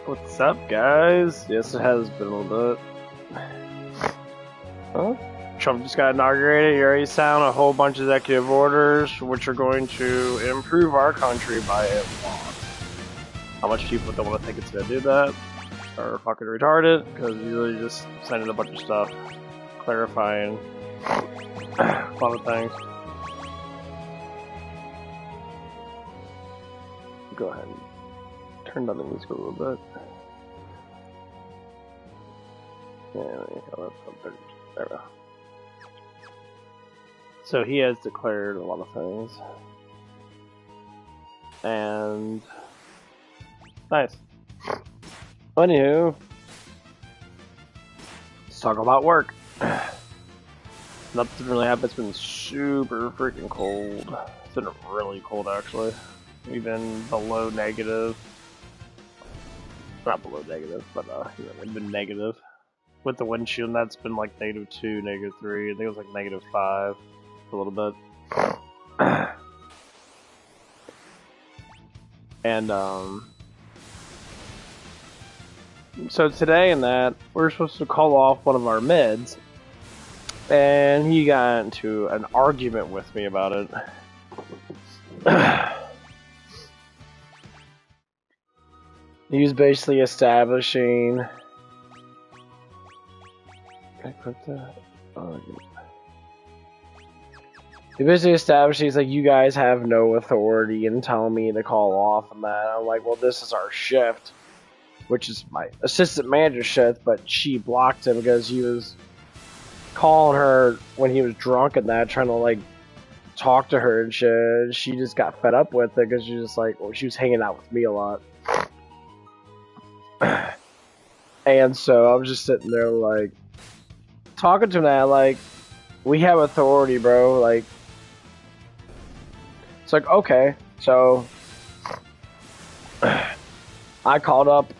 What's up, guys? Yes, it has been a little bit. Huh? Trump just got inaugurated. He already signed a whole bunch of executive orders, which are going to improve our country by a lot. How much people don't want to think it's going to do that are fucking retarded, because he's really just sending a bunch of stuff, clarifying a lot of things. Go ahead and turn down the music a little bit. Yeah, there we go. So he has declared a lot of things. And nice. Anywho, let's talk about work. Nothing really happened. It's been super freaking cold. It's been really cold, actually. Even below negative. Not below negative, but it's been negative. With the wind chill, that's been like -2, -3. I think it was like -5 for a little bit. And so today in that, we're supposed to call off one of our mids, and he got into an argument with me about it. He was basically establishing. Can I click that? Oh, he basically established, he's like, you guys have no authority in telling me to call off and that. I'm like, well, this is our shift, which is my assistant manager's shift, but she blocked him because he was calling her when he was drunk and that, trying to like talk to her and shit. She just got fed up with it because she was just like, well, she was hanging out with me a lot. And so I was just sitting there like talking to him that like, we have authority, bro. Like, it's like, okay. So I called up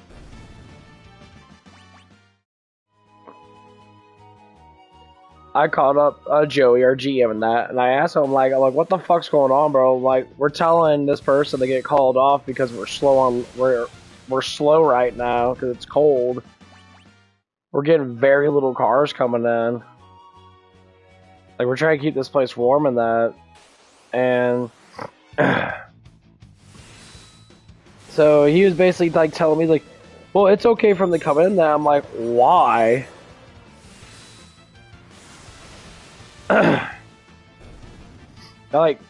Joey, our GM, and that, and I asked him like, what the fuck's going on, bro? Like, we're telling this person to get called off because we're slow right now because it's cold. We're getting very little cars coming in. Like, we're trying to keep this place warm and that. And so he was basically like telling me like, well, it's okay for them to come in now. I'm like, why? Like,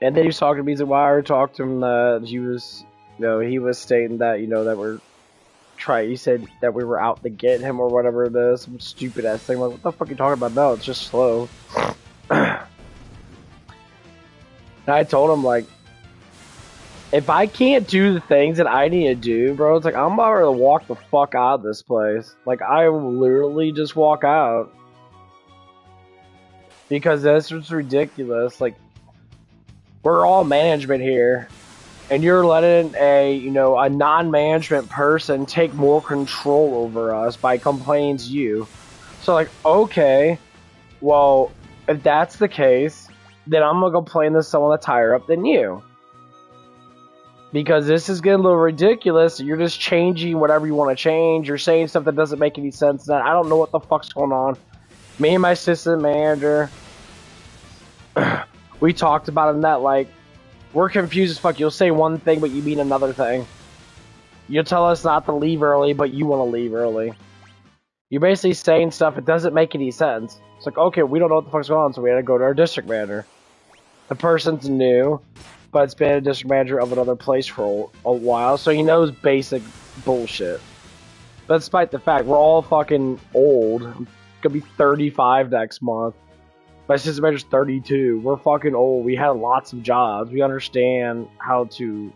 and then he was talking to me. He's like, why? I talked to him that he was, he was stating that, that he said that we were out to get him or whatever it is, some stupid ass thing. Like, what the fuck are you talking about? No, it's just slow. And I told him, like, if I can't do the things that I need to do, bro, it's like, I'm about to walk the fuck out of this place. Like, I will literally just walk out. Because this is ridiculous. Like, we're all management here. And you're letting a non-management person take more control over us by complaining to you. So, like, okay, well, if that's the case, then I'm going to complain to someone that's higher up than you. Because this is getting a little ridiculous. You're just changing whatever you want to change. You're saying stuff that doesn't make any sense. I don't know what the fuck's going on. Me and my assistant manager, we talked about it in that, like, we're confused as fuck. You'll say one thing, but you mean another thing. You'll tell us not to leave early, but you want to leave early. You're basically saying stuff that doesn't make any sense. It's like, okay, we don't know what the fuck's going on, so we had to go to our district manager. The person's new, but it's been a district manager of another place for a while, so he knows basic bullshit. But despite the fact, we're all fucking old. I'm gonna be 35 next month. My assistant manager's 32. We're fucking old. We had lots of jobs. We understand how to,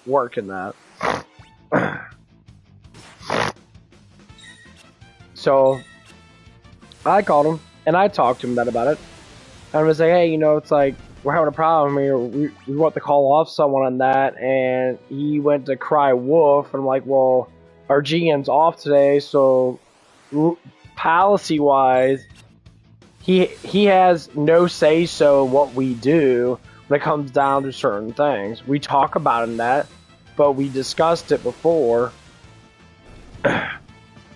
work in that. So, I called him, and I talked to him about it. And I was like, hey, it's like, we're having a problem here. We want to call off someone on that, and he went to cry wolf, and I'm like, well, our GM's off today, so policy-wise, he has no say-so in what we do when it comes down to certain things. We talk about it in that, but we discussed it before.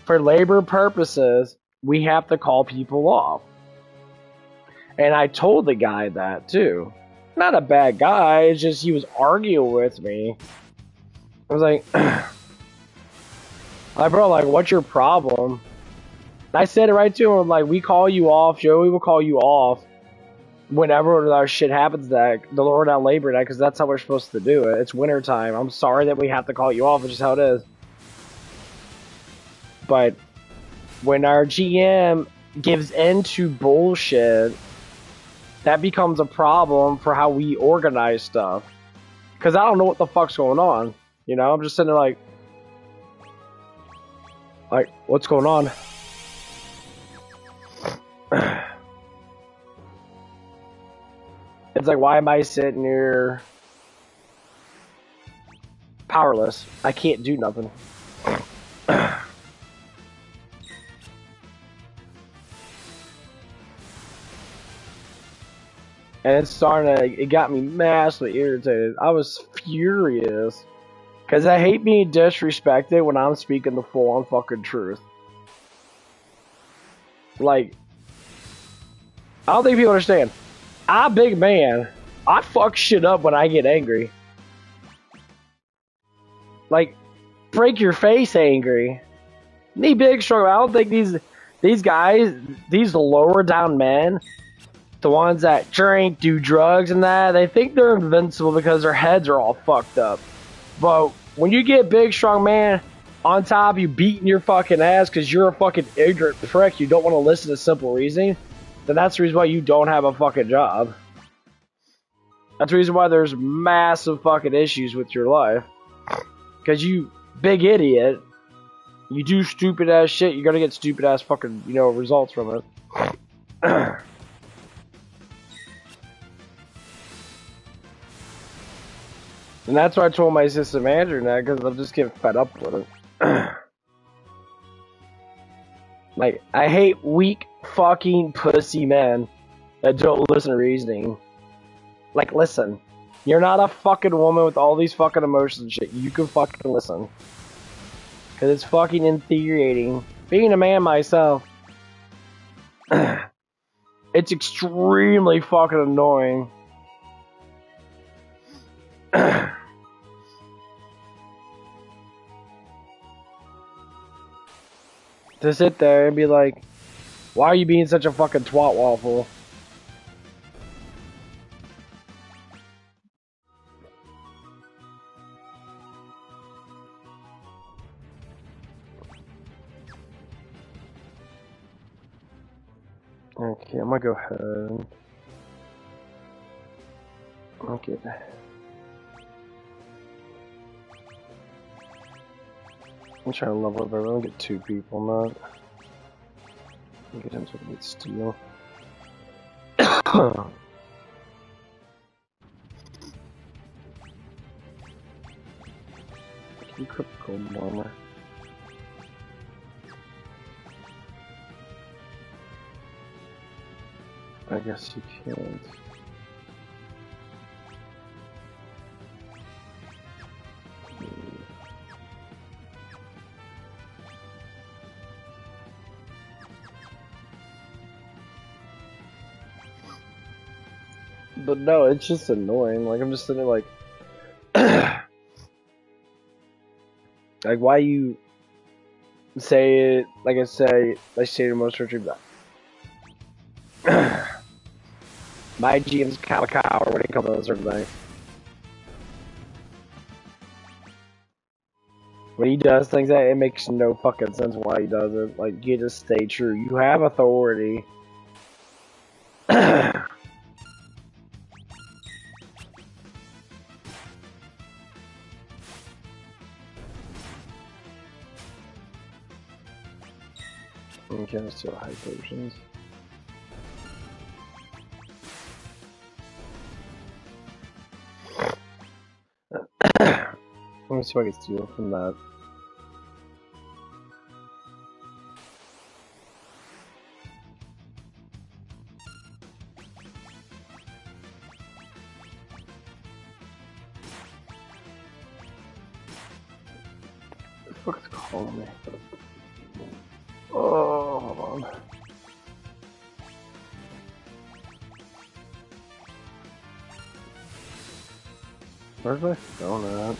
For labor purposes, we have to call people off. And I told the guy that too. Not a bad guy, it's just he was arguing with me. I was like, bro, like, what's your problem? I said it right to him, like, we call you off, Joey will call you off whenever our shit happens that the Lord on Labor Day, because that's how we're supposed to do it. It's winter time. I'm sorry that we have to call you off, it's just how it is. But when our GM gives into bullshit, that becomes a problem for how we organize stuff. Because I don't know what the fuck's going on. You know, I'm just sitting there like, what's going on? It's like, why am I sitting here powerless? I can't do nothing. And it's starting to, it got me massively irritated. I was furious. Because I hate being disrespected when I'm speaking the full on fucking truth. Like, I don't think people understand. I'm a big man. I fuck shit up when I get angry. Like, break your face angry. Me big strong. I don't think these guys, these lower down men, the ones that drink, do drugs and that, they think they're invincible because their heads are all fucked up. But when you get big strong man on top of you beating your fucking ass because you're a fucking ignorant prick, you don't want to listen to simple reasoning, then that's the reason why you don't have a fucking job. That's the reason why there's massive fucking issues with your life. Because you big idiot, you do stupid ass shit, you're gonna get stupid ass fucking, you know, results from it. And that's why I told my assistant manager that, because I'm just getting fed up with it. Like, I hate weak fucking pussy men that don't listen to reasoning. Like, listen. You're not a fucking woman with all these fucking emotions and shit. You can fucking listen. Because it's fucking infuriating. Being a man myself, it's extremely fucking annoying. To sit there and be like, why are you being such a fucking twat waffle? Okay, I'm gonna go ahead. Okay. I'm trying to level up everyone. Get 2 people, not. Get him to get steel. Can you equip gold armor? I guess you can't. But no, it's just annoying. Like, I'm just sitting there like, like, why you say it, like I say to most churches, my GM's kind of a coward when it comes to that sort of thing. When he does things that it makes no fucking sense why he does it. Like, you just stay true. You have authority. Okay, let's do high potions. Let me see what I can steal from that. What's calling me? Oh, hold on. Where's my phone at?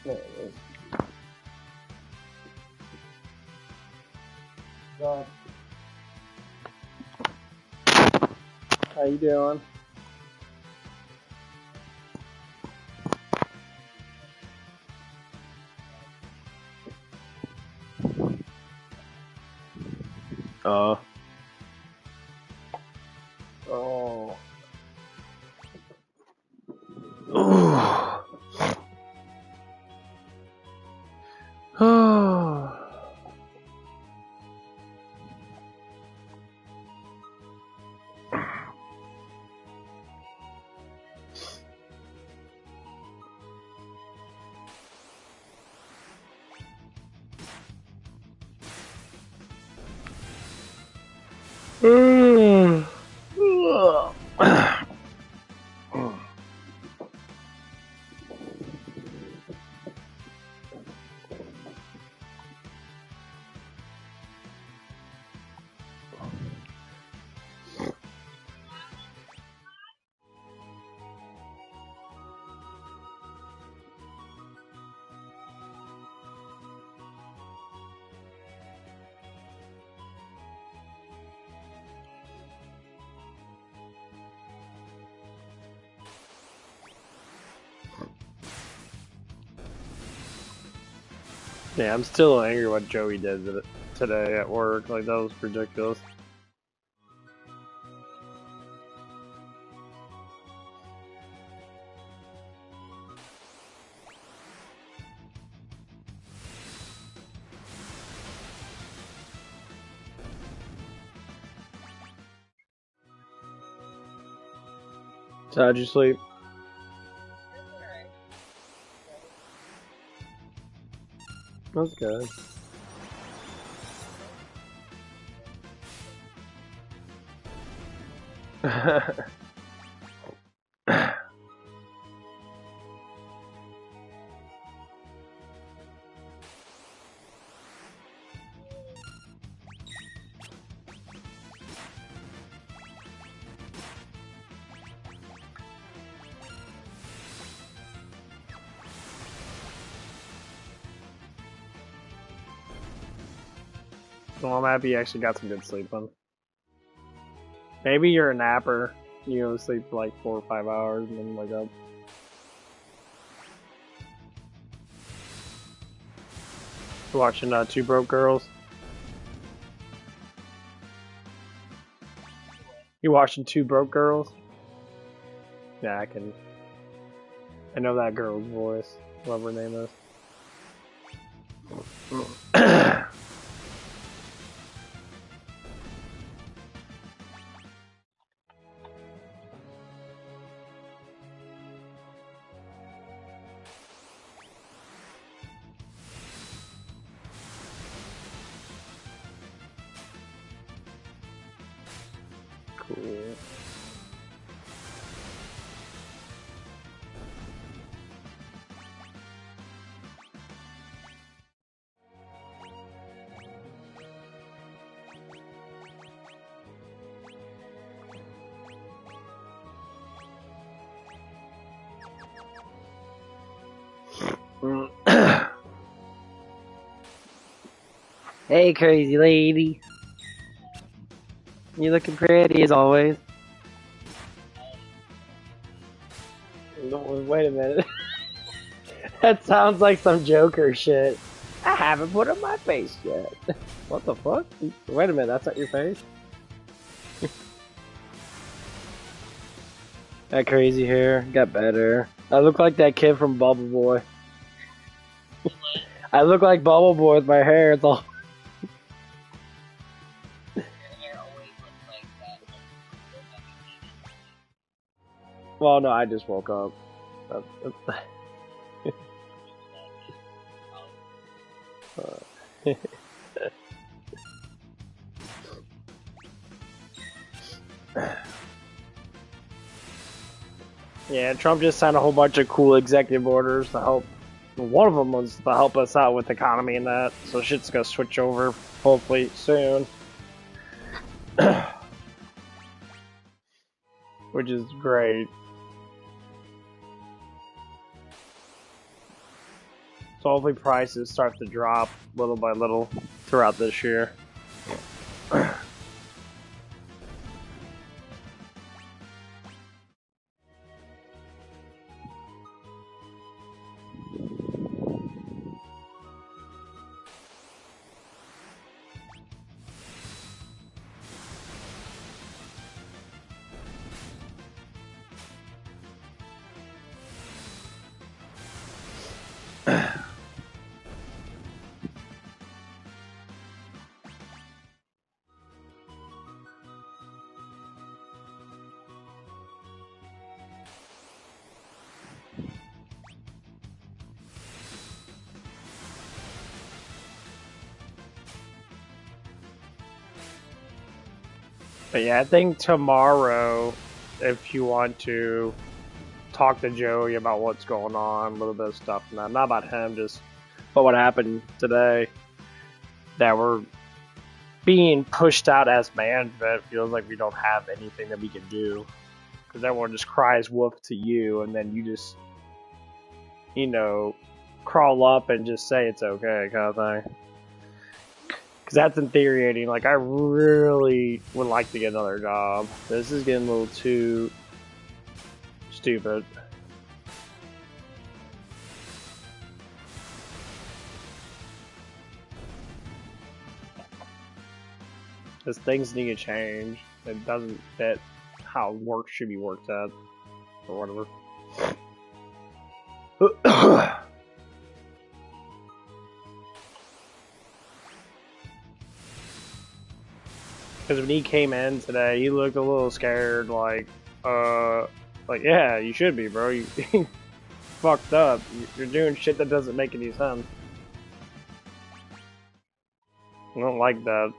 There it is. God. How you doing? Oh. Oh. Yeah, I'm still angry what Joey did today at work. Like, that was ridiculous. So how'd you sleep? That's good. Well, I'm happy you actually got some good sleep on. Maybe you're a napper. You go to sleep for like 4 or 5 hours and then wake up. Watching Two Broke Girls. You watching Two Broke Girls? Yeah, I know that girl's voice. Whatever her name is. Cool. Hey, crazy lady. You looking pretty as always. Wait a minute. That sounds like some Joker shit. I haven't put on my face yet. What the fuck? Wait a minute, that's not your face? That crazy hair got better. I look like that kid from Bubble Boy. I look like Bubble Boy with my hair. It's all. Well, no, I just woke up. Yeah, Trump just signed a whole bunch of cool executive orders to help. One of them was to help us out with the economy and that, so shit's gonna switch over hopefully soon. Which is great. So hopefully prices start to drop little by little throughout this year. But yeah, I think tomorrow, if you want to talk to Joey about what's going on, a little bit of stuff, not about him, just but what happened today, that we're being pushed out as management. Feels like we don't have anything that we can do, because everyone just cries wolf to you, and then you just, you know, crawl up and just say it's okay, kind of thing. Because that's infuriating. Like, I really would like to get another job. This is getting a little too stupid. Because things need to change. It doesn't fit how work should be worked at. Or whatever. Because when he came in today, he looked a little scared, like, yeah, you should be, bro. You fucked up. You're doing shit that doesn't make any sense. I don't like that.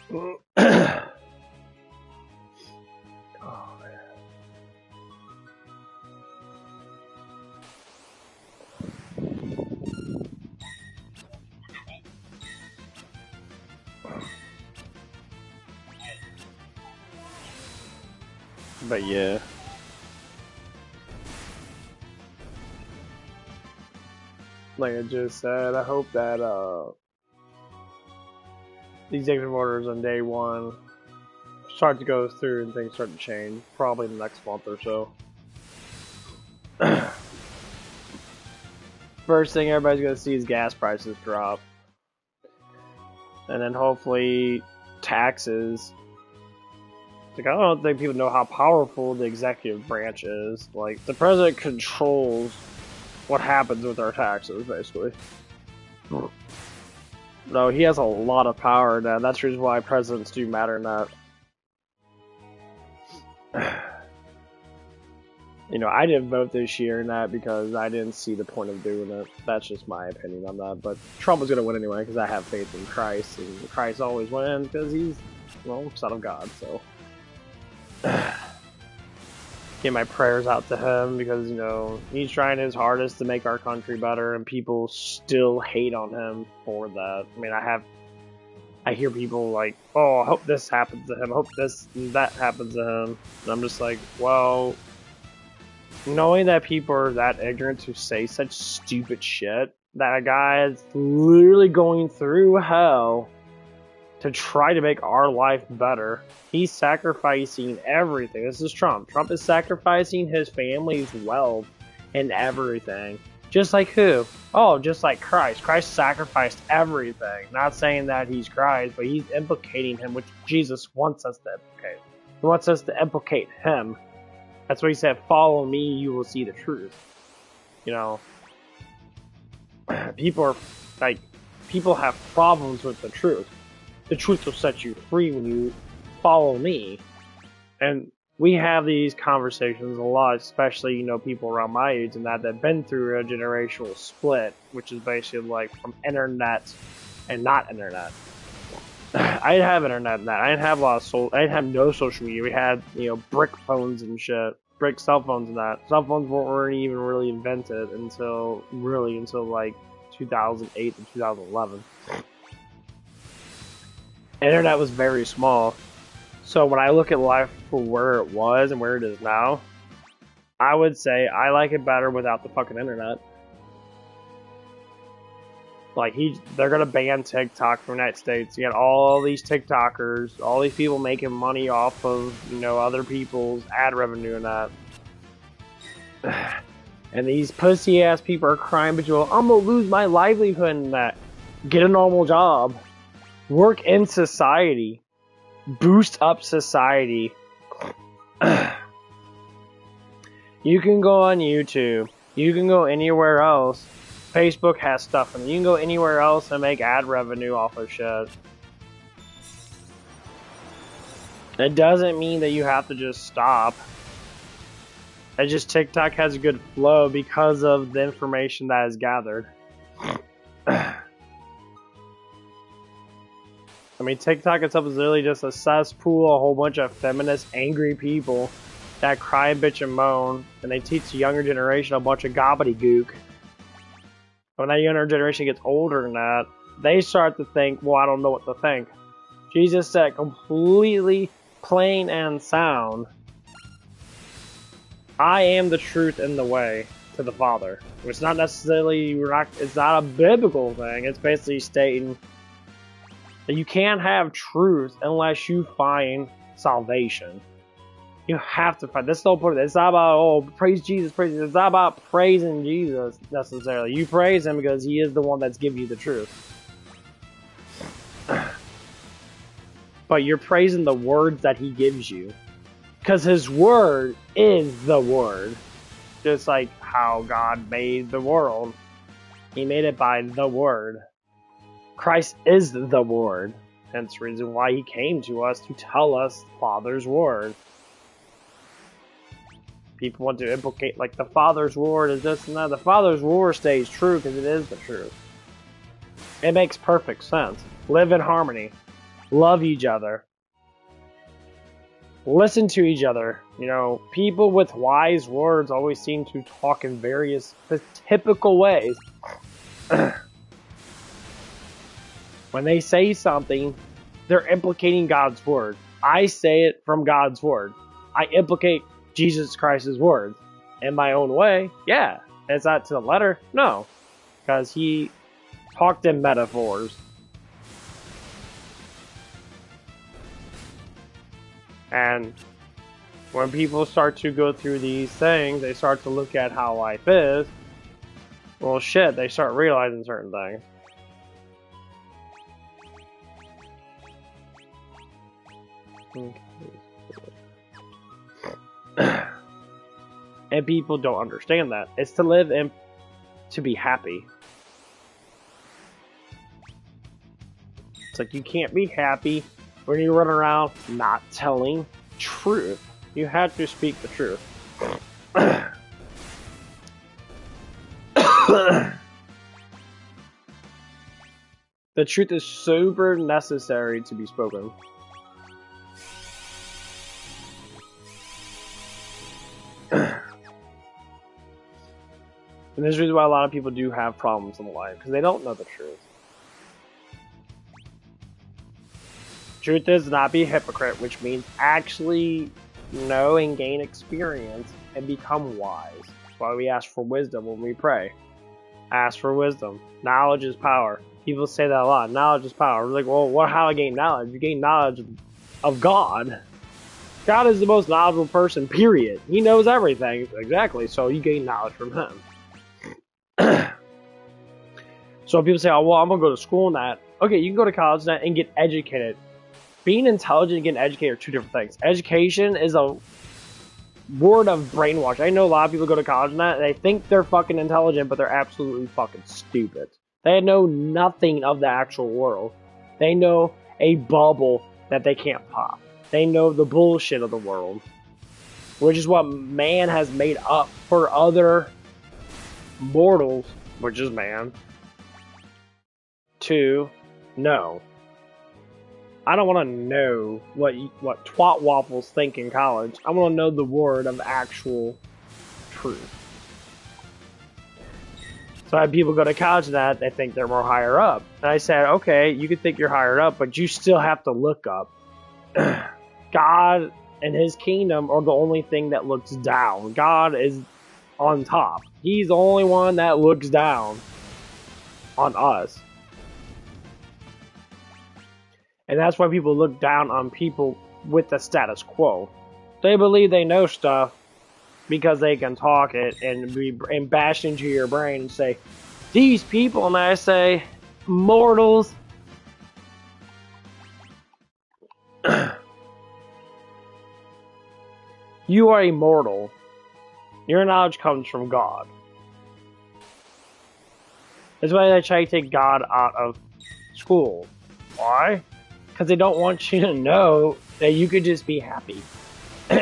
Oh, man. But yeah. Like I just said, I hope that the executive orders on day one start to go through and things start to change. Probably in the next month or so. First thing everybody's gonna see is gas prices drop. And then hopefully taxes. Like, I don't think people know how powerful the executive branch is. Like, the president controls what happens with our taxes, basically. No, he has a lot of power now. That's the reason why presidents do matter, not. You know, I didn't vote this year and that because I didn't see the point of doing it. That's just my opinion on that. But Trump was going to win anyway because I have faith in Christ, and Christ always wins because he's, well, son of God. So, get my prayers out to him because, you know, he's trying his hardest to make our country better, and people still hate on him for that. I mean, I hear people like, oh, I hope this happens to him. I hope that happens to him. And I'm just like, well, knowing that people are that ignorant to say such stupid shit, that a guy is literally going through hell to try to make our life better. He's sacrificing everything. This is Trump. Trump is sacrificing his family's wealth and everything. Just like who? Oh, just like Christ. Christ sacrificed everything. Not saying that he's Christ, but he's implicating him, which Jesus wants us to implicate. He wants us to implicate him. That's why he said, follow me, you will see the truth. You know, people have problems with the truth. The truth will set you free when you follow me. And we have these conversations a lot, especially, you know, people around my age and that have been through a generational split, which is basically like from internet and not internet. I didn't have internet and that. I didn't have I didn't have no social media. We had, you know, brick phones and shit. Brick cell phones and that. Cell phones weren't even really invented until like 2008 to 2011. Internet was very small. So when I look at life for where it was and where it is now, I would say I like it better without the fucking internet. Like, they're gonna ban TikTok from the United States. You got all these TikTokers, all these people making money off of, you know, other people's ad revenue and that. And these pussy ass people are crying, but I'm gonna lose my livelihood in that. Get a normal job. Work in society. Boost up society. You can go on YouTube. You can go anywhere else. Facebook has stuff, and you can go anywhere else and make ad revenue off of shit. It doesn't mean that you have to just stop. It's just TikTok has a good flow because of the information that is gathered. I mean, TikTok itself is literally just a cesspool, a whole bunch of feminist, angry people that cry, bitch, and moan, and they teach the younger generation a bunch of gobbledygook. When that younger generation gets older than that, they start to think, well, I don't know what to think. Jesus said completely plain and sound, I am the truth and the way to the Father. It's not necessarily, it's not a biblical thing. It's basically stating that you can't have truth unless you find salvation. You have to find. This whole point. It's not about, oh, praise Jesus, praise Jesus. It's not about praising Jesus necessarily. You praise him because he is the one that's giving you the truth. But you're praising the words that he gives you, because his word is the word. Just like how God made the world, he made it by the word. Christ is the word. Hence the reason why he came to us, to tell us the Father's word. People want to implicate, like, the Father's word is this and that. The Father's word stays true because it is the truth. It makes perfect sense. Live in harmony. Love each other. Listen to each other. You know, people with wise words always seem to talk in various typical ways. When they say something, they're implicating God's word. I say it from God's word. I implicate Jesus Christ's words in my own way. Yeah. Is that to the letter? No. Because he talked in metaphors. And when people start to go through these things, they start to look at how life is. Well, shit, they start realizing certain things. And people don't understand that. It's to live and to be happy. It's like you can't be happy when you run around not telling truth. You have to speak the truth. The truth is super necessary to be spoken. And this is the reason why a lot of people do have problems in life, because they don't know the truth. Truth is not be a hypocrite, which means actually know and gain experience and become wise. That's why we ask for wisdom when we pray. Ask for wisdom. Knowledge is power. People say that a lot. Knowledge is power. We're like, well, how do I gain knowledge? You gain knowledge of God. God is the most knowledgeable person, period. He knows everything. Exactly. So you gain knowledge from him. So people say, oh, well, I'm going to go to school and that. Okay, you can go to college and that and get educated. Being intelligent and getting educated are two different things. Education is a word of brainwash. I know a lot of people go to college and that, and they think they're fucking intelligent, but they're absolutely fucking stupid. They know nothing of the actual world. They know a bubble that they can't pop. They know the bullshit of the world, which is what man has made up for other mortals, which is man, to know. I don't want to know what twat waffles think in college. I want to know the word of actual truth. So I have people go to college and that they think they're more higher up. And I said, okay, you can think you're higher up, but you still have to look up. God and his kingdom are the only thing that looks down. God is on top. He's the only one that looks down on us. And that's why people look down on people with the status quo. They believe they know stuff because they can talk it and bash into your brain and say, these people, and I say, mortals. You are immortal. Your knowledge comes from God. That's why they try to take God out of school. Why? Because they don't want you to know that you could just be happy.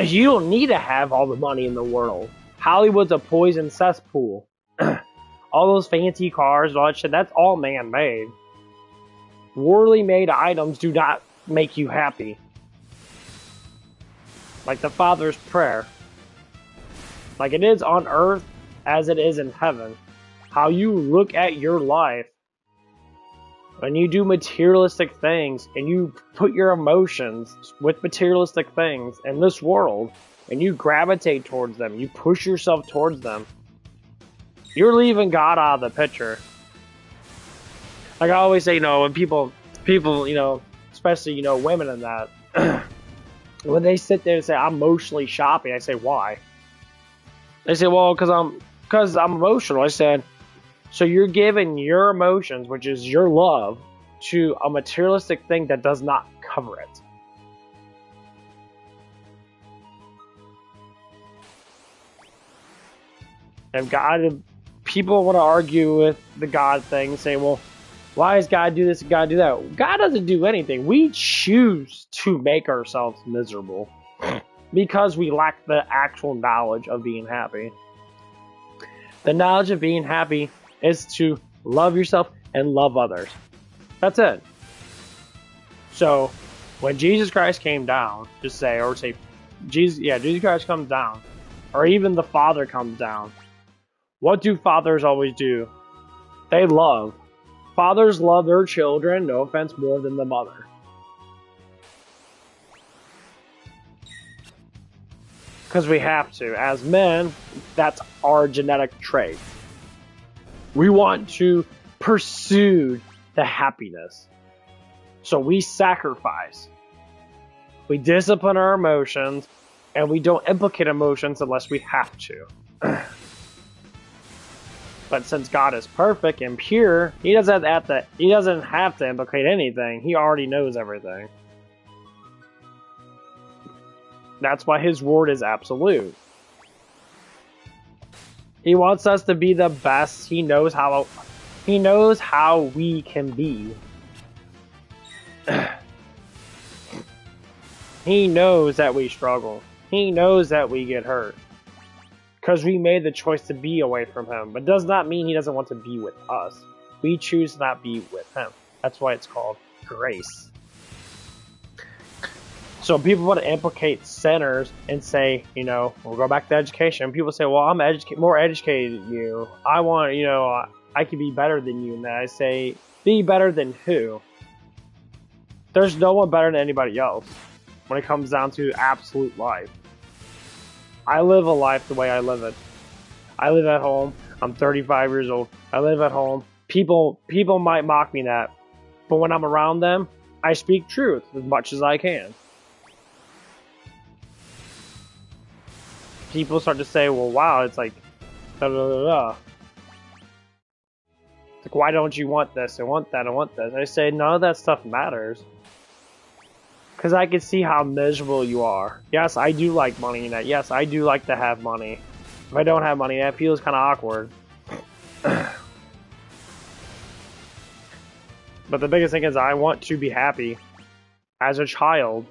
You don't need to have all the money in the world. Hollywood's a poison cesspool. All those fancy cars and all that shit, that's all man-made. Worldly made items do not make you happy. Like the Father's prayer. Like it is on earth as it is in heaven. How you look at your life when you do materialistic things and you put your emotions with materialistic things in this world and you gravitate towards them, you push yourself towards them, you're leaving God out of the picture. Like I always say, when people, especially, women and that, when they sit there and say, I'm emotionally shopping, I say, why? They say, well, because I'm emotional. I said, so you're giving your emotions, which is your love, to a materialistic thing that does not cover it. And people want to argue with the God thing and say, well, why does God do this and God do that? God doesn't do anything. We choose to make ourselves miserable because we lack the actual knowledge of being happy. The knowledge of being happy is to love yourself and love others. That's it. So, when Jesus Christ came down, Jesus Christ comes down, or even the Father comes down, what do fathers always do? They love. Fathers love their children, no offense, more than the mother. Because we have to. As men, that's our genetic trait. We want to pursue the happiness. So we sacrifice. We discipline our emotions, and we don't implicate emotions unless we have to. But since God is perfect and pure, He doesn't have to implicate anything. He already knows everything. That's why His word is absolute. He wants us to be the best. He knows how we can be. He knows that we struggle. He knows that we get hurt. Because we made the choice to be away from Him. But does not mean He doesn't want to be with us. We choose to not be with Him. That's why it's called grace. So people want to implicate sinners and say, you know, we'll go back to education. People say, well, I'm more educated than you. I want, you know, I can be better than you. And then I say, be better than who? There's no one better than anybody else when it comes down to absolute life. I live a life the way I live it. I live at home. I'm 35 years old. I live at home. People might mock me that, but when I'm around them, I speak truth as much as I can. People start to say, well, wow, it's like, da da da da. It's like, why don't you want this? I want that, I want this. I say, none of that stuff matters. Because I can see how miserable you are. Yes, I do like money. Yes, I do like to have money. If I don't have money, that feels kind of awkward. But the biggest thing is I want to be happy. As a child,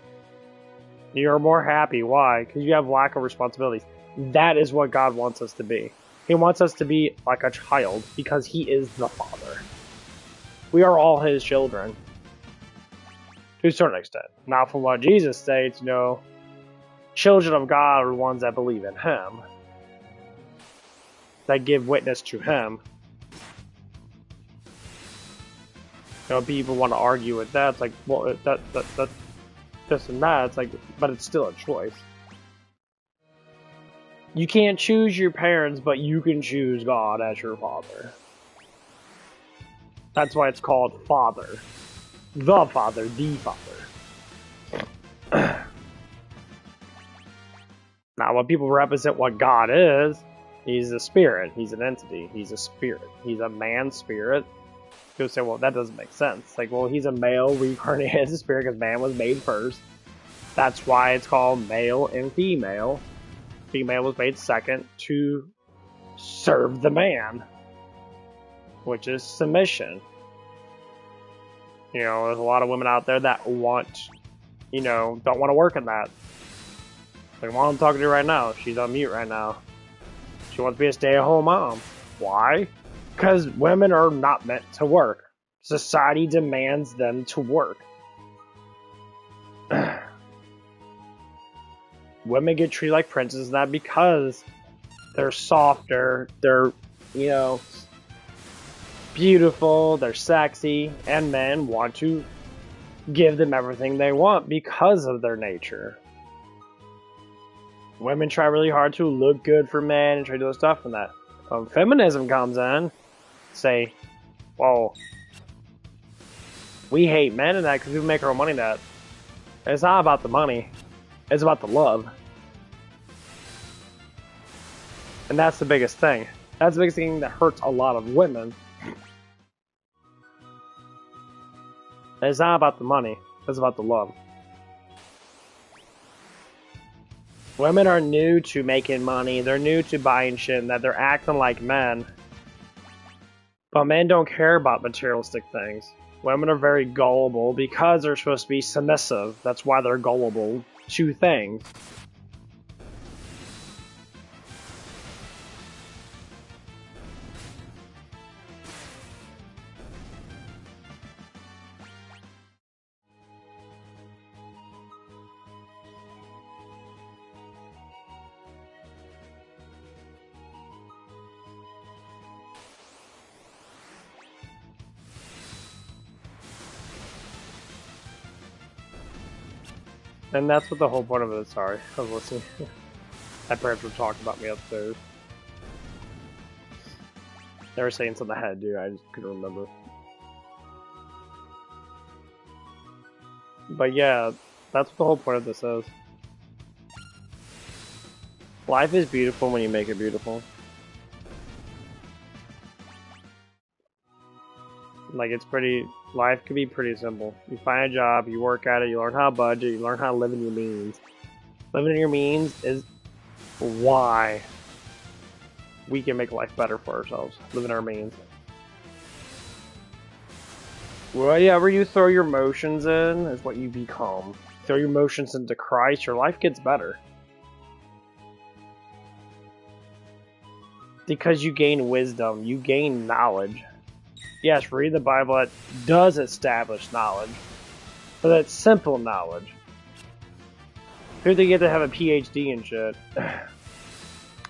you're more happy. Why? Because you have lack of responsibilities. That is what God wants us to be. He wants us to be like a child because He is the Father. We are all His children. To a certain extent. Now, from what Jesus states, you know, children of God are the ones that believe in Him. That give witness to Him. You know, people want to argue with that. It's like, well, that this and that. It's like, but it's still a choice. You can't choose your parents, but you can choose God as your father. That's why it's called Father. The Father, the Father. Now, when people represent what God is, He's a spirit. He's an entity. He's a spirit. He's a man spirit. People say, well, that doesn't make sense. Like, well, He's a male reincarnated as a spirit because man was made first. That's why it's called male and female. Female was made second to serve the man, which is submission. You know, there's a lot of women out there that want, you know, don't want to work in that. Like, mom, I'm talking to her right now. She's on mute right now. She wants to be a stay-at-home mom. Why? Because women are not meant to work. Society demands them to work. Women get treated like princesses not because they're softer, they're, you know, beautiful, they're sexy, and men want to give them everything they want because of their nature. Women try really hard to look good for men and try to do stuff and that. When feminism comes in, say, well, we hate men and that because we make our own money in that. And it's not about the money. It's about the love. And that's the biggest thing. That's the biggest thing that hurts a lot of women. And it's not about the money. It's about the love. Women are new to making money. They're new to buying shit and that they're acting like men. But men don't care about materialistic things. Women are very gullible because they're supposed to be submissive. That's why they're gullible to things. And that's what the whole point of it is. Sorry, I was listening. My parents were talking about me upstairs. They were saying something I had to do, I just couldn't remember. But yeah, that's what the whole point of this is. Life is beautiful when you make it beautiful. Like, it's pretty, life can be pretty simple. You find a job, you work at it, you learn how to budget, you learn how to live in your means. Living in your means is why we can make life better for ourselves. Living our means. Whatever you throw your emotions in is what you become. Throw your emotions into Christ, your life gets better. Because you gain wisdom, you gain knowledge. Yes, read the Bible. That does establish knowledge. But that's simple knowledge. Who they get to have a PhD and shit?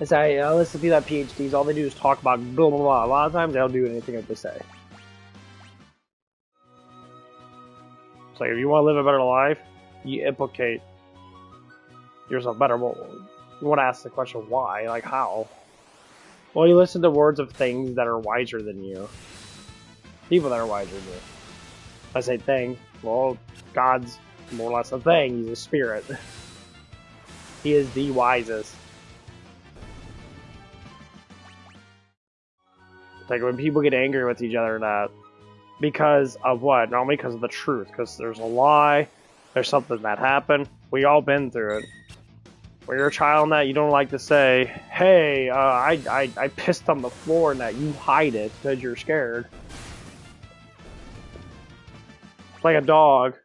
It's like, listen to people that have PhDs, all they do is talk about blah blah blah. A lot of times they don't do anything that they say. It's like if you want to live a better life, you implicate yourself better. Well, you want to ask the question why, like how? Well, you listen to words of things that are wiser than you. People that are wiser than you. I say things. Well, God's more or less a thing. He's a spirit. He is the wisest. Like when people get angry with each other, that because of what? Normally because of the truth. Because there's a lie. There's something that happened. We all been through it. When you're a child, that you don't like to say, "Hey, I pissed on the floor," and that you hide it because you're scared. Like a dog.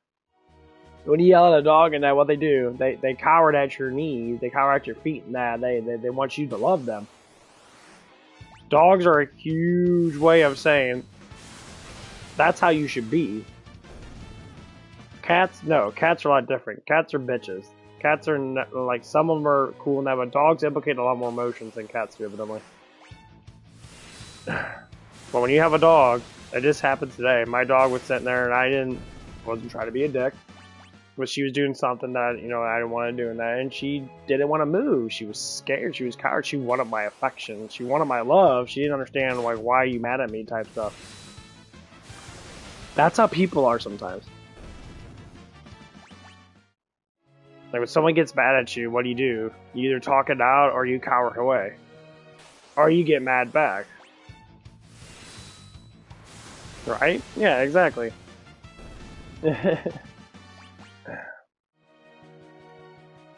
When you yell at a dog and that, what they do, they cower at your knees, they cower at your feet, and that they want you to love them. Dogs are a huge way of saying that's how you should be. Cats, no, cats are a lot different. Cats are bitches. Cats are like, some of them are cool and that, but dogs implicate a lot more emotions than cats do, evidently. But when you have a dog, it just happened today. My dog was sitting there, and I wasn't trying to be a dick, but she was doing something that, I didn't want to do, and she didn't want to move. She was scared. She was coward. She wanted my affection. She wanted my love. She didn't understand, like, why are you mad at me type stuff. That's how people are sometimes. Like, when someone gets mad at you, what do? You either talk it out, or you cower away. Or you get mad back. Right? Yeah, exactly.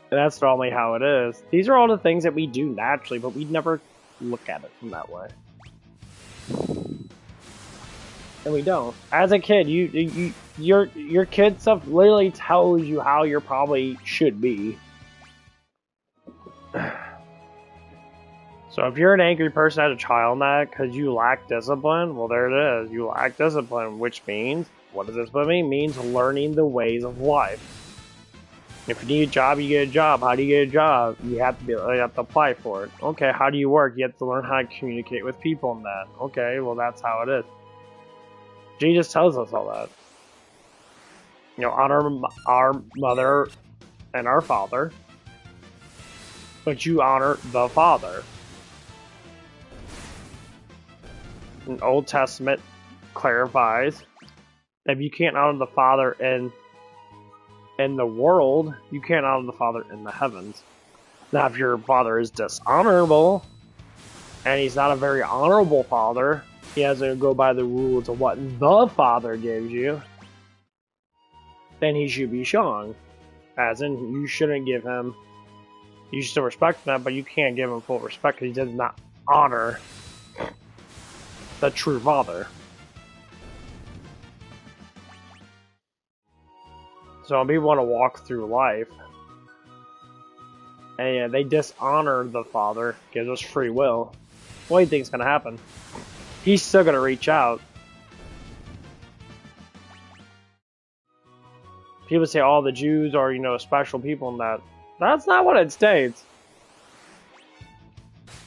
That's normally how it is. These are all the things that we do naturally, but we never look at it from that way. And we don't. As a kid, your kid stuff literally tells you how you probably should be. So if you're an angry person as a child now because you lack discipline, well, there it is. You lack discipline, which means, what does discipline mean? It means learning the ways of life. If you need a job, you get a job. How do you get a job? You have to apply for it. Okay, how do you work? You have to learn how to communicate with people in that. Okay, well, that's how it is. Jesus tells us all that. Honor our mother and our father, but you honor the Father. And Old Testament clarifies that if you can't honor the Father in the world, you can't honor the Father in the heavens. Now, if your father is dishonorable, and he's not a very honorable father, he has to go by the rules of what the Father gives you, then he should be shunned. As in, you shouldn't give him, you should still respect him, but you can't give him full respect because he does not honor the true Father. So when people want to walk through life, and they dishonor the Father, gives us free will, what do you think is going to happen? He's still going to reach out. People say, oh, the Jews are, special people and that. That's not what it states.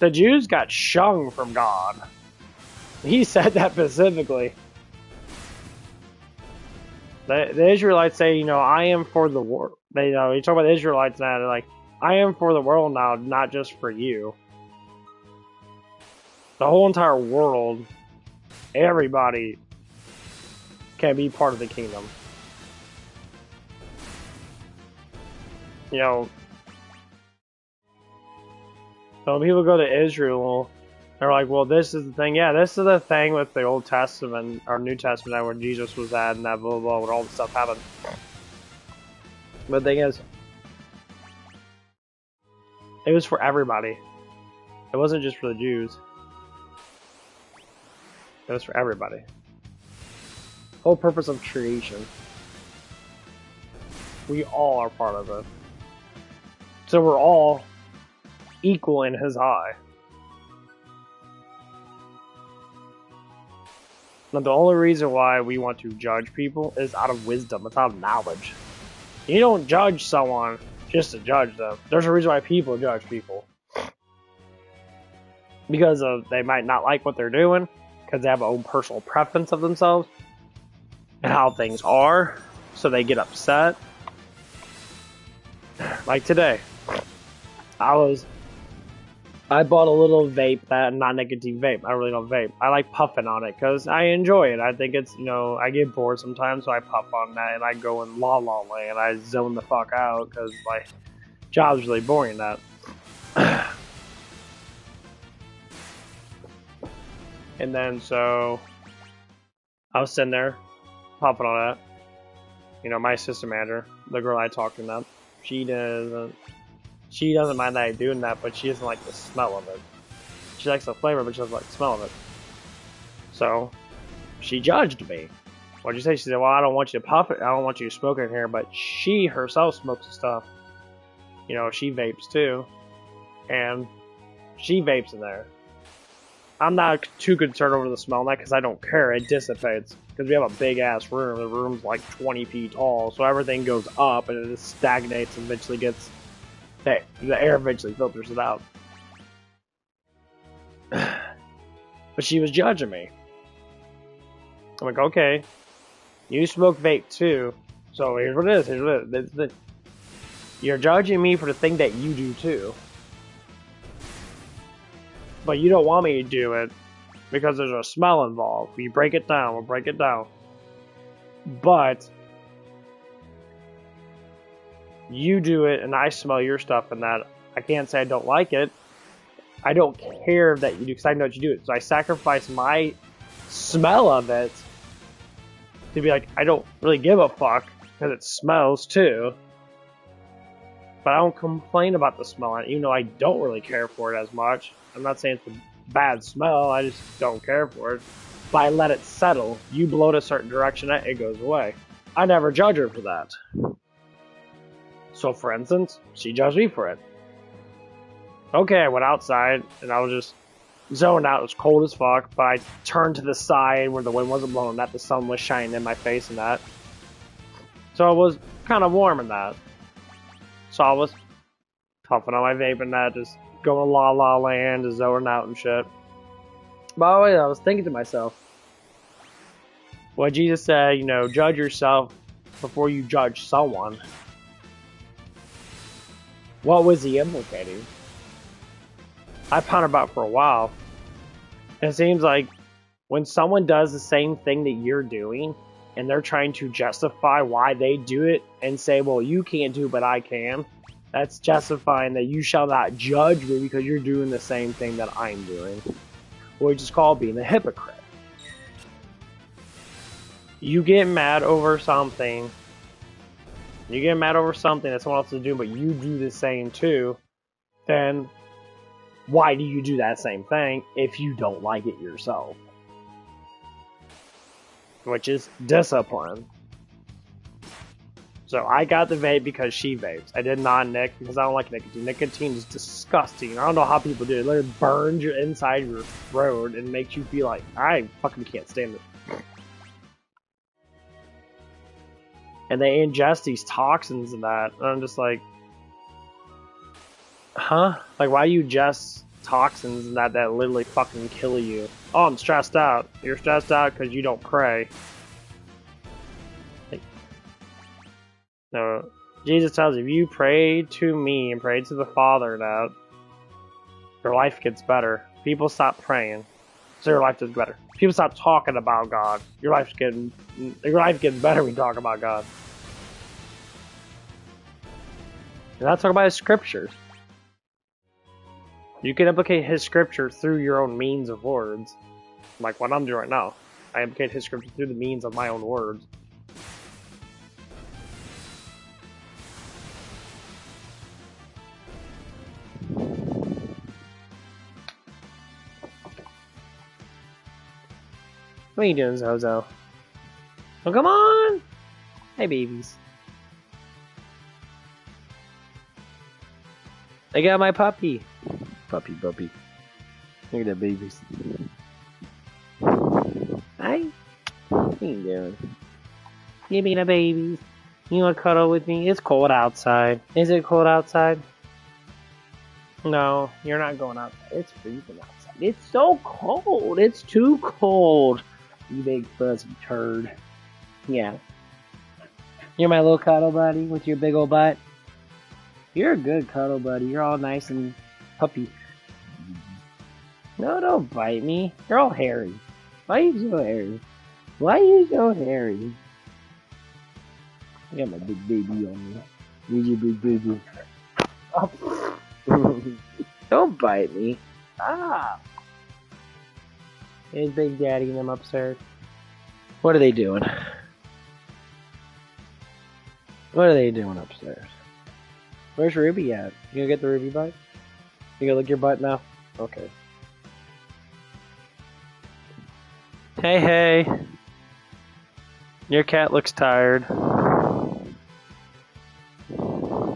The Jews got shunned from God. He said that specifically. The Israelites say, I am for the world. You talk about the Israelites now, they're like, I am for the world now, not just for you. The whole entire world, everybody can be part of the kingdom. So when people go to Israel, they're like, well, this is the thing. Yeah, this is the thing with the Old Testament, or New Testament, where Jesus was at, and that blah, blah, blah, where all this stuff happened. But the thing is, it was for everybody. It wasn't just for the Jews. It was for everybody. Whole purpose of creation. We all are part of it. So we're all equal in his eye. Now, the only reason why we want to judge people is out of wisdom. It's out of knowledge. You don't judge someone just to judge them. There's a reason why people judge people. Because they might not like what they're doing, because they have their own personal preference of themselves and how things are, so they get upset. Like today, I bought a little vape, that non-nicotine vape. I really don't vape. I like puffing on it because I enjoy it. I think it's, I get bored sometimes, so I puff on that and I go in la la land. I zone the fuck out because my job's really boring. That. And then so I was sitting there puffing on that. My assistant manager, the girl I talked to about, she doesn't mind that I doing that, but she doesn't like the smell of it. She likes the flavor, but she doesn't like the smell of it. So she judged me. What'd you say? She said, well, I don't want you to puff it. I don't want you to smoke it in here, but she herself smokes the stuff. She vapes too. And she vapes in there. I'm not too concerned over the smell of that because I don't care. It dissipates. Because we have a big ass room. The room's like 20 feet tall. So everything goes up and it just stagnates and eventually gets... the air eventually filters it out. But she was judging me. I'm like, okay. You smoke vape too. So here's what it is. You're judging me for the thing that you do too. But you don't want me to do it because there's a smell involved. We break it down, we'll break it down. But you do it and I smell your stuff and that. I can't say I don't like it. I don't care that you do because I know that you do it. So I sacrifice my smell of it to be like, I don't really give a fuck because it smells too. But I don't complain about the smell, even though I don't really care for it as much. I'm not saying it's a bad smell, I just don't care for it. But I let it settle. You blow it a certain direction, it goes away. I never judge her for that. So for instance, she judged me for it. Okay, I went outside and I was just zoned out. It was cold as fuck, but I turned to the side where the wind wasn't blowing, that the sun was shining in my face and that. So it was kind of warm in that. So I was puffing on my vape and that, just going la la land, just zoning out and shit. By the way, I was thinking to myself, what Jesus said, judge yourself before you judge someone. What was he implicating? I pondered about it for a while. And it seems like when someone does the same thing that you're doing, and they're trying to justify why they do it and say, well, you can't do it, but I can. That's justifying that you shall not judge me because you're doing the same thing that I'm doing. Which is called being a hypocrite. You get mad over something. You get mad over something that someone else is doing, but you do the same too. Then why do you do that same thing if you don't like it yourself? Which is discipline. So I got the vape because she vapes. I did non-nic because I don't like nicotine. Nicotine is disgusting. I don't know how people do it. It literally burns your inside your throat and makes you feel like, I fucking can't stand it. And they ingest these toxins and that. And I'm just like, huh? Like, why do you ingest toxins and that literally fucking kill you? Oh, I'm stressed out. You're stressed out because you don't pray. No, Jesus tells you, if you pray to me and pray to the Father now, your life gets better. People stop praying, so your life gets better. People stop talking about God. Your life gets better when you talk about God. And I talk about His scriptures. You can implicate His scripture through your own means of words, like what I'm doing right now. I implicate His scripture through the means of my own words. What are you doing, Zozo? Oh, come on! Hey, babies. I got my puppy. Puppy. Look at that babies. Hi. What are you doing? You being a baby? You want to cuddle with me? It's cold outside. Is it cold outside? No, you're not going outside. It's freezing outside. It's so cold. It's too cold. You big fuzzy turd. Yeah. You're my little cuddle buddy with your big old butt. You're a good cuddle buddy. You're all nice and puppy. No, don't bite me. You're all hairy. Why are you so hairy? Why are you so hairy? I got my big baby on me. Where's your big baby? Oh. Don't bite me. Ah. There's Big Daddy and them upstairs. What are they doing? What are they doing upstairs? Where's Ruby at? You gonna get the Ruby butt? You gonna lick your butt now? Okay. Hey, hey. Your cat looks tired.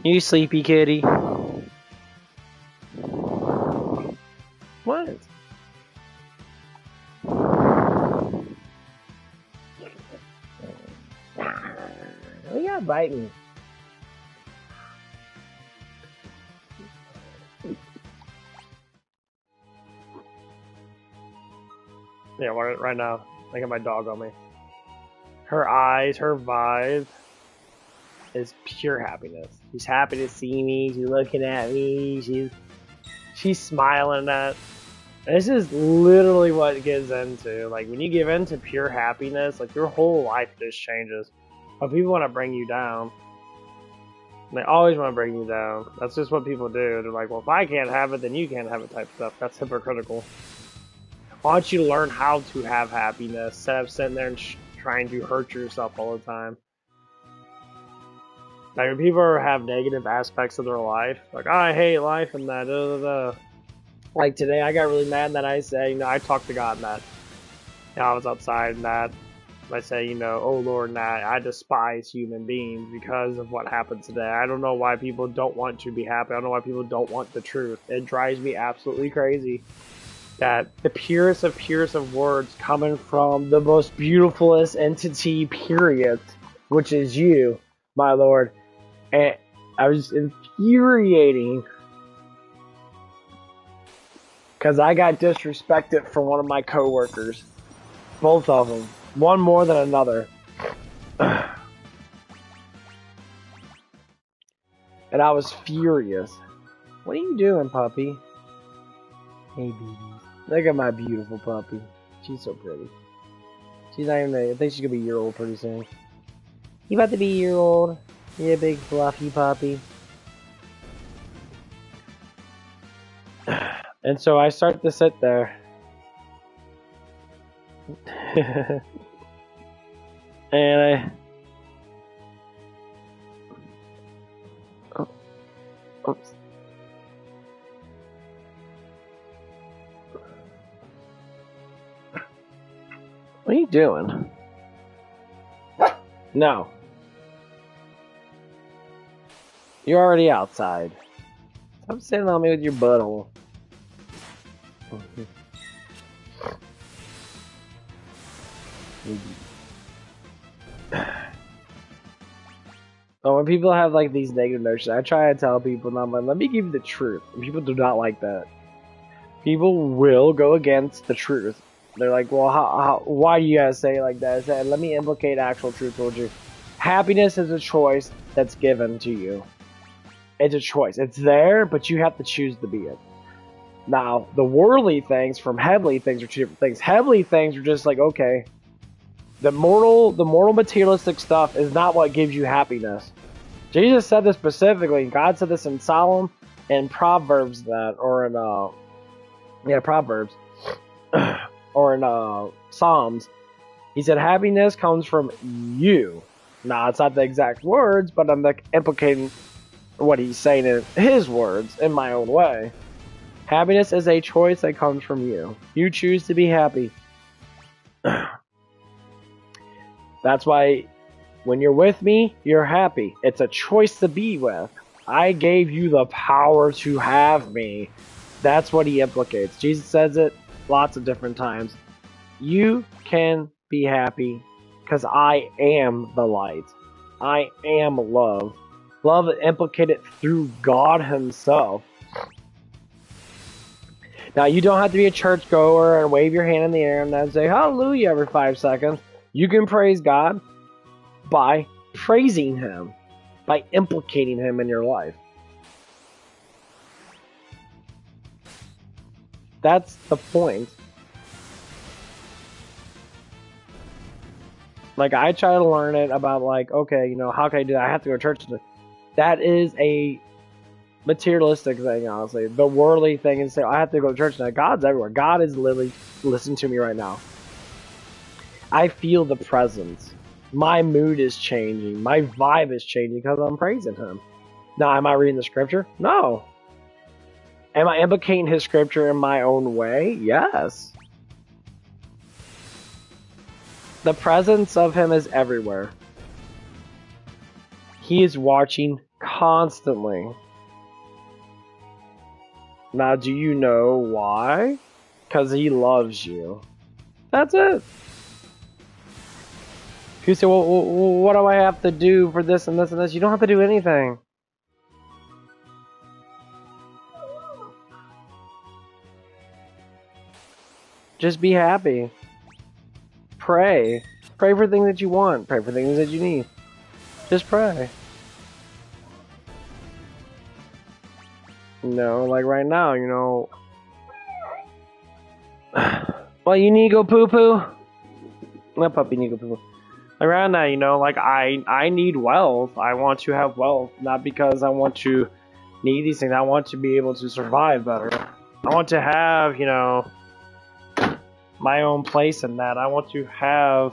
You sleepy kitty. What? You gotta bite me. Yeah, right now. I got my dog on me. Her eyes, her vibe is pure happiness. She's happy to see me. She's looking at me. She's smiling at. This is literally what it gives into. Like when you give into pure happiness, like your whole life just changes. But people want to bring you down. They always want to bring you down. That's just what people do. They're like, well, if I can't have it, then you can't have it type stuff. That's hypocritical. I want you to learn how to have happiness instead of sitting there and trying to hurt yourself all the time. Like when people have negative aspects of their life, like, oh, I hate life and that, Like today, I got really mad that I say, I talked to God and that. I was outside and that. I say, oh Lord, I despise human beings because of what happened today. I don't know why people don't want to be happy. I don't know why people don't want the truth. It drives me absolutely crazy that the purest of words coming from the most beautifulest entity, period, which is you, my Lord. And I was infuriating because I got disrespected from one of my coworkers. Both of them. One more than another. And I was furious. What are you doing, puppy? Hey, baby. Look at my beautiful puppy. She's so pretty. She's not even I think she's gonna be a year old pretty soon. You about to be a year old? Yeah, big fluffy puppy. And so I start to sit there. And oops. What are you doing? No. You're already outside. Stop sitting on me with your butthole. But when people have like these negative notions, I try to tell people, and I'm like, let me give you the truth. And people do not like that. People will go against the truth. They're like, well, why do you guys say it like that? I said, let me implicate actual truth towards you. Happiness is a choice that's given to you. It's a choice. It's there, but you have to choose to be it. Now, the worldly things from heavenly things are two different things. Heavenly things are just like, okay, the mortal materialistic stuff is not what gives you happiness. Jesus said this specifically. God said this in Psalm and Proverbs or in Proverbs. Or in Psalms, he said happiness comes from you. Now, it's not the exact words, but I'm implicating what he's saying in his words in my own way. Happiness is a choice that comes from you. You choose to be happy. That's why when you're with me, you're happy. It's a choice to be with. I gave you the power to have me. That's what he implicates. Jesus says it lots of different times. You can be happy Because I am the light. I am love. Love is implicated through God Himself. Now, you don't have to be a churchgoer and wave your hand in the air and then say hallelujah every 5 seconds. You can praise God by praising Him, by implicating Him in your life. That's the point. Like, I try to learn it about, like, okay, you know, how can I do that? I have to go to church. That is a materialistic thing, honestly. The worldly thing is say, I have to go to church now. God's everywhere. God is literally listening to me right now. I feel the presence. My mood is changing. My vibe is changing because I'm praising Him. Now, am I reading the scripture? No. Am I implicating His scripture in my own way? Yes. The presence of Him is everywhere. He is watching constantly. Now, do you know why? Because He loves you. That's it. If you say, well, what do I have to do for this and this and this? You don't have to do anything. Just be happy. Pray. Pray for things that you want. Pray for things that you need. Just pray. You know, like right now, you know. Well, you need to go poo-poo? My puppy need to go poo-poo. Like right now, you know, like I need wealth. I want to have wealth. Not because I want to need these things. I want to be able to survive better. I want to have, you know, my own place in that. I want to have,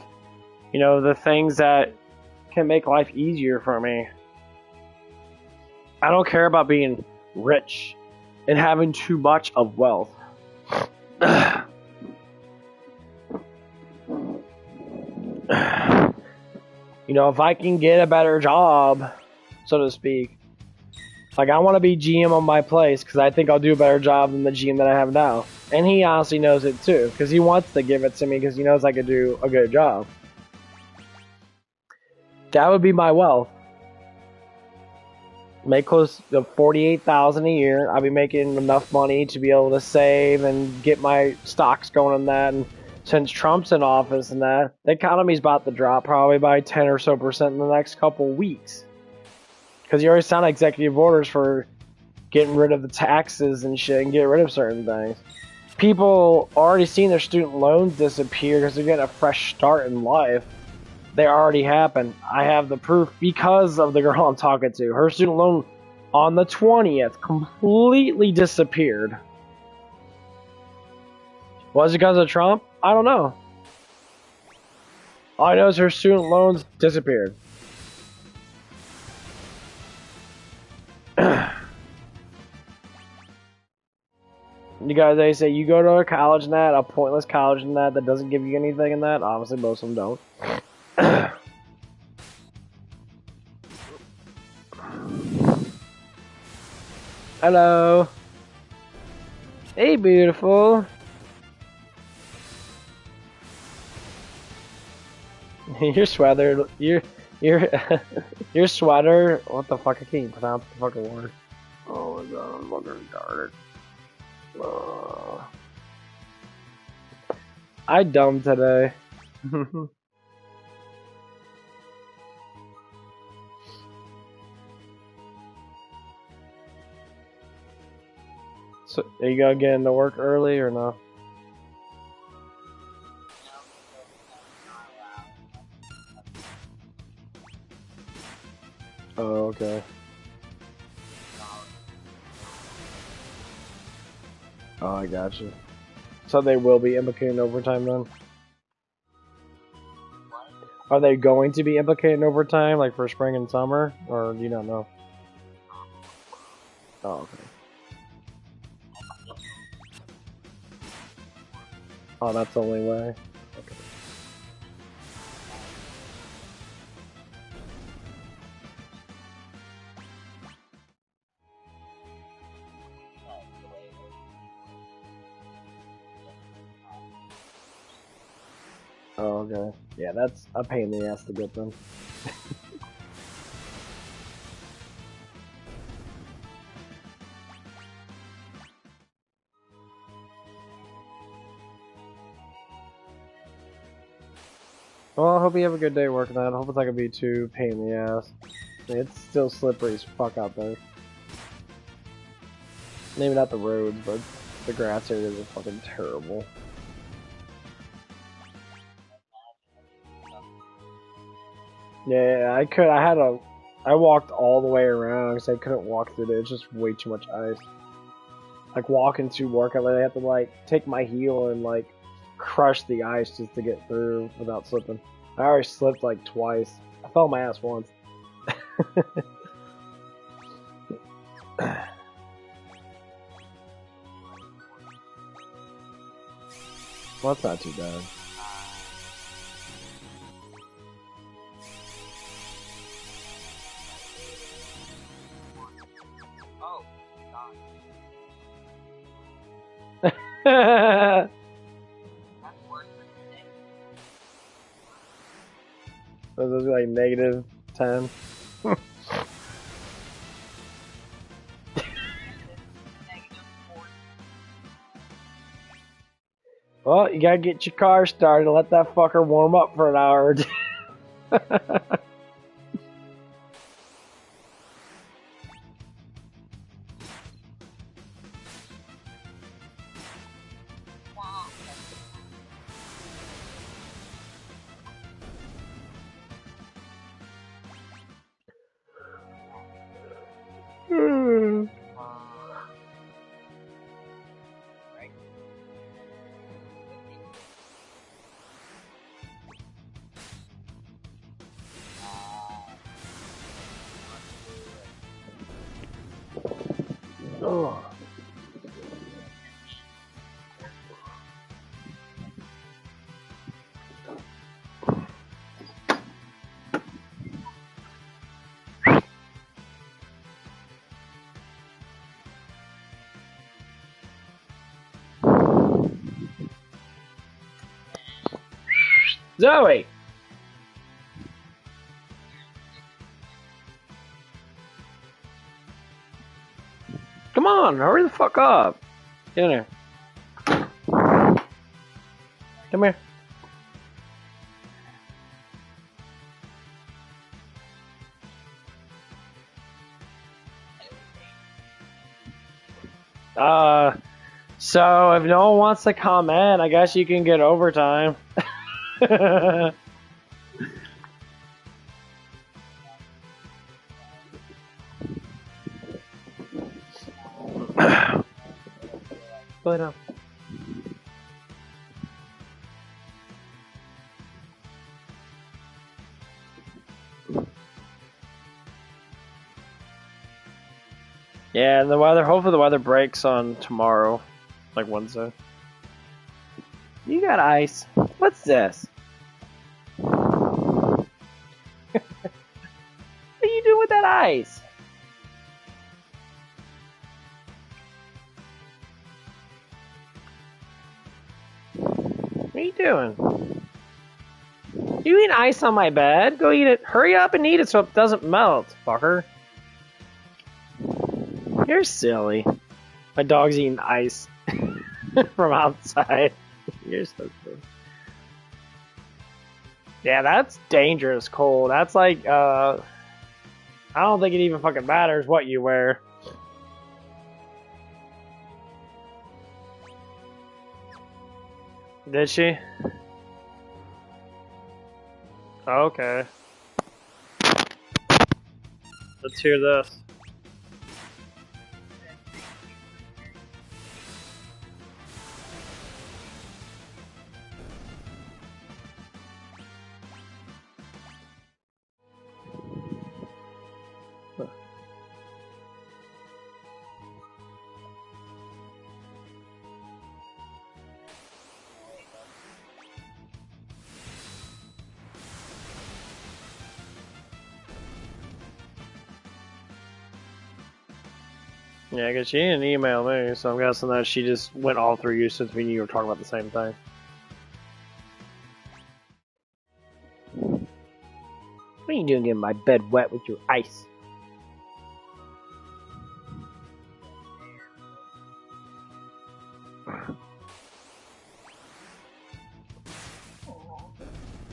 you know, the things that can make life easier for me. I don't care about being rich and having too much of wealth. You know, if I can get a better job, so to speak, like I want to be GM on my place because I think I'll do a better job than the GM that I have now. And he honestly knows it too because he wants to give it to me because he knows I could do a good job. That would be my wealth. Make close to $48,000 a year. I'll be making enough money to be able to save and get my stocks going on that. And since Trump's in office and that, the economy's about to drop probably by 10 or so % in the next couple weeks. Because he already signed executive orders for getting rid of the taxes and shit and getting rid of certain things. People already seen their student loans disappear because they're getting a fresh start in life. They already happened. I have the proof because of the girl I'm talking to. Her student loan on the 20th completely disappeared. Was it because of Trump? I don't know. All I know is her student loans disappeared. You guys, they say you go to a college and that, a pointless college and that doesn't give you anything in that. Obviously, most of them don't. Hello. Hey, beautiful. Your sweater, your sweater. What the fuck? I can't even pronounce the fucking word. Oh my god, I'm fucking retarded. I dumb today. So, are you gonna get into work early or no? Oh, okay. Oh, I got you. So they will be implicating overtime then? Are they going to be implicating overtime, like for spring and summer, or do you not know? Oh, okay. Oh, that's the only way. Okay. Oh, okay. Yeah, that's a pain in the ass to get them. Well, I hope you have a good day working on it. I hope it's not gonna be too pain in the ass. It's still slippery as fuck out there. Maybe not the roads, but the grass areas are fucking terrible. Yeah, I walked all the way around because I couldn't walk through there. It's just way too much ice. Like walking to work, I literally have to like take my heel and like crush the ice just to get through without slipping. I already slipped like twice. I fell on my ass once. Well, that's not too bad. Oh, Those are like -10. Well, you gotta get your car started and let that fucker warm up for an hour or two. Oh. Zoe! Come on, hurry the fuck up. Get in here. Come here. So if no one wants to come in, I guess you can get overtime. Lay down. Yeah, and the weather, hopefully the weather breaks on tomorrow, like Wednesday. You got ice. What's this? What are you doing with that ice? What are you doing? You eat ice on my bed? Go eat it. Hurry up and eat it so it doesn't melt, fucker. You're silly. My dog's eating ice from outside. You're so silly. Yeah, that's dangerous cold. That's like, I don't think it even fucking matters what you wear. Did she? Okay. Let's hear this. Yeah, because she didn't email me, so I'm guessing that she just went all through you since we knew you were talking about the same thing. What are you doing getting my bed wet with your ice?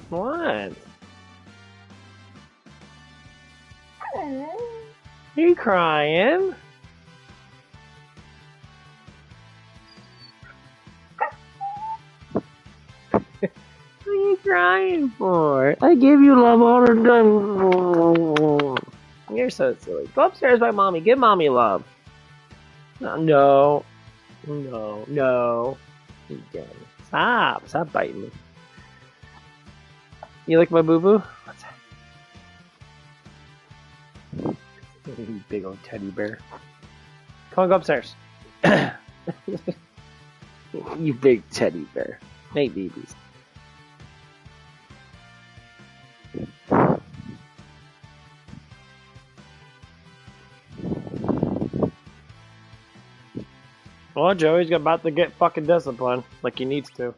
What? Are you crying? What are you crying for? I give you love all the time. You're so silly. Go upstairs by mommy. Give mommy love. No. No. No. Stop. Stop biting me. You like my boo-boo? What's that? You big old teddy bear. Come on, go upstairs. You big teddy bear. Hey, babies. Well, Joey's about to get fucking disciplined, like he needs to.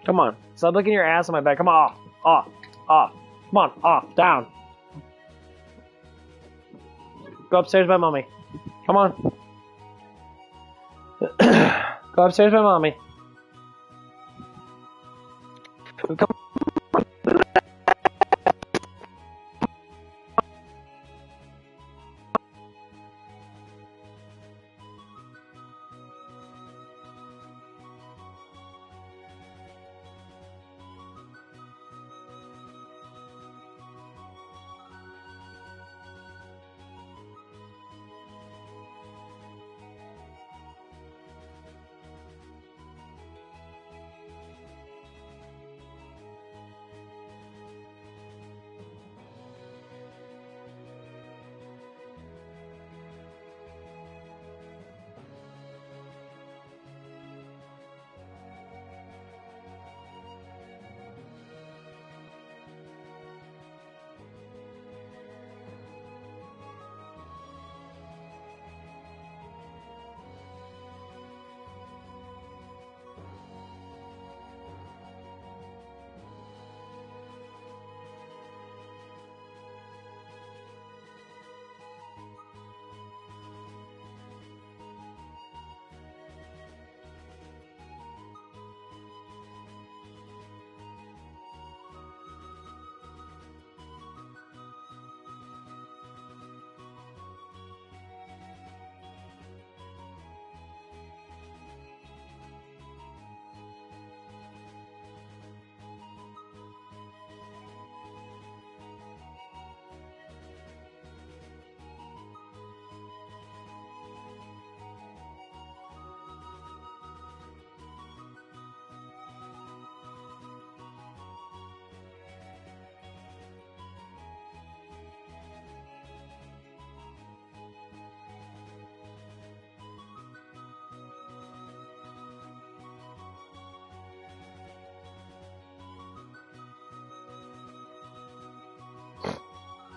Come on, stop licking your ass on my bed. Come on, off. Come on, off, down. Go upstairs by mommy. Come on. Go upstairs by mommy. Come.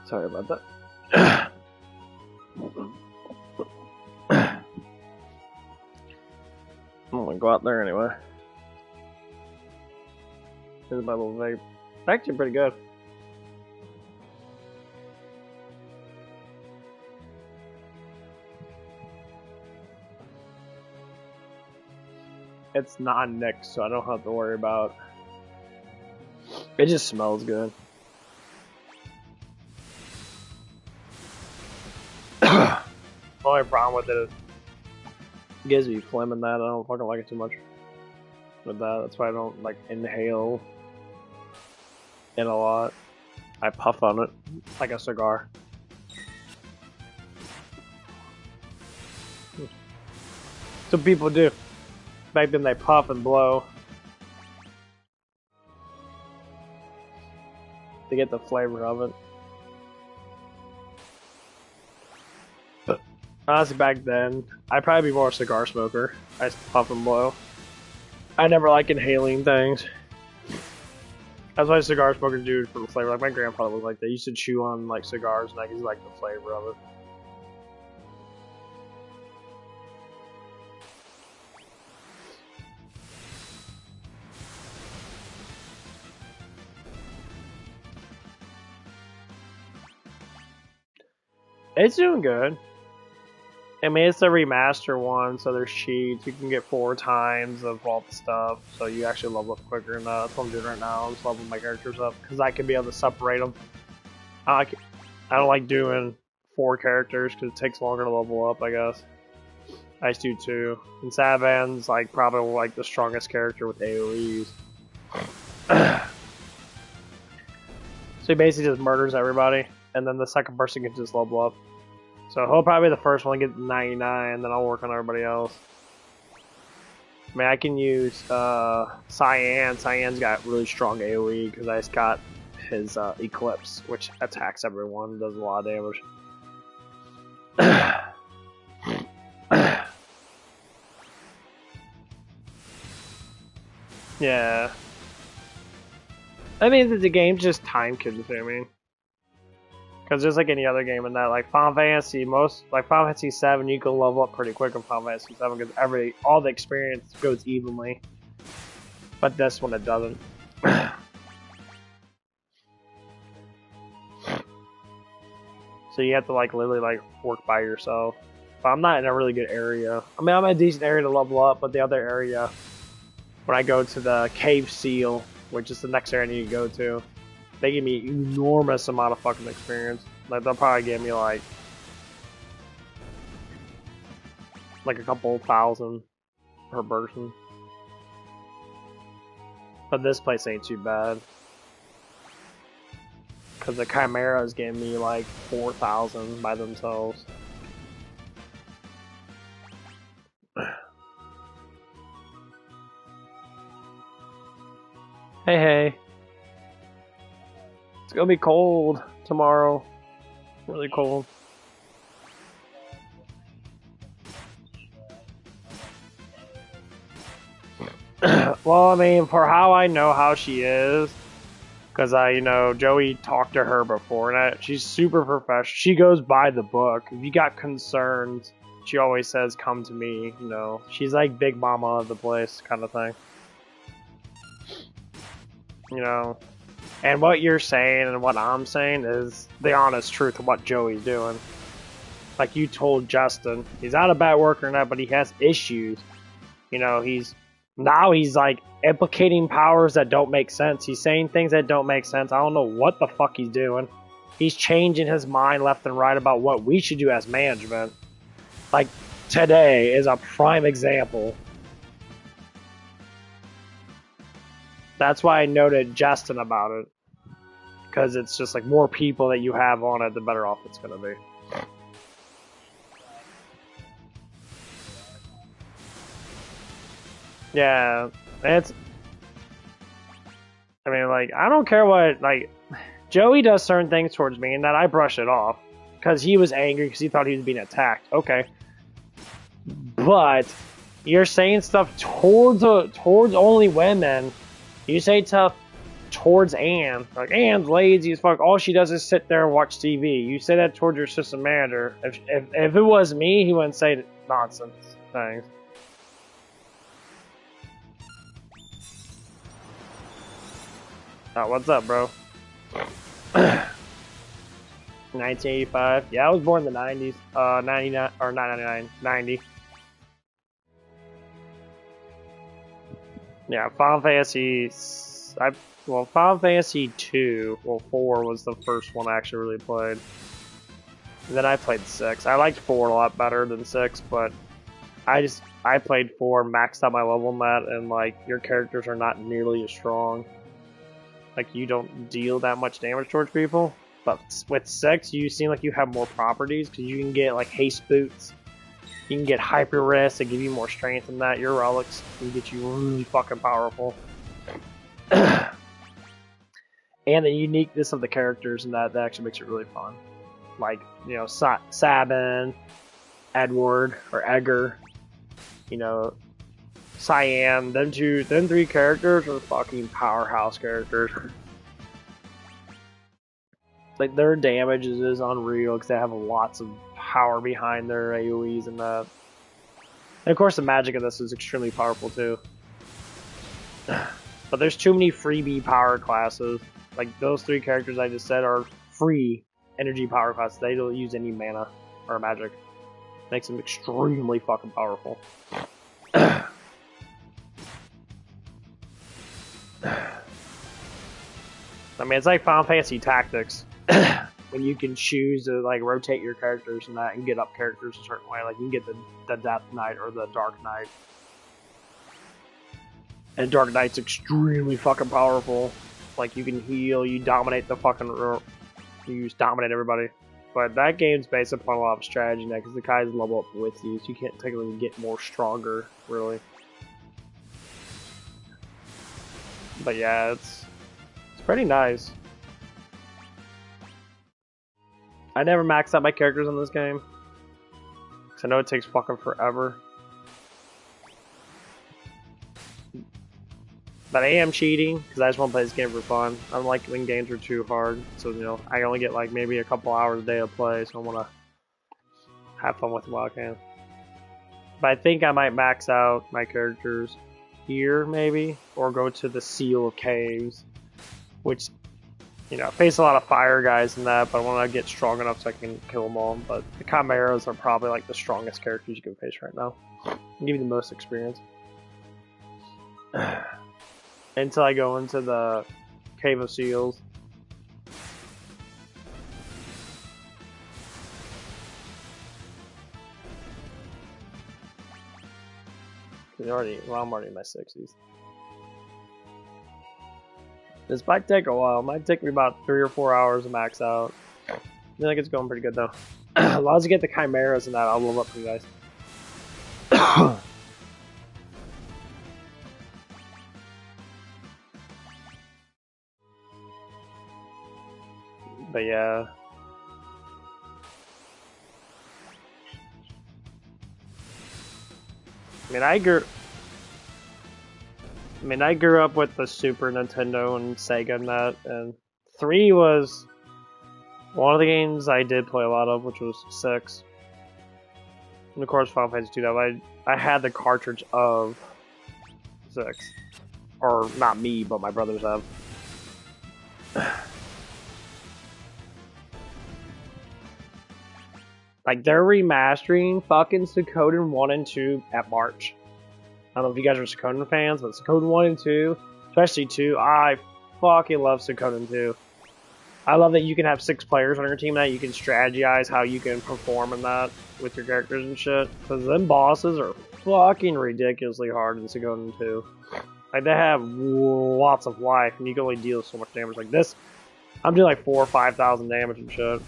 Sorry about that. I'm gonna go out there anyway. Here's my little vape. It's actually pretty good. It's non-nicked, so I don't have to worry about it. It just smells good. The only problem with it is it gives me phlegm and that. I don't fucking like it too much with that. That's why I don't like inhale it a lot. I puff on it like a cigar. So people do. Back then they puff and blow to get the flavor of it. Honestly, back then, I'd probably be more a cigar smoker. I just puff and blow. I never like inhaling things. That's why cigar smokers do for the flavor. Like my grandfather was like that. He used to chew on like cigars, and I just like the flavor of it. It's doing good. I mean, it's the remaster one, so there's cheats. You can get 4 times of all the stuff, so you actually level up quicker. And that's what I'm doing right now. I'm just leveling my characters up because I can be able to separate them. I don't like doing 4 characters because it takes longer to level up, I guess. I just do 2. And Saban's like probably like the strongest character with AoEs. So he basically just murders everybody, and then the second person can just level up. So he'll probably be the first one to get 99, then I'll work on everybody else. I mean, I can use Cyan. Cyan's got really strong AoE because I just got his Eclipse, which attacks everyone, does a lot of damage. Yeah. I mean, the game's just time consuming. Because just like any other game in that, like Final Fantasy, Final Fantasy 7, you can level up pretty quick in Final Fantasy 7 because all the experience goes evenly. But this one it doesn't. So you have to like literally like work by yourself. But I'm not in a really good area. I mean, I'm in a decent area to level up, but the other area, when I go to the Cave Seal, which is the next area I need to go to, they give me an enormous amount of fucking experience. Like they'll probably give me like a couple thousand per person. But this place ain't too bad. Because the Chimeras gave me like 4,000 by themselves. Hey. It's gonna be cold tomorrow. Really cold. Well, I mean, for how I know how she is, because Joey talked to her before, and she's super professional. She goes by the book. If you got concerns, she always says, come to me, She's like big mama of the place kind of thing. And what you're saying and what I'm saying is the honest truth of what Joey's doing. Like you told Justin, he's not a bad worker or not, but he has issues. He's like implicating powers that don't make sense. He's saying things that don't make sense. I don't know what the fuck he's doing. He's changing his mind left and right about what we should do as management. Like today is a prime example. That's why I noted Justin about it. Because it's just like more people that you have on it, the better off it's going to be. Yeah, I mean, like, I don't care what, like, Joey does certain things towards me and that I brush it off. Because he was angry because he thought he was being attacked. Okay. But you're saying stuff towards only women. You say stuff towards Anne. Like, Anne's lazy as fuck. All she does is sit there and watch TV. You say that towards your assistant manager. If it was me, he wouldn't say nonsense things. Oh, what's up, bro? 1985. Yeah, I was born in the 90s. 99 or 99, 90. Yeah, Final Fantasy. Final Fantasy 2. Well, 4 was the first one I actually really played. And then I played 6. I liked 4 a lot better than 6, but I played 4, maxed out my level in that, and like your characters are not nearly as strong. Like you don't deal that much damage towards people. But with 6, you seem like you have more properties because you can get like haste boots. You can get hyper rest that give you more strength than that. Your relics can get you really fucking powerful. And the uniqueness of the characters and that actually makes it really fun. Like, Sabin, Edward, or Edgar, Cyan, them 3 characters are fucking powerhouse characters. Like, their damage is unreal because they have lots of power behind their AoEs and that. And of course the magic of this is extremely powerful too. But there's too many freebie power classes. Like those 3 characters I just said are free energy power class. They don't use any mana or magic. Makes them extremely fucking powerful. I mean, it's like Final Fantasy Tactics. When you can choose to like rotate your characters and that and get up characters a certain way. Like you can get the Death Knight or the Dark Knight. And Dark Knight's extremely fucking powerful. Like you can heal, you dominate the fucking, you just dominate everybody. But that game's based upon a lot of strategy now because the guys level up with you, so you can't technically get more stronger, really. But yeah, it's pretty nice. I never maxed out my characters in this game. Because I know it takes fucking forever. But I am cheating, because I just want to play this game for fun. I don't like when games are too hard. So, you know, I only get like maybe a couple hours a day to play, so I want to have fun with it while I can. But I think I might max out my characters here, maybe. Or go to the Seal Caves. Which, you know, face a lot of fire guys in that, but I want to get strong enough so I can kill them all. But the Chimeras are probably like the strongest characters you can face right now. And give you the most experience. Until I go into the Cave of Seals. I'm already in my 60s. This might take a while. It might take me about 3 or 4 hours to max out. I feel like it's going pretty good though. As long as I get the Chimeras and that, I'll level up for you guys. But yeah. I mean, I grew up with the Super Nintendo and Sega and that, and 3 was one of the games I did play a lot of, which was 6. And of course, Final Fantasy 2. I had the cartridge of 6. Or, not me, but my brothers have. Like, they're remastering fucking Suikoden 1 and 2 at March. I don't know if you guys are Suikoden fans, but Suikoden 1 and 2, especially 2, I fucking love Suikoden 2. I love that you can have 6 players on your team now. You can strategize how you can perform in that with your characters and shit. Because them bosses are fucking ridiculously hard in Suikoden 2. Like, they have lots of life, and you can only deal so much damage. Like this, I'm doing like 4,000 or 5,000 damage and shit.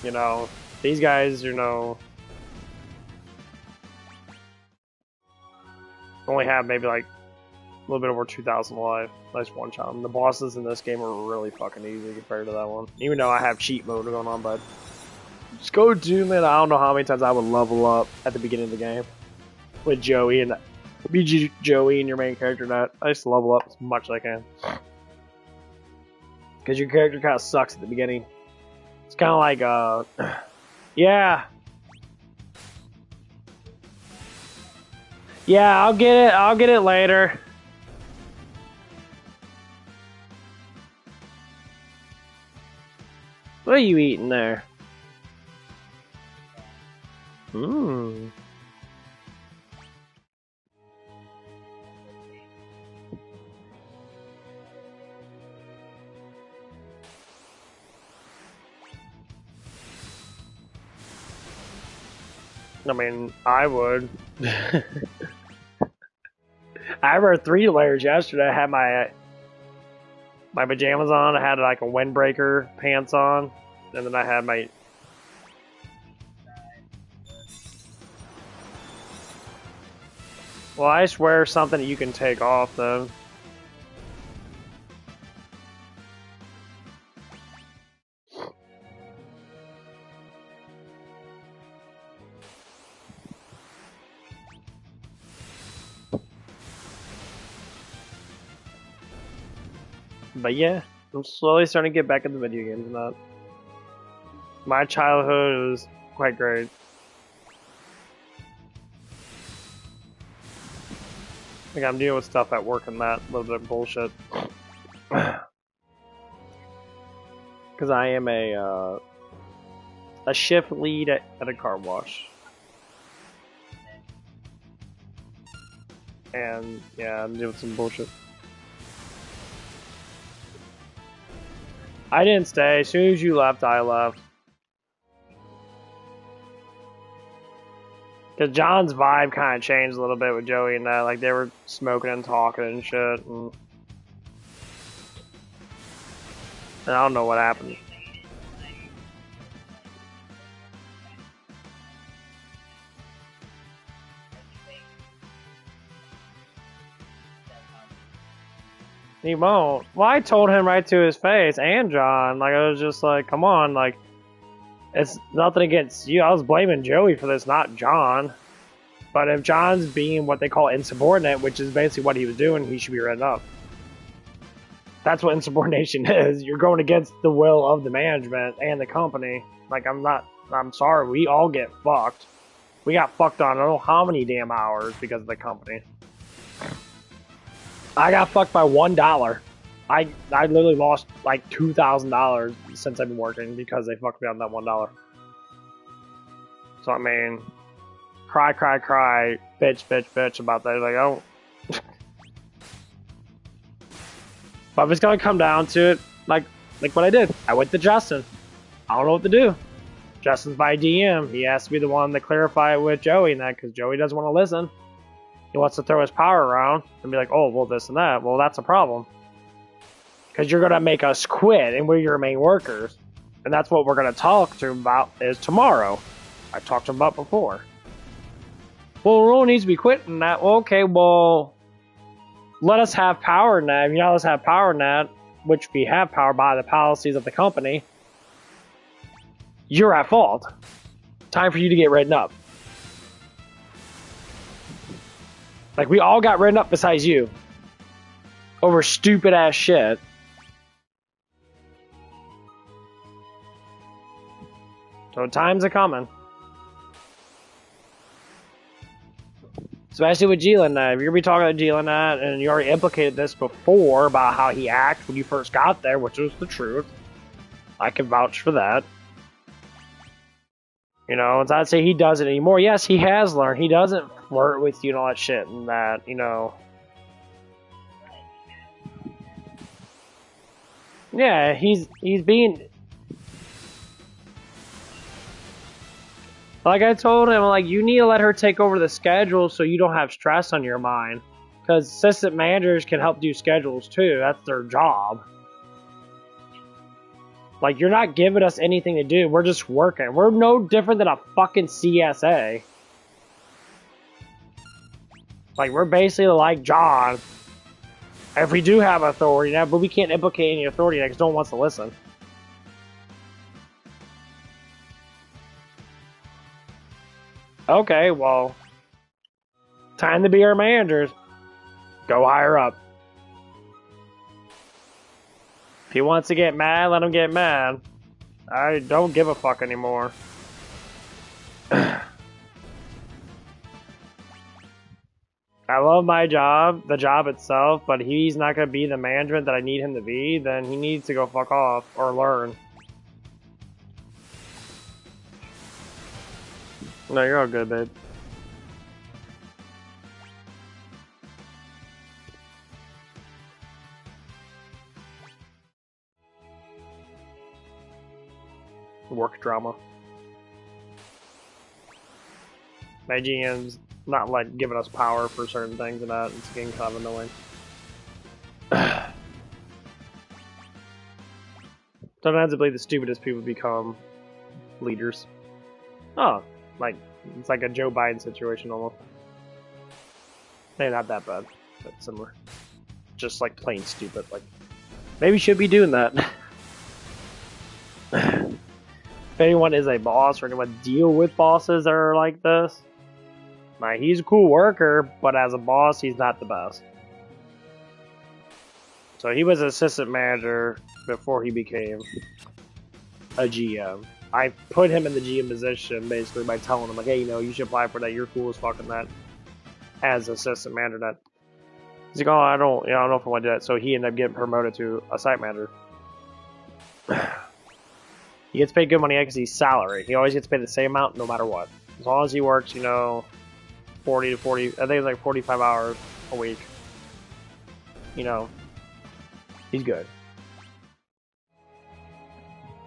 You know, these guys, you know, only have maybe like a little bit over 2,000 life. Nice one shot. The bosses in this game are really fucking easy compared to that one. Even though I have cheat mode going on, but just go do, man. I don't know how many times I would level up at the beginning of the game with Joey and be Joey and your main character. Not, I just level up as much as I can because your character kind of sucks at the beginning. It's kind of like, yeah. Yeah, I'll get it later. What are you eating there? Mmm. I mean, I would. I wore 3 layers yesterday. I had my pajamas on. I had like a windbreaker pants on, and then I had my. Well, I just wear something that you can take off though. But yeah, I'm slowly starting to get back into video games and that. My childhood was quite great. Like I'm dealing with stuff at work and that, a little bit of bullshit. Because because I am a shift lead at a car wash. And yeah, I'm doing some bullshit. I didn't stay. As soon as you left, I left. Because John's vibe kind of changed a little bit with Joey and that. Like, they were smoking and talking and shit. And I don't know what happened. He won't. Well, I told him right to his face, and John. Like, I was just like, come on, like, it's nothing against you. I was blaming Joey for this, not John. But if John's being what they call insubordinate, which is basically what he was doing, he should be written up. That's what insubordination is. You're going against the will of the management and the company. Like, I'm sorry, we all get fucked. We got fucked on I don't know how many damn hours because of the company. I got fucked by $1. I literally lost like $2,000 since I've been working because they fucked me on that $1. So I mean, cry, bitch about that. Like, I don't. But if it's gonna come down to it, like what I did, I went to Justin. I don't know what to do. Justin's my DM. He has to be the one to clarify it with Joey and that because Joey doesn't want to listen. He wants to throw his power around and be like, oh, well, this and that. Well, that's a problem. Because you're going to make us quit, and we're your main workers. And that's what we're going to talk to him about is tomorrow. I talked to him about before. Well, Roll needs to be quitting that. Well, okay, well, let us have power in that. If you let us have power in that, which we have power by the policies of the company, you're at fault. Time for you to get written up. Like, we all got written up besides you. Over stupid ass shit. So times are coming. Especially with G-Lan. If you're going to be talking to G-Lan and you already implicated this before about how he acts when you first got there, which was the truth. I can vouch for that. You know, it's not to say he doesn't anymore. Yes, he has learned. He doesn't flirt with you and all that shit and that, you know. Yeah, he's being... Like I told him, like, you need to let her take over the schedule so you don't have stress on your mind. Because assistant managers can help do schedules too. That's their job. Like, you're not giving us anything to do. We're just working. We're no different than a fucking CSA. Like, we're basically like John. If we do have authority now, but we can't implicate any authority because no one wants to listen. Okay, well, time to be our managers. Go higher up. If he wants to get mad, let him get mad. I don't give a fuck anymore. I love my job, the job itself, but he's not going to be the management that I need him to be, then he needs to go fuck off or learn. No, you're all good, babe. Work drama. My GM's not like giving us power for certain things and that. It's getting kind of annoying. Sometimes I believe the stupidest people become leaders. Oh, like it's like a Joe Biden situation almost. They're not that bad, but similar. Just like plain stupid. Like maybe should be doing that. If anyone is a boss or anyone deal with bosses that are like this, like he's a cool worker, but as a boss, he's not the best. So he was an assistant manager before he became a GM. I put him in the GM position basically by telling him like, hey, you know, you should apply for that. You're cool as fucking that. As assistant manager, that he's like, oh, I don't know if I want to do that. So he ended up getting promoted to a site manager. He gets paid good money because he's salary. He always gets paid the same amount no matter what. As long as he works, 40 to 40, I think it's like 45 hours a week. He's good.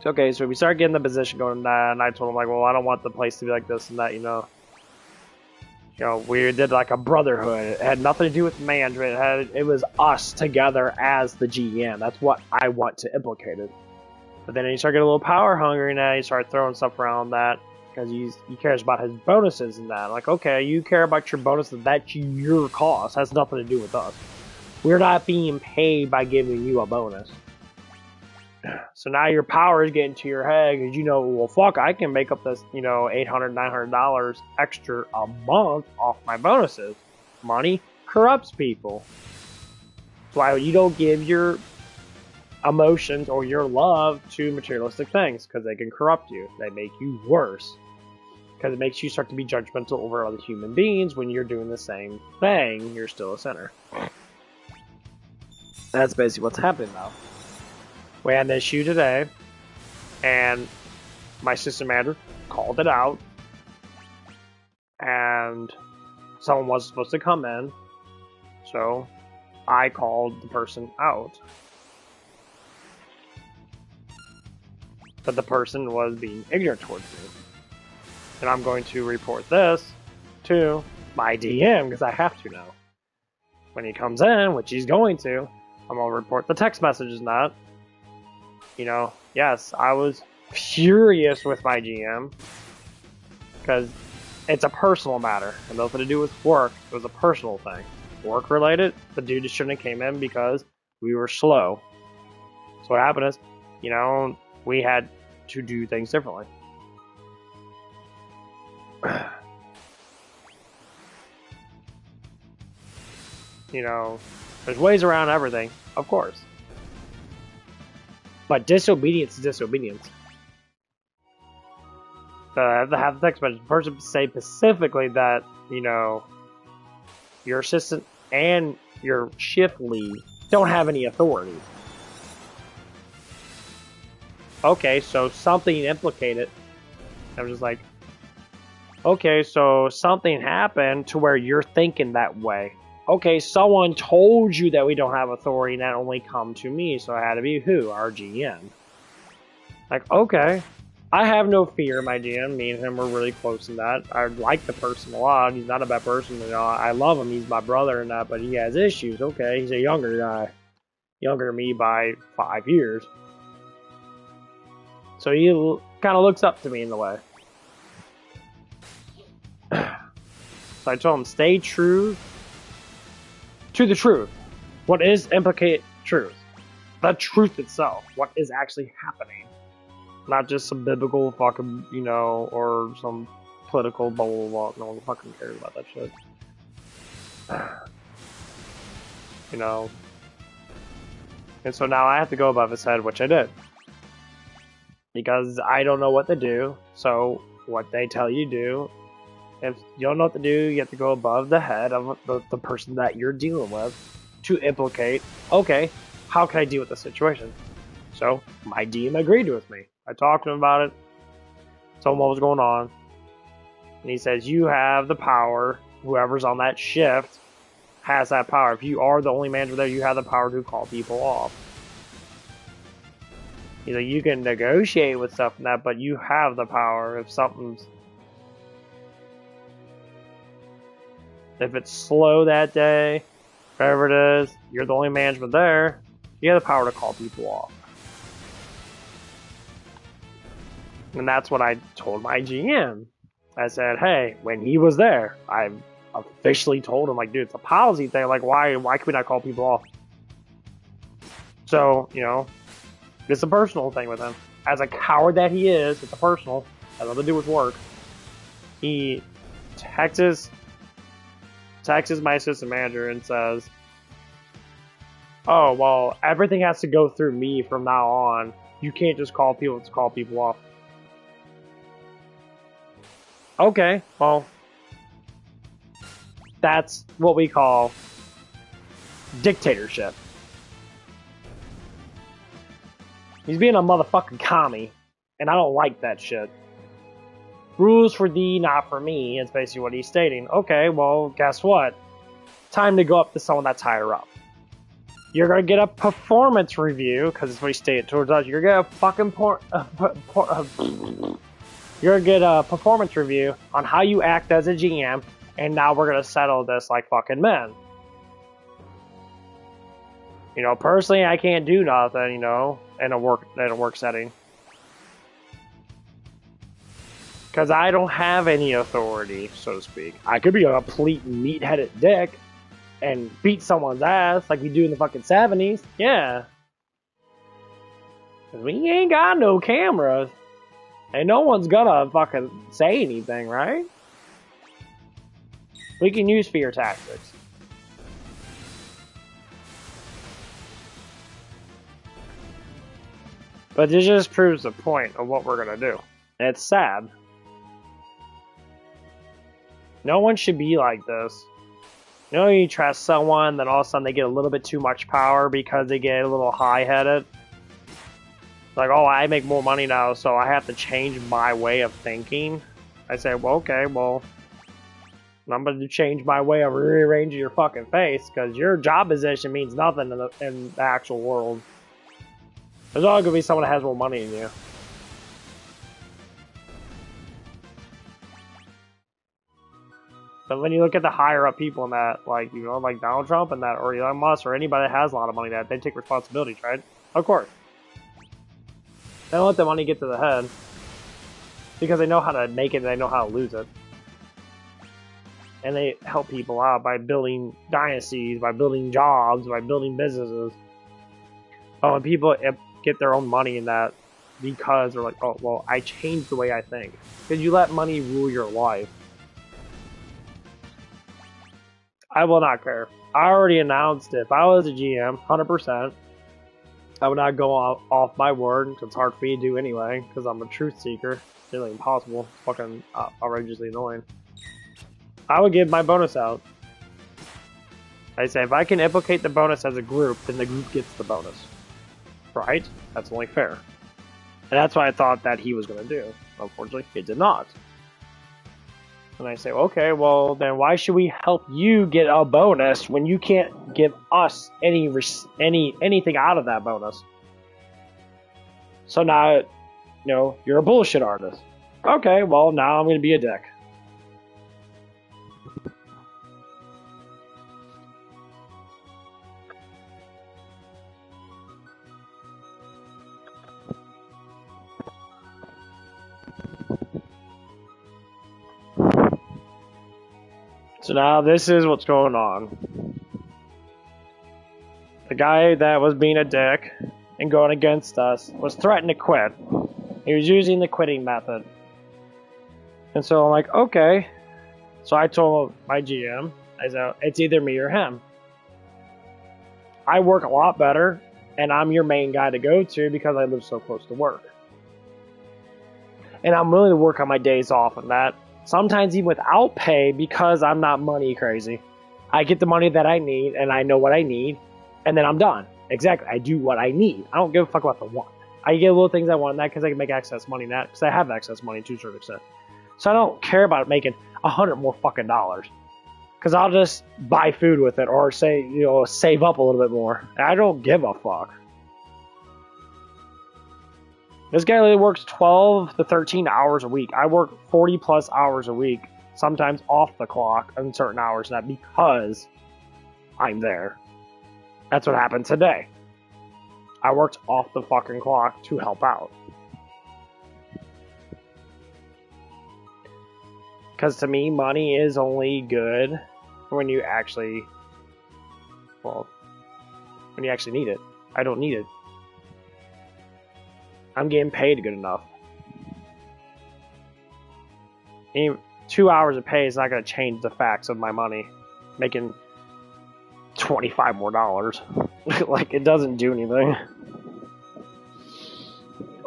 So, okay, so we started getting the position going, and I told him, like, well, I don't want the place to be like this and that, we did like a brotherhood. It had nothing to do with management. It was us together as the GM. That's what I want to implicate it. But then he started getting a little power hungry, and he started throwing stuff around that because he cares about his bonuses and that. Like, okay, you care about your bonuses. That's your cost. Has nothing to do with us. We're not being paid by giving you a bonus. So now your power is getting to your head because well, fuck, I can make up this, $800, $900 extra a month off my bonuses. Money corrupts people. That's why you don't give your emotions or your love to materialistic things, because they can corrupt you. They make you worse. Because it makes you start to be judgmental over other human beings when you're doing the same thing. You're still a sinner. That's basically what's happening now. We had an issue today, and my system manager called it out, and someone was supposed to come in, so I called the person out. But the person was being ignorant towards me. And I'm going to report this to my DM, because I have to now. When he comes in, which he's going to, I'm going to report the text messages and that. Yes, I was furious with my GM because it's a personal matter and nothing to do with work. It was a personal thing. Work related, the dude just shouldn't have came in because we were slow. So what happened is, we had to do things differently. There's ways around everything, of course. But disobedience is disobedience. So I have to have the text message. The person say specifically that, your assistant and your shift lead don't have any authority. Okay, so something implicated. I'm just like, okay, so something happened to where you're thinking that way. Okay, someone told you that we don't have authority and that only come to me, so it had to be who? Our GM. Like, okay. I have no fear, my GM. Me and him were really close in that. I like the person a lot. He's not a bad person. I love him. He's my brother and that, but he has issues. Okay, he's a younger guy. Younger than me by 5 years. So he kind of looks up to me in a way. So I told him, stay true to the truth. What is implicate truth? The truth itself. What is actually happening. Not just some biblical fucking, or some political blah, blah, blah. No one fucking cares about that shit. And so now I have to go above his head, which I did. Because I don't know what to do. So what they tell you to do, if you don't know what to do, you have to go above the head of the person that you're dealing with to implicate, okay, how can I deal with the situation? So my DM agreed with me. I talked to him about it, told him what was going on, and he says, you have the power, whoever's on that shift has that power. If you are the only manager there, you have the power to call people off. He's like, you can negotiate with stuff and that, but you have the power if it's slow that day, whatever it is, you're the only management there, you have the power to call people off. And that's what I told my GM. I said, hey, when he was there, I officially told him, like, dude, it's a policy thing. Like, why can we not call people off? So, it's a personal thing with him. As a coward that he is, it's a personal. It has nothing to do with work. He texts my assistant manager and says, oh, well, everything has to go through me from now on. You can't just call people off. Okay, well, that's what we call dictatorship. He's being a motherfucking commie. And I don't like that shit. Rules for thee, not for me, is basically what he's stating. Okay, well, guess what? Time to go up to someone that's higher up. You're gonna get a performance review, because it's what he stated towards us. You're gonna get a fucking you're gonna get a performance review on how you act as a GM, and now we're gonna settle this like fucking men. You know, personally, I can't do nothing, you know, in a work setting. Because I don't have any authority, so to speak. I could be a complete meat-headed dick and beat someone's ass like we do in the fucking 70s. Yeah. Because we ain't got no cameras. And no one's gonna fucking say anything, right? We can use fear tactics. But this just proves the point of what we're gonna do. And it's sad. No one should be like this. You know, you trust someone, then all of a sudden they get a little bit too much power because they get a little high-headed. Like, oh, I make more money now, so I have to change my way of thinking. I say, well, okay, well, I'm going to change my way of rearranging your fucking face, because your job position means nothing in the actual world. There's always going to be someone that has more money than you. But when you look at the higher up people in that, like, you know, like Donald Trump and that, or Elon Musk, or anybody that has a lot of money, that they take responsibilities, right? Of course. They don't let the money get to the head. Because they know how to make it and they know how to lose it. And they help people out by building dynasties, by building jobs, by building businesses. Oh, and people get their own money in that because they're like, oh, well, I changed the way I think. Because you let money rule your life. I will not care. I already announced it. If I was a GM, 100%, I would not go off my word, because it's hard for me to do anyway, because I'm a truth seeker. It's nearly impossible. It's fucking outrageously annoying. I would give my bonus out. I say, if I can implicate the bonus as a group, then the group gets the bonus. Right? That's only fair. And that's what I thought that he was going to do. Unfortunately, he did not. And I say, okay, well, then why should we help you get a bonus when you can't give us anything out of that bonus? So now, you know, you're a bullshit artist. Okay, well, now I'm going to be a dick. So now this is what's going on. The guy that was being a dick and going against us was threatening to quit. He was using the quitting method. And so I'm like, okay. So I told my GM, I said, it's either me or him. I work a lot better, and I'm your main guy to go to because I live so close to work. And I'm willing to work on my days off and that. Sometimes even without pay, because I'm not money crazy. I get the money that I need, and I know what I need, and then I'm done. Exactly. I do what I need. I don't give a fuck about the want. I get little things I want in that because I can make excess money in that, because I have excess money to a certain extent. So I don't care about making $100 more fucking dollars. Because I'll just buy food with it, or say, you know, save up a little bit more. I don't give a fuck. This guy literally works 12 to 13 hours a week. I work 40 plus hours a week, sometimes off the clock on certain hours, and that because I'm there. That's what happened today. I worked off the fucking clock to help out. Because to me, money is only good when you actually, well, when you actually need it. I don't need it. I'm getting paid good enough. 2 hours of pay is not going to change the facts of my money. Making $25 more. Like, it doesn't do anything.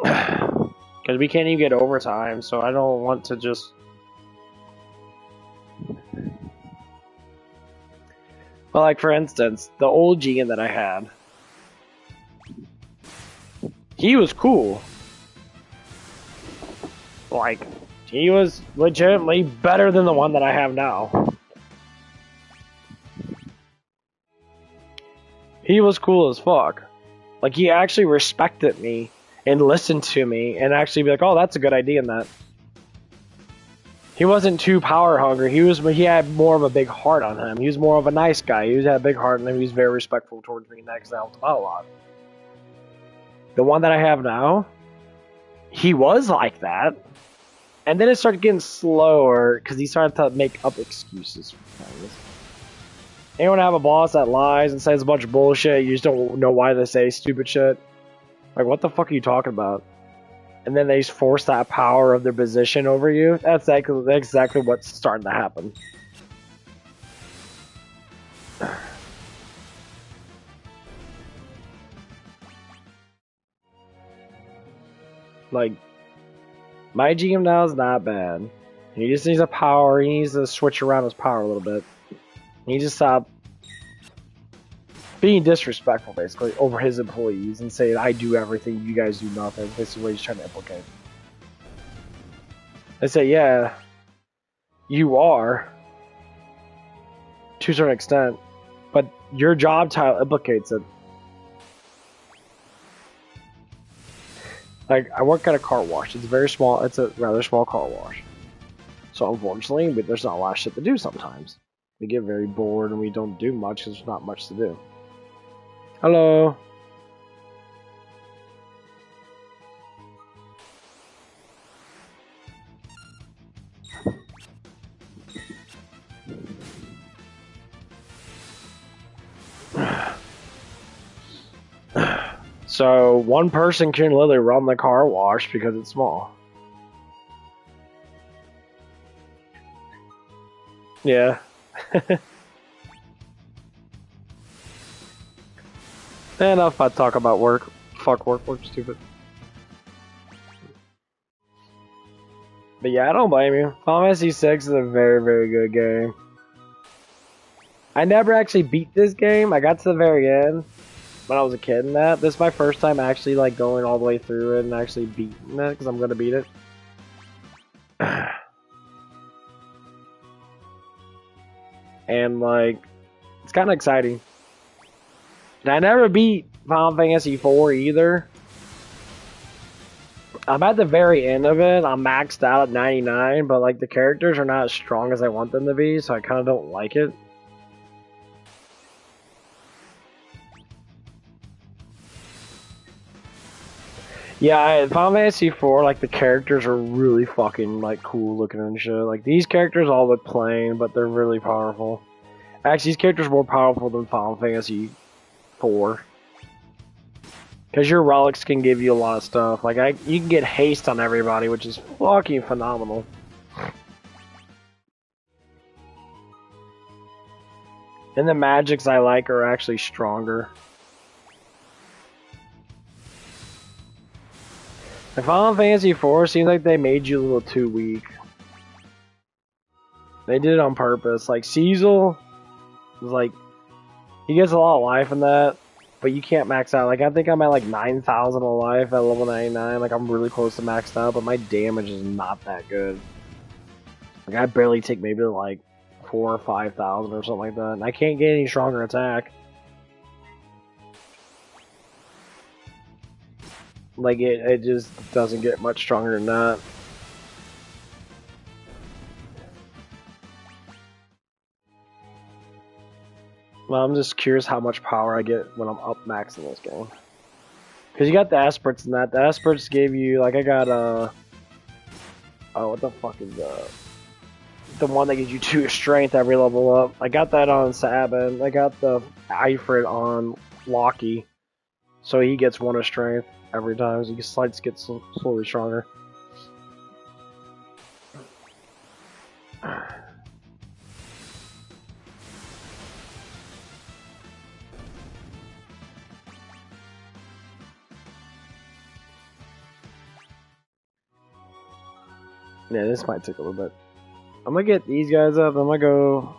Because we can't even get overtime, so I don't want to just... Well, like, for instance, the old GM that I had, he was cool. Like, he was legitimately better than the one that I have now. He was cool as fuck. Like, he actually respected me and listened to me and actually be like, oh, that's a good idea in that. He wasn't too power hungry. He had more of a big heart on him. He was more of a nice guy. He had a big heart, and he was very respectful towards me, and that helped him out a lot. The one that I have now, he was like that, and then it started getting slower because he started to make up excuses for things. Anyone have a boss that lies and says a bunch of bullshit, you just don't know why they say stupid shit? Like, what the fuck are you talking about? And then they just force that power of their position over you. That's exactly what's starting to happen. Like, my GM now is not bad. He just needs a power. He needs to switch around his power a little bit. He needs to stop being disrespectful, basically, over his employees and saying, I do everything, you guys do nothing. This is what he's trying to implicate. I say, yeah, you are, to a certain extent, but your job title implicates it. Like, I work at a car wash. It's very small. It's a rather small car wash. So, unfortunately, there's not a lot of shit to do sometimes. We get very bored and we don't do much because there's not much to do. Hello. So, one person can literally run the car wash because it's small. Yeah. Enough if I talk about work. Fuck work, work's stupid. But yeah, I don't blame you. Final Fantasy 6 is a very, very good game. I never actually beat this game. I got to the very end when I was a kid and that. This is my first time actually like going all the way through it and actually beating it because I'm gonna beat it. And like, it's kind of exciting. And I never beat Final Fantasy 4 either. I'm at the very end of it. I'm maxed out at 99, but like the characters are not as strong as I want them to be, so I kind of don't like it. Yeah, Final Fantasy 4, like the characters are really fucking like cool looking and shit. Like these characters all look plain, but they're really powerful. Actually, these characters are more powerful than Final Fantasy 4. Because your relics can give you a lot of stuff. Like, you can get haste on everybody, which is fucking phenomenal. And the magics I like are actually stronger. In Final Fantasy 4 seems like they made you a little too weak. They did it on purpose. Like, Cecil was like, he gets a lot of life in that. But you can't max out. Like, I think I'm at like 9,000 of life at level 99. Like, I'm really close to maxed out, but my damage is not that good. Like, I barely take maybe like 4,000 or 5,000 or something like that. And I can't get any stronger attack. Like, it just doesn't get much stronger than that. Well, I'm just curious how much power I get when I'm up max in this game. Because you got the Aspirits in that. The Aspirits gave you, like, I got, oh, what the fuck is, the one that gives you 2 strength every level up. I got that on Sabin. I got the Ifrit on Loki. So he gets 1 of strength every time. So he slides get slowly stronger. Yeah, this might take a little bit. I'm gonna get these guys up. I'm gonna go.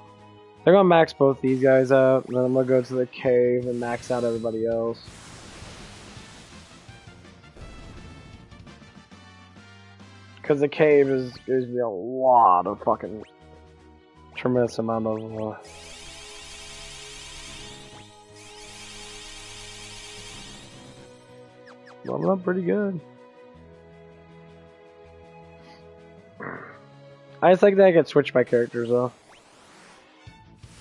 They're gonna max both these guys out, and then I'm gonna go to the cave and max out everybody else. Because the cave gives me a lot of fucking tremendous amount of. Leveling up pretty good. I just think that I could switch my characters though.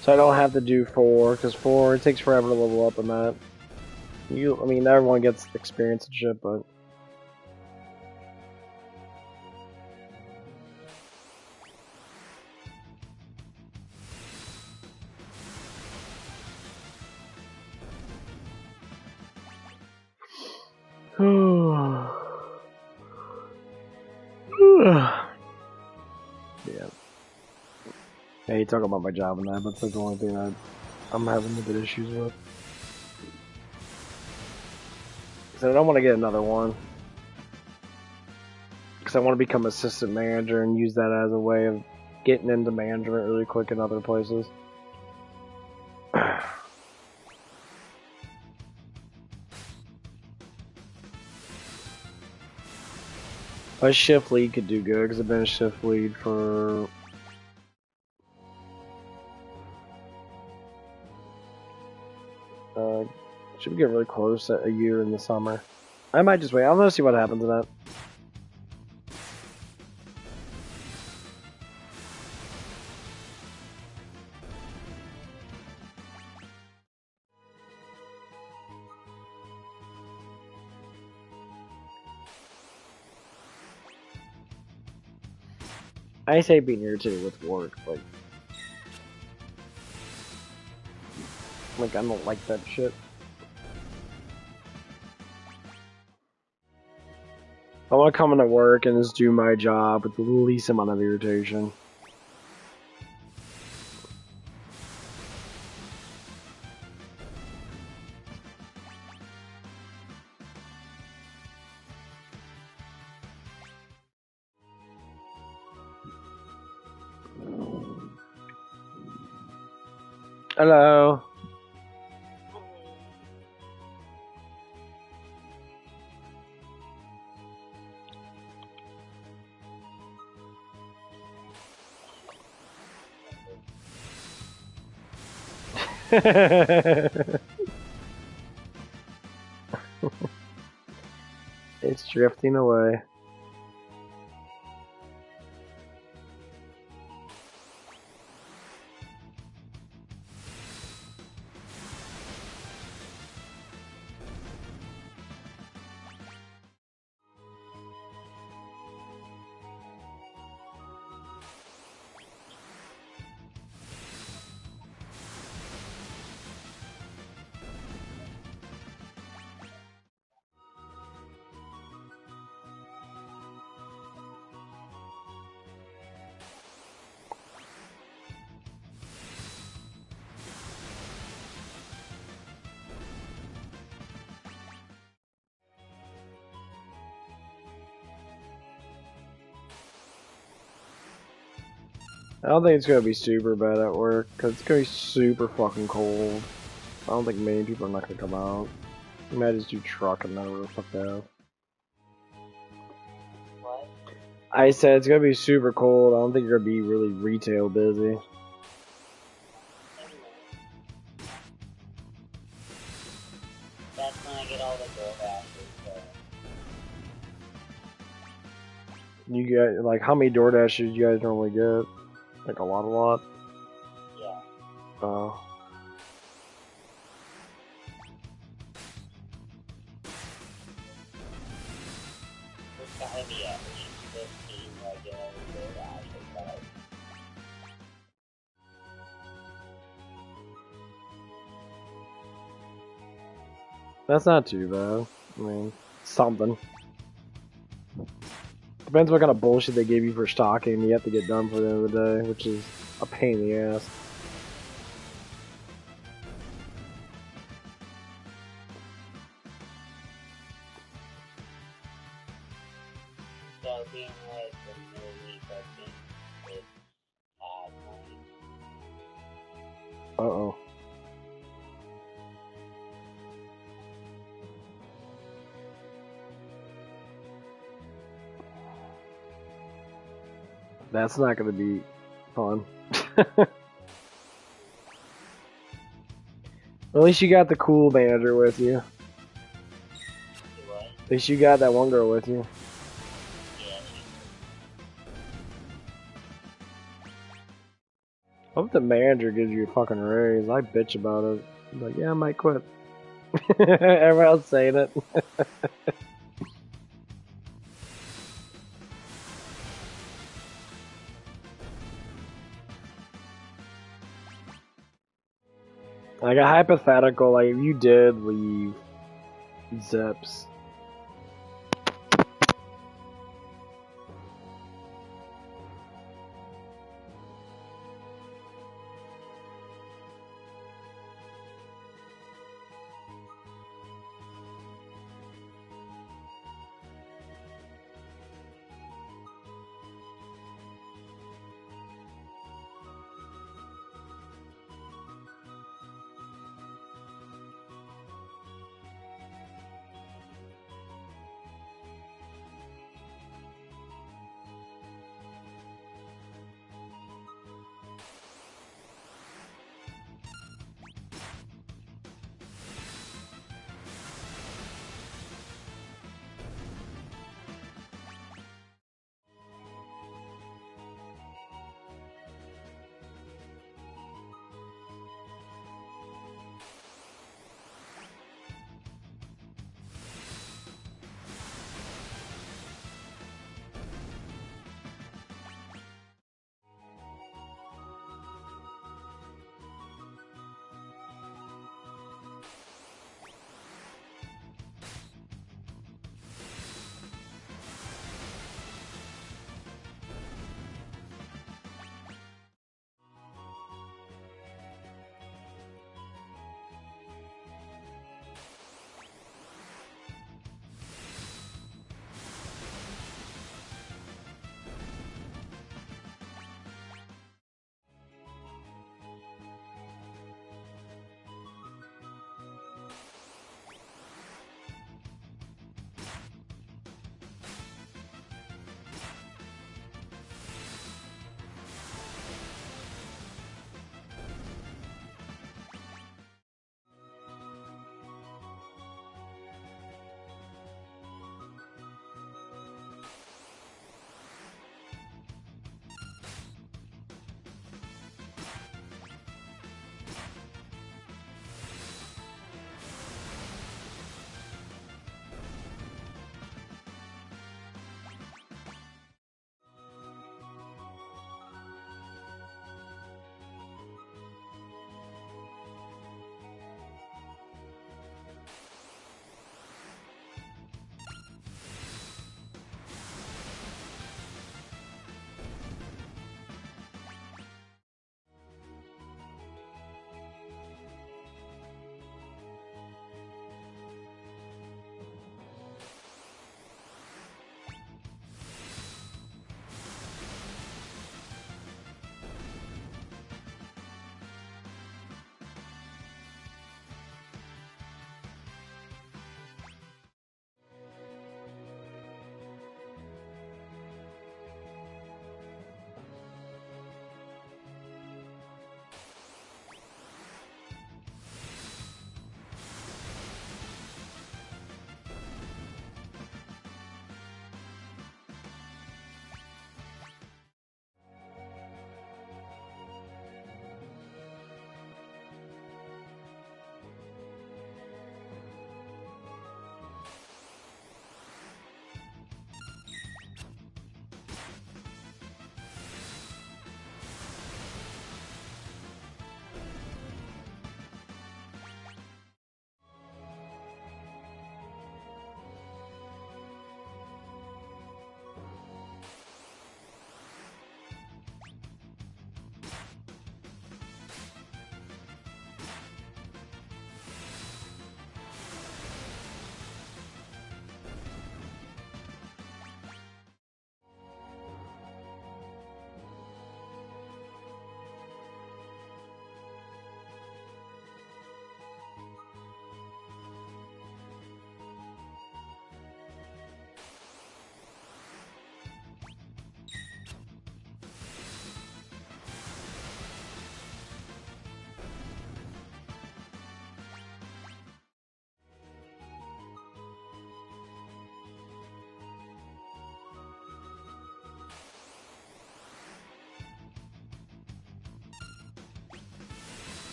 So I don't have to do 4, because 4, it takes forever to level up in that. I mean, everyone gets experience and shit, but... Yeah. Hey, talk about my job and that, but that's the only thing that I'm having a bit of issues with. So I don't want to get another one. Because I want to become assistant manager and use that as a way of getting into management really quick in other places. A shift lead could do good, because I've been a shift lead for... should get really close at a year in the summer. I might just wait. I'm gonna see what happens in that. I just hate being irritated with work, like I don't like that shit. I want to come into work and just do my job with the least amount of irritation. Hello. It's drifting away. I don't think it's gonna be super bad at work, because it's gonna be super fucking cold. I don't think many people are not gonna come out. You might just do truck and then we'll fuck that. What? I said it's gonna be super cold. I don't think you're gonna be really retail busy. That's when I get all the DoorDashers. You get, like, how many DoorDashes you guys normally get? Like a lot? Yeah. Oh. There's gotta be at least 15 regular DoorDashers, but That's not too bad. I mean, something. Depends what kind of bullshit they gave you for stocking. You have to get done for the end of the day, which is a pain in the ass. so being late for the new week, I think it's annoying. Uh-oh. That's not gonna be fun. At least you got the cool manager with you. What? At least you got that one girl with you. Yeah, I hope the manager gives you a fucking raise. I bitch about it. I'm like, yeah, I might quit. Everyone else saying it. Like a hypothetical, like if you did leave Zips,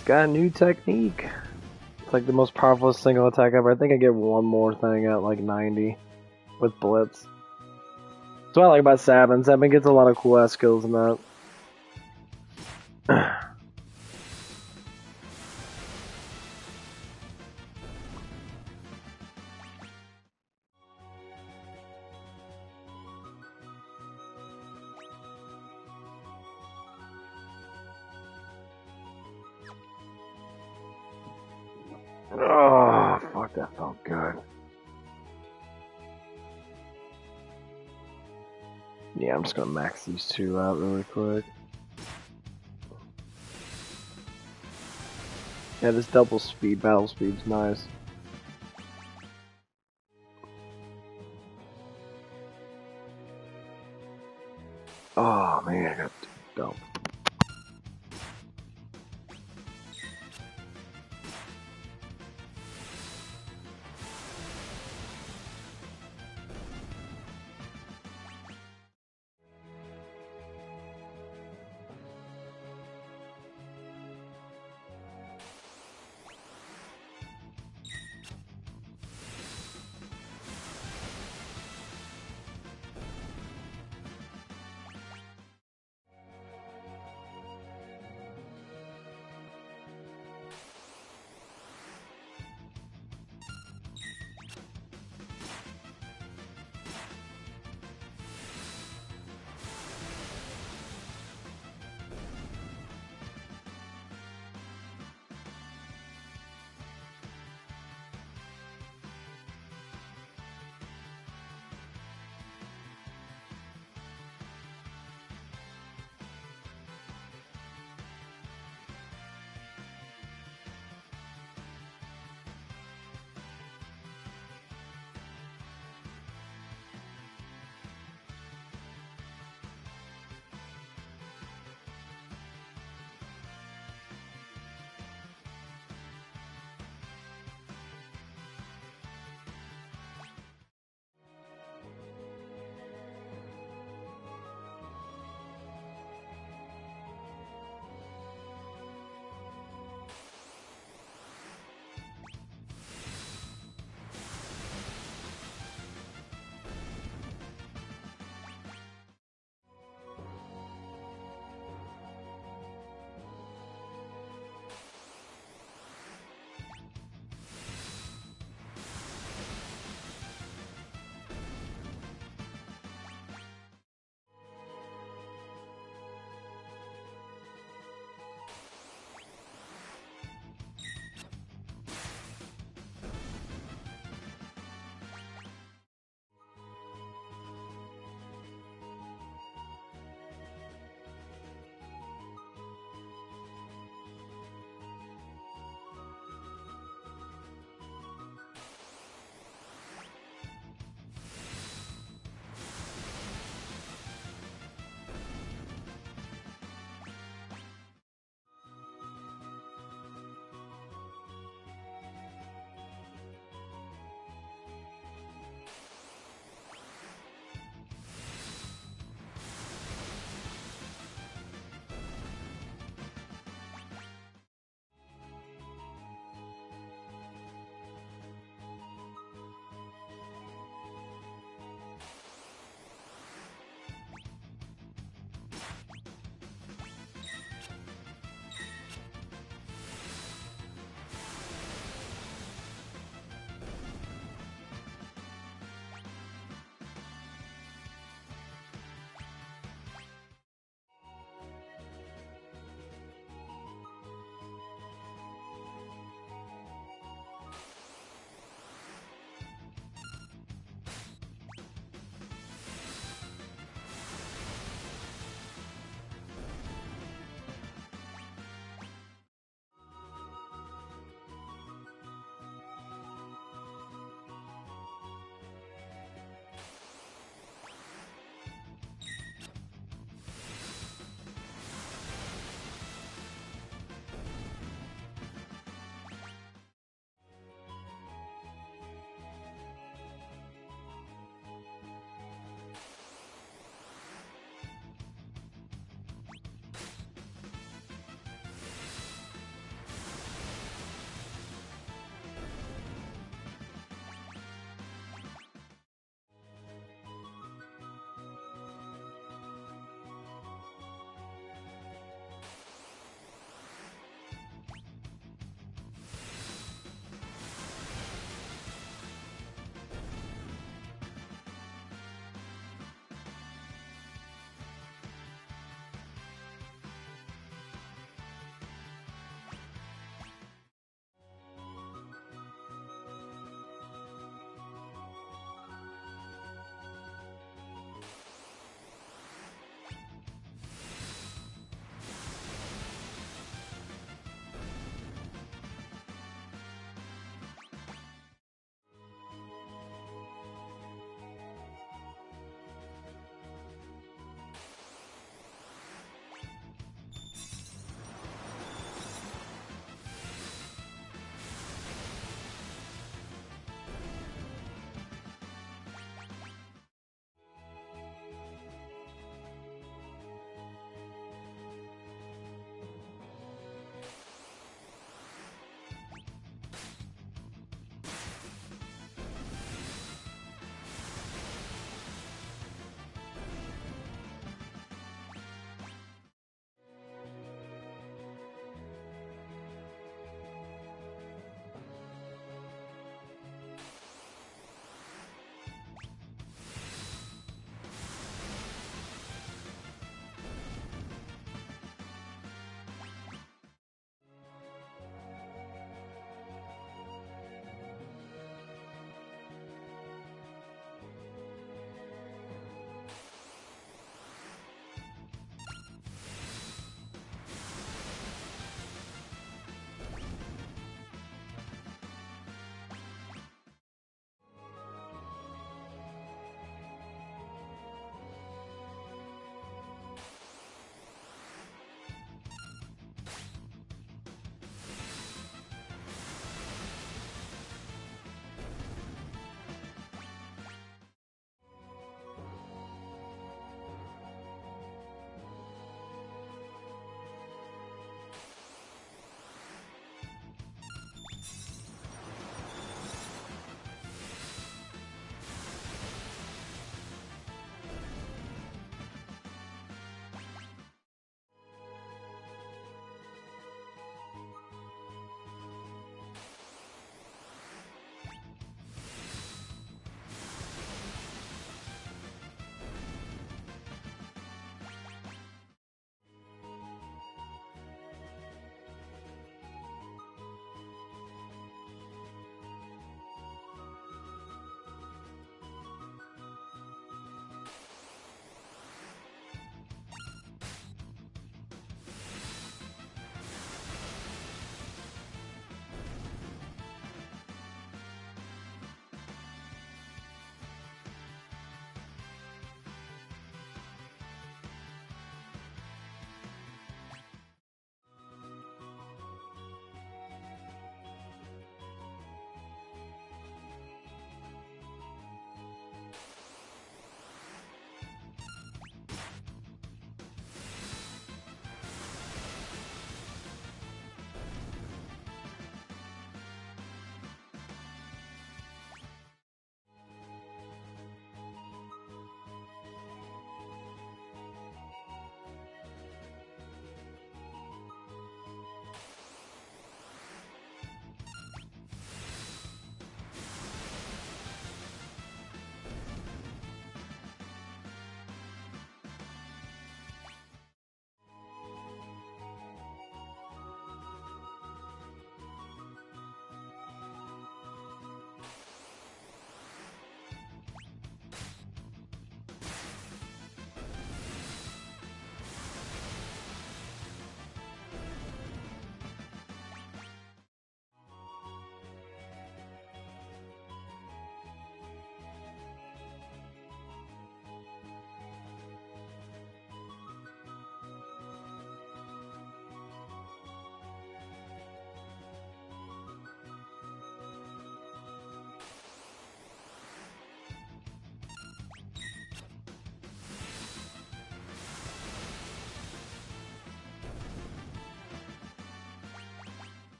It's got a new technique. It's like the most powerful single attack ever. I think I get one more thing at like 90 with Blitz. That's what I like about Sabin. Sabin gets a lot of cool ass skills in that. Oh, fuck, that felt good. Yeah, I'm just gonna max these two out really quick. Yeah, this double speed, battle speed's nice. Oh man, I got dump.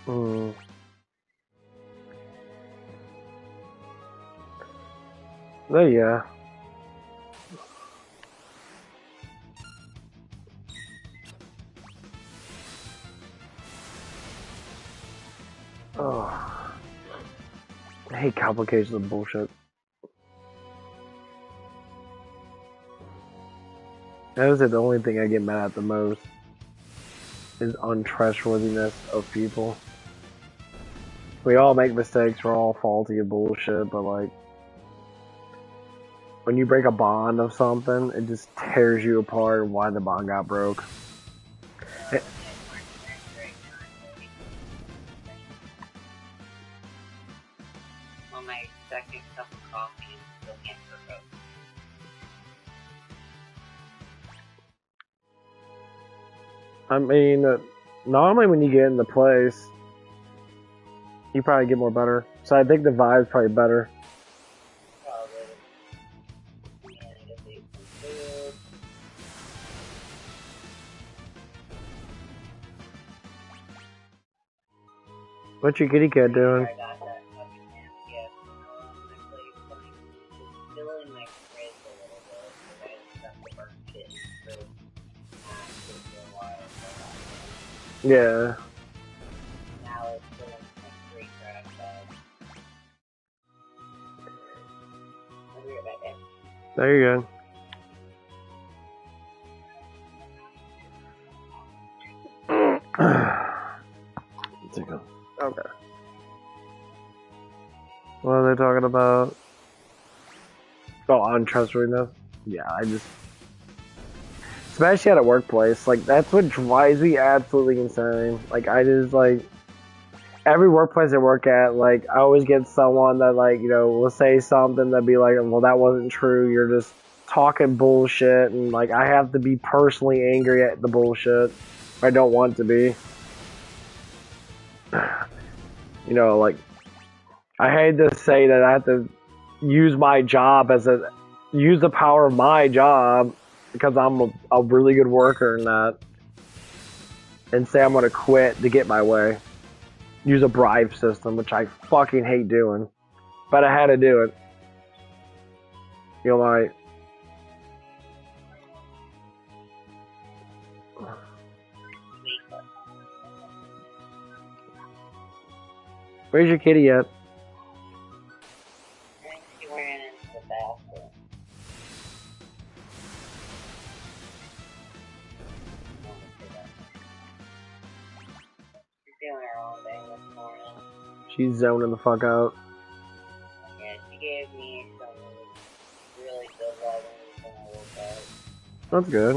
Mm. But yeah. Oh. I hate complications of bullshit. That is the only thing I get mad at the most. Is untrustworthiness of people. We all make mistakes, we're all faulty of bullshit, but like, when you break a bond of something, it just tears you apart why the bond got broke. On my second cup of coffee and still can't cook. I mean, normally when you get in the place, you probably get more better. So I think the vibe's probably better. Probably. Yeah, I guess eat some food. What's your kitty cat doing? I got that fucking gift on my plate, but it's still in my fridge a little bit, because I just have to burn it in the fridge for a while. Yeah. Now it's still in my free trash bag. I'll be right back. There you go. Okay. What are they talking about? Oh, untrustworthiness? Yeah, I just... Especially at a workplace, like, that's what drives me absolutely insane. Like, I just, like... Every workplace I work at, like, I always get someone that, like, you know, will say something that be like, well, that wasn't true, you're just talking bullshit, and, like, I have to be personally angry at the bullshit. I don't want to be. You know, like, I hate to say that I have to use my job use the power of my job because I'm a really good worker in that, and say I'm gonna quit to get my way. Use a bribe system, which I fucking hate doing, but I had to do it. You know, like, where's your kitty at? She ran into the bathroom. She's doing her own thing this morning. She's zoning the fuck out. Yeah, she gave me some really good loving when I woke up. That's good.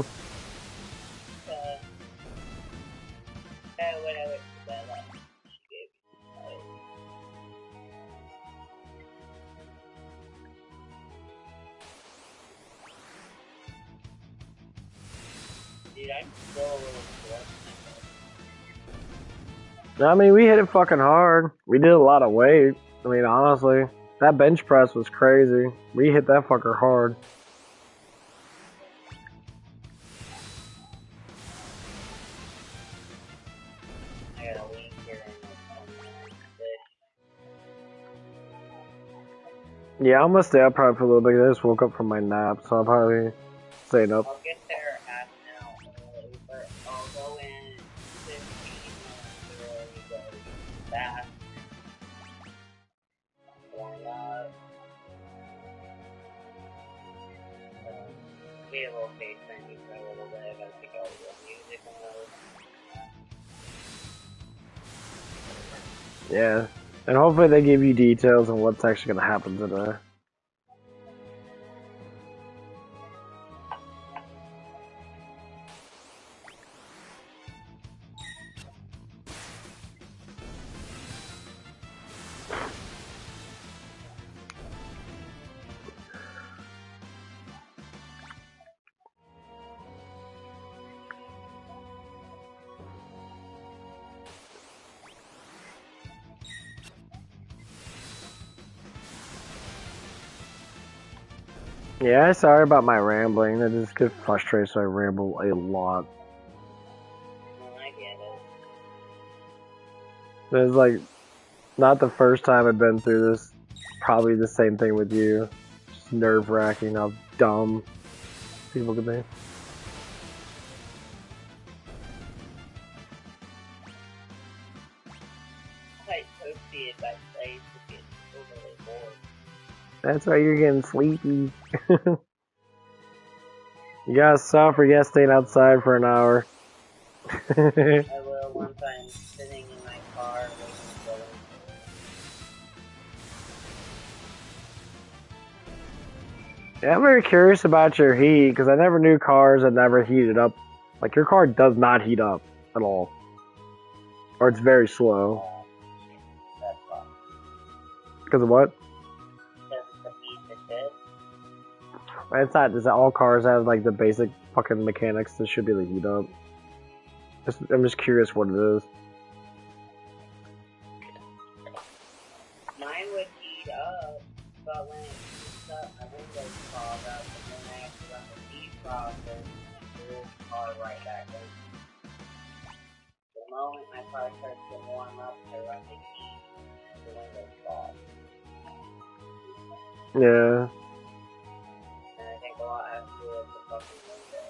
When I went to bed, she gave me some love. Dude, I'm still a little stressed. I mean, we hit it fucking hard. We did a lot of weight. I mean, honestly, that bench press was crazy. We hit that fucker hard. I got a week here and Yeah, I'm gonna stay up probably for a little bit. I just woke up from my nap, so I'll probably staying up. I'll get there half an hour early, but I'll go in 15 minutes early because fast. Warm up. Be a little face menu for a little bit. I gotta pick out the music and those. Yeah, and hopefully they give you details on what's actually gonna happen today. Yeah, sorry about my rambling. I just get frustrated, so I ramble a lot. I get it. It's like not the first time I've been through this. Probably the same thing with you. Just nerve-wracking how dumb people can be. That's why you're getting sleepy. You gotta suffer, you gotta stay outside for an hour. I will once I'm sitting in my car waiting to go in. Yeah, I'm very curious about your heat, because I never knew cars that never heated up. Like, your car does not heat up at all. Or it's very slow. That's fine. Because of what? Because it's the heat that did. It's not, is that all cars have, like, the basic fucking mechanics that should be able to heat up? I'm just curious what it is. Mine would heat up, but when it heats up, my windows fog up, and then I have to run the defroster, and it cools the car right back in. The moment my car starts to warm up, I run the heat, the windows fog. Yeah. And I think a lot has to do with the fucking window.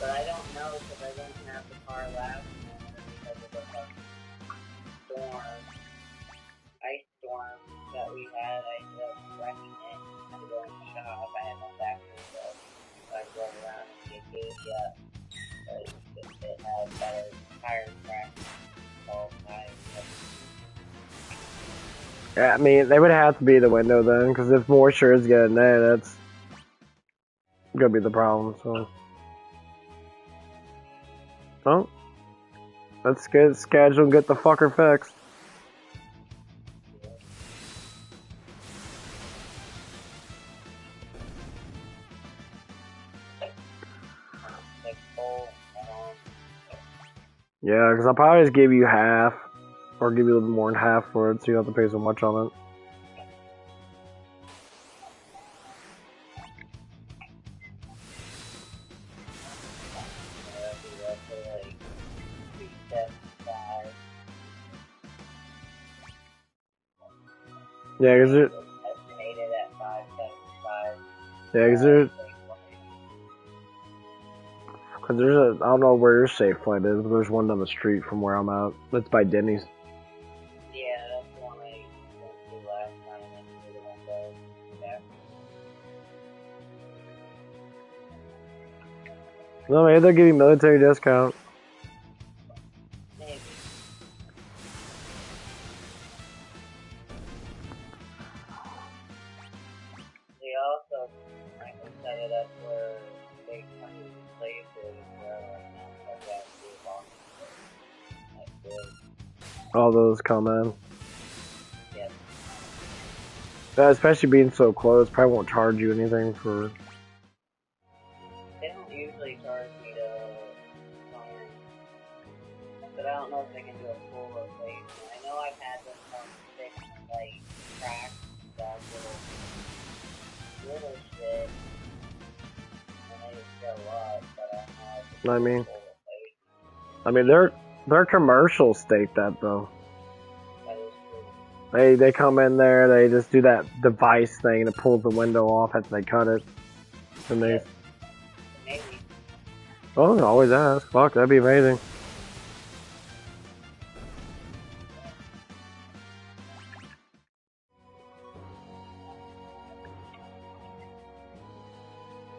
But I don't know, because I didn't have the car last winter because of the fucking storm, ice storm that we had. I ended up wrecking it. I had to go in the shop. I had no back window. So I drove around and get gauge up. But it had better tire traction. All tires. Yeah, I mean, they would have to be the window then, because if moisture is getting there, that's gonna be the problem, so. Oh. Let's get scheduled and get the fucker fixed. Yeah, because I'll probably just give you half, or give you a little bit more than half for it, so you don't have to pay so much on it. Yeah, because it. Estimated at 575. Yeah, because there's a. I don't know where your safe point is, but there's one down the street from where I'm at. It's by Denny's. Yeah, that's the one I went to last time, and then the window. Yeah. No, maybe they'll give you military discount. Maybe. They also, I can set it up where they come in places where like now I've got to do a box. That's good. All those come in. Yes. Yeah, especially being so close, probably won't charge you anything for. They don't usually charge me to come in. But I don't know if they can do a full replacement. I know I've had them come fix like cracks and that little shit. And they just go up, but I don't know if it's a full replacement. I mean, their commercials state that though. That is true. They come in there, they just do that device thing and it pulls the window off after they cut it. And they. Maybe. Oh, always ask. Fuck, that'd be amazing.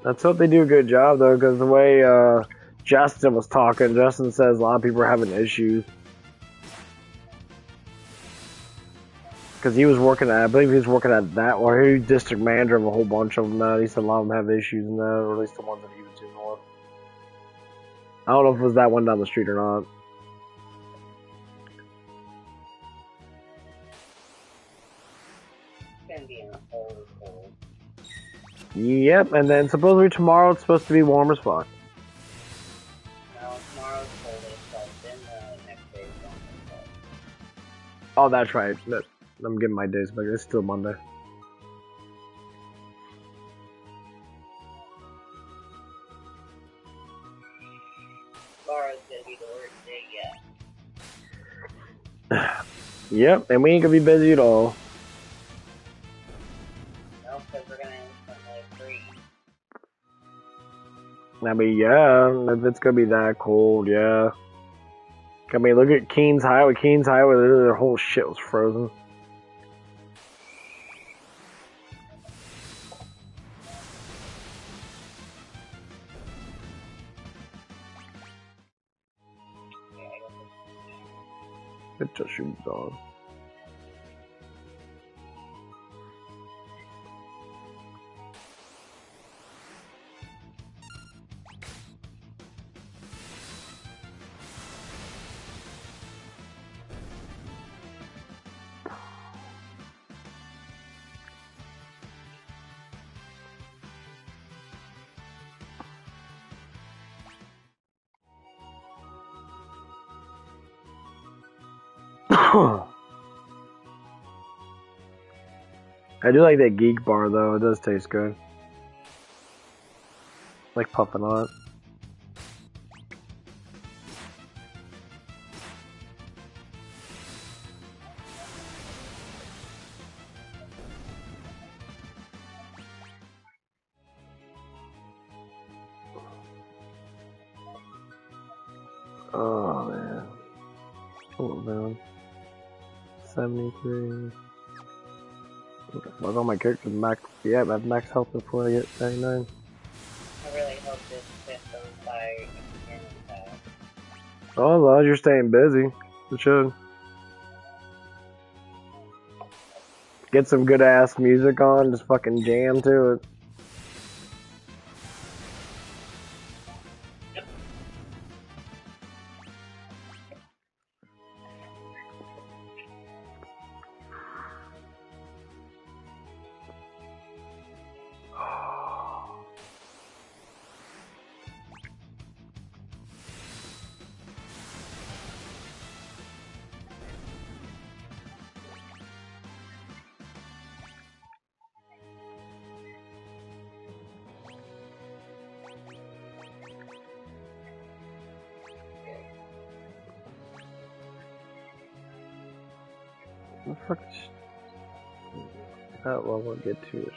Let's hope they do a good job though, because the way Justin was talking, Justin says a lot of people are having issues. Because he was working at, I believe he was working at that, or he was district manager of a whole bunch of them now. He said a lot of them have issues in that, or at least the ones that he was doing with. I don't know if it was that one down the street or not. It's gonna be in a cold. Yep, and then supposedly tomorrow it's supposed to be warm as fuck. No, tomorrow's coldest, but then the next day is warm as fuck. Oh, that's right. I'm getting my days back. It's still Monday. tomorrow's gonna be the worst day yet. Yep, and we ain't gonna be busy at all. No, because we're gonna instantly freeze. I mean, yeah, if it's gonna be that cold, yeah. I mean, look at Keen's Highway. Keen's Highway, their whole shit was frozen. It just shoots on. I do like that geek bar though, it does taste good. Like puffing on it. Oh man. Oh man. 73. Well, all my characters max. Yeah, I have max health before I get 99. I really hope this fifth goes by again fast. Oh, as long as you're staying busy, it should. Get some good ass music on, just fucking jam to it. What the fuck is... That level get to is...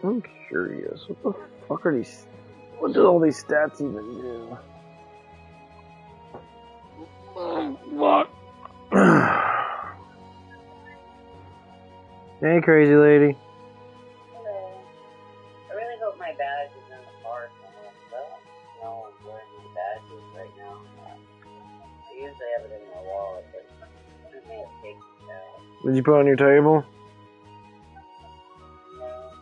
I'm curious, what the fuck are these... What do all these stats even do? Fuck. Hey, crazy lady. Hello. I really hope my badge is in the car somewhere. I don't know where my badge is right now. I usually have it in my wallet, but I may have taken it out. Did you put it on your table? No.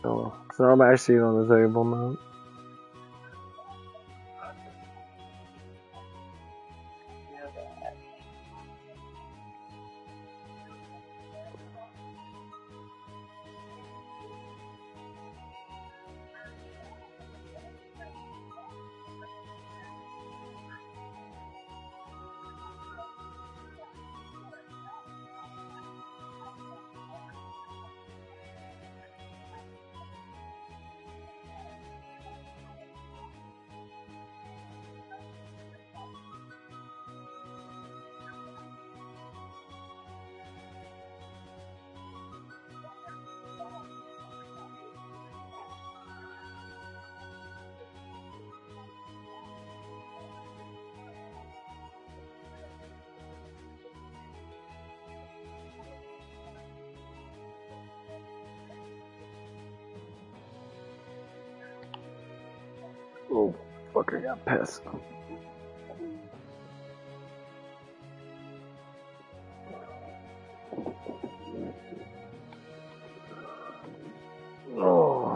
Oh, so I'm actually seeing it on the table now. No badge. Oh, fuck, I got pissed. Oh.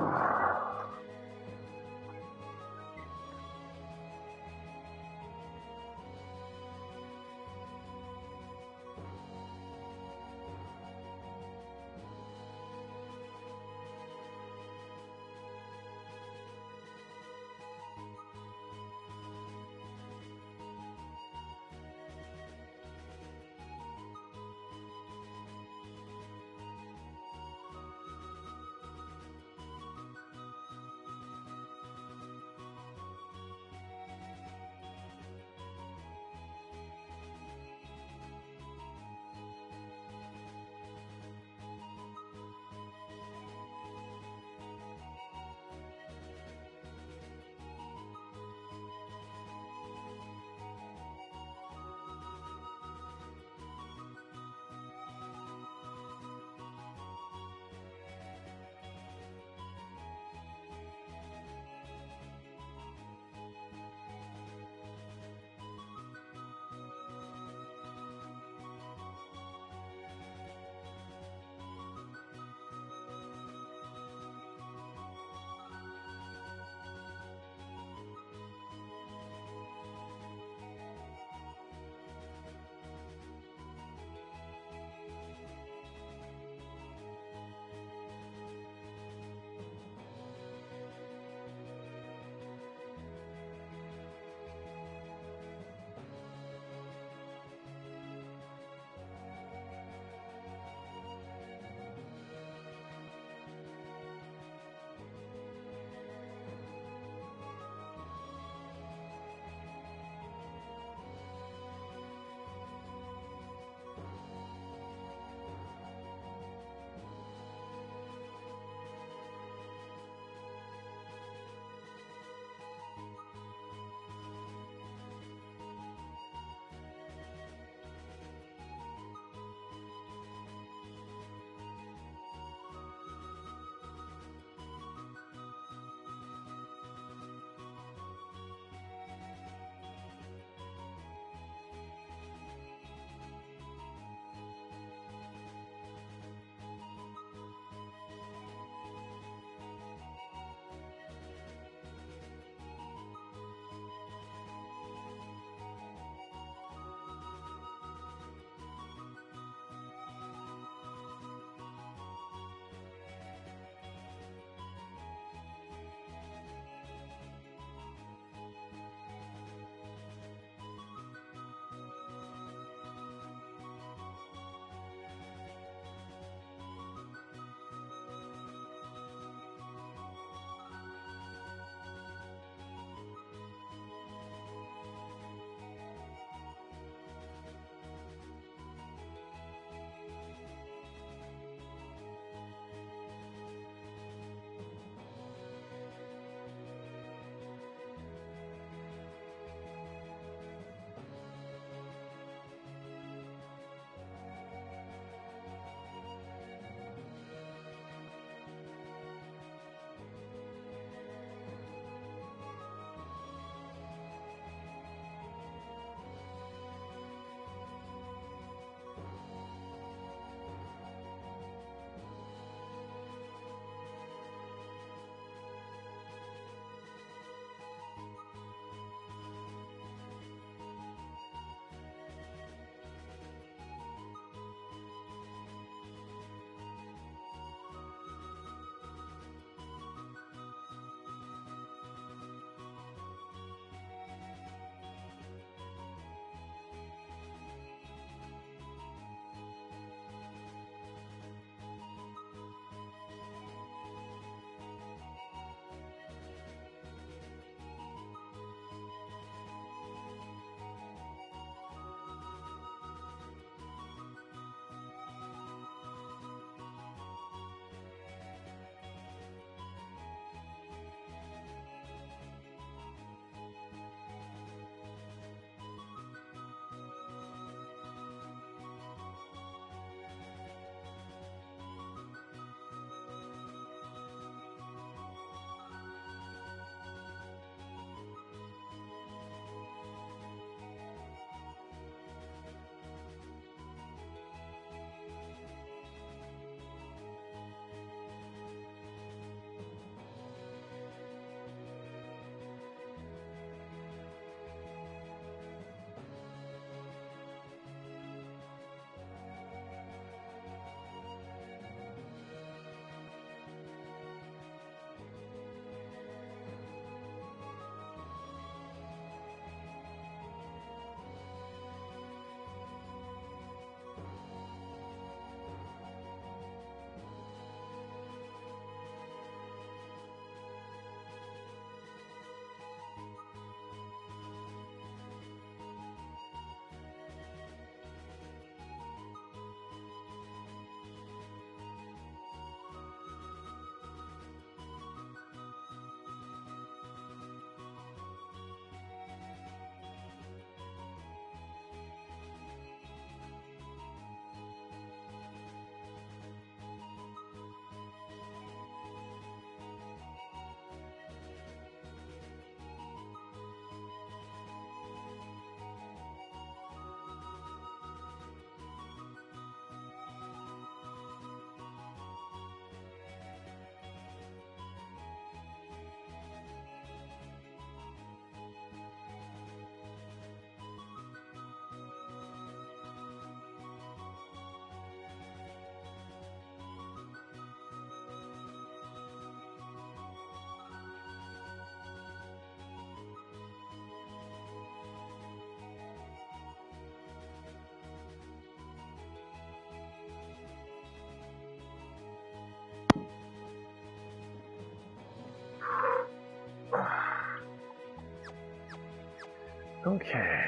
Okay.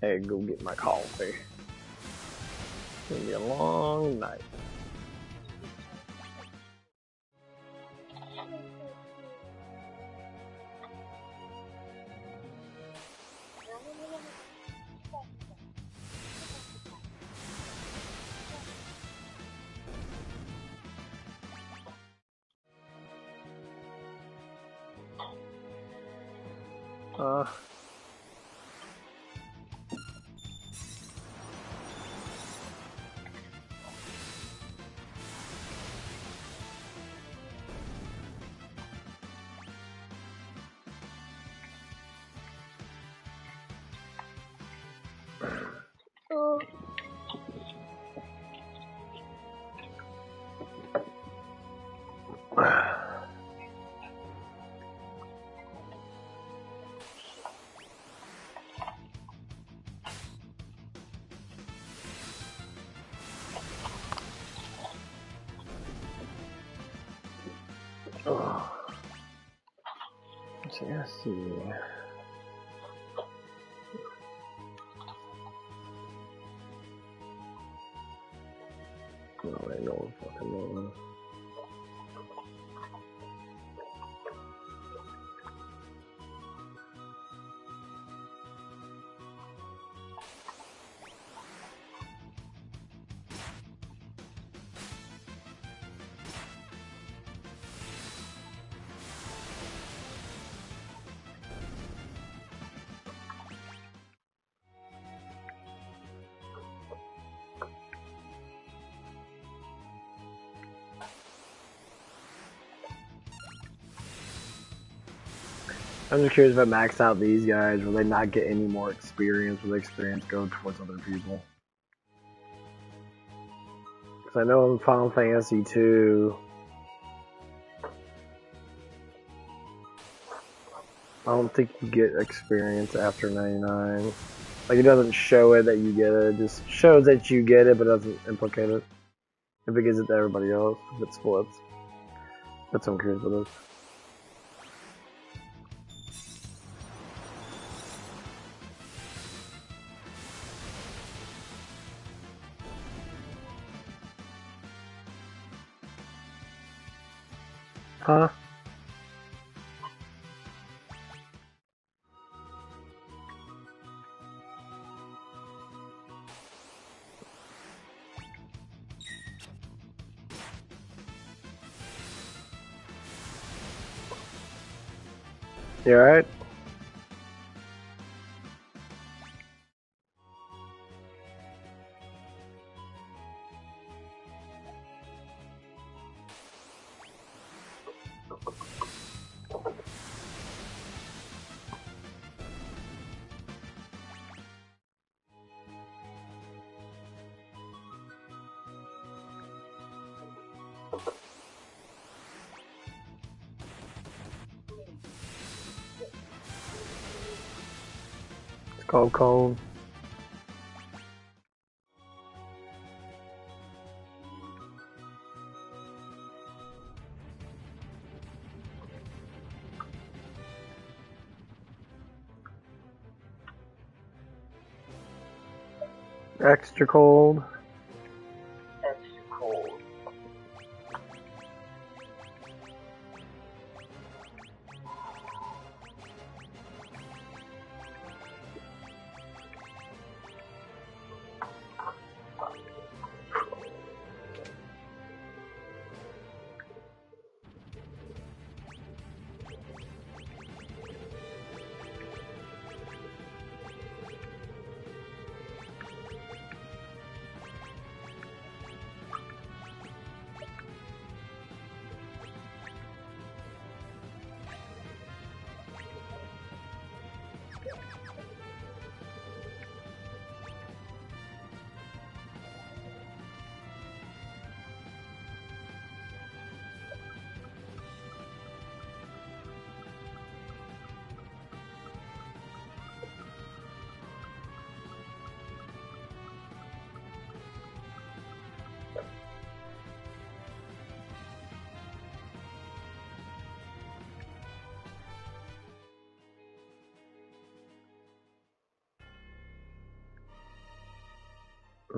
Hey, go get my coffee. It's gonna be a long night. Let's see. No, I know fucking know. I'm just curious if I max out these guys, will they not get any more experience? Will the experience go towards other people? Because I know in Final Fantasy 2, I don't think you get experience after 99. Like, it doesn't show it that you get it, it just shows that you get it, but doesn't implicate it. If it gives it to everybody else, if it splits. That's what I'm curious about this. Huh? You alright? It's called Cone. Extra cold. Extra cold.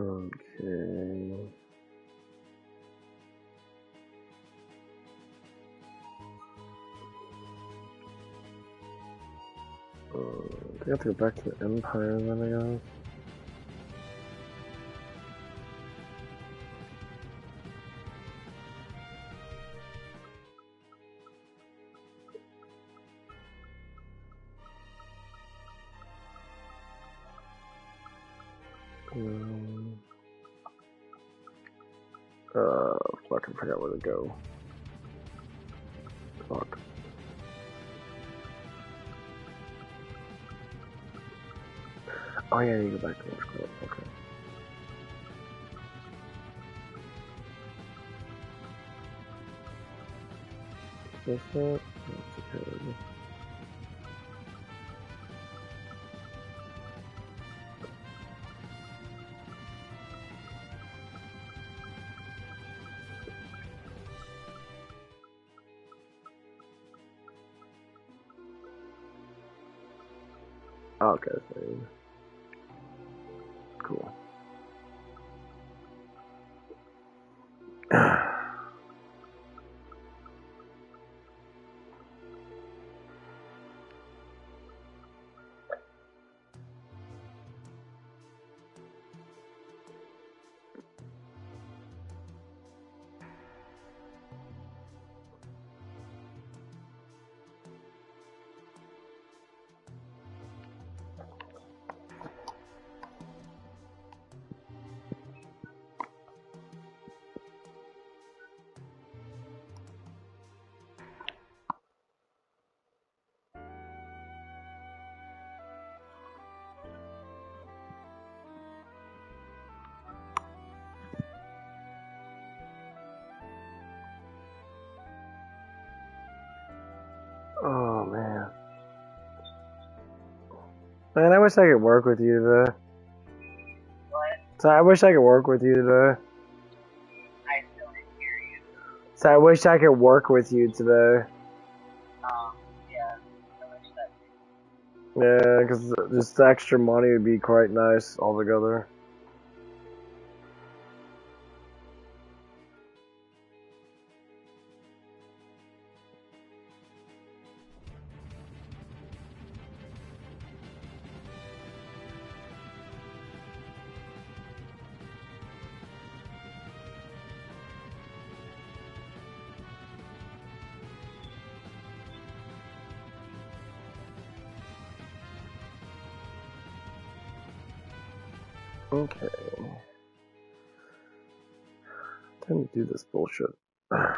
Okay. I have to go back to the Empire then, I guess. Fuck, I forgot where to go. Fuck. Oh yeah, you go back to Witch Club, okay. Is that? That's okay. Okay, so cool. Oh man. Man, I wish I could work with you today. What? So I wish I could work with you today. I still didn't hear you. So I wish I could work with you today. Yeah. I wish that. Yeah, because just the extra money would be quite nice altogether. Okay. Time to do this bullshit. Oh,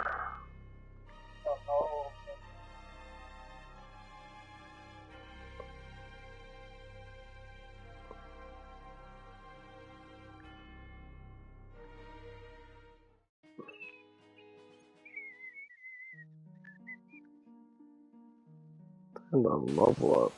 Time to level up.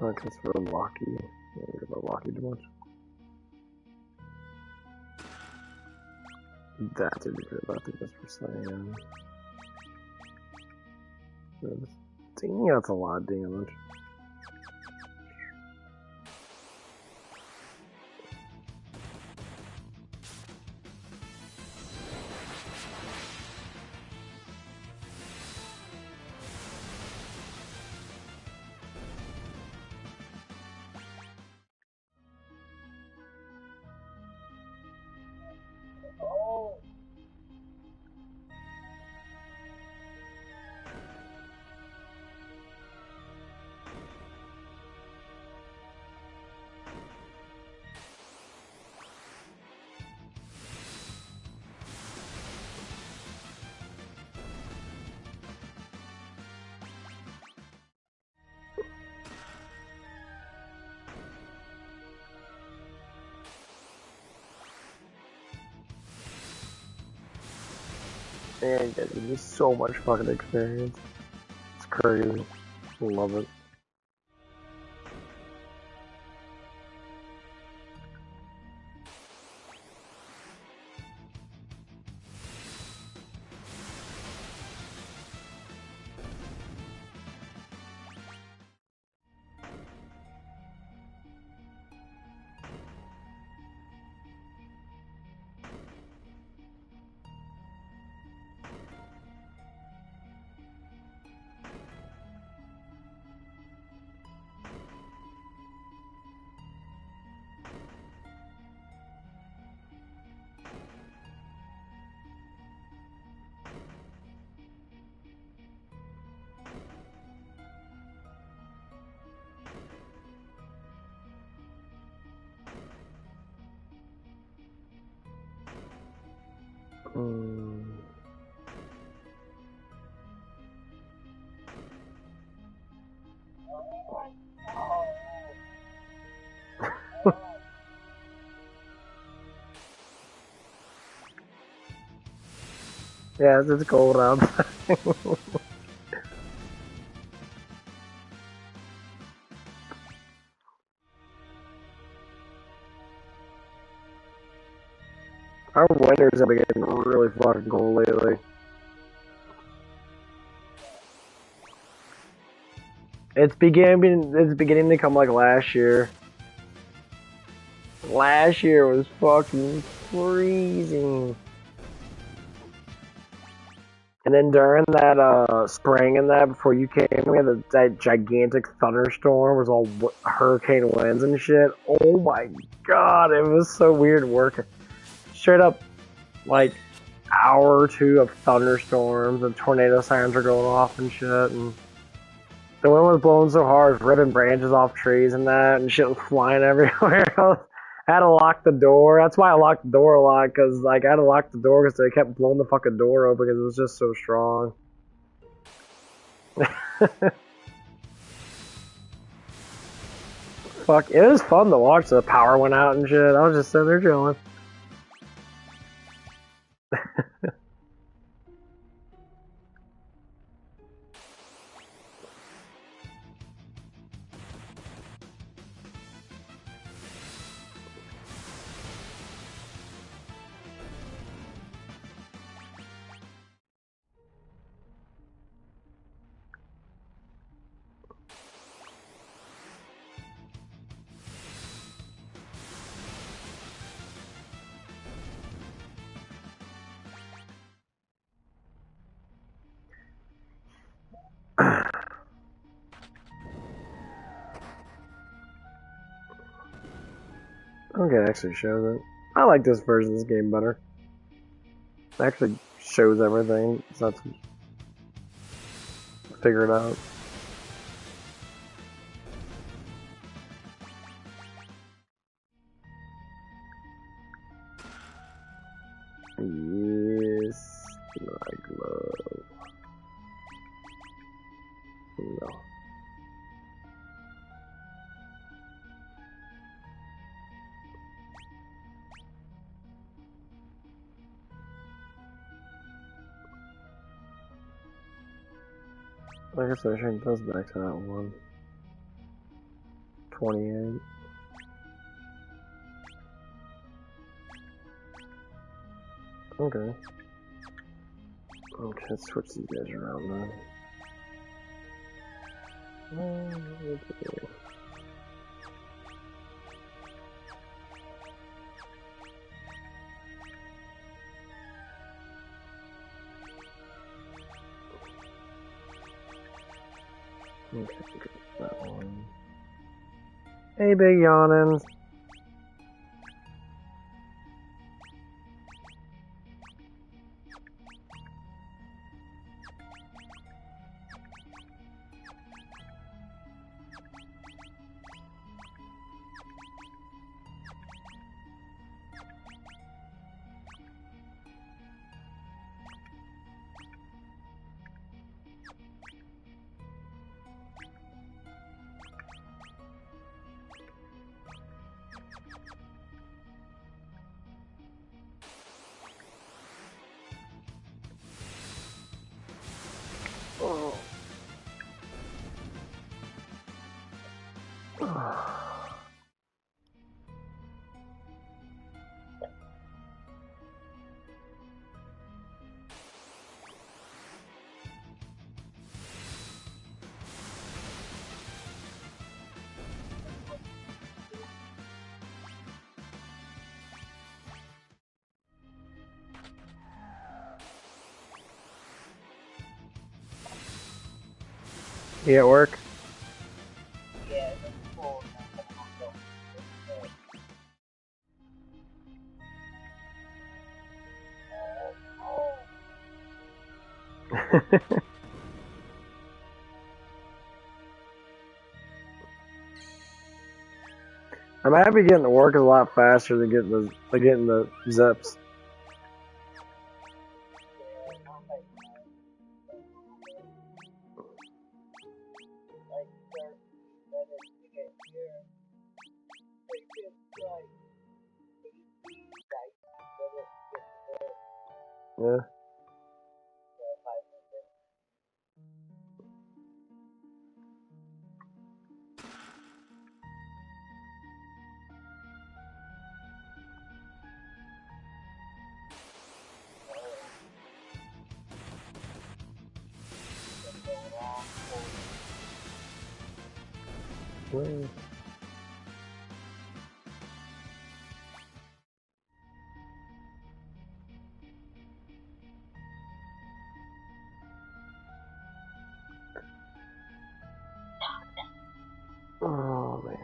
I can throw Locky. I don't think about Locky too much. That's a good about the best for saying. Dang, that's a lot of damage. oh. And it gives me so much fucking experience. It's crazy. Love it. Yeah, it's cold outside. Our winters have been getting really fucking cold lately. It's beginning to come like last year. Last year was fucking freezing. And then during that spring and that before you came, we had that gigantic thunderstorm. It was all hurricane winds and shit. Oh my god, it was so weird working. Straight up, like hour or two of thunderstorms and tornado sirens are going off and shit. And the wind was blowing so hard, ripping branches off trees and that, and shit was flying everywhere. I had to lock the door. That's why I locked the door a lot, because like I had to lock the door because they kept blowing the fucking door open because it was just so strong. Fuck, it was fun to watch. The power went out and shit. I was just sitting there chilling. Okay, it actually shows it. I like this version of this game better. It actually shows everything, so that's figure it out. Yes, my glove. No. I guess I should those back to that one. 28. Okay. Okay, let's switch these guys around then. Okay, that one. Hey, big yawning. You at work? Yeah, it's cool. I'm happy getting to work is a lot faster than getting the zips. Yeah. Mm. Oh man.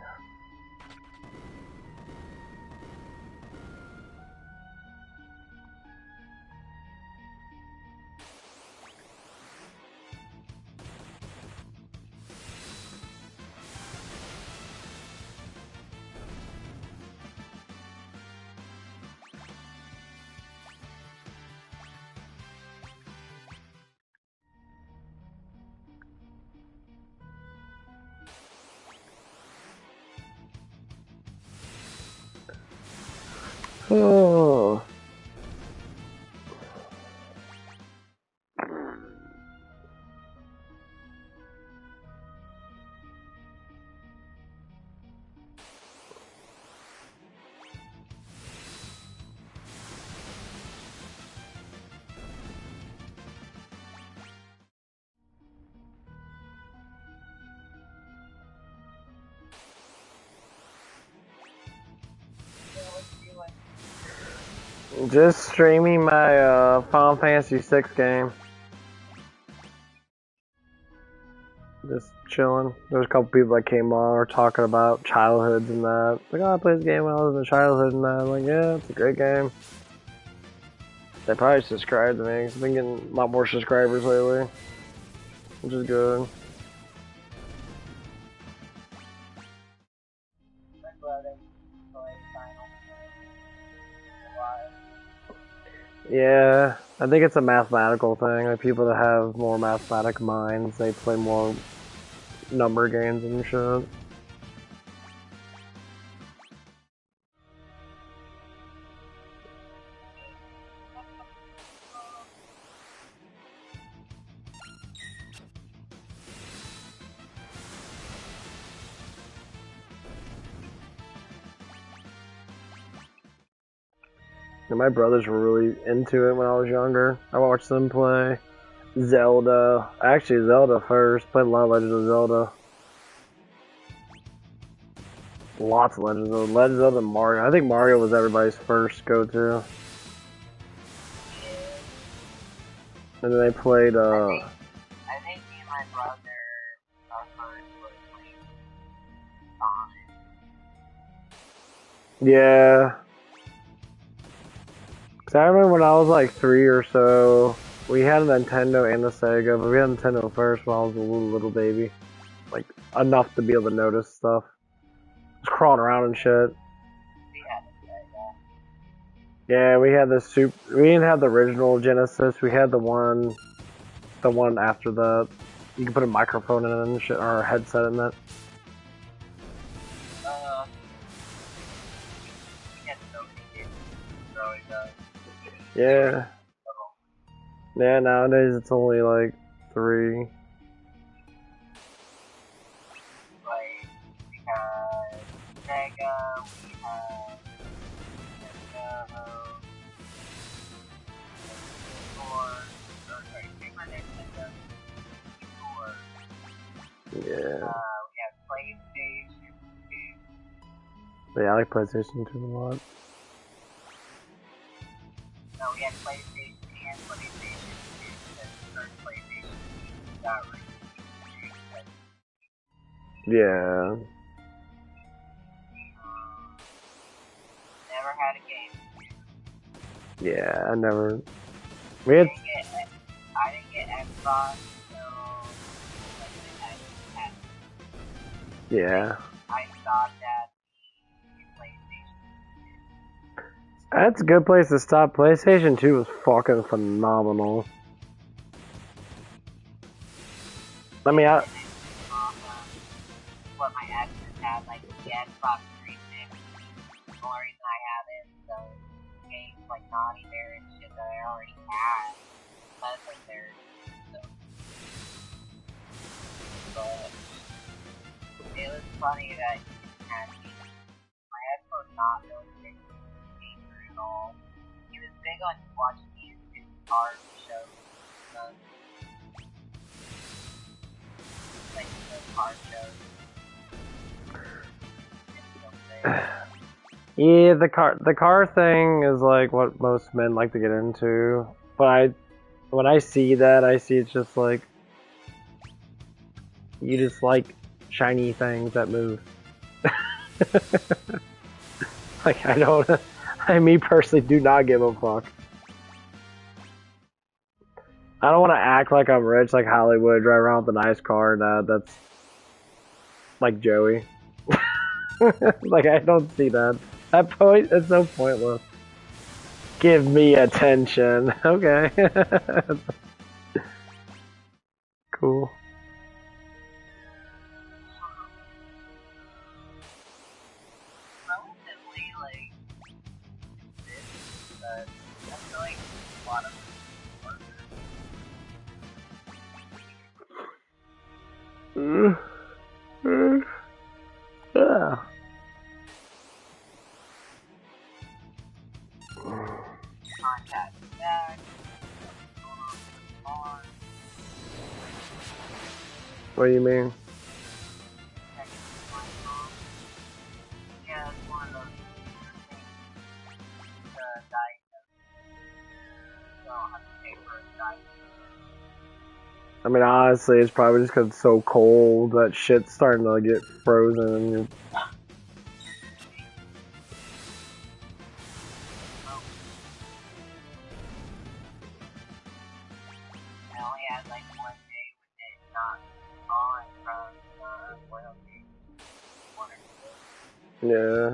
Oh. Just streaming my Final Fantasy 6 game. Just chilling. There's a couple people that came on were talking about childhoods and that. Like, oh, I played this game when I was in childhood and that. I'm like, yeah, it's a great game. They probably subscribed to me because I've been getting a lot more subscribers lately, which is good. Yeah, I think it's a mathematical thing. Like people that have more mathematic minds, they play more number games and shit. And my brothers were really into it when I was younger. I watched them play Zelda. Actually, Zelda first. Played a lot of Legends of Zelda. Lots of Legends of Zelda. Legends of Zelda and Mario. I think Mario was everybody's first go-to. And then they played, I think me and my brother, our first was like Sonic. yeah. Cause I remember when I was like 3 or so, we had a Nintendo and a Sega, but we had a Nintendo first when I was a little baby. Like, enough to be able to notice stuff. Just crawling around and shit. We had a Sega. Yeah, we had we didn't have the original Genesis, we had the one after that. You can put a microphone in it and shit, or a headset in it. We had so many games growing up. Yeah. Yeah, nowadays it's only like 3. Like, we had Sega, we had Nintendo, Super Nintendo, Yeah. we had PlayStation 2. Yeah, I like PlayStation 2 a lot. No, we had PlayStation and PlayStation 2 because the first PlayStation 2 got released Yeah. Never had a game. Yeah, I never. We had. I didn't get Xbox until like the X. Yeah. I stopped at the PlayStation. That's a good place to stop. PlayStation 2 was fucking phenomenal. I mean, what my exes had, like the Xbox 360. The only reason I have it is those games like Naughty Bear and shit that I already had. That's like their stuff. But it was funny that you had me. My ex was not really big gamer at all. He was big on watching YouTube art shows and stuff. Like the art shows. Yeah, the car thing is like what most men like to get into. But when I see that, I see it's just like you just like shiny things that move. Like me personally do not give a fuck. I don't want to act like I'm rich like Hollywood, drive around with a nice car, and that's like Joey. Like I don't see that. That point is so pointless. Give me attention. Okay. Cool. Relatively, like, this, I feel like a lot of Yeah. contact back. What do you mean? Yeah, it's one of those things. So I'll have to pay for a diagnosis. I mean, honestly, it's probably just because it's so cold that shit's starting to get frozen. And you're... I only had like 1 day with it not on from oil change. 1 or 2. Yeah.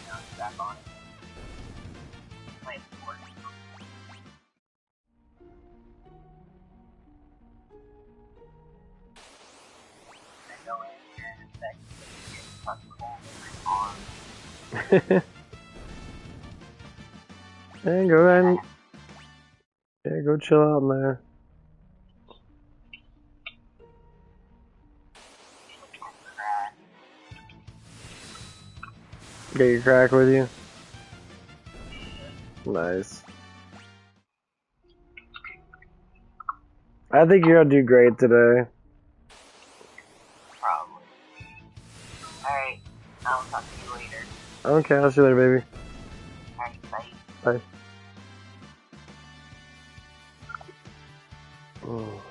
Now it's back on it. Like 4. I go in here and it's actually get fucking cold in my arm. Hey, go ahead and... Yeah, go chill out in there. Get your crack with you? Nice. I think you're gonna do great today. Probably. Alright, I'll talk to you later. Okay, I'll see you later, baby. Alright, bye. Bye. Oh.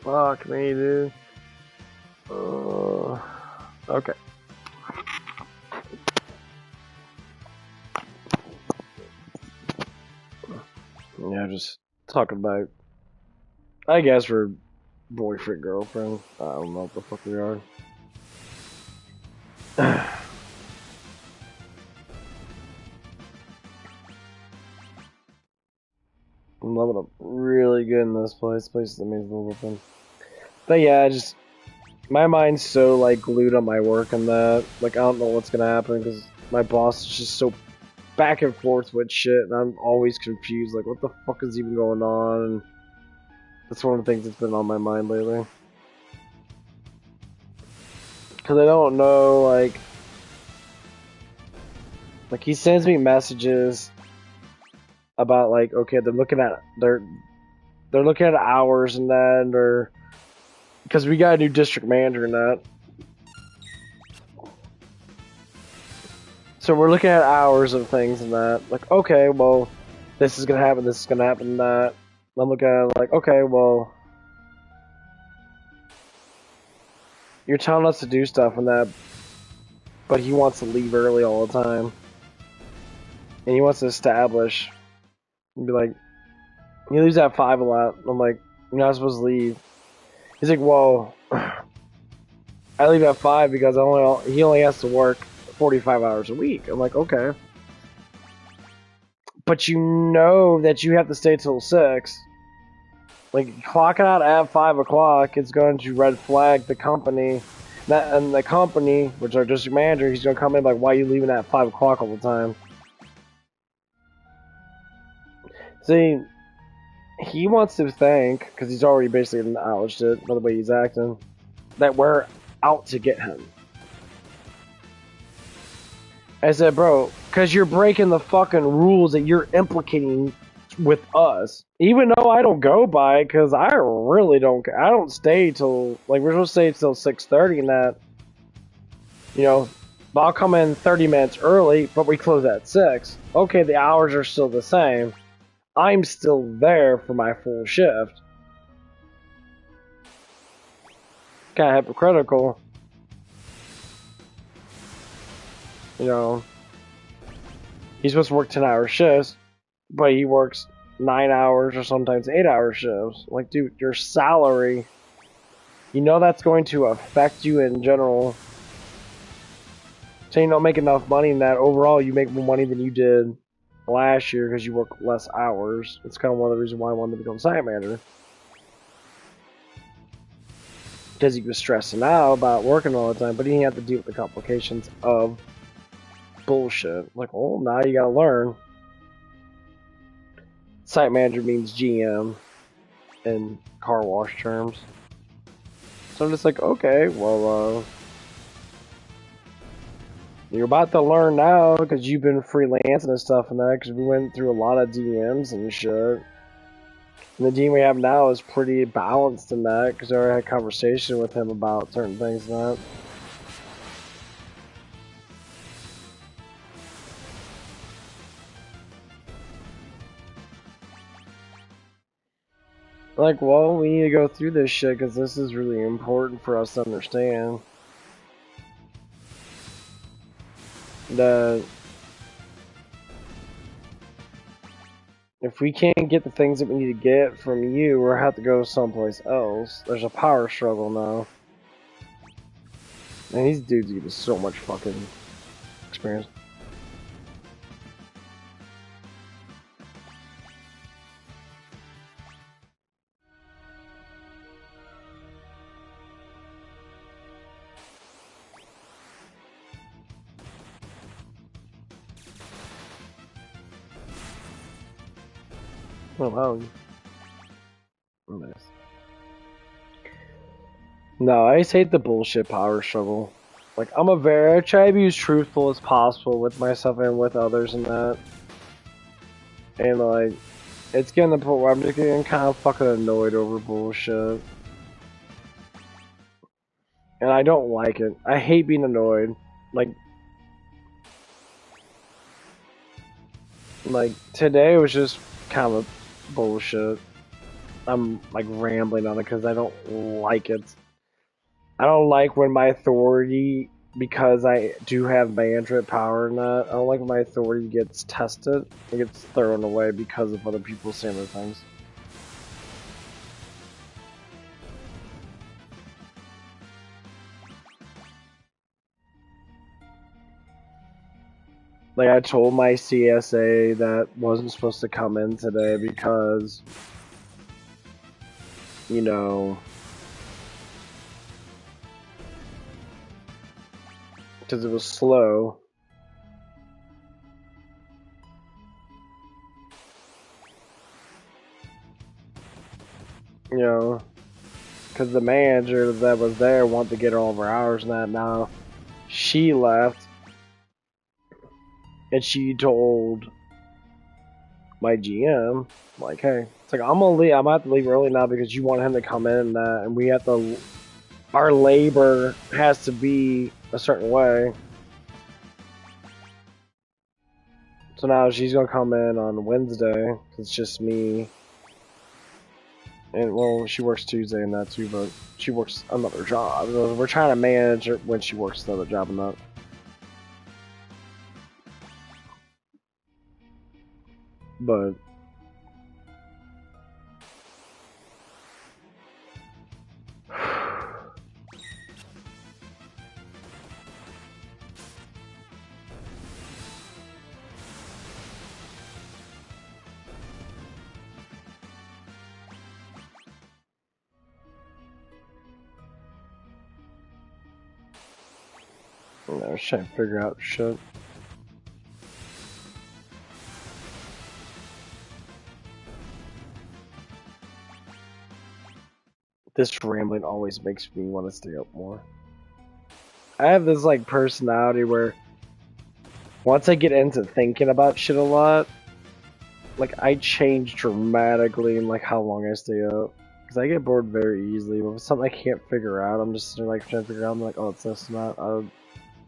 Fuck me, dude. Okay. Yeah, just talking about, I guess we're boyfriend, girlfriend. I don't know what the fuck we are. I'm loving it really good in this place. This place is amazing looking. But yeah, just my mind's so like glued on my work and that. Like I don't know what's gonna happen because my boss is just so back and forth with shit, and I'm always confused. Like what the fuck is even going on? And that's one of the things that's been on my mind lately. Cause I don't know, like he sends me messages about like, okay, they're looking at hours and that, or because we got a new district manager and that. So we're looking at hours of things and that. Like, okay, well, this is gonna happen, this is gonna happen, that. I'm looking at it like, okay, well, you're telling us to do stuff and that, but he wants to leave early all the time. And he wants to establish and be like, he leaves at 5 a lot. I'm like, you're not supposed to leave. He's like, well, I leave at 5 because he only has to work 45 hours a week. I'm like, okay. But you know that you have to stay till 6. Like, clocking out at 5 o'clock is going to red flag the company. And the company, which are just your manager, he's going to come in like, why are you leaving at 5 o'clock all the time? See, he wants to think, because he's already basically acknowledged it by the way he's acting, that we're out to get him. I said, bro, because you're breaking the fucking rules that you're implicating with us. Even though I don't go by it, because I really don't. I don't stay till, like, we're supposed to stay till 6:30 and that. You know, but I'll come in 30 minutes early, but we close at 6. Okay, the hours are still the same. I'm still there for my full shift. Kind of hypocritical. You know, he's supposed to work 10-hour shifts, but he works 9 hours or sometimes 8-hour shifts. Like, dude, your salary, you know that's going to affect you in general. So you don't make enough money in that overall you make more money than you did last year because you work less hours. It's kind of one of the reasons why I wanted to become site manager. Because he was stressing out about working all the time, but he didn't have to deal with the complications of bullshit. Like, well, now you gotta learn. Site manager means GM in car wash terms. So I'm just like, okay, well, you're about to learn now because you've been freelancing and stuff and that, because we went through a lot of DMs and shit. And the team we have now is pretty balanced in that, because I already had conversation with him about certain things and that. Like, well, we need to go through this shit, because this is really important for us to understand. That if we can't get the things that we need to get from you, we'll have to go someplace else. There's a power struggle now. And these dudes give us so much fucking experience. Oh, wow. Nice. No, I just hate the bullshit power struggle. Like, I try to be as truthful as possible with myself and with others and that. And, like, it's getting to the point where I'm just getting kind of fucking annoyed over bullshit. And I don't like it. I hate being annoyed. Like today was just kind of bullshit. I'm, like, rambling on it because I don't like it. I don't like when my authority, because I do have management power and that, I don't like when my authority gets tested and gets thrown away because of other people saying other things. Like, I told my CSA that wasn't supposed to come in today because, you know, because it was slow. You know, because the manager that was there wanted to get all of her hours and that. Now she left, and she told my GM, like, hey, it's like, I'm gonna leave. I'm gonna have to leave early now because you want him to come in and that, and we have to. Our labor has to be a certain way. So now she's gonna come in on Wednesday. It's just me. And, well, she works Tuesday and that too, but she works another job. We're trying to manage her when she works another job and that. But... I was trying to figure out shit. This rambling always makes me want to stay up more. I have this like personality where once I get into thinking about shit a lot, like I change dramatically in like how long I stay up. Because I get bored very easily. If it's something I can't figure out, I'm just sitting like trying to figure out. I'm like, oh, it's this and that. I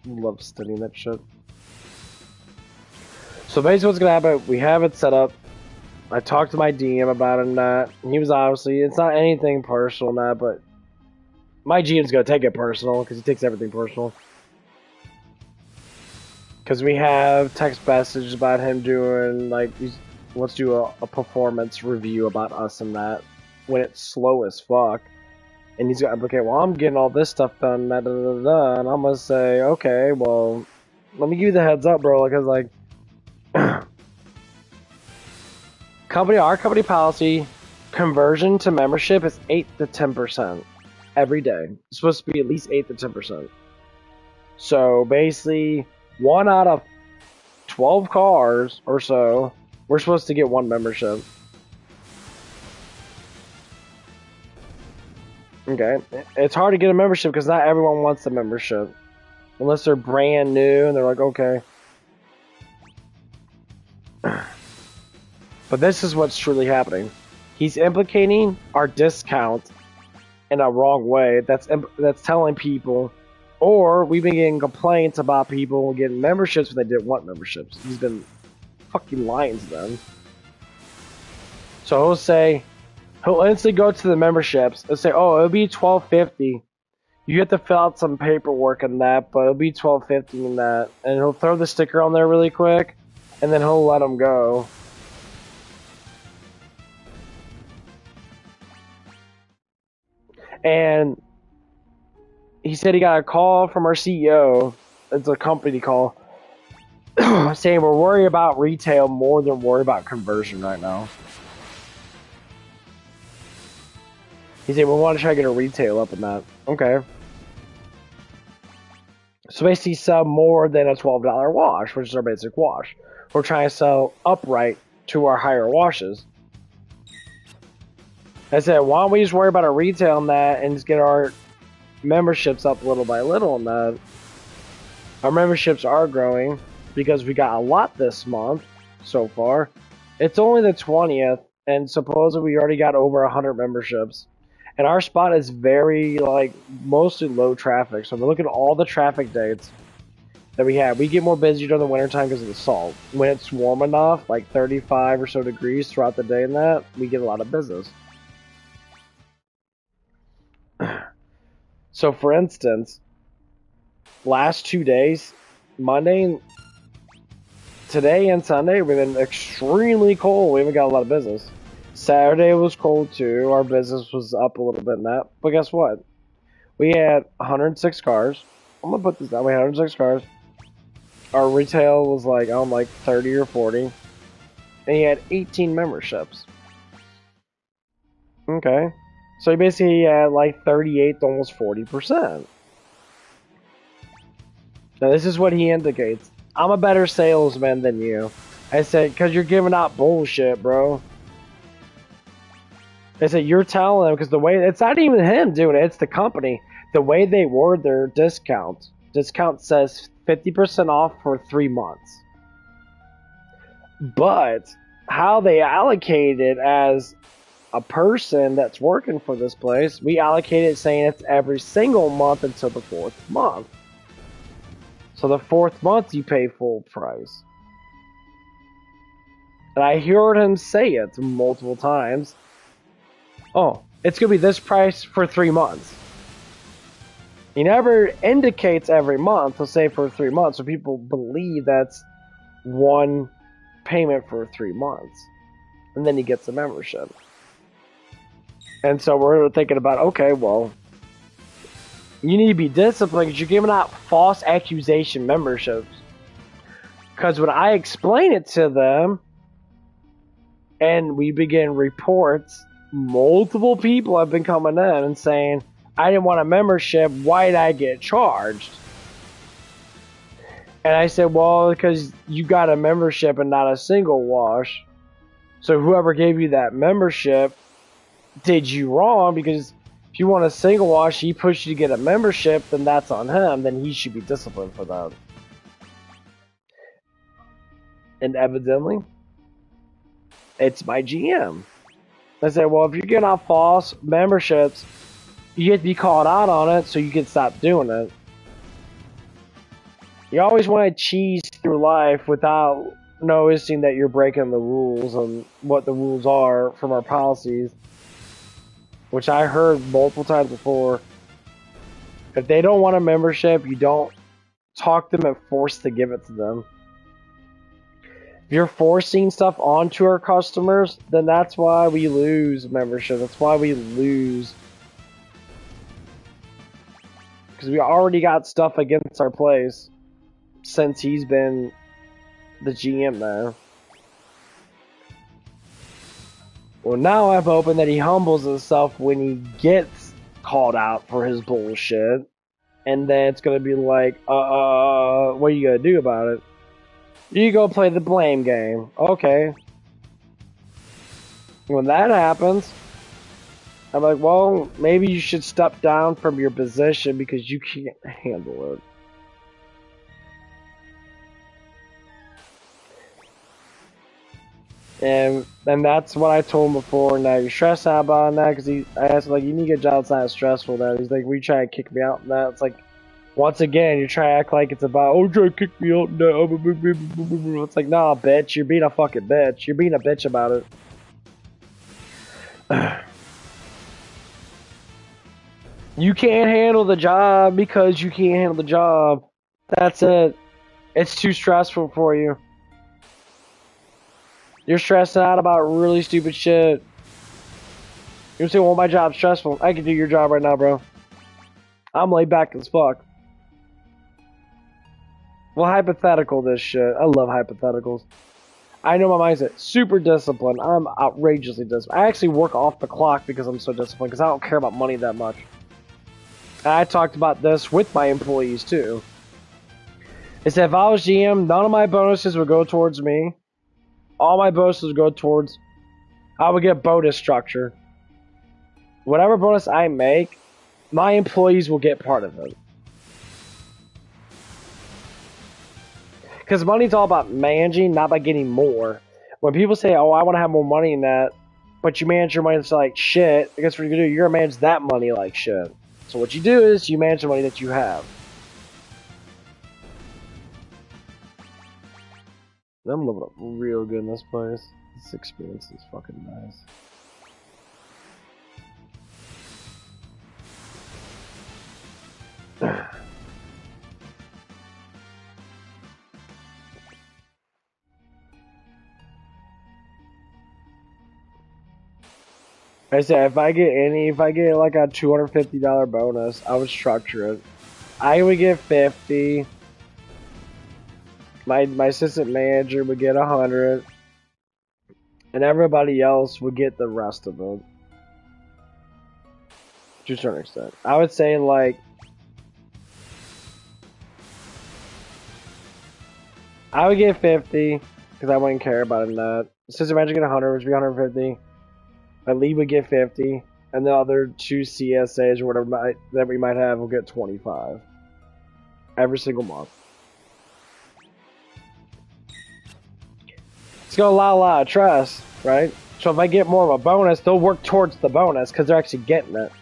love studying that shit. So basically what's gonna happen, we have it set up. I talked to my DM about it and that. He was obviously, it's not anything personal and that, but my GM's gonna take it personal because he takes everything personal. Because we have text messages about him doing, like, let's do a performance review about us and that when it's slow as fuck. And he's got, okay, well, I'm getting all this stuff done, da, da, da, da, and I'm gonna say, okay, well, let me give you the heads up, bro, because, like, our company policy, conversion to membership is 8 to 10% every day. It's supposed to be at least 8 to 10%. So, basically, 1 out of 12 cars or so, we're supposed to get 1 membership. Okay, it's hard to get a membership because not everyone wants a membership. Unless they're brand new and they're like, okay. But this is what's truly happening. He's implicating our discount in a wrong way. That's telling people, or we've been getting complaints about people getting memberships when they didn't want memberships. He's been fucking lying to them. So he'll instantly go to the memberships and say, oh, it'll be $12.50. You have to fill out some paperwork and that, but it'll be $12.50 in that. And he'll throw the sticker on there really quick, and then he'll let them go. And he said he got a call from our CEO. It's a company call. Saying we're worried about retail more than worried about conversion right now. He said we want to try to get a retail up in that. Okay. So basically sell more than a $12 wash, which is our basic wash. We're trying to sell upright to our higher washes. I said, why don't we just worry about our retail on that and just get our memberships up little by little on that. Our memberships are growing because we got a lot this month so far. It's only the 20th, and supposedly we already got over 100 memberships. And our spot is very, like, mostly low traffic. So if we look at all the traffic dates that we have, we get more busy during the wintertime because of the salt. When it's warm enough, like 35 or so degrees throughout the day and that, we get a lot of business. So for instance, last 2 days, today and Sunday, we've been extremely cold. We haven't got a lot of business. Saturday was cold too. Our business was up a little bit in that. But guess what? We had 106 cars. I'm gonna put this down. We had 106 cars. Our retail was like, 30 or 40. And he had 18 memberships. Okay. So he basically had like 38 to almost 40%. Now this is what he indicates. I'm a better salesman than you. I said, because you're giving out bullshit, bro. I said, you're telling them, because the way, it's not even him doing it, it's the company. The way they word their discount says 50% off for 3 months. But how they allocate it as a person that's working for this place, we allocate it saying it's every single month until the 4th month. So the 4th month you pay full price. And I heard him say it multiple times. Oh, it's going to be this price for 3 months. He never indicates every month. He'll say for 3 months, so people believe that's one payment for 3 months. And then he gets the membership. And so we're thinking about, okay, well, you need to be disciplined because you're giving out false accusation memberships. Because when I explain it to them, and we begin reports, multiple people have been coming in and saying, I didn't want a membership, why did I get charged? And I said, well, because you got a membership and not a single wash. So whoever gave you that membership did you wrong, because if you want a single wash, he pushed you to get a membership, then that's on him, then he should be disciplined for that. And evidently, it's my GM. I said, well, if you're getting out false memberships, you get to be called out on it so you can stop doing it. You always want to cheese through life without noticing that you're breaking the rules and what the rules are from our policies, which I heard multiple times before. If they don't want a membership, you don't talk to them and force to give it to them. If you're forcing stuff onto our customers, then that's why we lose membership. That's why we lose. Because we already got stuff against our place since he's been the GM there. Well, now I'm hoping that he humbles himself when he gets called out for his bullshit. And then it's going to be like, what are you going to do about it? You go play the blame game. Okay. When that happens, I'm like, well, maybe you should step down from your position because you can't handle it. And that's what I told him before. Now you're stressed out about that because I asked him, like, you need to get a job that's not stressful. That he's like, we try to kick me out. And that it's like, once again, you try to act like it's about, oh, try to kick me out now. It's like, nah, bitch, you're being a fucking bitch. You're being a bitch about it. You can't handle the job because you can't handle the job. That's it. It's too stressful for you. You're stressed out about really stupid shit. You say, well, my job's stressful. I can do your job right now, bro. I'm laid back as fuck. Well, hypothetical this shit. I love hypotheticals. I know my mindset. Super disciplined. I'm outrageously disciplined. I actually work off the clock because I'm so disciplined, because I don't care about money that much. And I talked about this with my employees, too. I said, if I was GM, none of my bonuses would go towards me. All my bonuses would go towards... I would get a bonus structure. Whatever bonus I make, my employees will get part of it. Because money's all about managing, not by getting more. When people say, oh, I want to have more money in that, but you manage your money like shit, I guess what you're going to do, you're going to manage that money like shit. So what you do is, you manage the money that you have. I'm living up real good in this place. This experience is fucking nice. I said, if I get like a $250 bonus, I would structure it. I would get 50. My assistant manager would get 100. And everybody else would get the rest of it. To a certain extent. I would say like... I would get 50, because I wouldn't care about it that. Assistant manager would get 100, which would be 150. My lead would get 50, and the other 2 CSAs or whatever that we might have will get 25. Every single month. It's going to allow a lot of trust, right? So if I get more of a bonus, they'll work towards the bonus because they're actually getting it.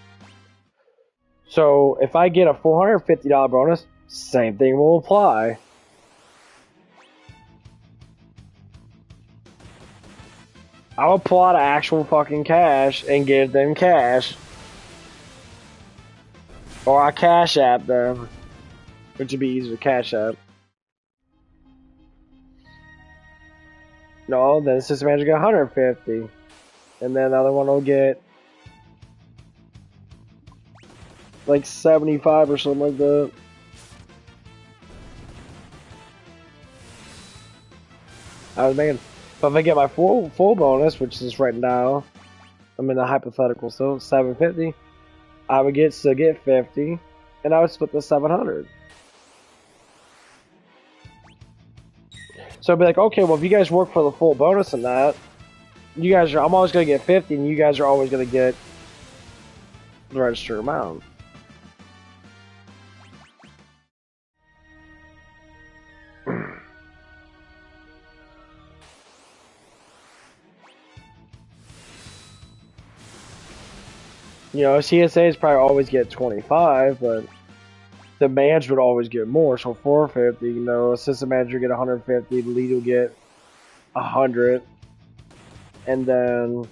So if I get a $450 bonus, same thing will apply. I would pull out actual fucking cash and give them cash. Or I cash app them. Which would be easier to cash app. No, then the system manager get 150. And then the other one will get like 75 or something like that. I was making, but if I get my full bonus, which is right now, I'm in a hypothetical, so 750, I would still get 50, and I would split the 700. So I'd be like, okay, well if you guys work for the full bonus and that, I'm always gonna get 50, and you guys are always gonna get the registered amount. You know, CSAs probably always get 25, but the manager would always get more. So 450, you know, assistant manager get 150, the lead will get 100, and then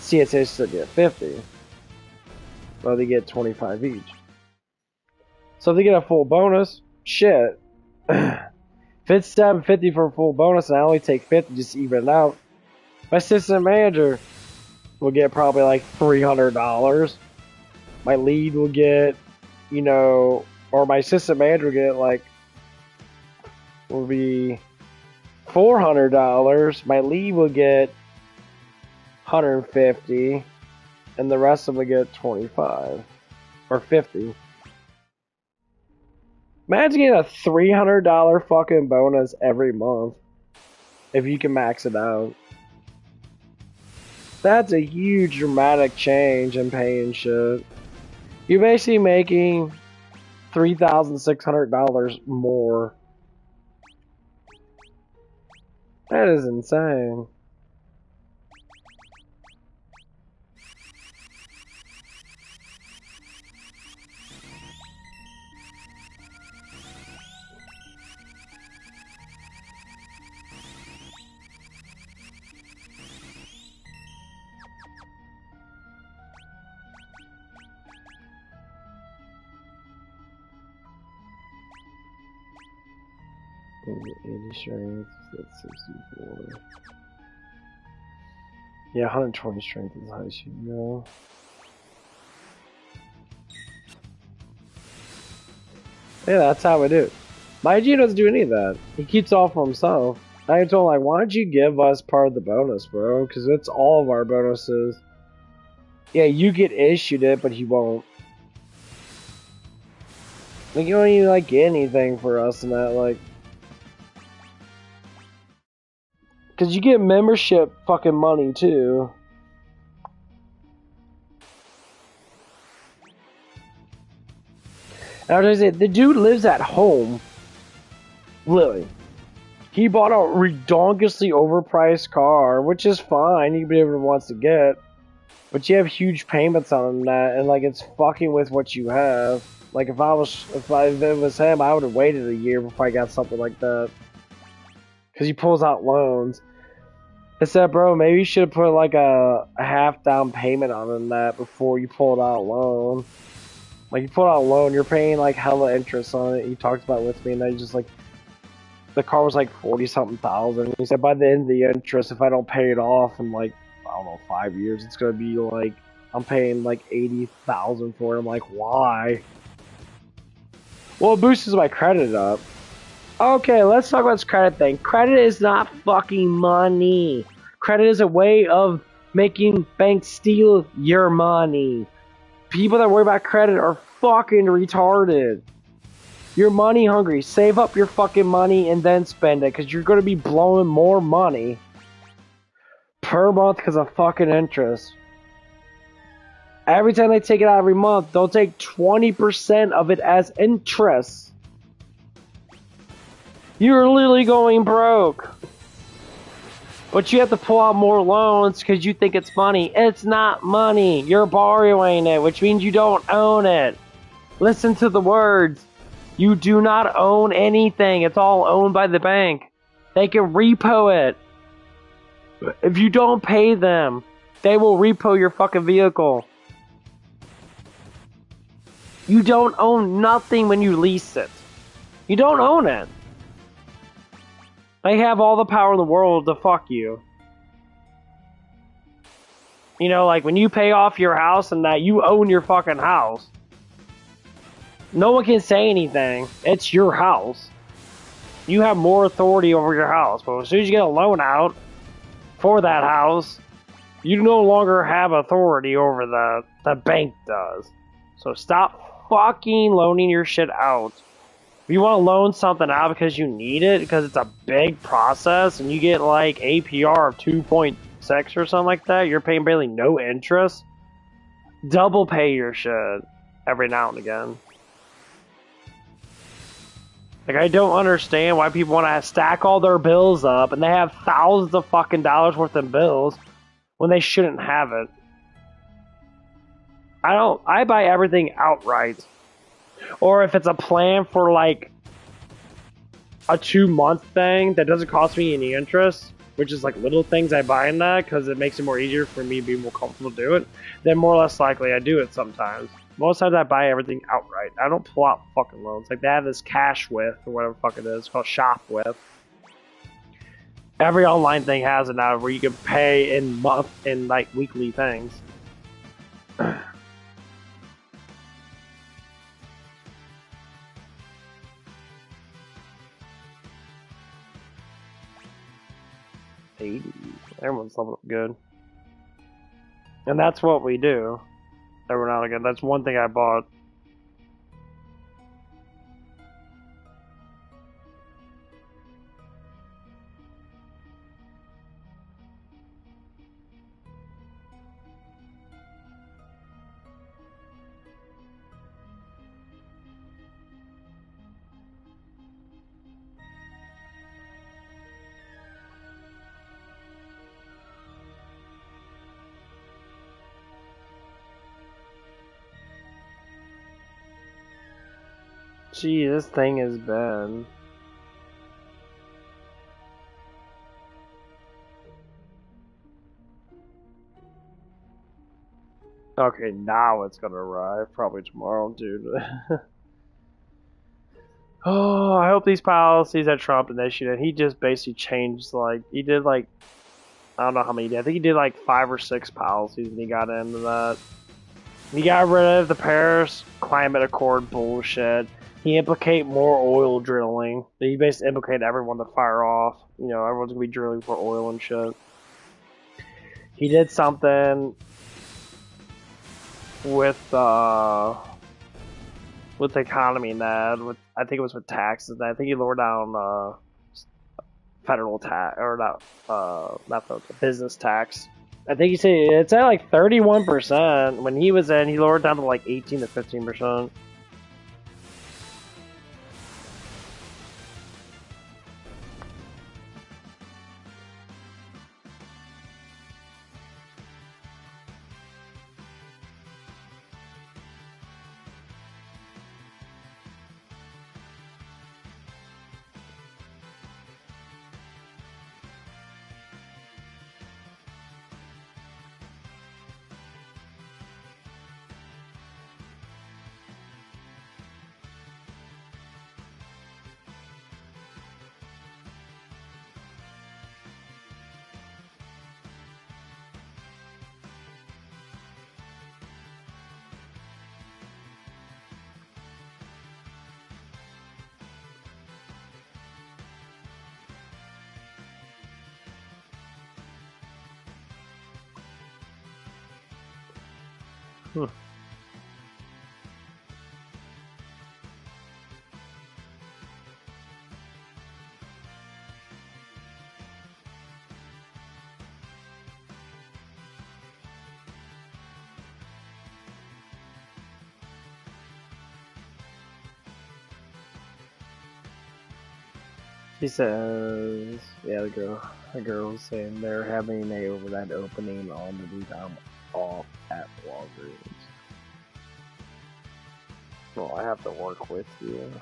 CSAs still get 50. Well, they get 25 each. So if they get a full bonus, shit. If it's 750 for a full bonus and I only take 50 just to even it out, my assistant manager will get probably like $300. My lead will get, you know, or my assistant manager will get like, will be $400. My lead will get 150, and the rest of them will get 25 or 50. Imagine getting a $300 fucking bonus every month if you can max it out. That's a huge dramatic change in pay and shit. You're basically making $3,600 more. That is insane. Maybe 80 strength, that's 64. Yeah, 120 strength is the highest you can go. Yeah, that's how we do it. My G doesn't do any of that. He keeps all for himself. I told him, like, why don't you give us part of the bonus, bro? Because it's all of our bonuses. Yeah, you get issued it, but he won't. Like, you don't even, like, get anything for us and that, like... Because you get membership fucking money, too. And I was gonna say, the dude lives at home. Literally. He bought a redonkulously overpriced car, which is fine, he can be whatever he wants to get. But you have huge payments on that, and like it's fucking with what you have. Like if it was him, I would have waited a year before I got something like that. Cause he pulls out loans. I said, bro, maybe you should have put like a half down payment on that before you pulled out a loan. Like you pull out a loan, you're paying like hella interest on it. He talked about it with me, and I just like the car was like 40-something thousand. He said by the end of the interest, if I don't pay it off in like I don't know 5 years, it's gonna be like I'm paying like 80,000 for it. I'm like, why? Well, it boosts my credit up. Okay, let's talk about this credit thing. Credit is not fucking money. Credit is a way of making banks steal your money. People that worry about credit are fucking retarded. You're money hungry. Save up your fucking money and then spend it, because you're going to be blowing more money per month because of fucking interest. Every time they take it out every month, they'll take 20% of it as interest. You're literally going broke. But you have to pull out more loans because you think it's money. It's not money. You're borrowing it, which means you don't own it. Listen to the words. You do not own anything. It's all owned by the bank. They can repo it. If you don't pay them, they will repo your fucking vehicle. You don't own nothing when you lease it. You don't own it. They have all the power in the world to fuck you. You know, like when you pay off your house and that you own your fucking house. No one can say anything. It's your house. You have more authority over your house. But as soon as you get a loan out for that house, you no longer have authority over the bank does. So stop fucking loaning your shit out. If you want to loan something out because you need it, because it's a big process, and you get like APR of 2.6 or something like that, you're paying barely no interest. Double pay your shit every now and again. Like, I don't understand why people want to stack all their bills up and they have thousands of fucking dollars worth of bills when they shouldn't have it. I buy everything outright. Or if it's a plan for like a 2-month thing that doesn't cost me any interest, which is like little things I buy in that because it makes it more easier for me to be more comfortable to do it, then more or less likely I do it sometimes. Most times I buy everything outright. I don't pull out fucking loans. Like they have this cash with, or whatever the fuck it is, called shop with. Every online thing has it now where you can pay in like weekly things. Everyone's leveled up good. And that's what we do. Every now and again. That's one thing I bought. Gee, this thing has been... Okay, now it's gonna arrive. Probably tomorrow, dude. Oh, I hope these policies that Trump initiated, he just basically changed, like, he did, like, I don't know how many he did. I think he did, like, 5 or 6 policies when he got into that. He got rid of the Paris Climate Accord bullshit. He implicated more oil drilling. He basically implicated everyone to fire off. You know, everyone's gonna be drilling for oil and shit. He did something with the economy and that. I think it was with taxes. I think he lowered down federal tax or not federal, business tax. I think he said it's at like 31%. When he was in, he lowered down to like 18 to 15%. She says, yeah, the girl was saying they're having a overnight opening on the week I'm off at Walgreens. Well, I have to work with you.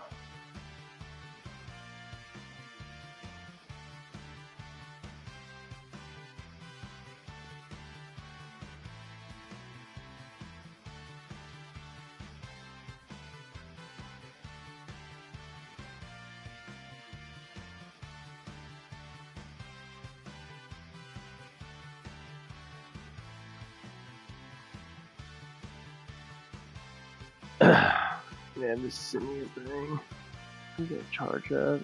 Yeah, this semi thing. I'm gonna charge at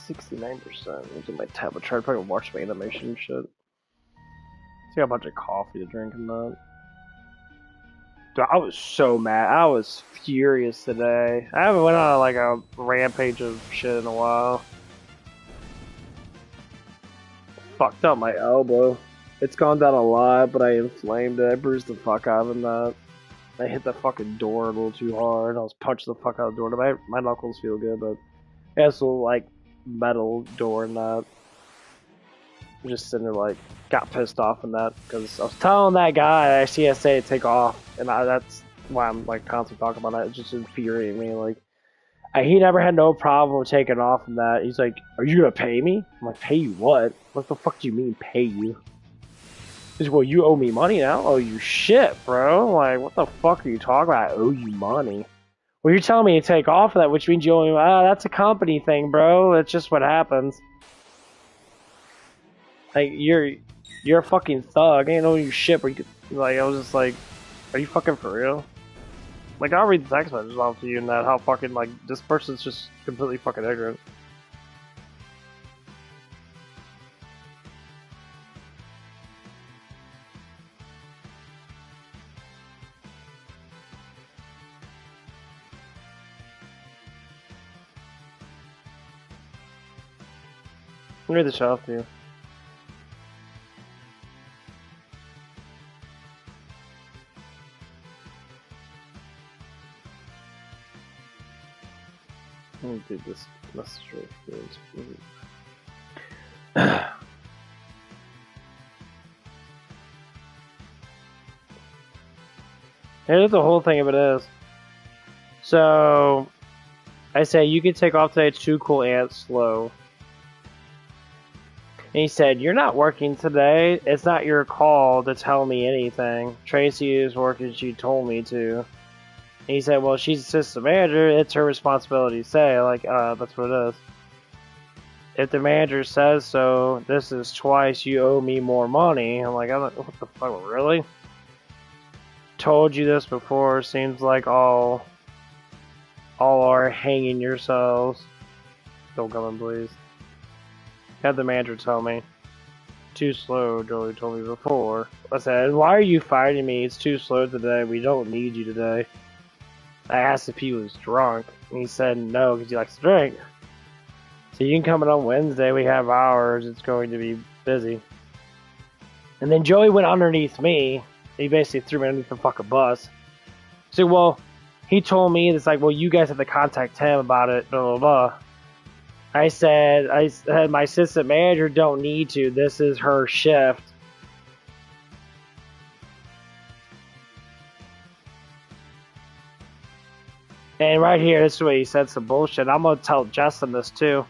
69%. Look at my tablet charge. Probably watch my animation and shit. See, got a bunch of coffee to drink and that. Dude, I was so mad. I was furious today. I haven't went on like a rampage of shit in a while. Fucked up my elbow. It's gone down a lot, but I inflamed it. I bruised the fuck out of that. I hit the fucking door a little too hard. I was punching the fuck out of the door. My knuckles feel good, but it has a little like metal door and that. I'm just sitting there like got pissed off in that because I was telling that guy at CSA to take off, and that's why I'm like constantly talking about that. It's just infuriating me. Like he never had no problem with taking off in that. He's like, "Are you gonna pay me?" I'm like, "Pay you what? What the fuck do you mean pay you?" He's like, "Well, you owe me money now." "Oh, you shit, bro. Like, what the fuck are you talking about? I owe you money." "Well, you're telling me to take off of that, which means you owe me." That's a company thing, bro. That's just what happens. Like, you're a fucking thug. I ain't know you shit, but like, I was just like, are you fucking for real? Like, I'll read the text messages off to you and that how fucking, like, this person's just completely fucking ignorant. I'll read the show off to you. Let me do this message right here. Here's the whole thing of it is. So, I say, you can take off today, it's too cool and slow. And he said, "You're not working today. It's not your call to tell me anything. Tracy is working, she told me to." And he said, "Well, she's assistant manager, it's her responsibility to say." Like, that's what it is. "If the manager says so, this is twice you owe me more money." I'm like, what the fuck, really? "Told you this before, seems like all are hanging yourselves." Don't come in, please. Had the manager tell me. "Too slow," Joey told me before. I said, "Why are you fighting me? It's too slow today. We don't need you today." I asked if he was drunk, and he said no, because he likes to drink. "So you can come in on Wednesday. We have hours. It's going to be busy." And then Joey went underneath me. He basically threw me underneath the fucking bus. So, well, he told me, it's like, well, you guys have to contact him about it, blah, blah, blah. I said, my assistant manager don't need to. This is her shift. And right here, this is where he said some bullshit. I'm going to tell Justin this too.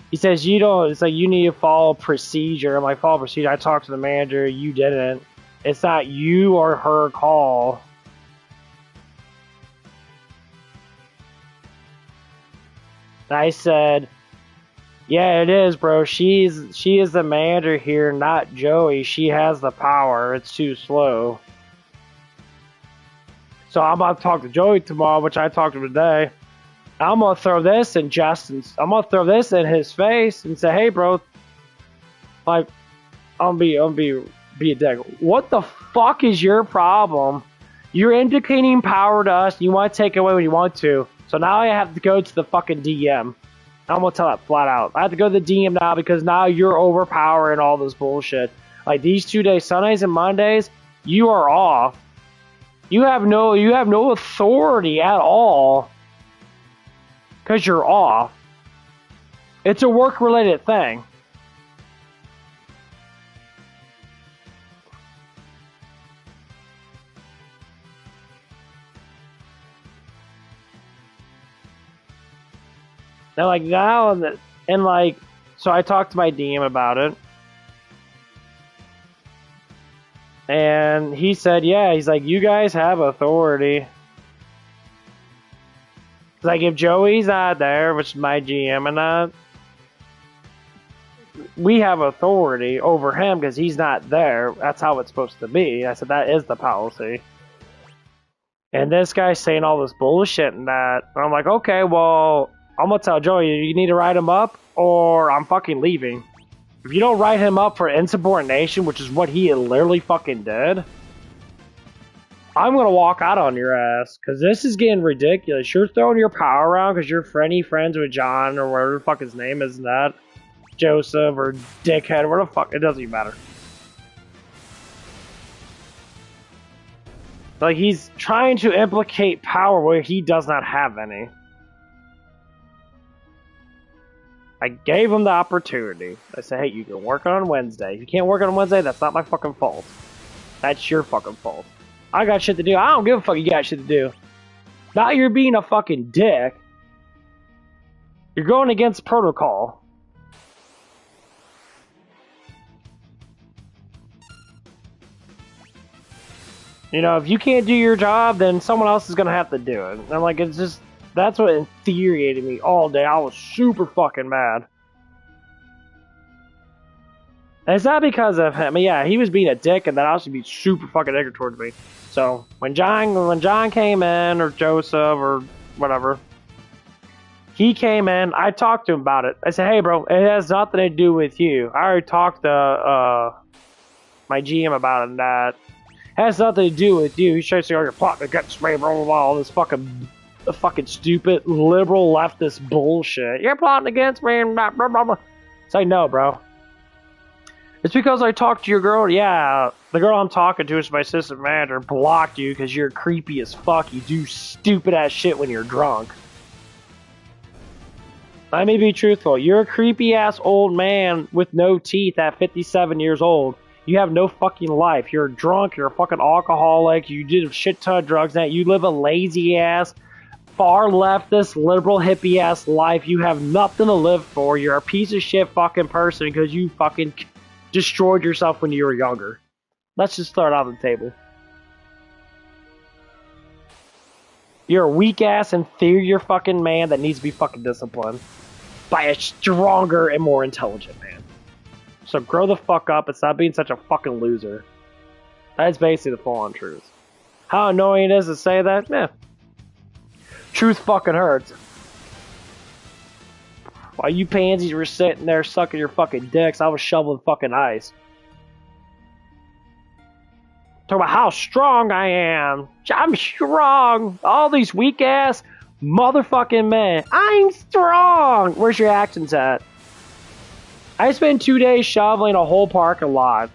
He says, it's like, you need to follow procedure. I'm like, follow procedure. I talked to the manager. You didn't. It's not you or her call. I said, yeah, it is, bro. She is the manager here, not Joey. She has the power. It's too slow. So I'm about to talk to Joey tomorrow, which I talked to him today. I'm gonna throw this in Justin's. I'm gonna throw this in his face and say, "Hey, bro, like, I'm gonna be a dick. What the fuck is your problem? You're indicating power to us. And you want to take it away when you want to. So now I have to go to the fucking DM. I'm gonna tell that flat out. I have to go to the DM now because now you're overpowering all this bullshit. Like these 2 days, Sundays and Mondays, you are off. You have no authority at all because you're off. It's a work-related thing. And like now, and like, so I talked to my DM about it. And he said, yeah, he's like, you guys have authority. Like, if Joey's not there, which is my GM and that, we have authority over him because he's not there. That's how it's supposed to be. I said, that is the policy. And this guy's saying all this bullshit and that. And I'm like, okay, well, I'm gonna tell Joey, you need to write him up or I'm fucking leaving. If you don't write him up for insubordination, which is what he literally fucking did, I'm gonna walk out on your ass. Because this is getting ridiculous. You're throwing your power around because you're friends with John or whatever the fuck his name is and that. Joseph or Dickhead, where the fuck, it doesn't even matter. Like, he's trying to implicate power where he does not have any. I gave him the opportunity. I said, hey, you can work on Wednesday. If you can't work on Wednesday, that's not my fucking fault. That's your fucking fault. I got shit to do. I don't give a fuck you got shit to do. Not you're being a fucking dick. You're going against protocol. You know, if you can't do your job, then someone else is gonna have to do it. And I'm like, it's just, that's what infuriated me all day. I was super fucking mad. And it's not because of him. I mean, yeah, he was being a dick, and then I should be super fucking ignorant towards me. So when John came in, or Joseph, or whatever, he came in. I talked to him about it. I said, hey, bro, it has nothing to do with you. I already talked to my GM about it, and that has nothing to do with you. He's trying to say, oh, you're plotting against me, blah, blah, blah, all this fucking stupid liberal leftist bullshit. You're plotting against me, blah, blah, blah, blah. It's like, no, bro. It's because I talked to your girl. Yeah, the girl I'm talking to is my assistant manager. Blocked you because you're creepy as fuck. You do stupid ass shit when you're drunk. Let me be truthful. You're a creepy ass old man with no teeth at 57 years old. You have no fucking life. You're drunk. You're a fucking alcoholic. You did a shit ton of drugs. Now you live a lazy ass, far leftist, liberal, hippie ass life. You have nothing to live for. You're a piece of shit fucking person because you fucking destroyed yourself when you were younger. Let's just start on the table. You're a weak ass, inferior fucking man that needs to be fucking disciplined by a stronger and more intelligent man. So grow the fuck up and stop being such a fucking loser. That's basically the full-on truth. How annoying it is to say that? Meh. Truth fucking hurts. While you pansies were sitting there sucking your fucking dicks, I was shoveling fucking ice. Talk about how strong I am. I'm strong. All these weak ass motherfucking men. I'm strong. Where's your actions at? I spent 2 days shoveling a whole parking lot.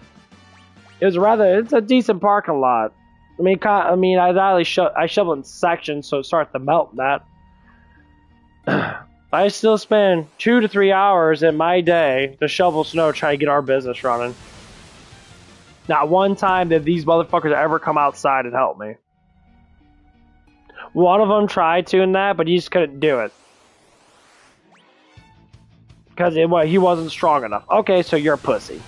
It's a decent parking lot. I shovel in sections, so it starts to melt that. I still spend 2 to 3 hours in my day to shovel snow trying to get our business running. Not one time did these motherfuckers ever come outside and help me. One of them tried to in that, but he just couldn't do it. Because he wasn't strong enough. Okay, so you're a pussy.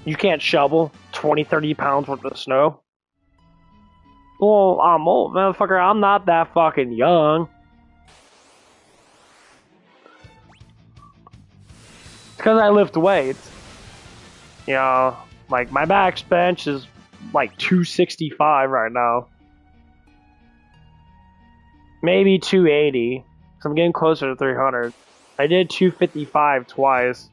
You can't shovel 20, 30 pounds worth of snow? Well, I'm old, motherfucker. I'm not that fucking young. It's because I lift weights. You know, like my max bench is like 265 right now. Maybe 280. So I'm getting closer to 300. I did 255 twice.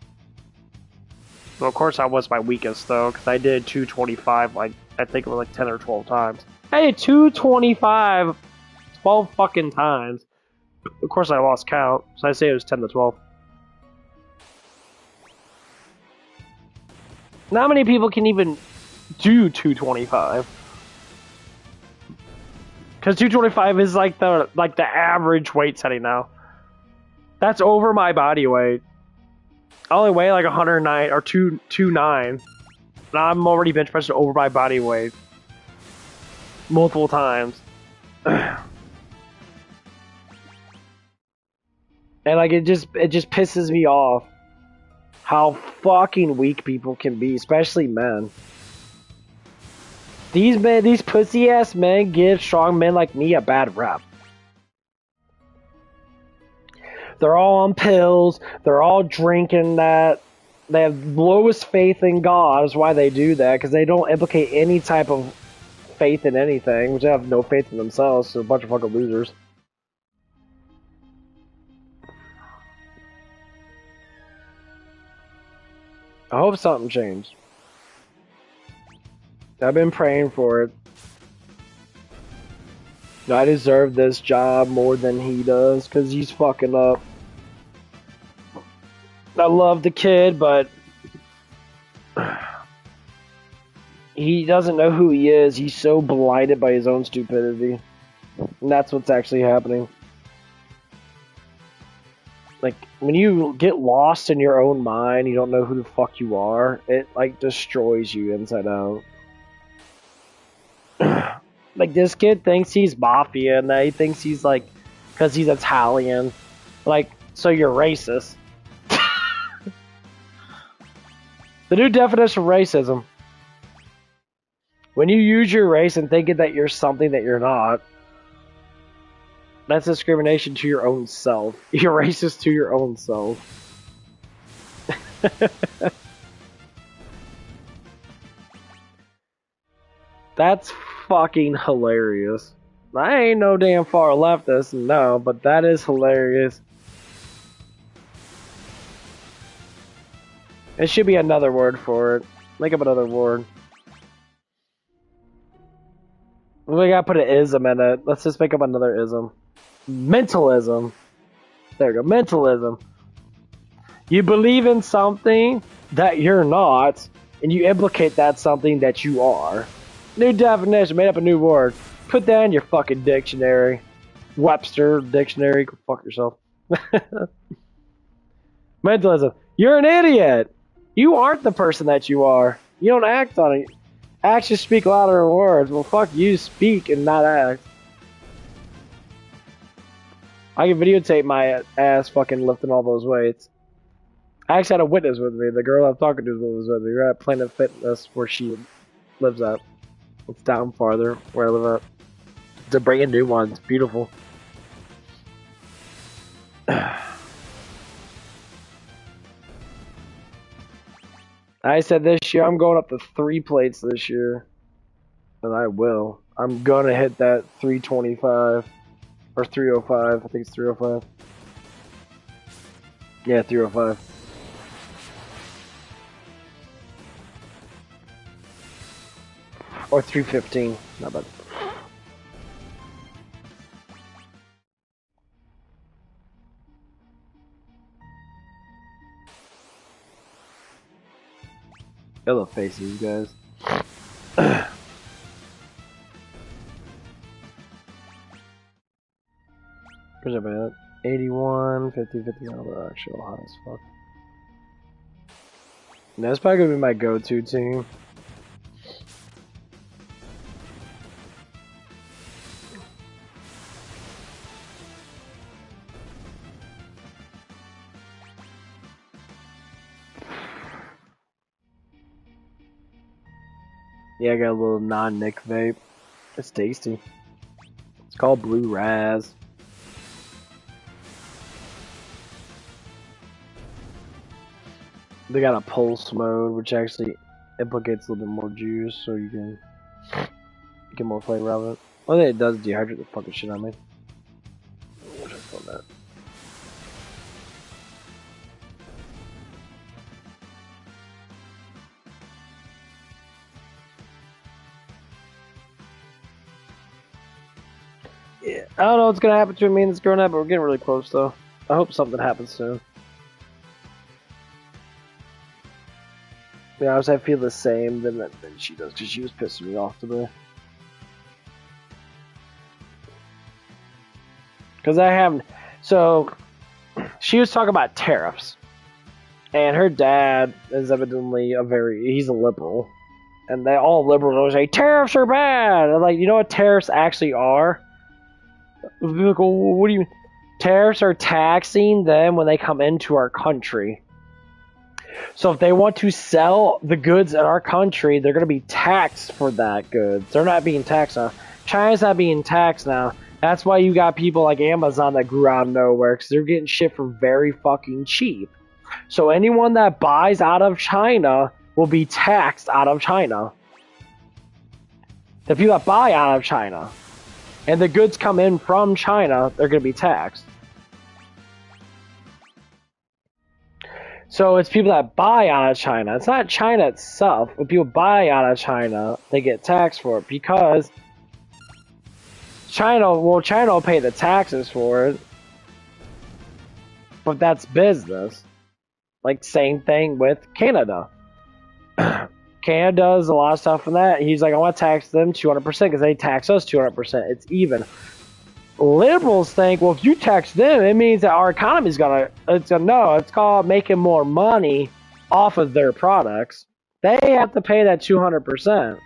Well, of course, that was my weakest, though, because I did 225, like, I think it was like 10 or 12 times. I did 225 12 fucking times. Of course, I lost count, so I say it was 10 to 12. Not many people can even do 225. Because 225 is like the average weight setting now. That's over my body weight. I only weigh like 109 or 229. And I'm already bench pressing over my body weight. Multiple times. And like it just pisses me off how fucking weak people can be, especially men. These pussy ass men give strong men like me a bad rap. They're all on pills. They're all drinking that. They have lowest faith in God is why they do that, because they don't implicate any type of faith in anything, which have no faith in themselves, so a bunch of fucking losers. I hope something changed. I've been praying for it. I deserve this job more than he does, because he's fucking up. I love the kid, but he doesn't know who he is. He's so blinded by his own stupidity. And that's what's actually happening. Like, when you get lost in your own mind, you don't know who the fuck you are, it, like, destroys you inside out. Like, this kid thinks he's mafia, and he thinks he's, like, because he's Italian. Like, so you're racist. The new definition of racism. When you use your race and thinking that you're something that you're not, that's discrimination to your own self. You're racist to your own self. That's fucking hilarious. I ain't no damn far leftist, no, but that is hilarious. It should be another word for it. Make up another word. We gotta put an ism in it. Let's just make up another ism. Mentalism. There we go. Mentalism. You believe in something that you're not, and you implicate that something that you are. New definition. Made up a new word. Put that in your fucking dictionary. Webster dictionary. Go fuck yourself. Mentalism. You're an idiot. You aren't the person that you are. You don't act on it. Actions speak louder than words. Well, fuck you. Speak and not act. I can videotape my ass fucking lifting all those weights. I actually had a witness with me. The girl I'm talking to was with me. We're at Planet Fitness where she lives at. It's down farther where I live at. They're bringing new ones. Beautiful. I said this year I'm going up to 3 plates this year. And I will. I'm gonna hit that 325. Or 305. I think it's 305. Yeah, 305. Or 315. Not bad. Yellow faces, guys. Where's everybody at? 81, 50, 50. Oh, they're actually all hot as fuck. That's probably gonna be my go-to team. Yeah, I got a little non-Nick vape. It's tasty. It's called Blue Raz. They got a pulse mode, which actually implicates a little bit more juice, so you can get more flavor out of it. One thing it does dehydrate the fucking shit out of me. What should I call that? Yeah, I don't know what's gonna happen between me and this girl now, but we're getting really close though. I hope something happens soon. Yeah, I feel the same than she does, because she was pissing me off today. Because I haven't... So, she was talking about tariffs. And her dad is evidently he's a liberal. And they all liberals say, tariffs are bad! And like, you know what tariffs actually are? Like, well, what do you mean? Tariffs are taxing them when they come into our country. So if they want to sell the goods in our country, they're going to be taxed for that goods. They're not being taxed now. China's not being taxed now. That's why you got people like Amazon that grew out of nowhere, because they're getting shit for very fucking cheap. So anyone that buys out of China will be taxed out of China. The people that buy out of China. And the goods come in from China, they're going to be taxed. So it's people that buy out of China. It's not China itself. When people buy out of China, they get taxed for it because China will pay the taxes for it. But that's business. Like, same thing with Canada. Canada does a lot of stuff from that. He's like, I want to tax them 200% because they tax us 200%. It's even. Liberals think, well, if you tax them, it means that our economy's no, it's called making more money off of their products. They have to pay that 200%.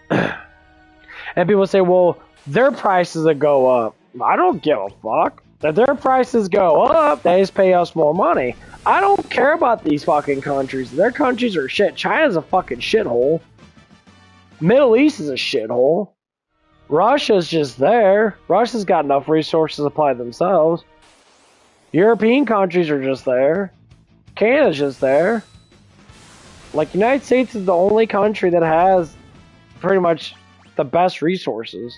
And people say, well, their prices will go up. I don't give a fuck. If their prices go up, they just pay us more money. I don't care about these fucking countries. Their countries are shit. China's a fucking shithole. Middle East is a shithole. Russia's just there. Russia's got enough resources to supply themselves. European countries are just there. Canada's just there. Like, United States is the only country that has pretty much the best resources.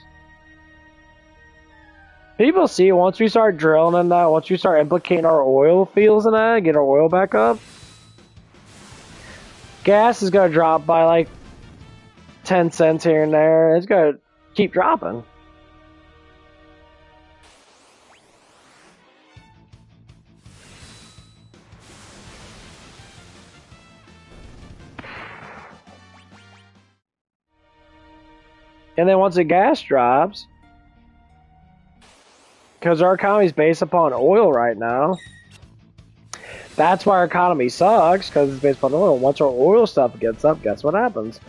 People see once we start drilling in that, once we start implicating our oil fields in that, get our oil back up, gas is going to drop by like 10 cents here and there. It's going to keep dropping. And then once the gas drops, because our economy is based upon oil right now, that's why our economy sucks, because it's based upon oil. Once our oil stuff gets up, guess what happens?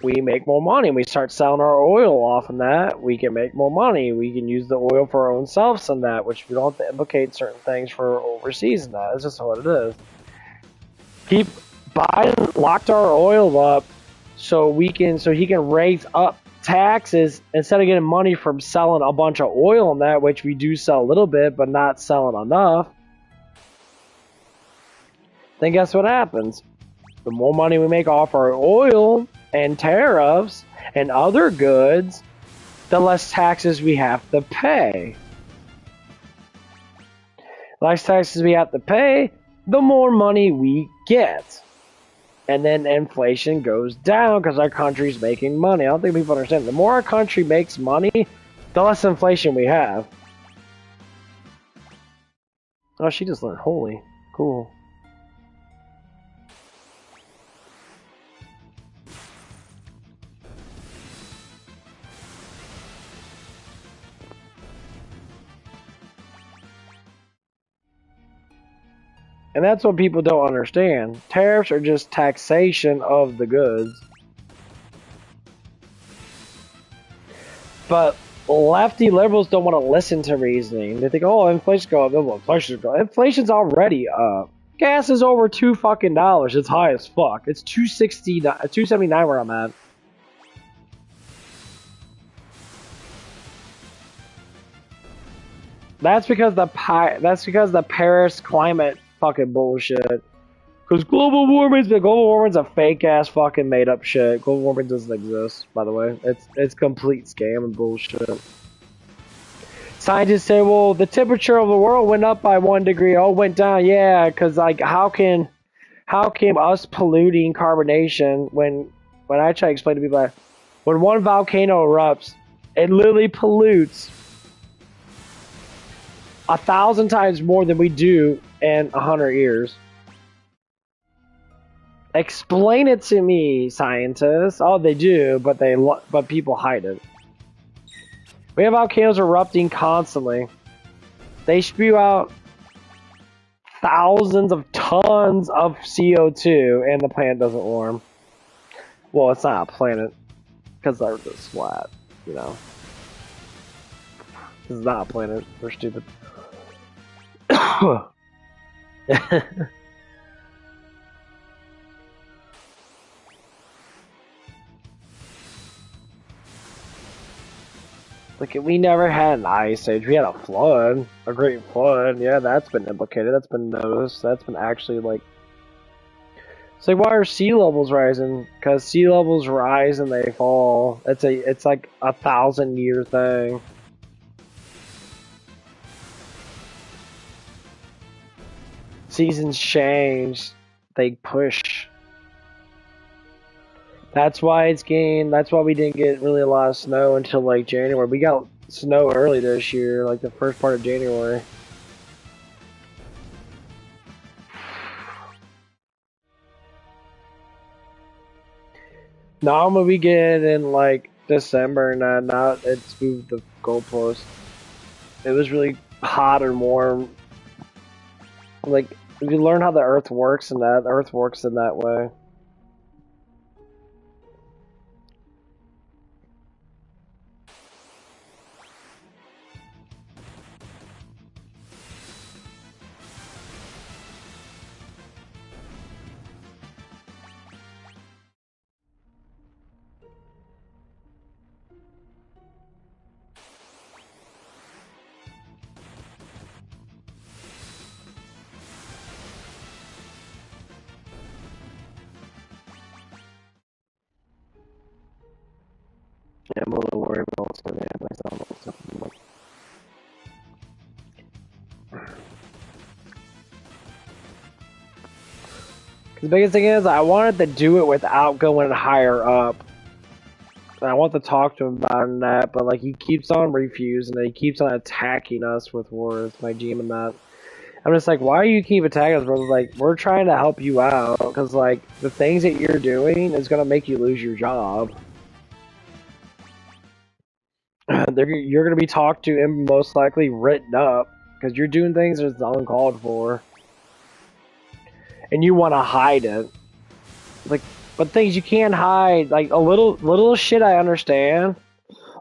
We make more money. We start selling our oil off in that. We can make more money. We can use the oil for our own selves in that, which we don't have to implicate certain things for overseas in that. It's just what it is. Biden locked our oil up so he can raise up taxes instead of getting money from selling a bunch of oil in that, which we do sell a little bit, but not selling enough. Then guess what happens? The more money we make off our oil and tariffs and other goods, the less taxes we have to pay. Less taxes we have to pay, the more money we get. And then inflation goes down because our country's making money. I don't think people understand. The more our country makes money, the less inflation we have. Oh, she just learned holy. Cool. And that's what people don't understand. Tariffs are just taxation of the goods. But lefty liberals don't want to listen to reasoning. They think, oh, inflation's going up. Inflation's going up. Inflation's already up. Gas is over $2 fucking. It's high as fuck. It's $2.79 where I'm at. That's because the Paris climate fucking bullshit. Because global warming's a fake ass fucking made up shit. Global warming doesn't exist, by the way. It's complete scam and bullshit. Scientists say, well, the temperature of the world went up by 1 degree. Oh, it went down, yeah. Because like, how can us polluting carbonation when I try to explain to people that when one volcano erupts, it literally pollutes 1,000 times more than we do in 100 years. Explain it to me, scientists. Oh, they do, but people hide it. We have volcanoes erupting constantly. They spew out thousands of tons of CO2, and the planet doesn't warm. Well, it's not a planet, because the Earth is flat, you know. This is not a planet. We're stupid. Like, we never had an ice age. We had a flood, a great flood. Yeah, that's been implicated. That's been noticed. That's been actually like It's like, why are sea levels rising? Because sea levels rise and they fall. It's like 1,000-year thing. Seasons change. They push. That's why that's why we didn't get really a lot of snow until like January. We got snow early this year, like the first part of January. Normally we get it in like December, and now it's moved the goalpost. It was really hot and warm. Like, you learn how the Earth works, and that the Earth works in that way. Yeah, I'm a little worried about what's going to happen. The biggest thing is, I wanted to do it without going higher up. And I want to talk to him about that, but like he keeps on refusing and he keeps on attacking us with words, my GM and that. I'm just like, why do you keep attacking us, bro? Like, we're trying to help you out, because like the things that you're doing is gonna make you lose your job. You're gonna be talked to and most likely written up because you're doing things that's uncalled for, and you want to hide it. Like, but things you can't hide, like a little shit. I understand.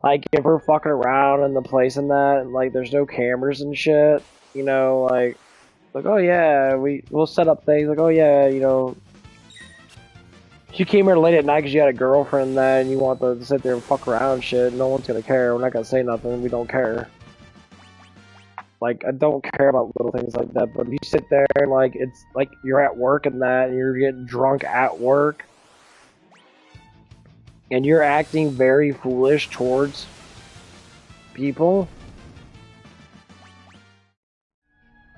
Like if we're fucking around in the place and that, and, like there's no cameras and shit. You know, like oh yeah, we'll set up things. Like oh yeah, you know. You came here late at night because you had a girlfriend and that, and you want to sit there and fuck around and shit. No one's gonna care. We're not gonna say nothing. We don't care. Like, I don't care about little things like that. But if you sit there and, like, it's like you're at work and that, and you're getting drunk at work, and you're acting very foolish towards people,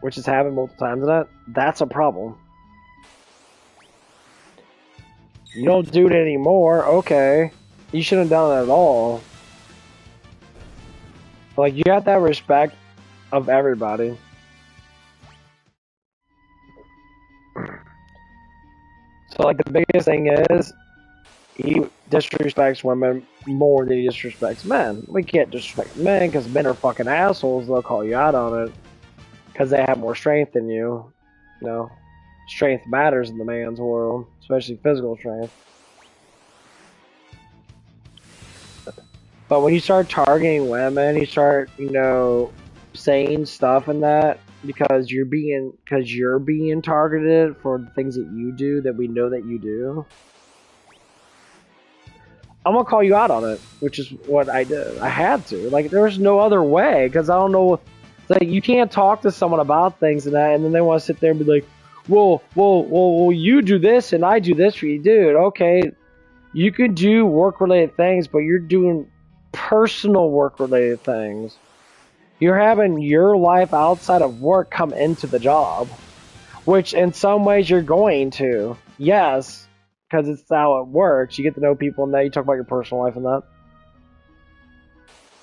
which has happened multiple times, and that's a problem. You don't do it anymore, okay. You shouldn't have done it at all. Like, you have to have respect of everybody. So, like, the biggest thing is, he disrespects women more than he disrespects men. We can't disrespect men because men are fucking assholes. They'll call you out on it because they have more strength than you. You know, strength matters in the man's world, especially physical strength. But when you start targeting women, you start, you know, saying stuff and that because you're being targeted for the things that you do that we know that you do. I'm gonna call you out on it, which is what I did. I had to. Like, there's no other way, because I don't know. It's like, you can't talk to someone about things and that, and then they want to sit there and be like, well, you do this and I do this for you. Dude, okay, you can do work-related things, but you're doing personal work-related things. You're having your life outside of work come into the job, which in some ways you're going to. Yes. Because it's how it works. You get to know people and that. You talk about your personal life and that.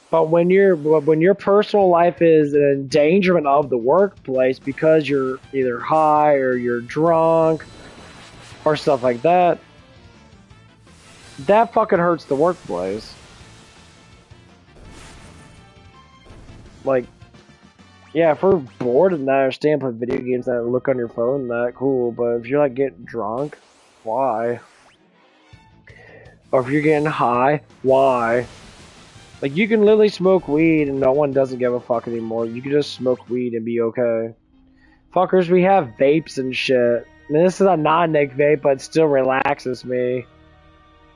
But when your personal life is an endangerment of the workplace because you're either high or you're drunk or stuff like that, that fucking hurts the workplace. Like, yeah, if we're bored and I understand playing video games and look on your phone, that cool. But if you're like getting drunk, why? Or if you're getting high, why? Like, you can literally smoke weed and no one doesn't give a fuck anymore. You can just smoke weed and be okay. Fuckers, we have vapes and shit. I mean, this is a non-nic vape, but it still relaxes me.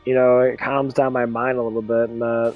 You know, it calms down my mind a little bit and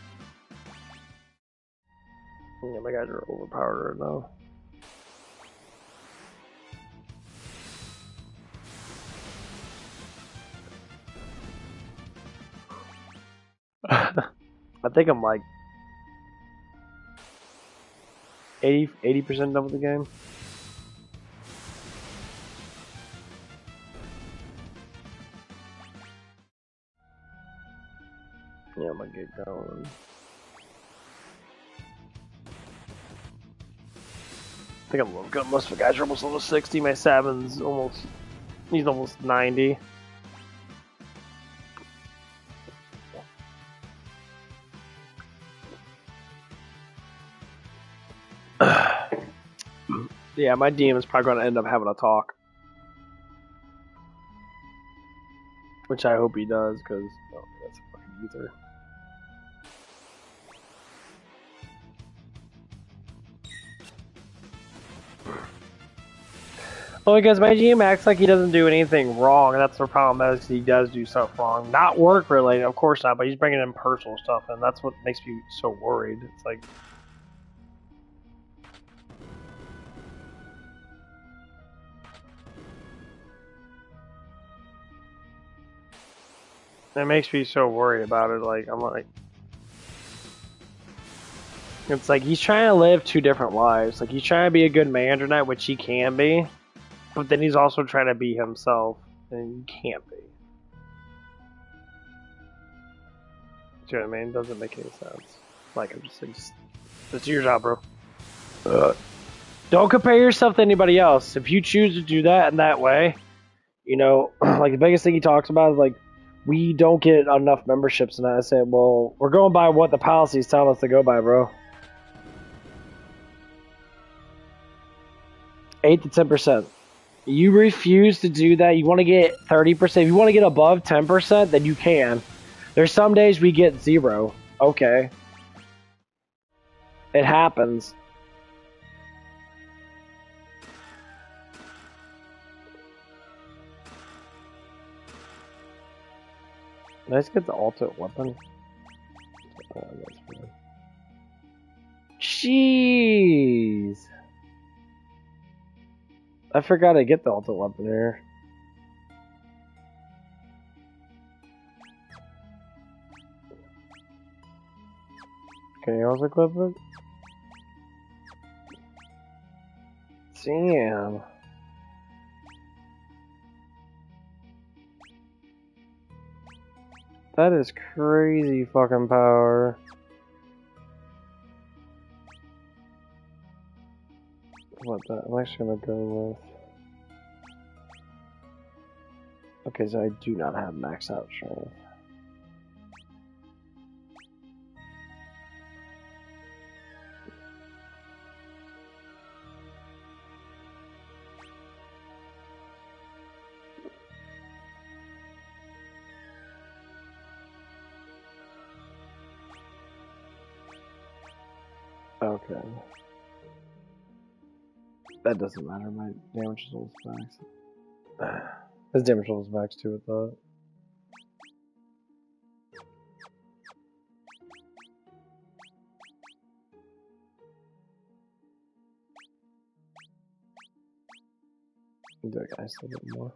Yeah, my guys are overpowered right now. I think I'm like 80% done with the game. Yeah, I'm gonna get going. I think I'm low good. Most of the guys are almost level 60. My Sabin's almost, he's almost 90. Yeah, my DM is probably going to end up having a talk. Which I hope he does, because oh, that's a fucking ether. Well, because my GM acts like he doesn't do anything wrong, and that's the problem, is he does do stuff wrong. Not work related, of course not, but he's bringing in personal stuff, and that's what makes me so worried. It's like, it makes me so worried about it. Like, I'm like, it's like he's trying to live two different lives. Like, he's trying to be a good manager tonight, which he can be, but then he's also trying to be himself, and he can't be. Do you know what I mean? It doesn't make any sense. Like, I'm just like, it's your job, bro. Don't compare yourself to anybody else. If you choose to do that in that way, you know, like the biggest thing he talks about is like, we don't get enough memberships, and I said, well, we're going by what the policies tell us to go by, bro. 8 to 10%. You refuse to do that. You want to get 30%. If you want to get above 10%, then you can. There's some days we get 0. Okay. It happens. Let's get the ultimate weapon. Oh, jeez. I forgot to get the ultimate weapon here. Can you also equip it? Damn. That is crazy fucking power. What that? I'm actually gonna go with. Okay, so I do not have max out strength. Okay. That doesn't matter, my damage is almost max. His damage level is max too, I thought. Do it, guys, a bit more.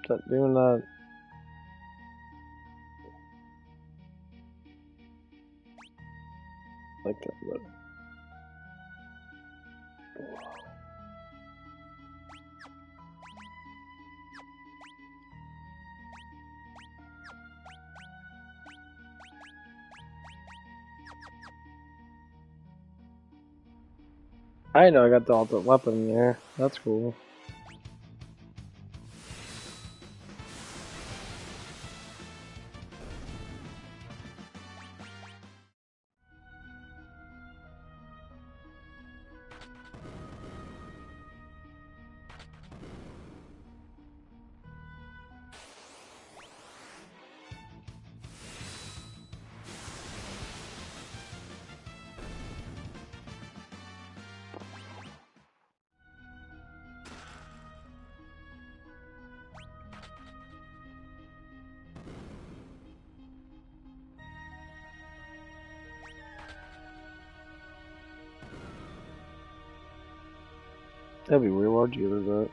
Stop doing that. Like that, but. I know I got the ultimate weapon in there. That's cool. That'd be weird. Why'd you do that?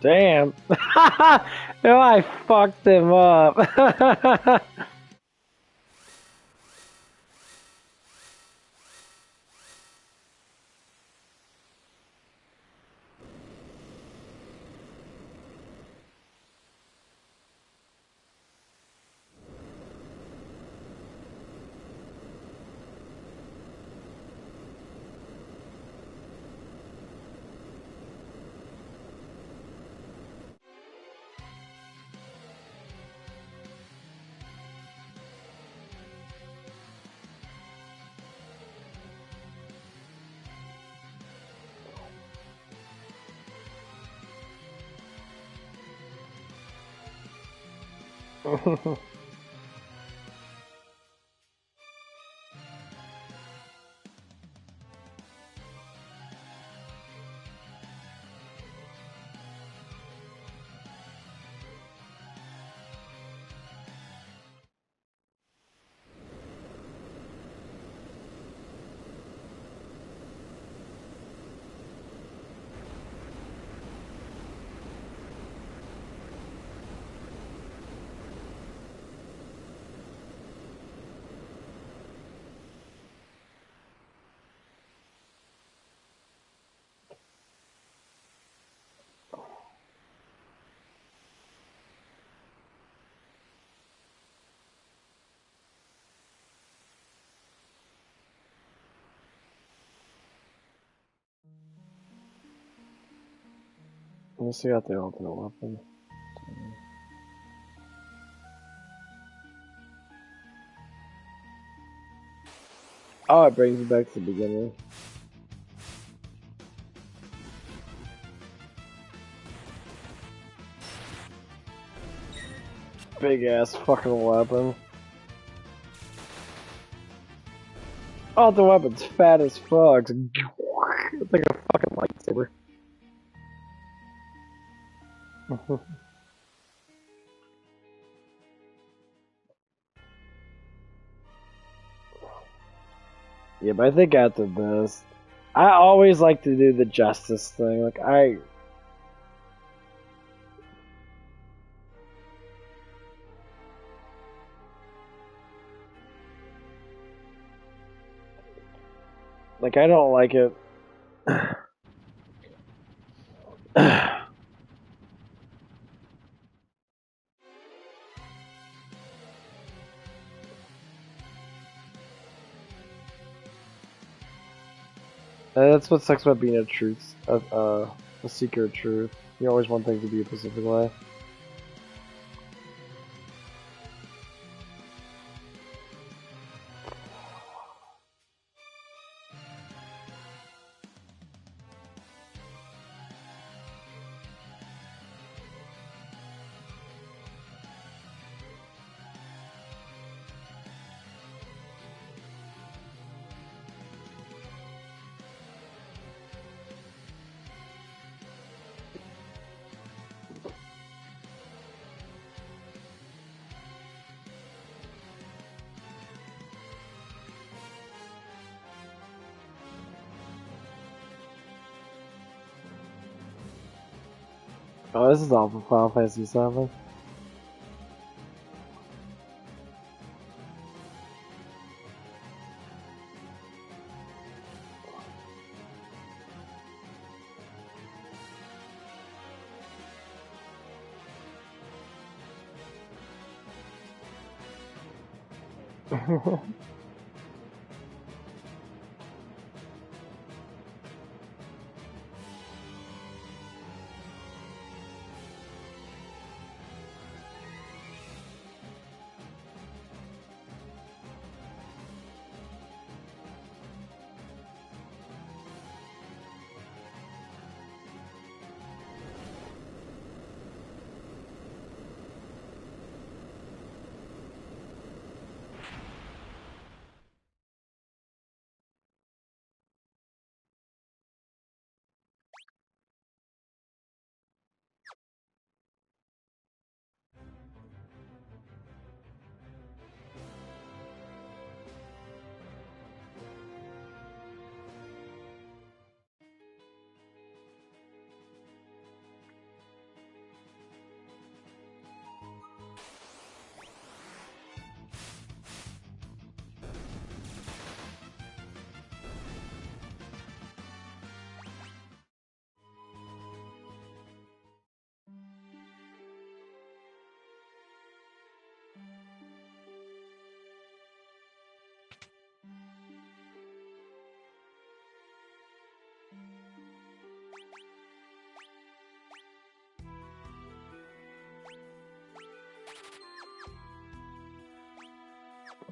Damn. No, I fucked him up. Let's see out the ultimate weapon. Oh, it brings me back to the beginning. Big ass fucking weapon. Oh, the weapon's fat as fuck. It's like a fucking lightsaber. Yeah, but I think after this, I always like to do the justice thing. Like I don't like it. That's what sucks about being a truth. The secret truth. You always want things to be a specific way. Oh, this is all for Final Fantasy VII.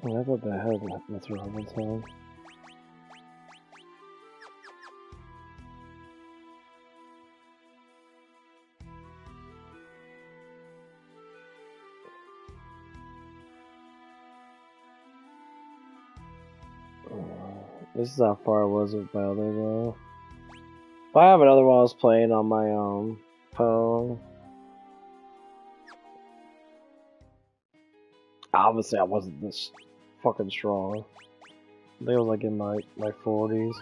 Oh, I thought that had that's what I've been told. This is how far I was with my other guy. If I have another one I was playing on my phone. Obviously I wasn't this fucking strong. I think I was like in my 40s.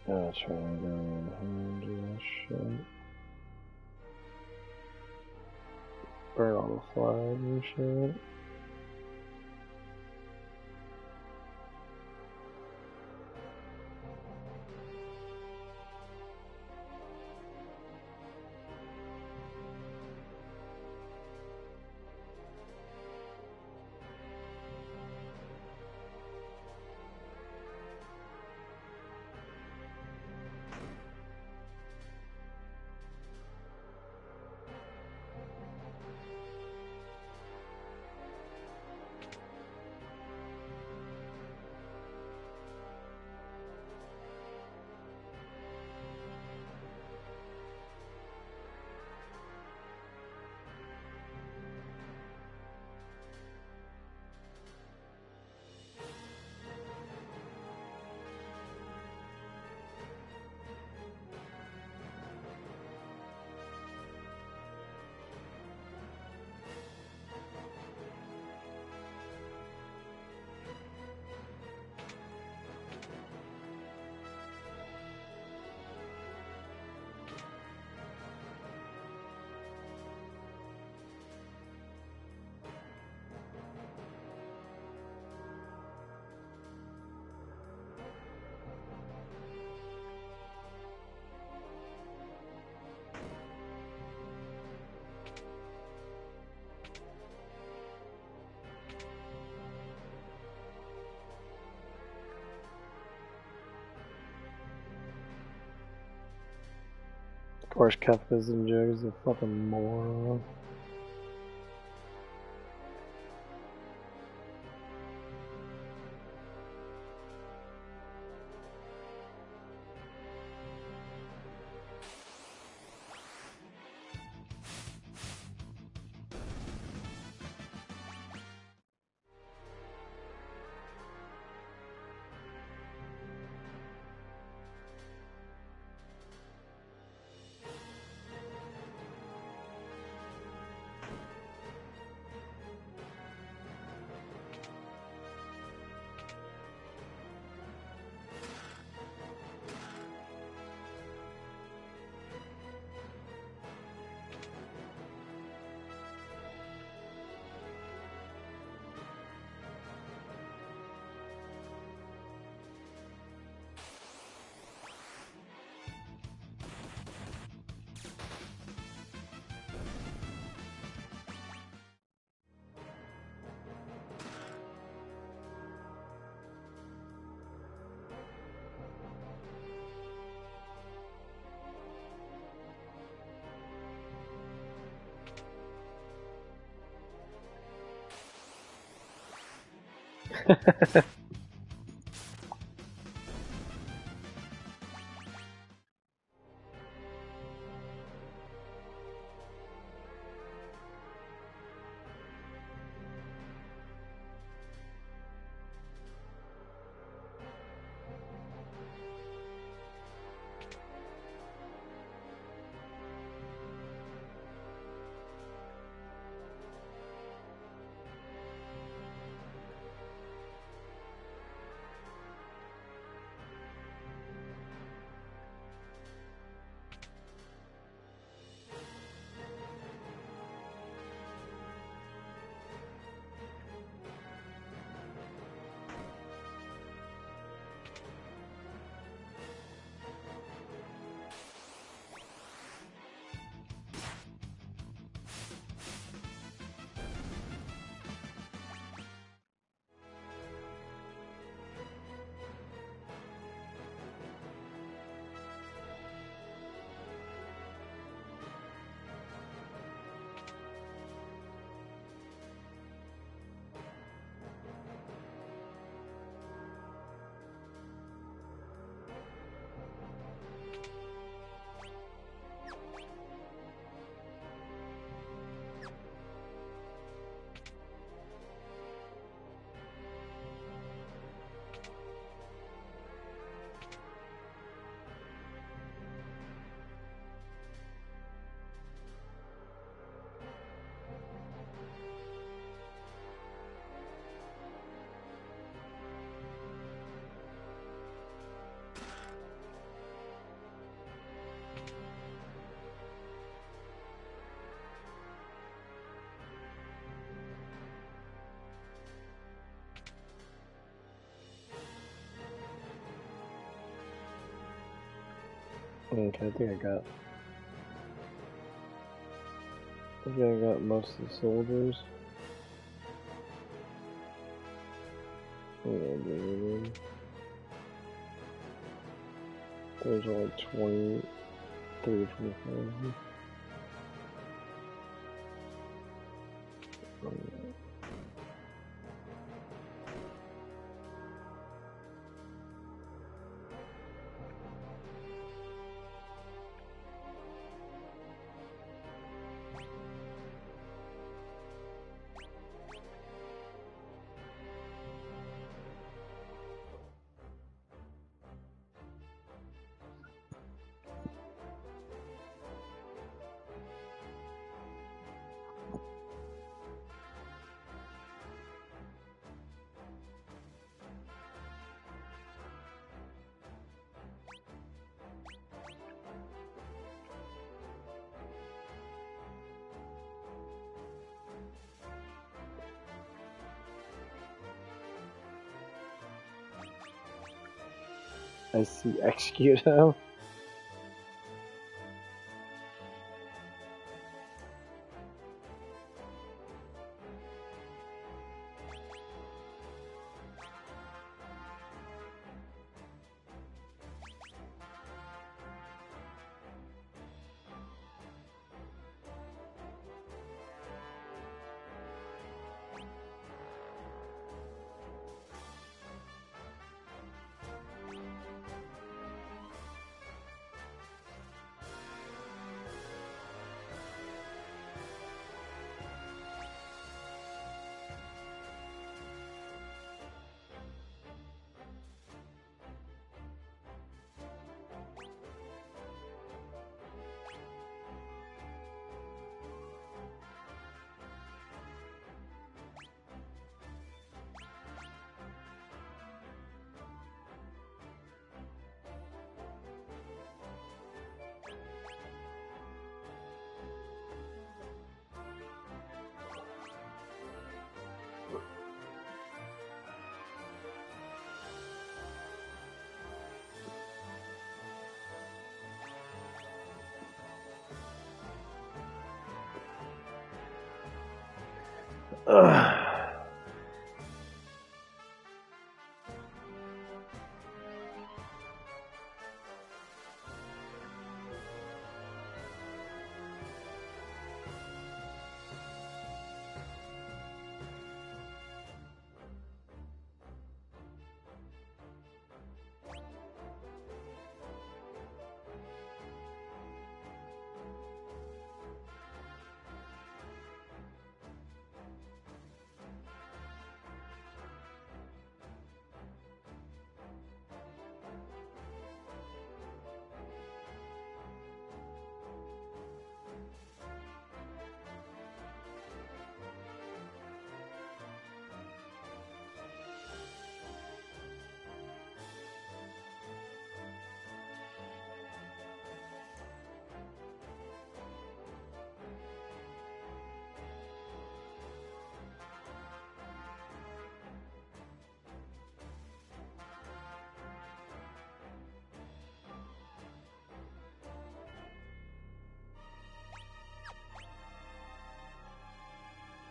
That's right, I'm gonna do that shit. Burn all the flags and shit. course, Kefka's and Jug's a fucking moron. Okay, I think I got most of the soldiers. There's only 23, 25. I see execute him.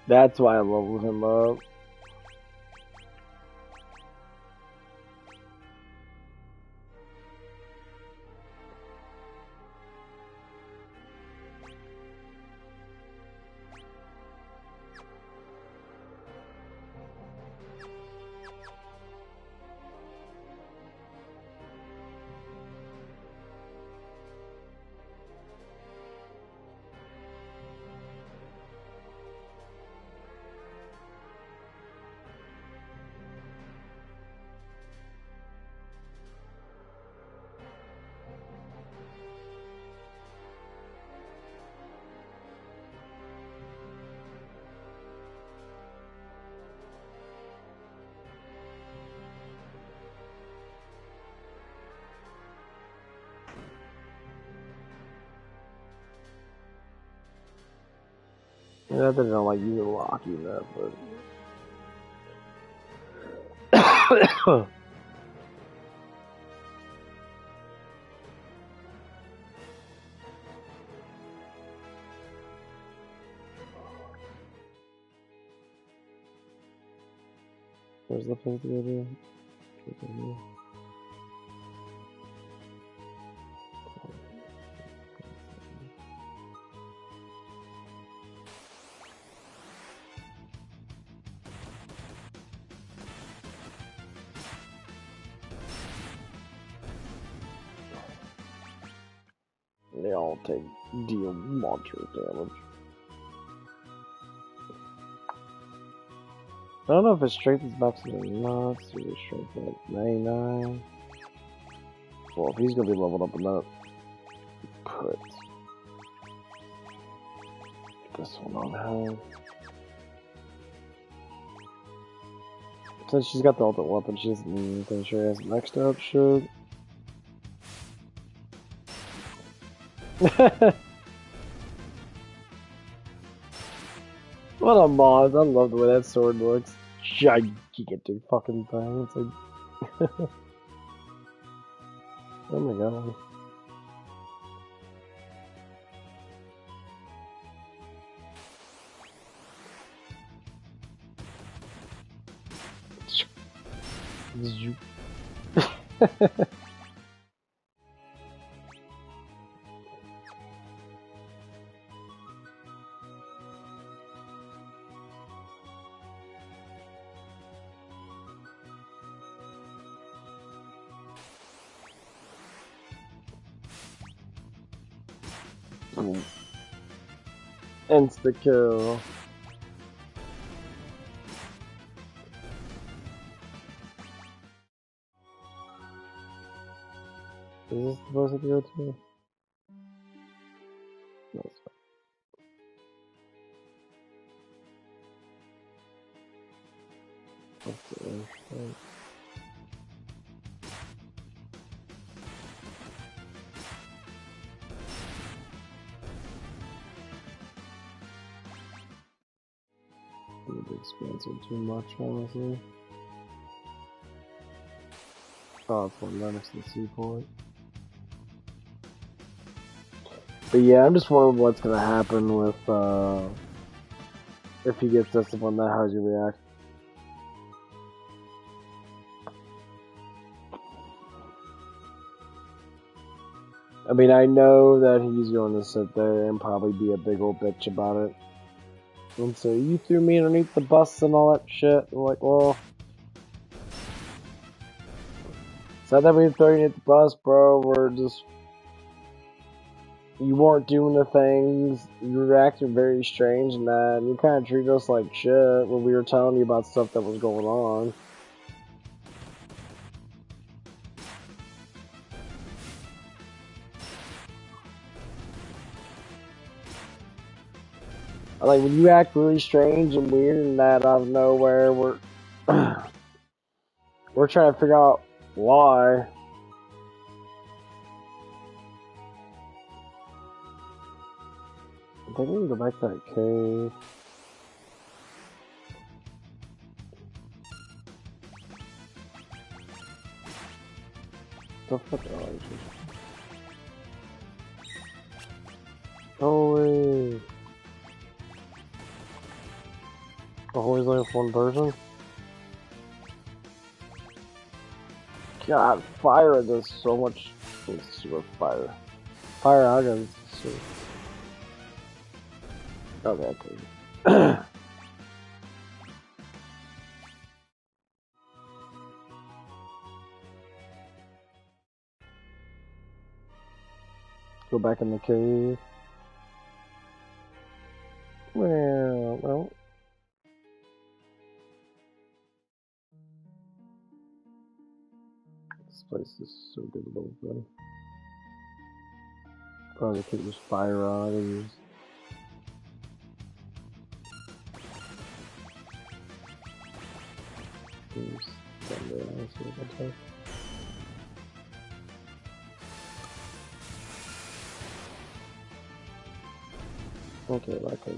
That's why I leveled him up. Not that I don't like you locking that, but where's the place to go to? They all deal monstrous damage. I don't know if his strength is max or not. So his strength at 99. Well, if he's gonna be leveled up enough, put this one on her. Since she's got the ultimate weapon, she doesn't need anything. She has next up, should. What a mod. I love the way that sword looks. Gigantic fucking thing. It's like. Oh my god. Insta kill. Is this supposed to go to? No, it's not. That's the interesting. The expansive too much, honestly. Oh, it's one right next to the seaport. But yeah, I'm just wondering what's gonna happen with If he gets disciplined, then how does he react? I mean, I know that he's going to sit there and probably be a big old bitch about it. And say, you threw me underneath the bus and all that shit. I'm like, well, it's not that we threw you underneath the bus, bro. We're just, you weren't doing the things. You were acting very strange and that. And you kind of treated us like shit when we were telling you about stuff that was going on. Like, when you act really strange and weird and that out of nowhere, we're we're trying to figure out why. I think we can go back to that cave. The fuck are you? Holy. Always like one person? God, fire does so much. Super fire. Fire, I got super. Okay, okay. Go back in the cave. Well. This place is so good to live in. Probably could use fire rod and use. Thunder, I see what that's like. Okay, like it.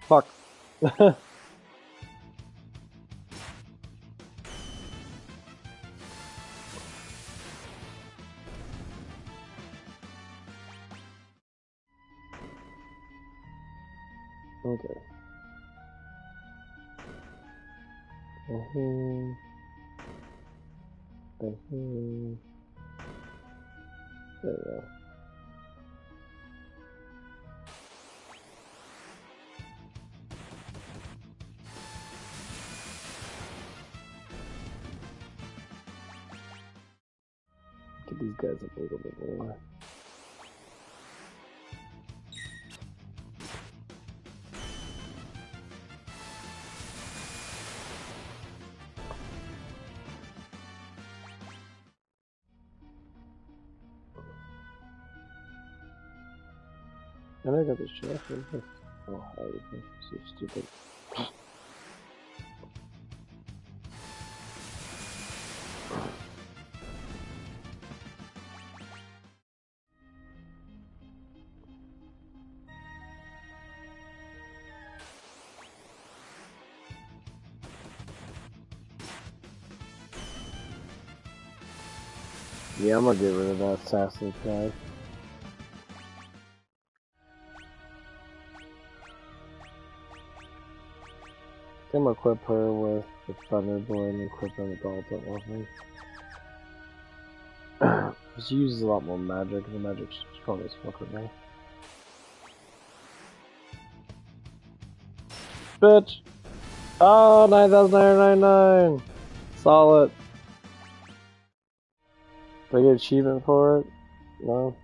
Fuck. Okay. There we go. Get these guys up a little bit more. And I got this shit. Oh, I was so stupid. Yeah, I'm gonna get rid of that sassy guy. I'm gonna equip her with the Thunderbolt and equip her with the ultimate weapon. She uses a lot more magic, and the magic's strong as fuck right now. Bitch! Oh, 9,999! Solid! Do I get an achievement for it? No?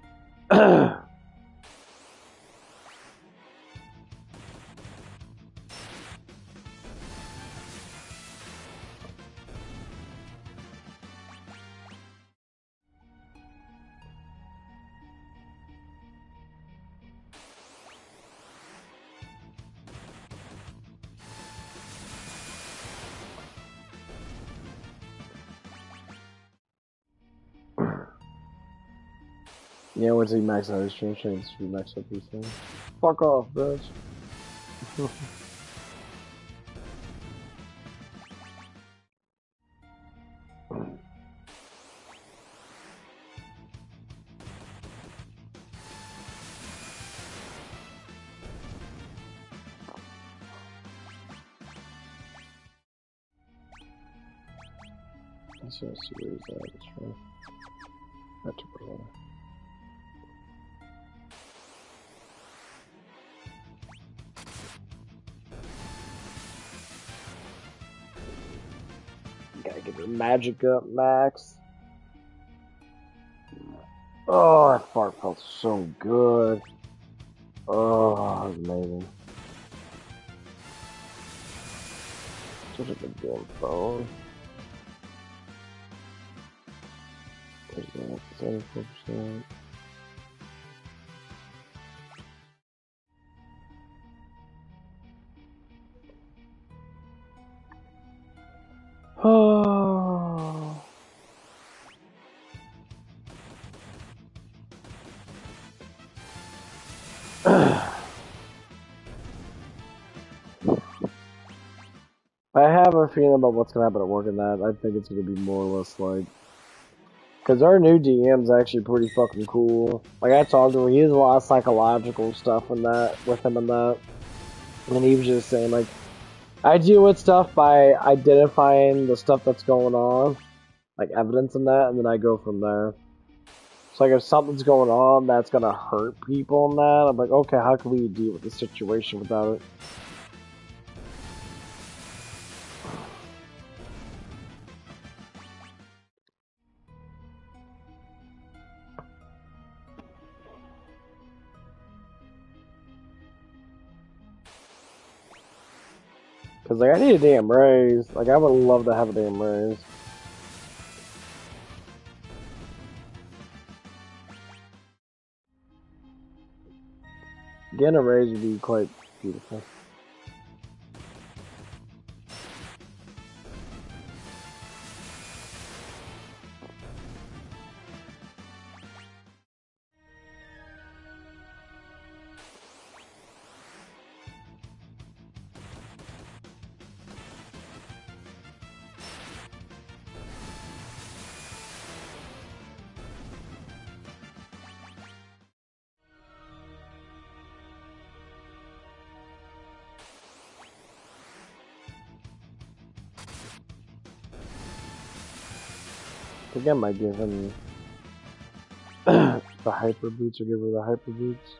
Yeah, once he maxed out his stream, change to be maxed up his thing. Fuck off, bitch. Let's see where he's at. It's from. That's pretty. Gotta get your magic up, Max. Oh, that fart felt so good. Oh, that was amazing. Such a good damn phone. There's that, 74%. Oh. I have a feeling about what's gonna happen at work in that. I think it's gonna be more or less like, because our new DM's actually pretty fucking cool. Like, I talked to him, he has a lot of psychological stuff in that, with him in that. And he was just saying, like, I deal with stuff by identifying the stuff that's going on, like evidence in that, and then I go from there. So, like, if something's going on that's gonna hurt people in that, I'm like, okay, how can we deal with the situation without it? Cause like I need a damn raise. Like I would love to have a damn raise. Getting a raise would be quite beautiful. I think I might give him the hyper boots or give her the hyper boots.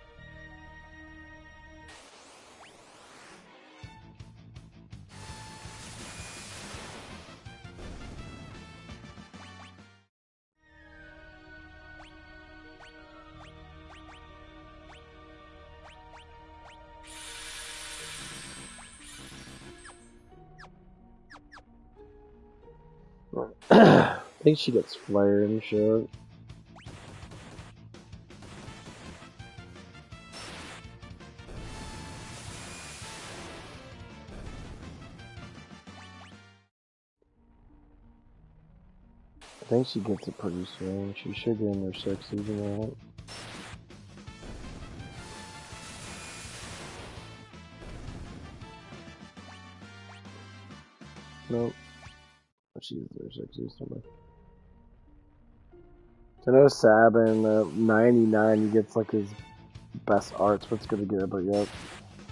I think she gets flared and shit. I think she gets it pretty soon. She should get in her 60s and all. Nope. She's in her 60s somewhere. I know Sabin, 99, he gets like his best arts. What's gonna get it, but yep.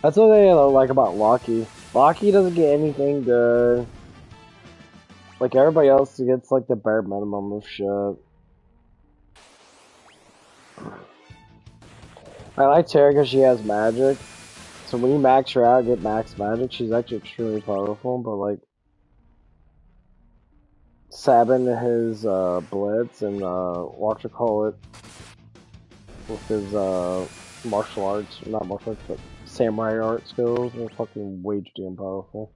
That's what I like about Locky. Locky doesn't get anything good. Like everybody else gets like the bare minimum of shit. I like Terra because she has magic. So when you max her out, get max magic, she's actually extremely powerful. But like Sabin, his blitz and what you call it, with his martial arts, not martial arts, but samurai art skills, are fucking way too damn powerful.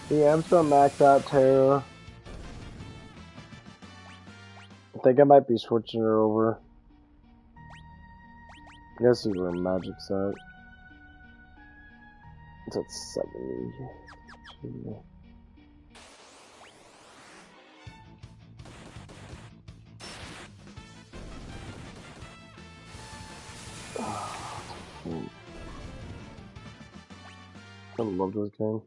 Yeah, I'm just gonna max out Terra. I think I might be switching her over. I guess we were a magic set. It's at 72. I love this game.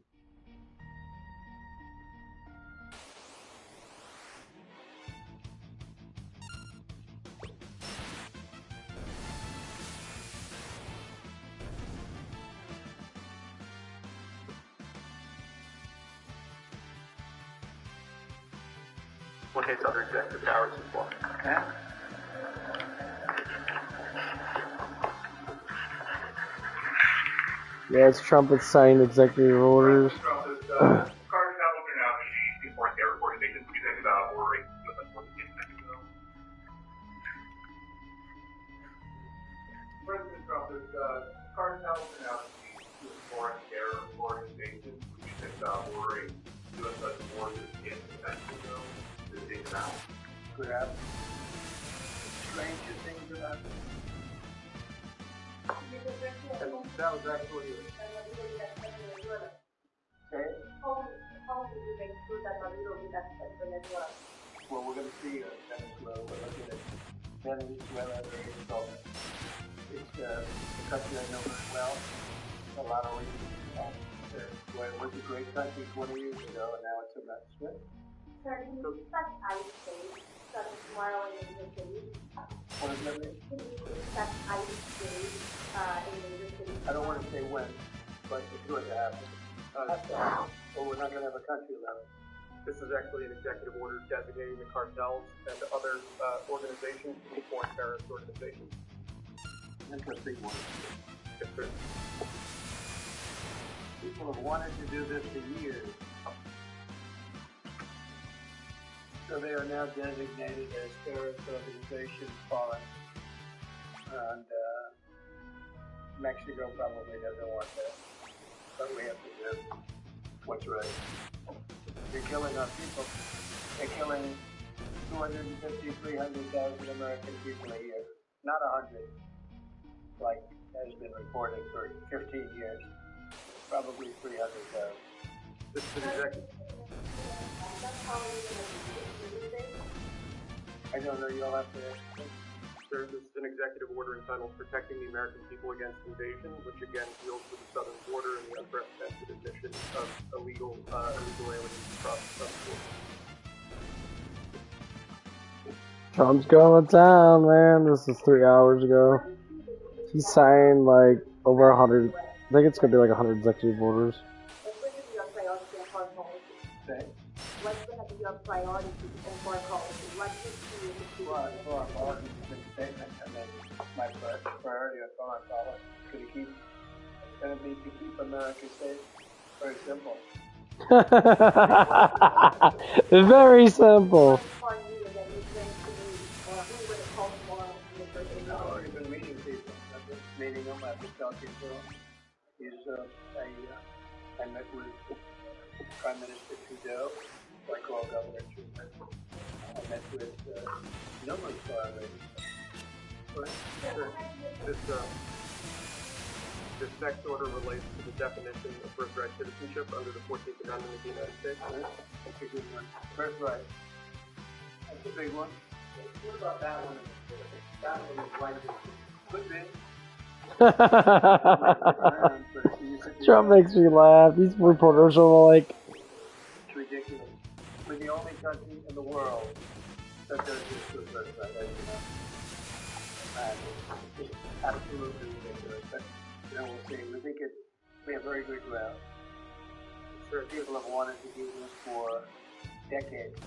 What his other executive powers as well? Okay. Yeah, it's Trump that's signing executive orders. Trump is, cars travels are now machines before airport stations. We think about ordering US in Mexico. President Trump is, cars travels are now machines to foreign air organizations. We think about ordering US orders in Mexico to take them out. Could happen. Stranger things have happened. That was actually it. Okay. How did you make sure that Maduro would accept Venezuela? Well, we're going to see Venezuela. We're looking at Venezuela very involved. It's a country I know very well. A lot of reasons. Well, it was a great country 20 years ago, and now it's a mess. Sir, can you such ice skates such tomorrow in major cities? What does that mean? Can you such ice skates in major cities? I don't want to say when, but it's going to happen. Well, we're not going to have a country left. This is actually an executive order designating the cartels and other organizations to be foreign terrorist organizations. That's a big one. Yes, sir. People have wanted to do this for years. So they are now designated as terrorist organizations foreign. And Mexico probably doesn't want that. But we have to do what's right. They're killing our people. They're killing 250, 300,000 American people a year. Not 100, like has been reported for 15 years. Probably 300,000. This is an executive. I don't know, you'll have to ask me. Sir, this is an executive order entitled Protecting the American People Against Invasion, which again deals with the southern border and the unprecedented admission of illegal aliens across the southern border. Trump's going to town, man. This is 3 hours ago. He signed like over 100. I think it's gonna be like 100 executive orders. What's going to be your priority in foreign policy? Okay. What's going to be your priority in foreign policy? What do you see? Well, foreign policy is a big statement, and then my priority on foreign policy is going to be to keep America safe. Very simple. Very simple. I've already been meeting people. I've been meeting them. I've been talking to them. I met with Prime Minister Trudeau, I call Governor Trudeau. I met with numerous foreign leaders. This next order relates to the definition of birthright citizenship under the 14th Amendment of the United States. That's a good one. Birthright. That's a big one. What about that one? That one is likely. Could be. Trump makes me laugh. These reporters are like, it's ridiculous. We're the only country in the world that does this with birthright, as you know. It's absolutely ridiculous. But we'll see. We have very good ground. Sure, people have wanted to do this for decades.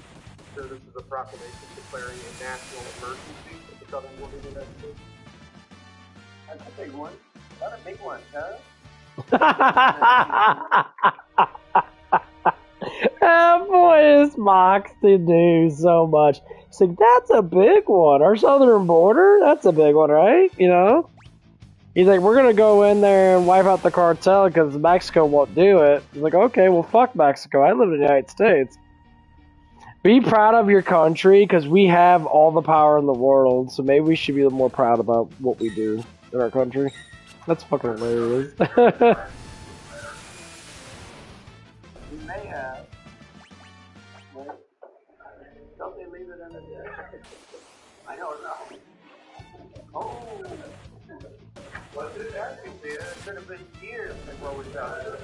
So this is a proclamation declaring a national emergency at the southern border of the United States. That's a big one. Not a big one, huh? Oh boy, this mocks the news so much. It's like, that's a big one. Our southern border, that's a big one, right? You know? He's like, we're gonna go in there and wipe out the cartel because Mexico won't do it. He's like, okay, well, fuck Mexico. I live in the United States. Be proud of your country because we have all the power in the world. So maybe we should be more proud about what we do in our country. That's fucking hilarious. We may have. Don't they leave it in the desk? I don't know. Oh. What's it asking me? It could have been years before we found it.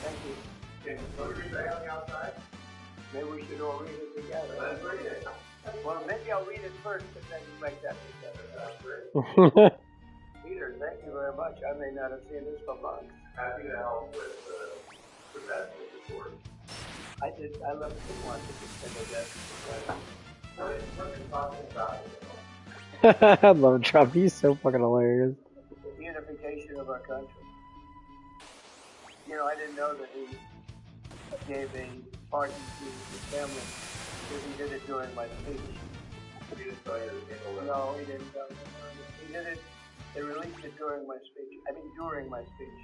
Thank you. Can you read it on the outside? Maybe we should all read it together. Let's read it. Well, maybe I'll read it first, and then you make that together. That's great. Peter, thank you very much. I may not have seen this for months. Happy to help with that story. I love to watch it. What are you talking about? I love Trump. He's so fucking hilarious. The unification of our country. You know, I didn't know that he gave a pardon to his family because he did it during my speech. He didn't tell you the No, he didn't tell me. He did it. They released it during my speech. I mean, during my speech.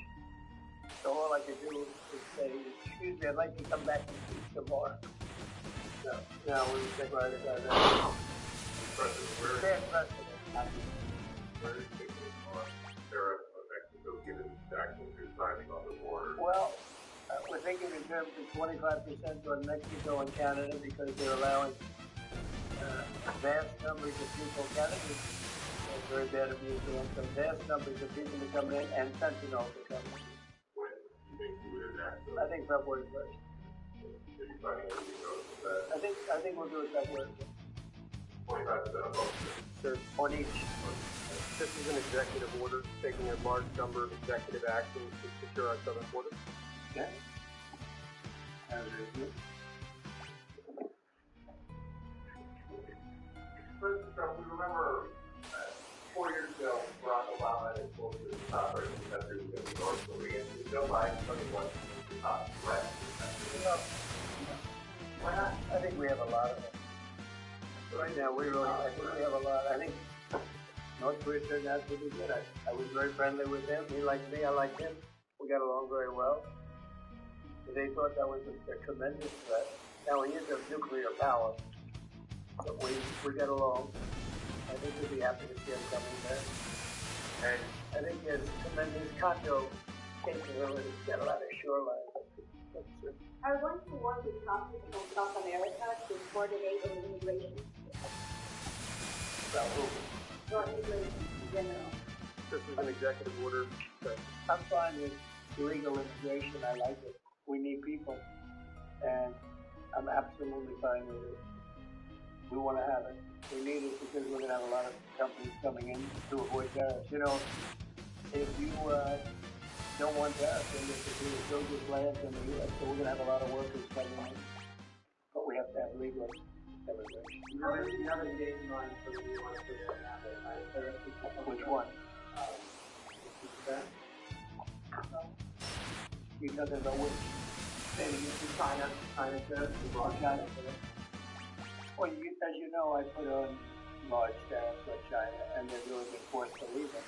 So all I could do is say, excuse me, I'd like to come back and speak some more. No, we would take right about that. Stand precedent. Where is taking on tariff of Mexico given action to signing on the border? Well, we're thinking in terms of 25% on Mexico and Canada because they're allowing vast numbers of people. Canada is very bad abuse of them, so vast numbers of people to come in and fentanyl to come in. When do you think you would enact those? I think February 1st. Are you finding anything notice of that? I think we'll do it February 1st. 25% of both? Sure. On each. This is an executive order taking a large number of executive actions to secure our southern border. Okay. As it is. We remember 4 years ago, Barack Obama had told us the top right of the country was going to be North Korea. Joe Biden told us the top right of the country. Why not? I think we have a lot of them. Right now, I think we have a lot. I think North Korea turned out to be good. I was very friendly with him. He liked me. I liked him. We got along very well. They thought that was a tremendous threat. Now, he is a nuclear power. But we get along. I think we'd be happy to see him coming there. And I think he has tremendous condo capability. He's got a lot of shoreline. I want to work with companies from South America to coordinate on immigration. About who? Or immigration in general. This is an executive order. I'm fine with illegal immigration. I like it. We need people. And I'm absolutely fine with it. We want to have it. We need it because we're going to have a lot of companies coming in to avoid tariffs. You know, if you don't want tariffs, then you have to do is build this land in the U.S. So we're going to have a lot of workers coming in. But we have to have legal immigration. You have a date in mind for the U.S. to have it. Which one? You're talking about which? China tariffs. China. Well, as you know, I put on large tariffs on China, and they're doing it forced to leave them.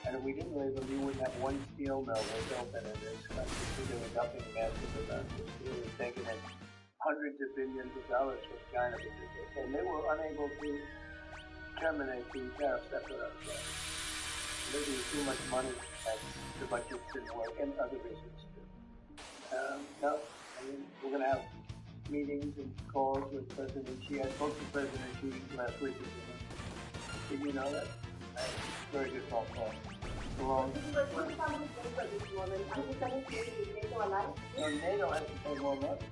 And if we didn't leave them, you wouldn't have one steel mill that's open in this country. There was nothing massive about this. We were taking in hundreds of billions of dollars from China because of this. And they were unable to terminate the tariffs. That's what I'm saying. There was too much money, and the budget didn't work, and other reasons too. No, I mean, we're going to have meetings and calls with President Xi. I spoke to President Xi last week. Did you know that? Very good phone call. Long. And NATO has to pay more money.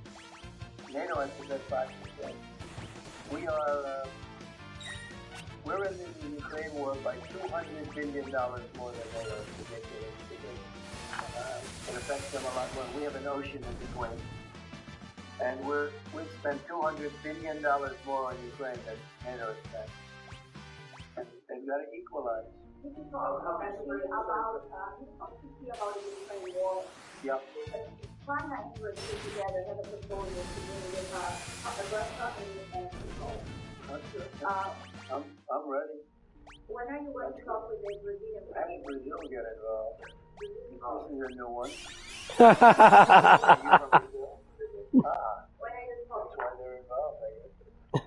NATO has to pay 5%. We are, we're in the Ukraine war by $200 billion more than they are. It's ridiculous because it affects them a lot more. We have an ocean in between. And we've spent $200 billion more on Ukraine than NATO has spent. And they've got to equalize. This is all about the Ukraine war. Yep. China and Russia together have a proposal to deal with Russia and Mexico. That's good. I'm ready. When are you going to talk with the Brazilian? How did Brazil get involved? This is a new one. When are you That's why they're involved, I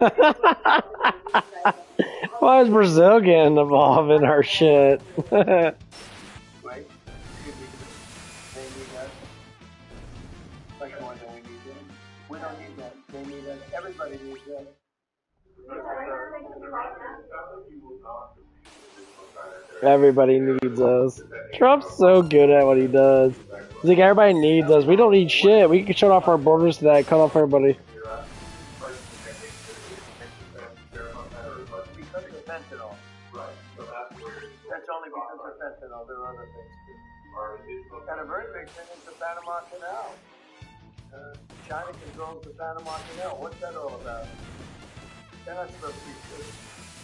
guess. Why is Brazil getting involved in our shit? Right? Excuse me. They need us. Much more than we need them. We don't need them. They need us. Everybody needs us. You will not agree with additional Everybody needs us. Trump's so good at what he does. He's like, everybody needs us. We don't need shit. We can shut off our borders to that, cut off everybody. Because of fentanyl. Right. So that's only because of fentanyl. There are other things too. And a very big thing is the Panama Canal. China controls the Panama Canal. What's that all about? They're not supposed to be good.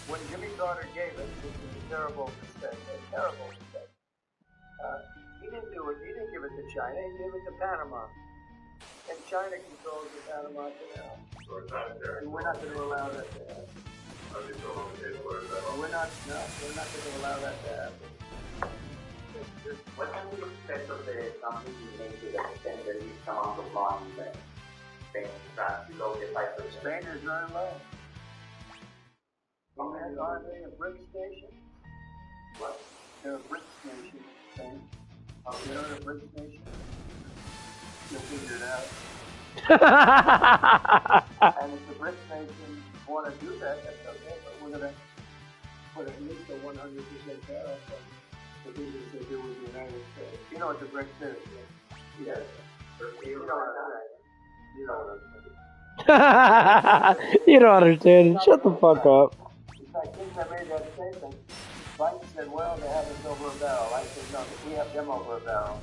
When Jimmy Carter gave it, which was a terrible mistake, he didn't do it. He didn't give it to China. He gave it to Panama. And China controls the Panama Canal. And we're not going to allow that to happen. We're not going to allow that to happen. What can we expect of the companies in Asia that spend the least amount of money that Spain, France, below the 5%? Spain is very low. Are they a BRICS nation? What? They're a BRICS nation, Spain. They're a BRICS nation. You'll figure it out. And if the BRICS nations want to do that, that's okay, but we're going to put at least a 100% tariff on the business they do with the United States. You know what the BRICS is? Yes. You don't understand. You don't understand. You don't understand. Shut the fuck up. In fact, since I made that statement, Biden said, well, they have us over a barrel. I said, no, we have them over a barrel.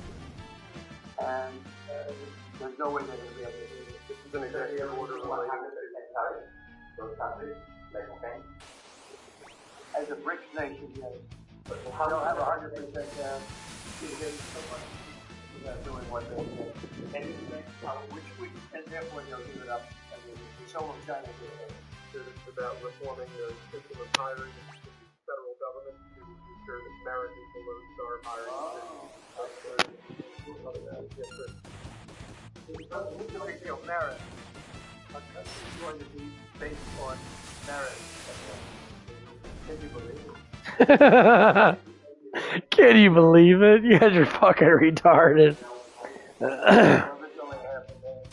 And there's no way they're going to be able to do this. This is an executive order related to those countries, like Spain? as a BRICS nation, yes. But they don't have 100% down. We're not doing what they did. And therefore they'll give it up. I mean, so will China do it. It's about reforming the system of hiring in the federal government to ensure that merit is the lodestar of hiring. Who's the big deal? Merit. Our country is going to be based on merit. Can you believe it? Can you believe it? You guys are fucking retarded. Well, there's only half a day.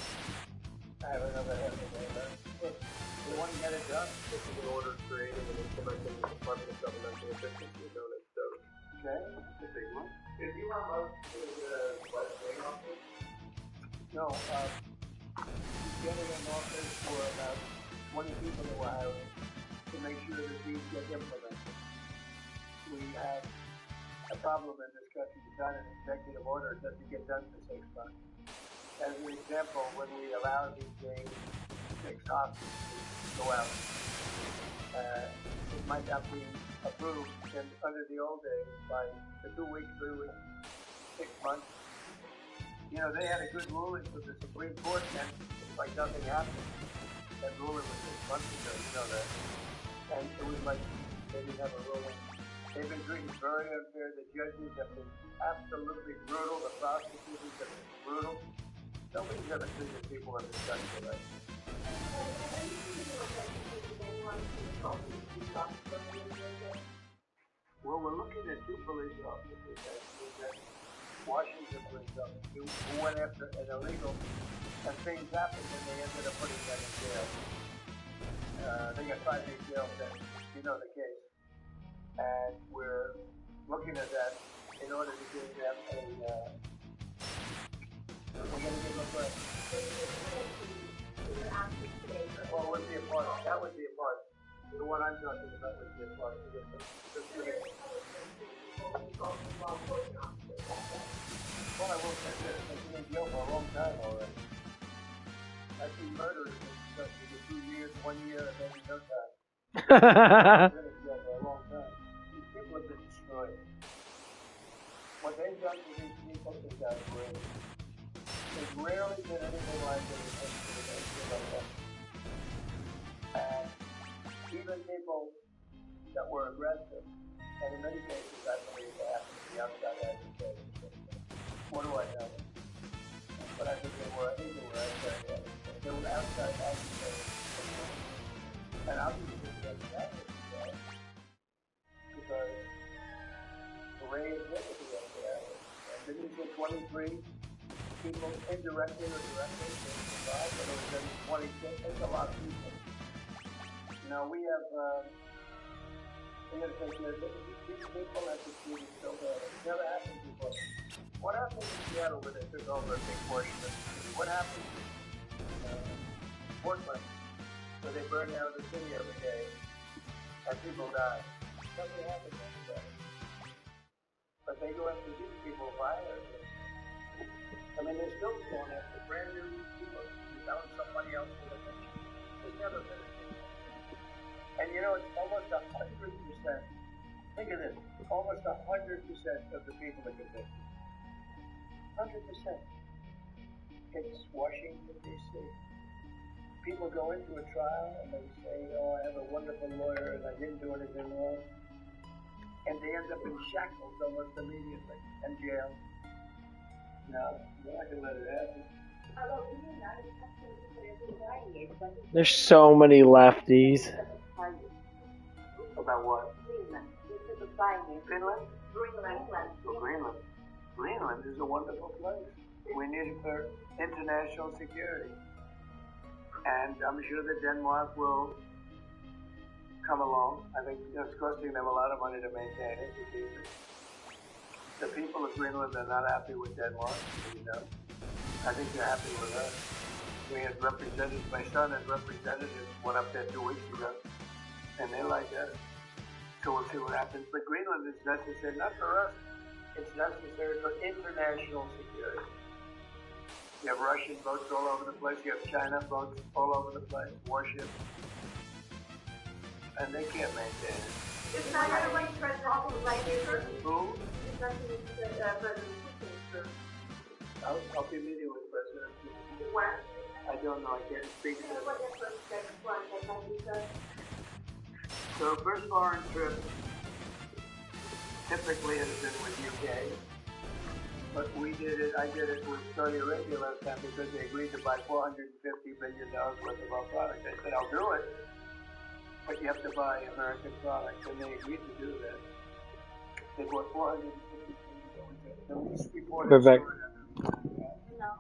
I have another half a day left. We want to get it done. This is an order creating and implementing the Department of Governmental Efficiency known as DOGE. Okay, it's a big one. If you want most of the wing office, No, he's getting an office for about 20 people that we're hiring to make sure that these get implemented. We have a problem in this country. It's not an executive order. It doesn't get done for 6 months. As an example, when we allow these days 6 hostages to go out, it might not be approved under the old days by the 2 weeks, 3 weeks, 6 months. You know, they had a good ruling from the Supreme Court, and it's like nothing happened. That ruling was 6 months ago, you know that. And it was like they didn't have a ruling. They've been treated very unfair. The judges have been absolutely brutal. The prosecutors have been brutal. Nobody's ever treated people in this country like that. Well, we're looking at 2 police officers that Washington brings up who went after an illegal, and things happened and they ended up putting them in jail. They got 5 days jail sentence. You know the case. And we're looking at that in order to give them we're going to give them a break. Well, it would be a part. That would be a part. The one I'm talking about would be a part. Well, I will say this. They've been in jail for a long time already. I've seen murderers in this country for 2 years, 1 year, and maybe no time. They've been in jail for a long time. These people have been destroyed. What they've done to these people is outrageous. They've rarely did anything like this like that. And even people that were aggressive, and in many cases I believe they happen to be outside agitators. What do I know? But I think they were outside agitators. They were outside agitators. And obviously that's that because the way it did it was outside. And didn't you say 23 people indirectly or directly involved? And it was 26. That's a lot of people. Now we have They're going to take care of it. These people have to treat it so bad. It's never happened before. What happened in Seattle when they took over a big portion of the city? What happened in Portland where they burned down the city every day and people died? Nothing happened to anybody. But they go after these people violently. I mean, they're still going after brand new people who found somebody else with a mission. There's never been a thing. And you know, it's almost 100%. Think of this. Almost 100% of the people are convicted. 100%. It's Washington, D.C. People go into a trial and they say, oh, I have a wonderful lawyer and I didn't do anything wrong. And they end up in shackles almost immediately and jail. No, you're not going to let it happen. There's so many lefties. About what? Greenland. Finland? Greenland. Oh, Greenland. Greenland is a wonderful place. We need it for international security. And I'm sure that Denmark will come along. I think it's costing them a lot of money to maintain it. The people of Greenland are not happy with Denmark, you know. I think they're happy with us. We had representatives, my son had representatives, went up there 2 weeks ago, and they like us. So we'll see what happens. But Greenland is necessary, not for us, it's necessary for international security. You have Russian boats all over the place, you have China boats all over the place, warships, and they can't maintain it. It's not going to wait for a problem like this. Who? It's not going to President Putin. I'll be meeting with President Putin. When? I don't know, I can't speak to him. What is the next one that might be done? So first foreign trip typically has been with UK, but I did it with Saudi Arabia last time because they agreed to buy $450 billion worth of our product. I said, I'll do it, but you have to buy American products, and they agreed to do that. They bought $450 billion. The least reported Vivek. No.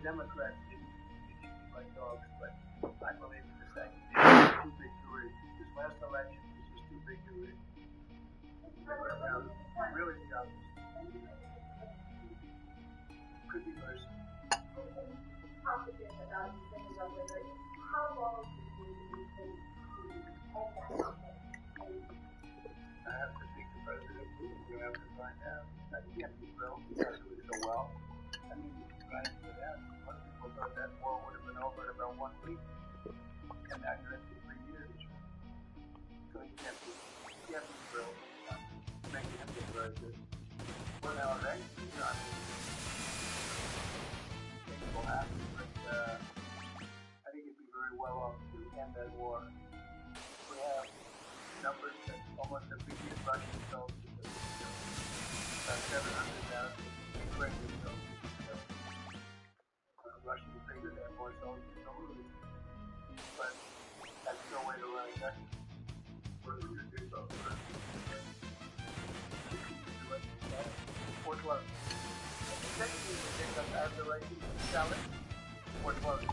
Democrats didn't treat like dogs, but I believe in this thing. It's too big to read. This last election was just too big to read. Really the opposite. Could be worse. Confident about things like that. How long do you think I have to speak to President Putin. We have to find out. I can't be thrilled because it was so well. I mean, right to that. Most people thought that war would have been over in about 1 week. And now you're into 3 years. So you can't be thrilled. Making him look very good. Well, now, eventually, you know, I mean, things will happen, but I think it'd be very well off to end that war. We have numbers that almost the biggest Russian soldiers that we killed. About 700,000 Ukrainian soldiers killed. Russians figured they have more soldiers to lose. But that's no way to run a country. What do you do about that? Or close. Essentially, we think that I have the right to sell it or close it.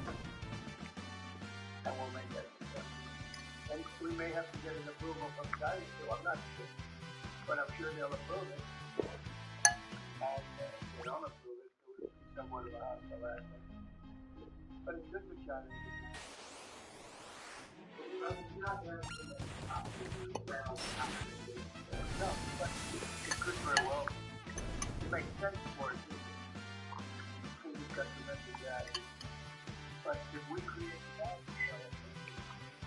And we'll make that decision. And we may have to get an approval from China too. I'm not sure. But I'm sure they'll approve it. And if they don't approve it, it would be somewhat of a hostile action. But it's good for China. No, but it could very well. It makes sense for it. So you've got to message that. But if we create that,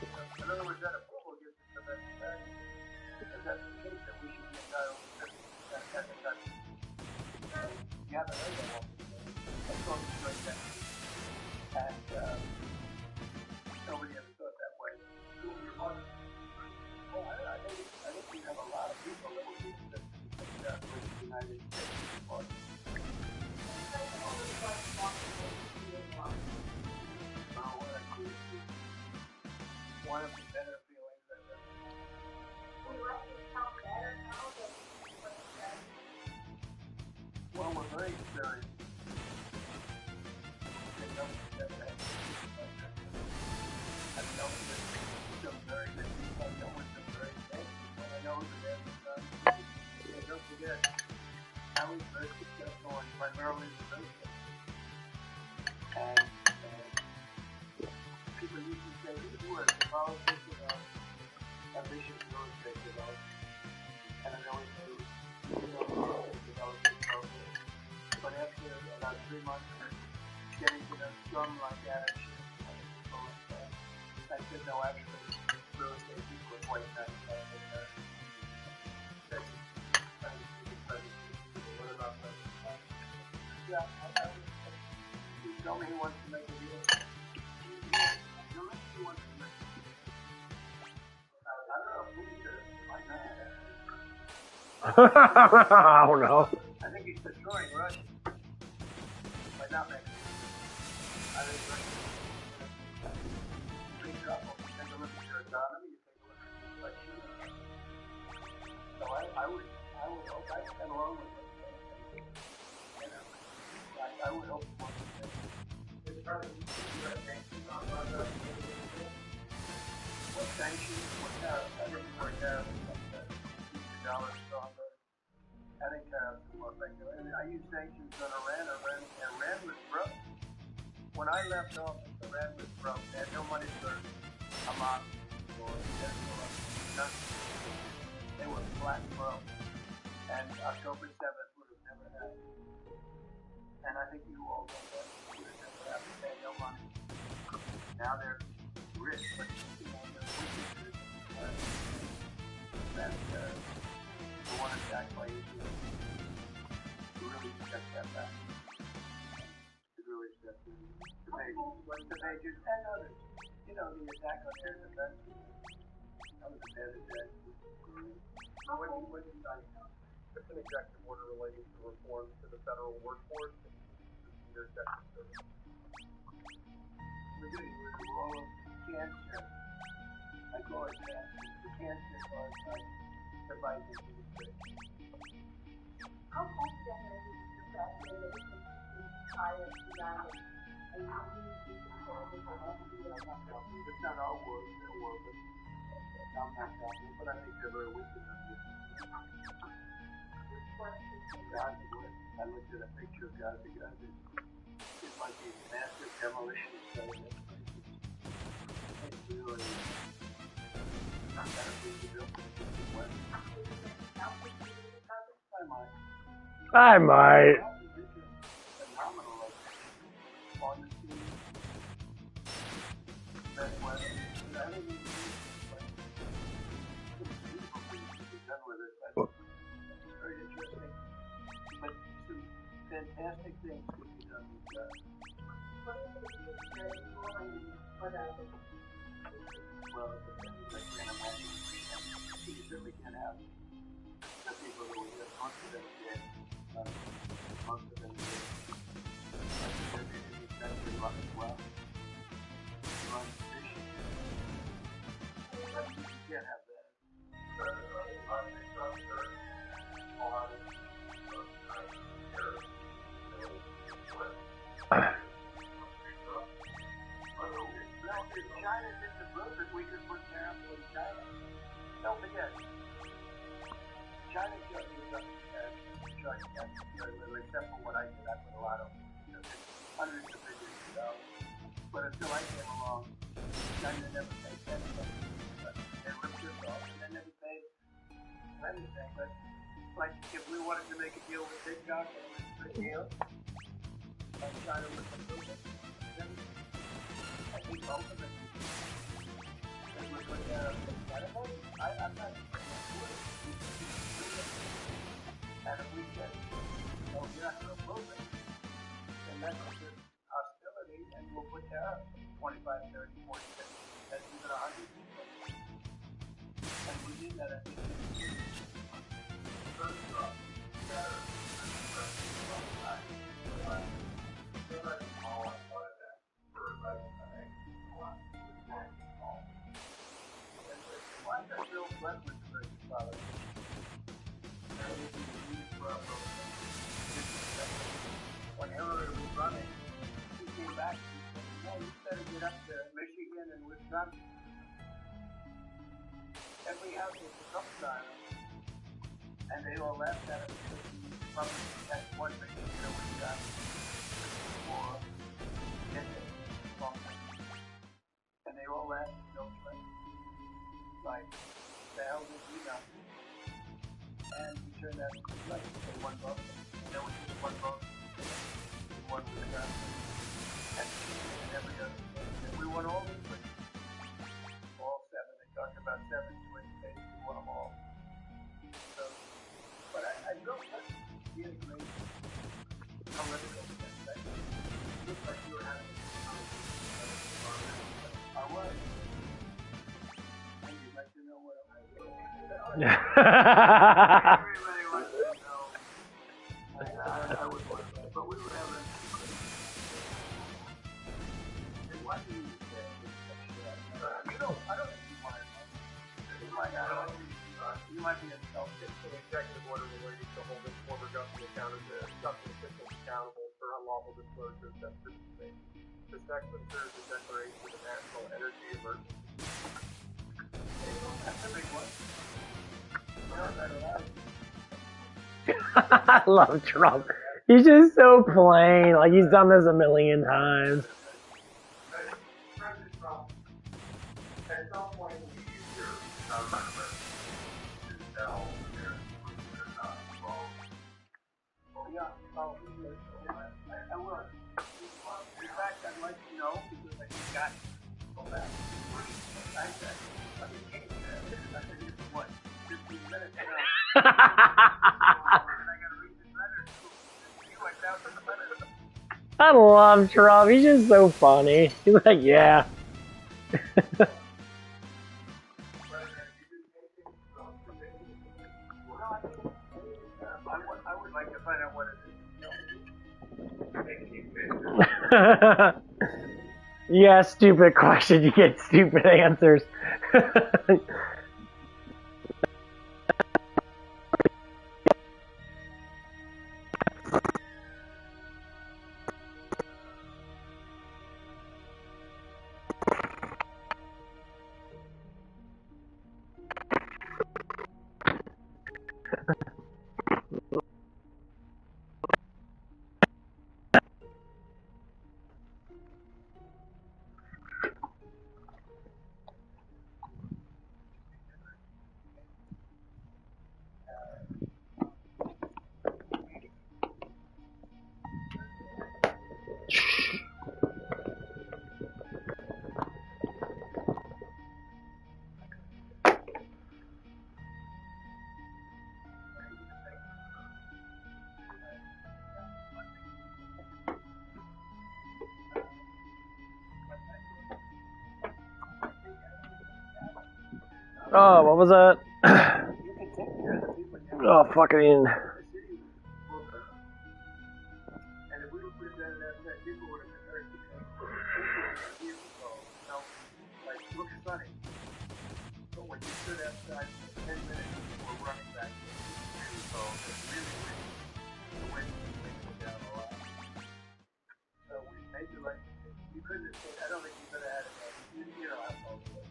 in other words, that approval gives us the best value. If that's the case, then we should be entitled to 50% as a country. You haven't heard that one. That's going to be like that. And nobody ever thought that way. Well, I think we have a lot of people that would be interested in the United States. One of the better feelings I've ever had. Well, we're very experienced. I've dealt with some very good people. I've dealt with some very bad people. I know that don't forget, I was very successful in primarily the military. And people used to say, you were a politician of ambitious military development. And I always knew military development program. But after about 3 months of getting to know some like attitude, I said, no, actually, real estate people are quite nice. What about president? Yeah, he told me he wants to make a deal. He wants to make a deal. I don't know who he did. I don't know. I think he's destroying Russia. By not making it. I think Russia is big trouble. You take a look at your economy, you take a look at your election. So I would hope I'd get along with him. You know, I would hope he wants to make it. It's probably what sanctions, what tariffs? I think more tariffs keep the dollar stronger. I think tariffs are more effective. I use sanctions on Iran. Iran was broke. When I left office, Iran was broke. They had no money for Hamas or Hezbollah. Nothing. They were flat broke. And October 7th would have never happened. And I think you all know that. Would have never happened. They had no money. Now they're rich, but you know, they're weaker. That the one attack by Israel really stepped that back. It really stepped in. The majors and others. You know, the attack on air defense. That was a bad attack. What do you guys know? It's an executive order relating to reforms to the federal workforce and the senior executive service. We're getting rid of all of cancer. I call it cancer. The cancer caused by the Biden administration. How confident are you that the higher confident. It's not all war, but I'm not confident. But I think they're very weak in them. Gaza, I looked at a picture of Gaza. It's like a massive demolition site. It's really not that big to build. I might. Phenomenal location. On the sea. Best weather. I don't even beautiful things to be done with it, but it's very interesting. But some fantastic things could be done with that. Well, the thing is, I can't imagine. You certainly can't have the people who were here, most of them dead. Most of them dead. But they're in the country luck as well. Run fishing. But you can't have that. Well, if China didn't approve it, we could put tariffs on China. Don't forget, China showed me some charge taxes very little, except for what I did. I put a lot of hundreds of billions of dollars. But until I came along, China never paid 10 cents. They ripped us off, and they never paid anything. But like, if we wanted to make a deal with Big Doc, and it was a good deal, and China wouldn't approve it, then I think ultimately, they would put down I'm not sure. And if we said, oh, you're not going to approve it, then that's just hostility, and we'll put tariffs 25, 30, 40, 50, that's even 100. And we did that, I think. When Hillary was running, he came back and said, no, you better get up to Michigan and Wisconsin. Every house was a Trump sign, and they all laughed at him because the Republicans had one Michigan or Wisconsin for decades, long time. And they all laughed at Bill Clinton. Like, the hell did he know? And he turned out to be right. They won both. There was just one vote. One Wisconsin. And every other state. And we won all the swing. All 7. They talked about 7 swing states. We won them all. So, but I don't think he had a great political sense. It looked like you were having a conversation. I was. And you'd like to know what I was doing. Everybody wants to know. I would want that, but we would have a. And why do you say you know, I don't think you might. You might not. You might be insulted. An executive order relating to holding former government officials accountable for unlawful disclosure of sensitive information. This next one serves a declaration of a national energy emergency. That's a big one. I love Trump. He's just so plain. Like, he's done this a million times. President Trump, at some point we use your government to tell they're not involved. Yeah, I will. In fact, I'd like to know because I just got go back. I said, I said, it's what, 15 minutes now. And I gotta read this letter too. You went down to the letter. I love Trump. He's just so funny. He's like, yeah. I would like to find out what it is. Yeah, stupid question. You get stupid answers. Oh, what was that? You can take care of the people you Oh, fucking. the city will burn. And if we don't put that in that set, people would have been hurt because people would go, you know, like, look sunny. But when you stood outside for 10 minutes before running back, it was really cold. It was really windy. The wind was down a lot. So we made the right decision. You couldn't have stayed. I don't think you could have had enough. You know how cold it was.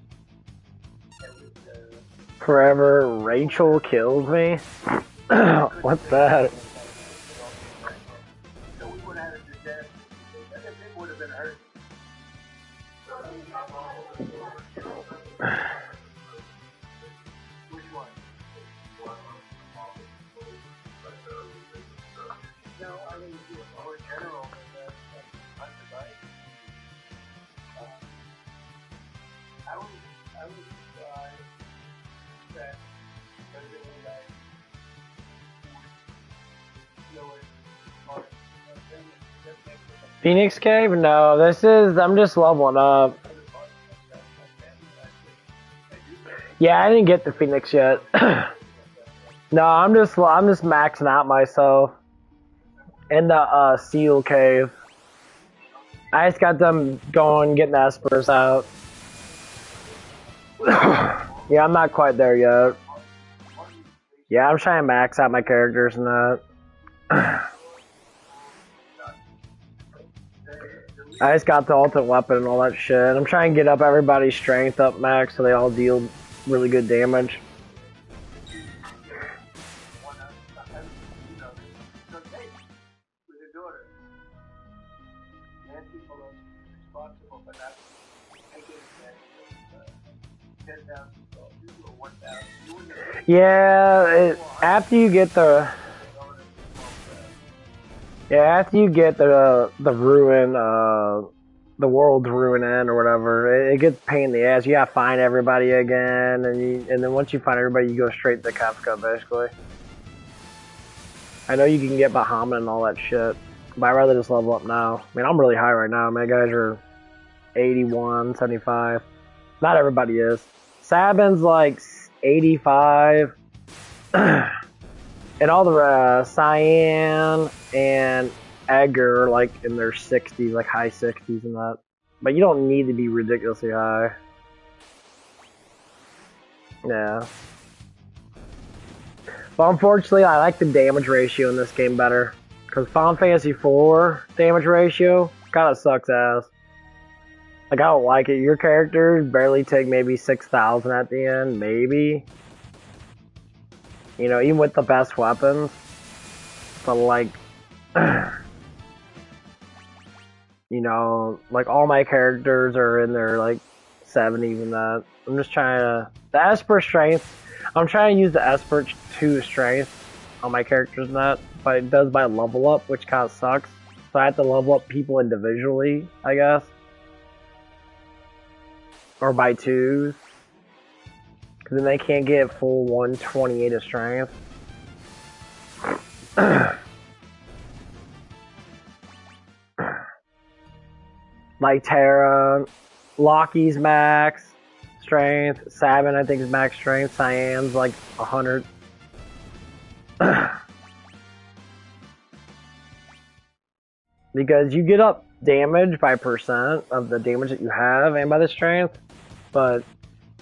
It was, Forever Rachel kills me? What's that? so we would have had a disaster. I think people would have been hurt. Which one? No, I mean, or in general, that's undivided. I was surprised that President Elect would know it hard. Phoenix Cave? No, this is. I'm just leveling up. Yeah, I didn't get the Phoenix yet. No, I'm just maxing out myself in the Seal Cave. I just got them going, getting Espers out. Yeah, I'm not quite there yet. Yeah, I'm trying to max out my characters and that. I just got the ultimate weapon and all that shit. I'm trying to get up everybody's strength up max so they all deal really good damage. Yeah, after you get the ruin, the world's ruin end or whatever, it gets a pain in the ass. You gotta find everybody again, and then once you find everybody, you go straight to Kafka basically. I know you can get Bahamut and all that shit, but I'd rather just level up now. I mean, I'm really high right now. My guys are 81, 75. Not everybody is. Sabin's like 85. And all the Cyan and Edgar are like in their 60s, like high 60s and that. But you don't need to be ridiculously high. Yeah. But unfortunately, I like the damage ratio in this game better. Because Final Fantasy IV damage ratio kind of sucks ass. Like, I don't like it. Your characters barely take maybe 6,000 at the end, maybe. You know, even with the best weapons. But, like, you know, like, all my characters are in their, like, 70s and that. I'm just trying to... The Esper strength, I'm trying to use the Esper 2 strength on my characters and that. But it does by level up, which kind of sucks. So I have to level up people individually, I guess. Or by 2s. Because then they can't get full 128 of strength. Like Terra, Loki's max strength, Sabin I think is max strength, Cyan's like 100. Because you get up damage by percent of the damage that you have and by the strength, but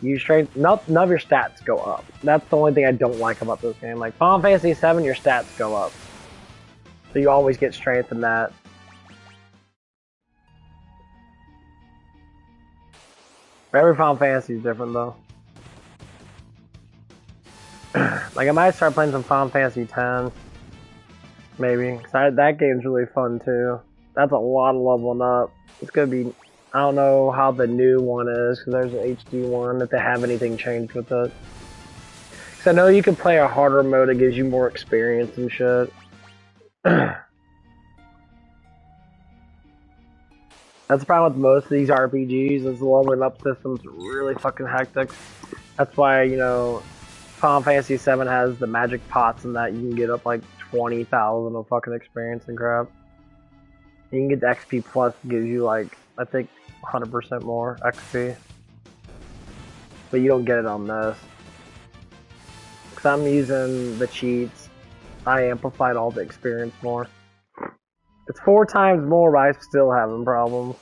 you strength, none of your stats go up. That's the only thing I don't like about this game. Like Final Fantasy VII, your stats go up. So you always get strength in that. Every Final Fantasy is different though. Like I might start playing some Final Fantasy X. Maybe. Cause that game's really fun too. That's a lot of leveling up. It's gonna be... I don't know how the new one is, because there's an HD one, if they have anything changed with it. Because I know you can play a harder mode that gives you more experience and shit. That's the problem with most of these RPGs, is the leveling up system's really fucking hectic. That's why, you know, Final Fantasy VII has the magic pots and that you can get up like 20,000 of fucking experience and crap. You can get the XP plus, gives you like, I think, 100% more XP. but you don't get it on this. Because I'm using the cheats. I amplified all the experience more. It's 4 times more, but I'm still having problems.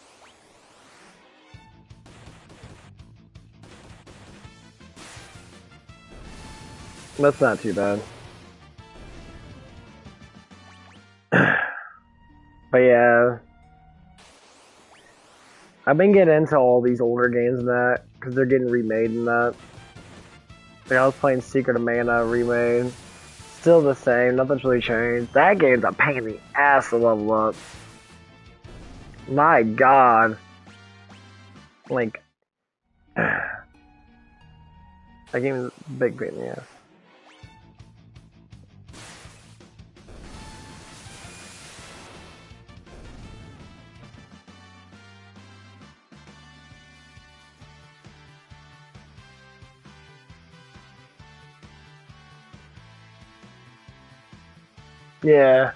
That's not too bad. But yeah. I've been getting into all these older games and that, because they're getting remade and that. Like I was playing Secret of Mana remade. Still the same, nothing's really changed. That game's a pain in the ass to level up. My god. Like, that game is a big pain in the ass. Yeah.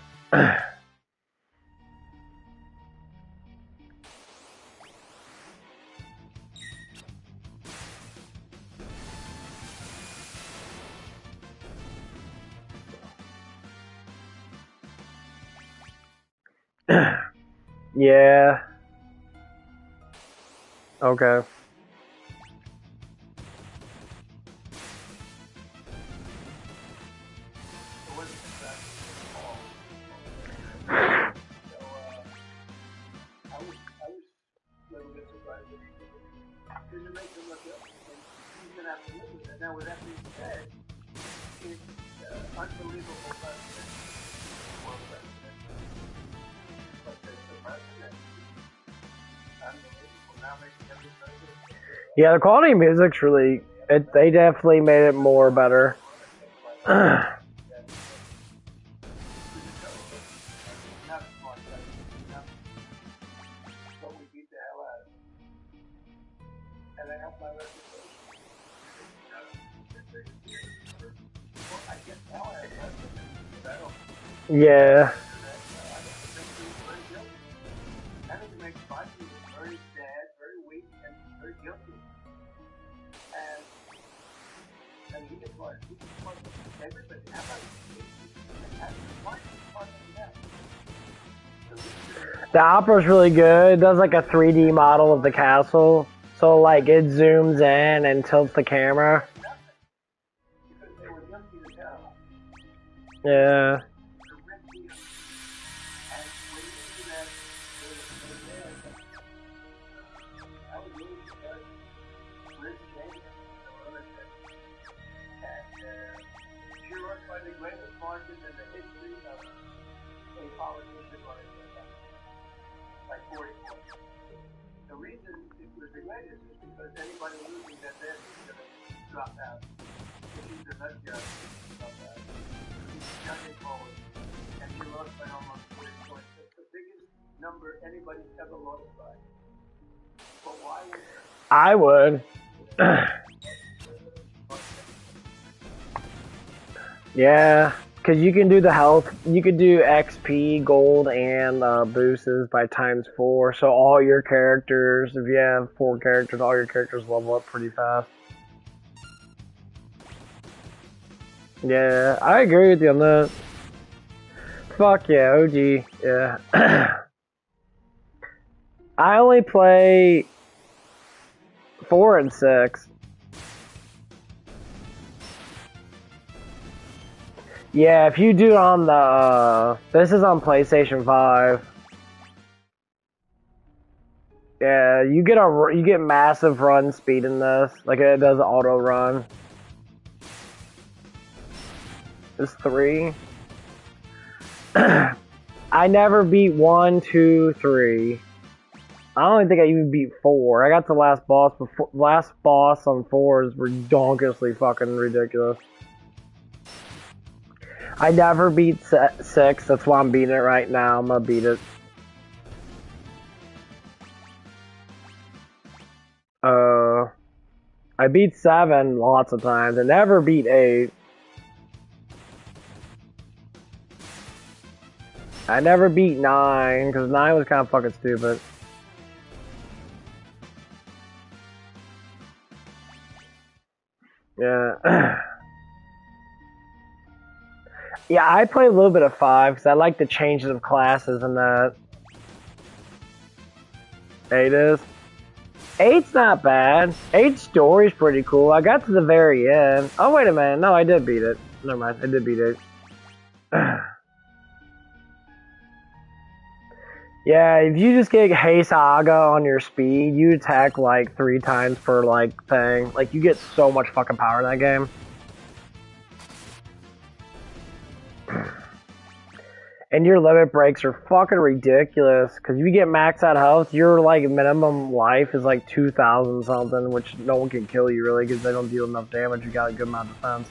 Yeah. Okay. Because it makes him look good. And he's going to have to live with it. Now, with that being said, it's unbelievable precedent for president. But the president, unbelievable. Now making every president. Yeah, the quality of music's really... they definitely made it more better. Yeah. I think it makes Bucky very sad, very weak, and very guilty. And I mean, he gets what? He gets what? Everybody. How about the opera's really good. It does like a 3D model of the castle. So like it zooms in and tilts the camera. Yeah. The reason it was the greatest is because anybody losing that bet is going to drop out. If he's the best guy, he's drop out. He's jumping forward, and he lost by almost 40 points. That's the biggest number anybody's ever lost by. But why would I would. Yeah, because you can do the health, you could do XP, gold, and boosts by ×4. So all your characters, if you have 4 characters, all your characters level up pretty fast. Yeah, I agree with you on that. Fuck yeah, OG, yeah. I only play 4 and 6. Yeah, if you do it on the, this is on PlayStation 5. Yeah, you get massive run speed in this, like it does auto run. It's 3. I never beat 1, 2, 3. I don't even think I even beat 4. I got the last boss, but last boss on 4 is redonkulously fucking ridiculous. I never beat 6, that's why I'm beating it right now. I'm gonna beat it. I beat 7 lots of times. I never beat 8. I never beat 9, because 9 was kind of fucking stupid. Yeah. Yeah, I play a little bit of 5 because I like the changes of classes and that. 8 is. 8's not bad. 8's story's pretty cool. I got to the very end. Oh, wait a minute. No, I did beat it. Never mind. I did beat it. Yeah, if you just get Haste Aga on your speed, you attack like 3 times per like thing. Like, you get so much fucking power in that game. And your limit breaks are fucking ridiculous. Because if you get max out health, your like minimum life is like 2,000 something, which no one can kill you really because they don't deal enough damage. You got a good amount of defense.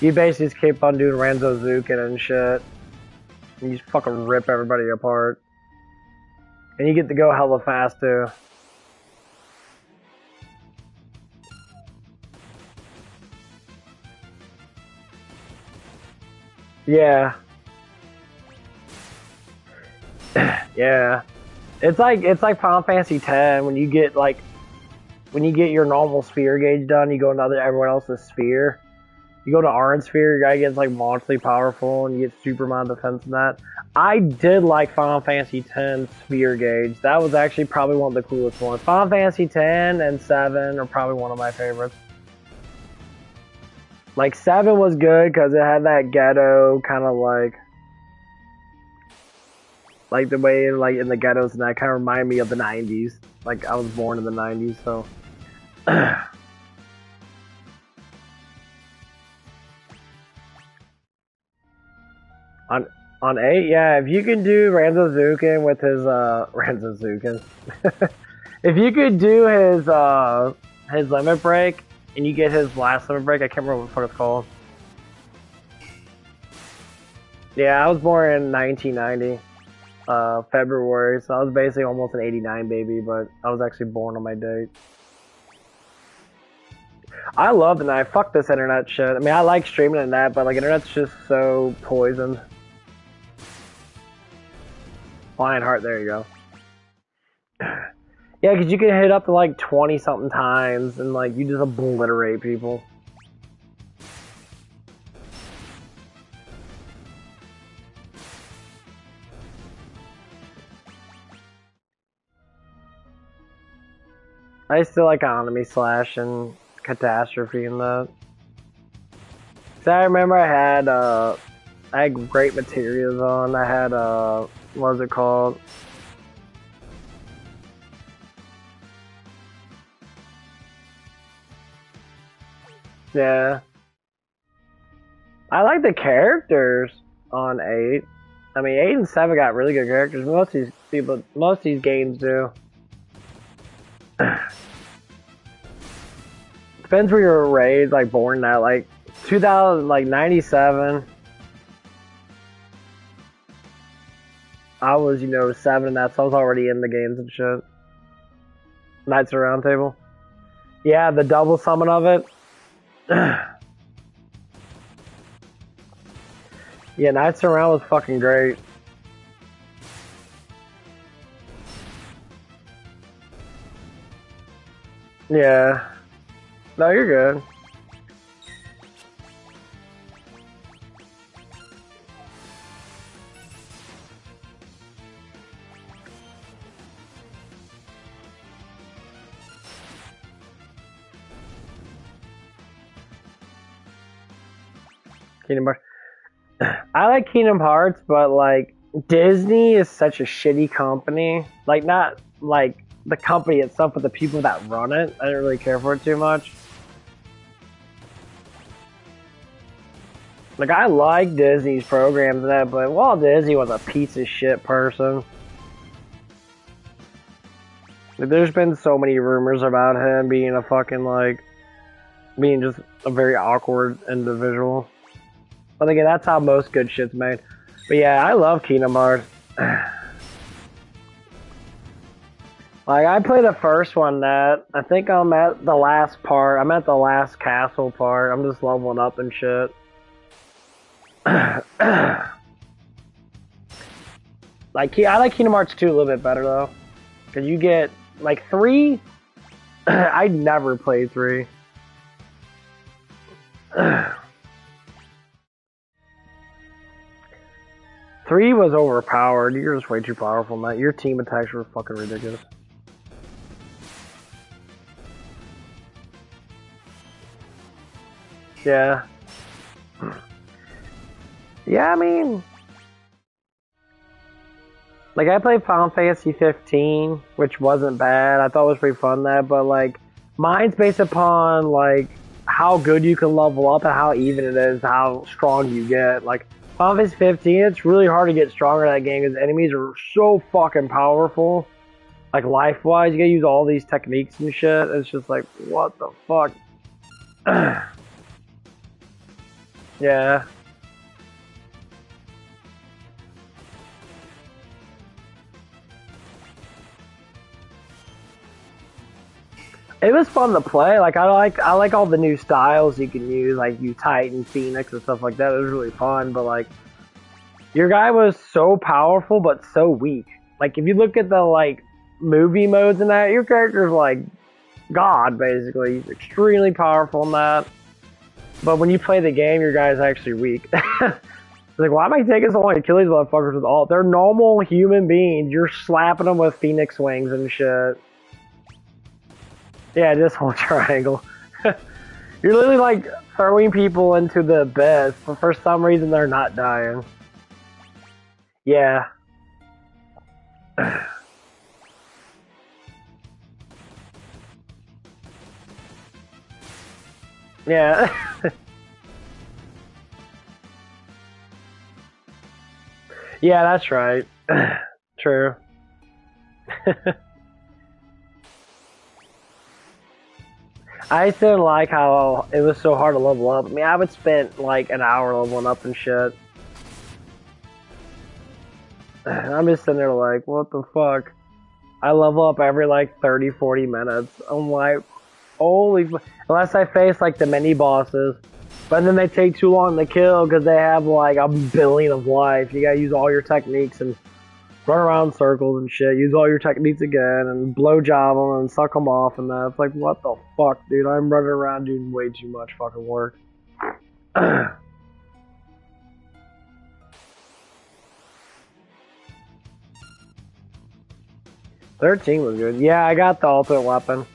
You basically just keep on doing Ranzo Zukin and shit. And you just fucking rip everybody apart. And you get to go hella fast too. Yeah. Yeah. It's like Final Fantasy X when you get your normal sphere gauge done, you go into everyone else's sphere. You go to Orange Sphere, your guy gets like monstrally powerful and you get super amount of defense in that. I did like Final Fantasy X sphere gauge. That was actually probably one of the coolest ones. Final Fantasy X and 7 are probably one of my favorites. Like 7 was good because it had that ghetto kind of like the way like in the ghettos and that kind of remind me of the 90s. Like I was born in the 90s, so. On 8, yeah, if you can do Ranzo Zukin with his Ranzo Zukin. If you could do his limit break and you get his last limit break, I can't remember what it's called. Yeah, I was born in 1990, February, so I was basically almost an 89 baby, but I was actually born on my date. I love the night. Fuck this internet shit. I mean, I like streaming and that, but like internet's just so poisoned. Lionheart, there you go. Yeah, because you can hit up to like 20 something times and like you just obliterate people. I still like Enemy Slash and Catastrophe and that. So I remember I had great materials on. I had what was it called? Yeah. I like the characters on 8. I mean, 8 and 7 got really good characters. Most of these games do. Depends where you're raised, like born at, like 2000, like 97. I was, 7 and that, so I was already in the games and shit. Knights of the Round Table. Yeah, the double summon of it. Yeah, Knights of the Round was fucking great. Yeah. No, you're good. Kingdom Hearts. I like Kingdom Hearts, but like Disney is such a shitty company. Like not like the company itself, but the people that run it. I didn't really care for it too much. Like I like Disney's programs and that, but Walt Disney was a piece of shit person. Like, there's been so many rumors about him being a fucking being just a very awkward individual. But again, that's how most good shit's made. But yeah, I love Kingdom Hearts. Like, I played the first one that, I think I'm at the last part. I'm at the last castle part. I'm just leveling up and shit. Like, I like Kingdom Hearts 2 a little bit better, though. Because you get, like, 3... I never played 3. 3 was overpowered. You're just way too powerful, Matt. Your team attacks were fucking ridiculous. Yeah. Yeah, I mean... Like, I played Final Fantasy 15, which wasn't bad. I thought it was pretty fun, but, like, mine's based upon, like, how good you can level up and how even it is, how strong you get. Like, Final Fantasy 15, it's really hard to get stronger in that game because enemies are so fucking powerful. Like, life-wise, you gotta use all these techniques and shit. It's just like, what the fuck? Yeah. It was fun to play. Like I like all the new styles you can use, like you Titan, Phoenix, and stuff like that. It was really fun. But like, your guy was so powerful but so weak. Like if you look at the like movie modes and that, your character's like God basically. He's extremely powerful in that. But when you play the game, your guy's actually weak. It's like, why am I taking so long to kill these motherfuckers with all? They're normal human beings. You're slapping them with Phoenix wings and shit. Yeah, just hold triangle. You're literally like throwing people into the abyss, but for some reason they're not dying. Yeah. Yeah. Yeah, that's right. True. I just didn't like how it was so hard to level up. I mean, I would spend like an hour leveling up and shit. I'm just sitting there like, what the fuck? I level up every like 30, 40 minutes. I'm like, holy... Unless I face like the mini bosses. But then they take too long to kill because they have like a billion of life. You gotta use all your techniques and run around in circles and shit. Use all your techniques again and blow job them and suck them off and that. It's like, what the fuck, dude? I'm running around doing way too much fucking work. 13 was good. Yeah, I got the ultimate weapon.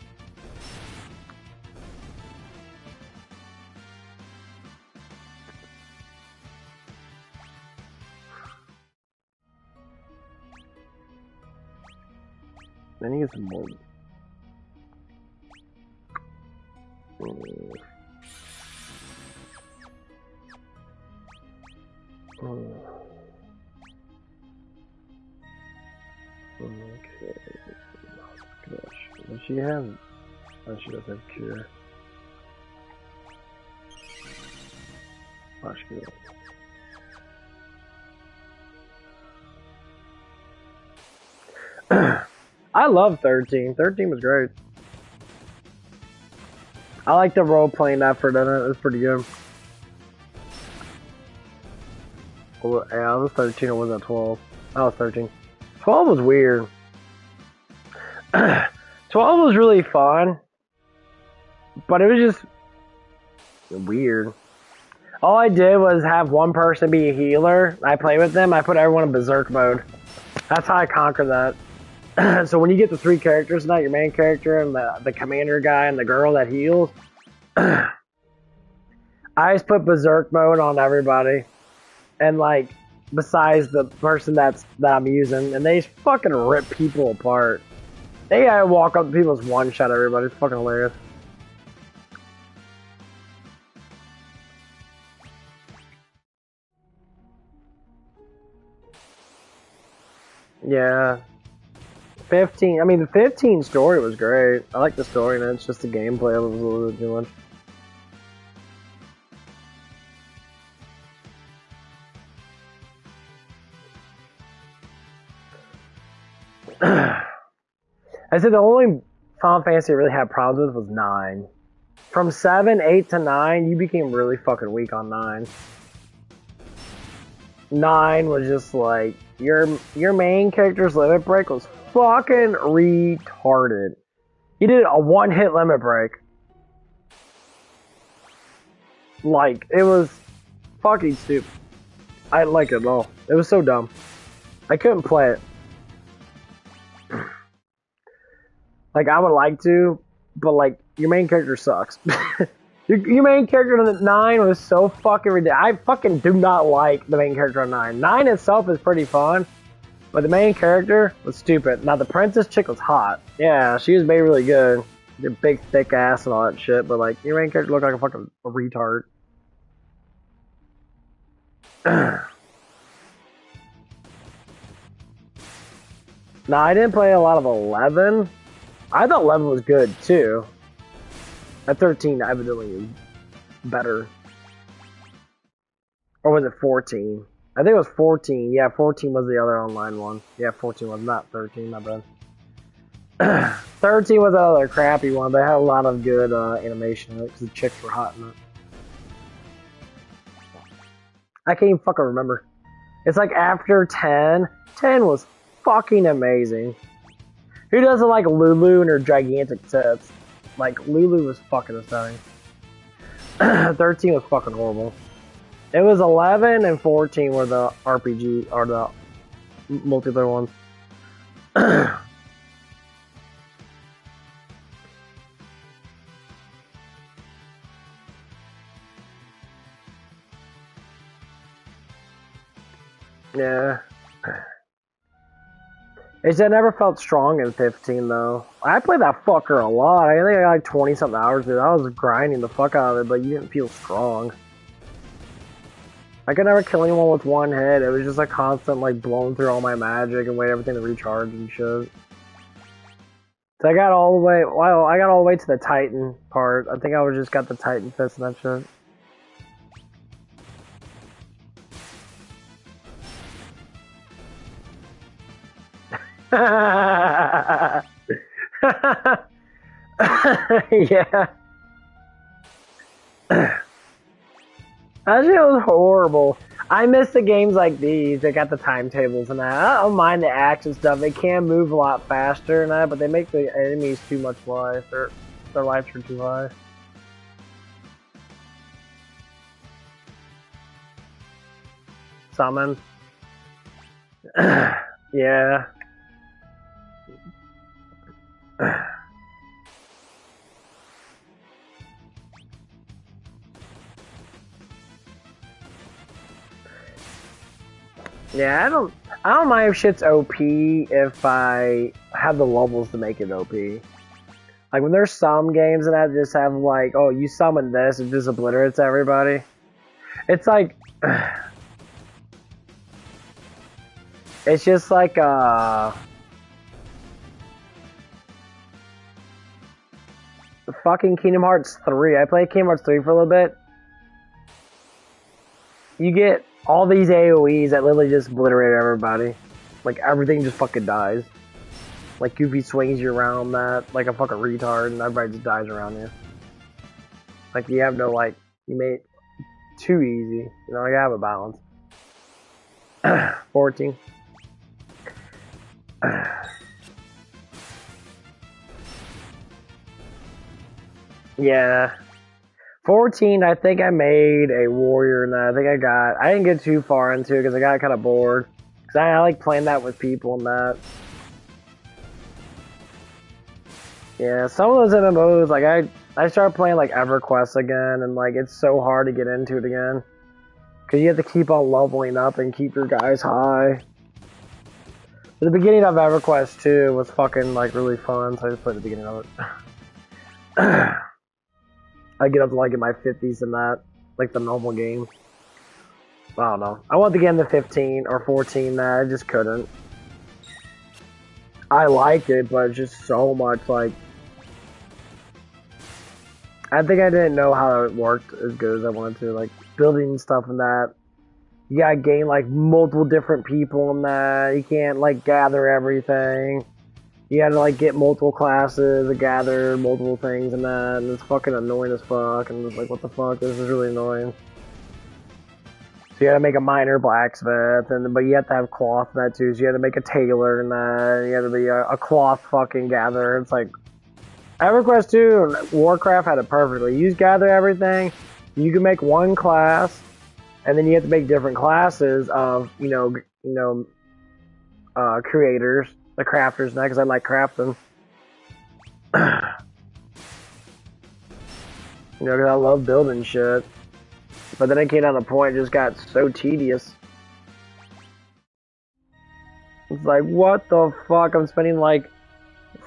Then he gets some more. Okay. Does she have? Oh, she does have cure. Oh, she does. I love 13. 13 was great. I like the role-playing effort in it. It was pretty good. Well, yeah, I was 13. I wasn't 12. I was 13. 12 was weird. 12 was really fun. But it was just weird. All I did was have one person be a healer. I play with them. I put everyone in berserk mode. That's how I conquer that. So when you get the 3 characters now, your main character and the commander guy and the girl that heals, I just put berserk mode on everybody. And like, besides the person that I'm using, and they just fucking rip people apart. They gotta walk up to people's one-shot everybody. It's fucking hilarious. Yeah. 15, I mean, the 15 story was great. I like the story, and it's just the gameplay of it was a little bit too much. I said the only Final Fantasy I really had problems with was 9. From 7, 8 to 9, you became really fucking weak on 9. 9 was just like, your main character's limit break was fucking retarded. He did a one-hit limit break. Like, it was fucking stupid. I didn't like it at all. It was so dumb. I couldn't play it. Like, I would like to, but, like, your main character sucks. your main character in 9 was so fucking ridiculous. I fucking do not like the main character on 9. 9 itself is pretty fun, but the main character was stupid. Now, the princess chick was hot. Yeah, she was made really good. Your big, thick ass and all that shit, but, like, your main character looked like a fucking retard. Now, I didn't play a lot of 11. I thought 11 was good, too. At 13, evidently is better. Or was it 14? I think it was 14. Yeah, 14 was the other online one. Yeah, 14 was not 13, my bad. 13 was the other crappy one, but it had a lot of good animation in it, because the chicks were hot in it. I can't even fucking remember. It's like after 10. 10 was fucking amazing. Who doesn't like Lulu and her gigantic tits? Like, Lulu was fucking astounding. 13 was fucking horrible. It was 11 and 14 were the RPG, or the multiplayer ones. Yeah. It's I never felt strong in 15 though. I played that fucker a lot. I think I got like 20 something hours, dude. I was grinding the fuck out of it, but you didn't feel strong. I could never kill anyone with one hit. It was just a constant like blowing through all my magic and wait everything to recharge and shit. So I got all the way. Well, I got all the way to the Titan part. I think I was just got the Titan fist and that shit. Yeah. That shit was horrible. I miss the games like these. They got the timetables and that. I don't mind the action stuff. They can move a lot faster and that, but they make the enemies too much life. Their lives are too high. Summon. Yeah. Yeah, I don't mind if shit's OP if I have the levels to make it OP. Like when there's some games that just have like, oh, you summon this, it just obliterates everybody. It's like it's just like the fucking Kingdom Hearts 3. I played Kingdom Hearts 3 for a little bit. You get all these AoEs that literally just obliterate everybody. Like, everything just fucking dies. Like, Goofy swings you around that like a fucking retard, and everybody just dies around you. Like, you have no, like, you made it too easy. You know, you have a balance. 14. Yeah. 14, I think I made a warrior, and I think I didn't get too far into it because I got kind of bored. Because I like playing that with people and that. Yeah, some of those MMOs, like, I started playing, like, EverQuest again, and, like, it's so hard to get into it again. Because you have to keep on leveling up and keep your guys high. The beginning of EverQuest 2 was fucking, like, really fun, so I just played the beginning of it. I get up to like in my 50s and that, like the normal game. I don't know. I wanted to get into 15 or 14, that I just couldn't. I liked it, but it's just so much like. I think I didn't know how it worked as good as I wanted to, like building stuff and that. You gotta gain like multiple different people and that. You can't like gather everything. You gotta like get multiple classes and gather multiple things and that, and it's fucking annoying as fuck, and it's like, what the fuck, this is really annoying. So you gotta make a minor blacksmith, but you have to have cloth and that too, so you gotta make a tailor and that, you gotta be a cloth fucking gatherer. It's like, EverQuest 2 and Warcraft had it perfectly. You just gather everything, you can make one class, And then you have to make different classes of, creators, the crafters, now, because I like crafting. Because I love building shit. But then it came down to the point, it just got so tedious. It's like, what the fuck? I'm spending like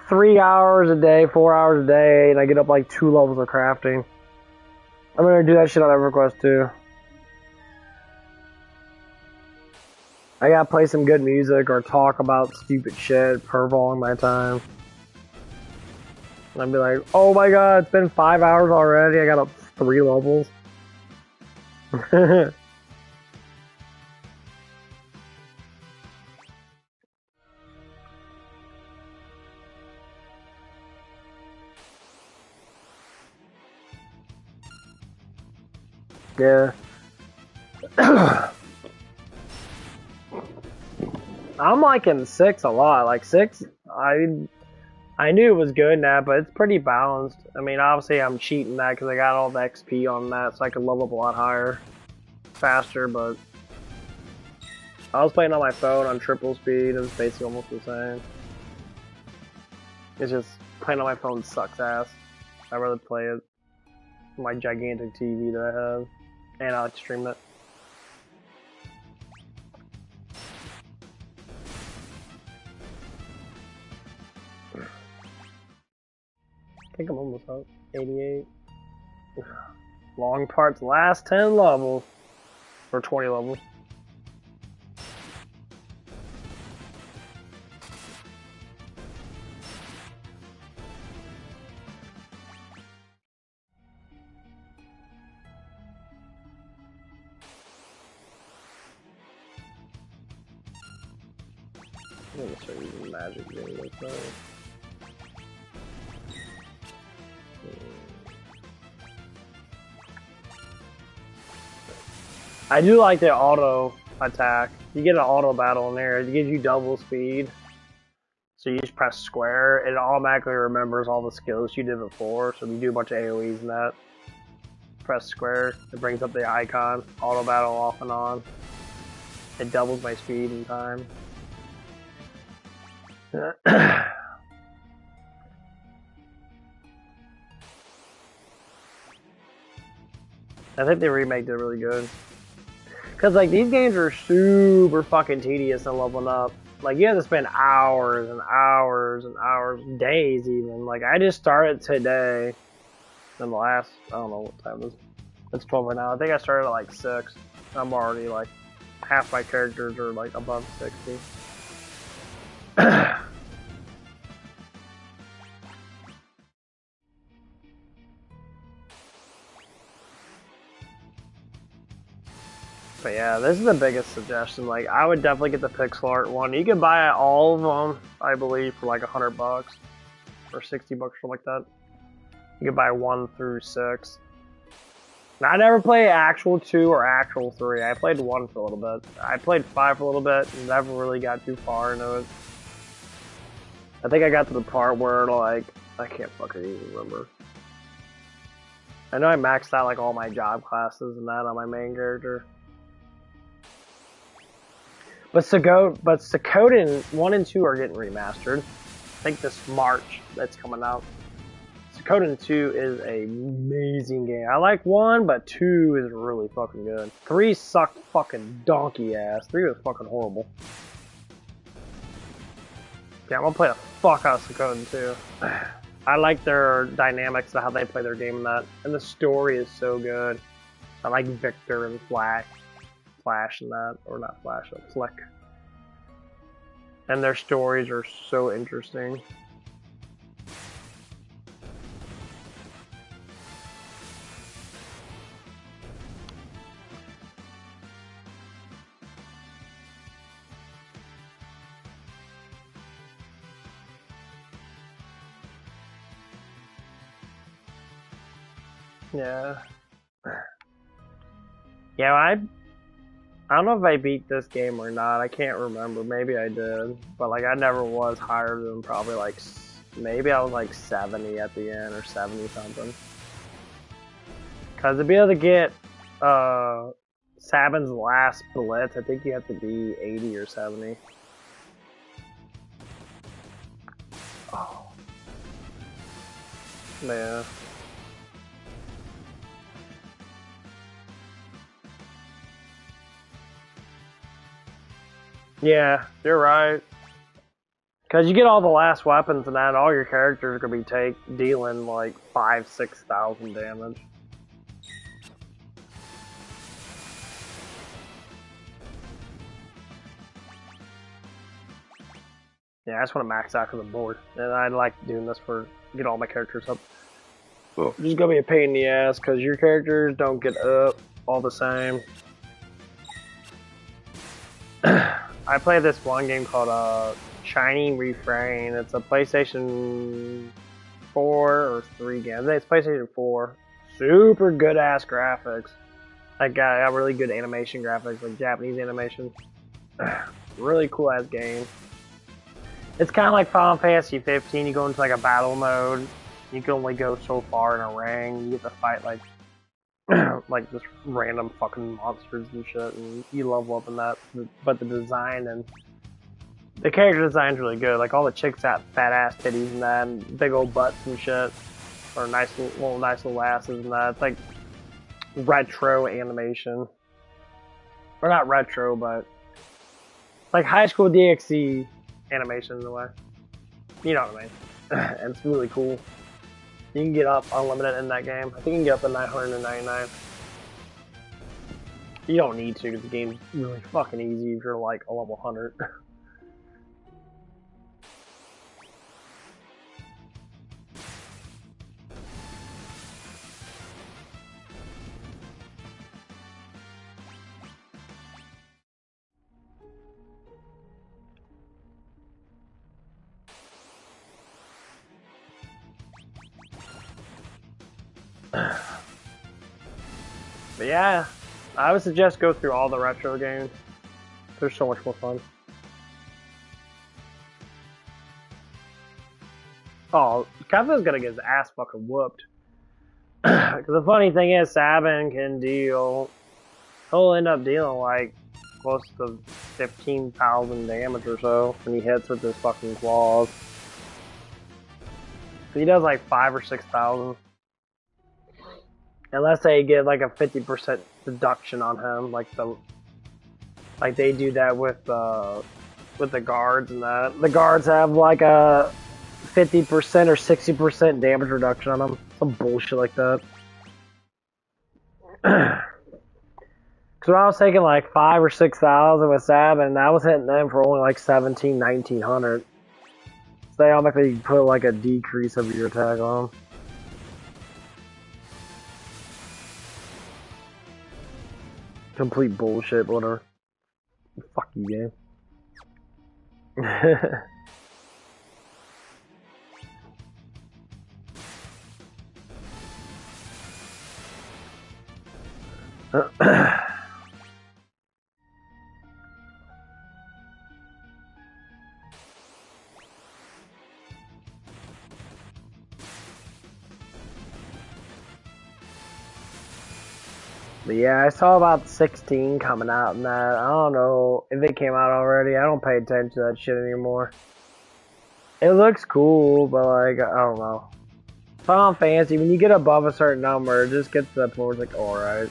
3 hours a day, 4 hours a day, and I get up like 2 levels of crafting. I'm gonna do that shit on EverQuest too. I gotta play some good music or talk about stupid shit, purballing my time. And I'd be like, oh my god, it's been 5 hours already, I got up 3 levels. Yeah. I'm liking 6 a lot. Like 6, I knew it was good now, but it's pretty balanced. I mean, obviously I'm cheating that because I got all the XP on that, so I could level up a lot higher, faster. But I was playing on my phone on triple speed. It's basically almost the same. It's just playing on my phone sucks ass. I'd rather play it on my gigantic TV that I have, and I like to stream it. I think I'm almost up. 88. Long parts, last 10 levels. Or 20 levels. I'm gonna start using magic videos though. I do like the auto attack. You get an auto battle in there. It gives you double speed. So you just press square. It automatically remembers all the skills you did before. So if you do a bunch of AoEs and that, press square. It brings up the icon. Auto battle off and on. It doubles my speed and time. I think they remaked it really good. Cause like these games are super fucking tedious and leveling up. Like you have to spend hours and hours and hours, days even. Like I just started today. In the last, I don't know what time it is. It's 12 right now. I think I started at like 6. I'm already like, half my characters are like above 60. But yeah, this is the biggest suggestion. Like, I would definitely get the pixel art one. You can buy all of them, I believe, for like $100 or $60, something like that. You can buy 1 through 6. Now, I never played actual 2 or actual 3. I played 1 for a little bit. I played 5 for a little bit and never really got too far into it. I think I got to the part where like, I can't fucking even remember. I know I maxed out like all my job classes and that on my main character. But Suikoden 1 and 2 are getting remastered. I think this March that's coming out. Suikoden 2 is an amazing game. I like 1, but 2 is really fucking good. 3 sucked fucking donkey ass. 3 was fucking horrible. Yeah, I'm gonna play the fuck out of Suikoden 2. I like their dynamics of how they play their game in that. And the story is so good. I like Victor and Flash and that. Or not Flash, but Flick. And their stories are so interesting. Yeah. Yeah, I don't know if I beat this game or not. I can't remember. Maybe I did. But like I never was higher than probably like maybe I was like 70 at the end or 70 something. Cause to be able to get Sabin's last blitz, I think you have to be 80 or 70. Oh. Yeah. Yeah, you're right. Because you get all the last weapons and that, all your characters are going to be dealing like 5,000-6,000 damage. Yeah, I just want to max out for the board. And I like doing this for, get all my characters up. Oh, just going to be a pain in the ass because your characters don't get up all the same. I play this one game called Shining Refrain. It's a PlayStation 4 or 3 game. I think it's PlayStation 4. Super good ass graphics. Like got really good animation graphics, like Japanese animation. Really cool ass game. It's kind of like Final Fantasy 15. You go into like a battle mode. You can only go so far in a ring. You get to fight like like just random fucking monsters and shit, and you level up in that. But the design and the character design's really good. Like all the chicks got fat ass titties and that, and big old butts and shit, or nice little asses and that. It's like retro animation, or not retro, but like high school DxC animation in a way. You know what I mean? And it's really cool. You can get up unlimited in that game. I think you can get up to 999. You don't need to because the game's really fucking easy if you're like a level 100. But yeah, I would suggest go through all the retro games. They're so much more fun. Oh, Kefka's gonna get his ass fucking whooped. Because the funny thing is, Sabin can deal. He'll end up dealing like close to 15,000 damage or so when he hits with his fucking claws. So he does like 5,000 or 6,000. Unless they get like a 50% deduction on him, like they do that with the guards and that. The guards have like a 50% or 60% damage reduction on them. Some bullshit like that. Because I was taking like 5,000 or 6,000 with Sabin, and I was hitting them for only like 1,700, 1,900. So they automatically put like a decrease of your attack on them. Complete bullshit, whatever. Fuck you, game. But yeah, I saw about 16 coming out and that. I don't know if it came out already. I don't pay attention to that shit anymore. It looks cool, but like, I don't know. Final Fantasy, when you get above a certain number, it just gets to that point where it's like, alright.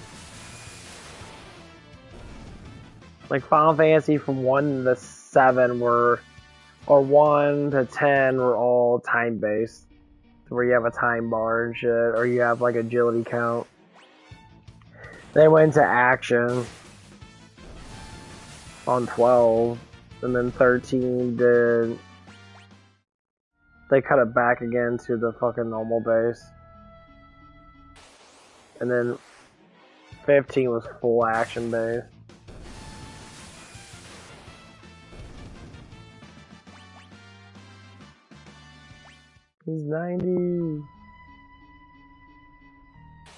Like Final Fantasy from 1 to 7 or 1 to 10 were all time-based. Where you have a time bar and shit, or you have like agility count. They went to action on 12, and then 13 did. They cut it back again to the fucking normal base. And then 15 was full action base. He's 90.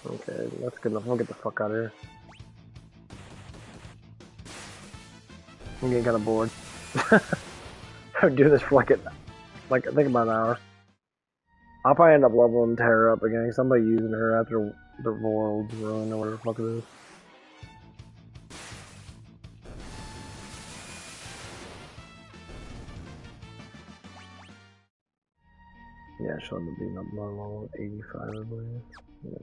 Okay, that's good enough. I'll get the fuck out of here. I'm getting kind of bored. I've do this for like I think about an hour. I'll probably end up leveling Terra up again. Somebody using her after the world's ruined or whatever the fuck it is. I should have been up my level 85, I believe. Yeah.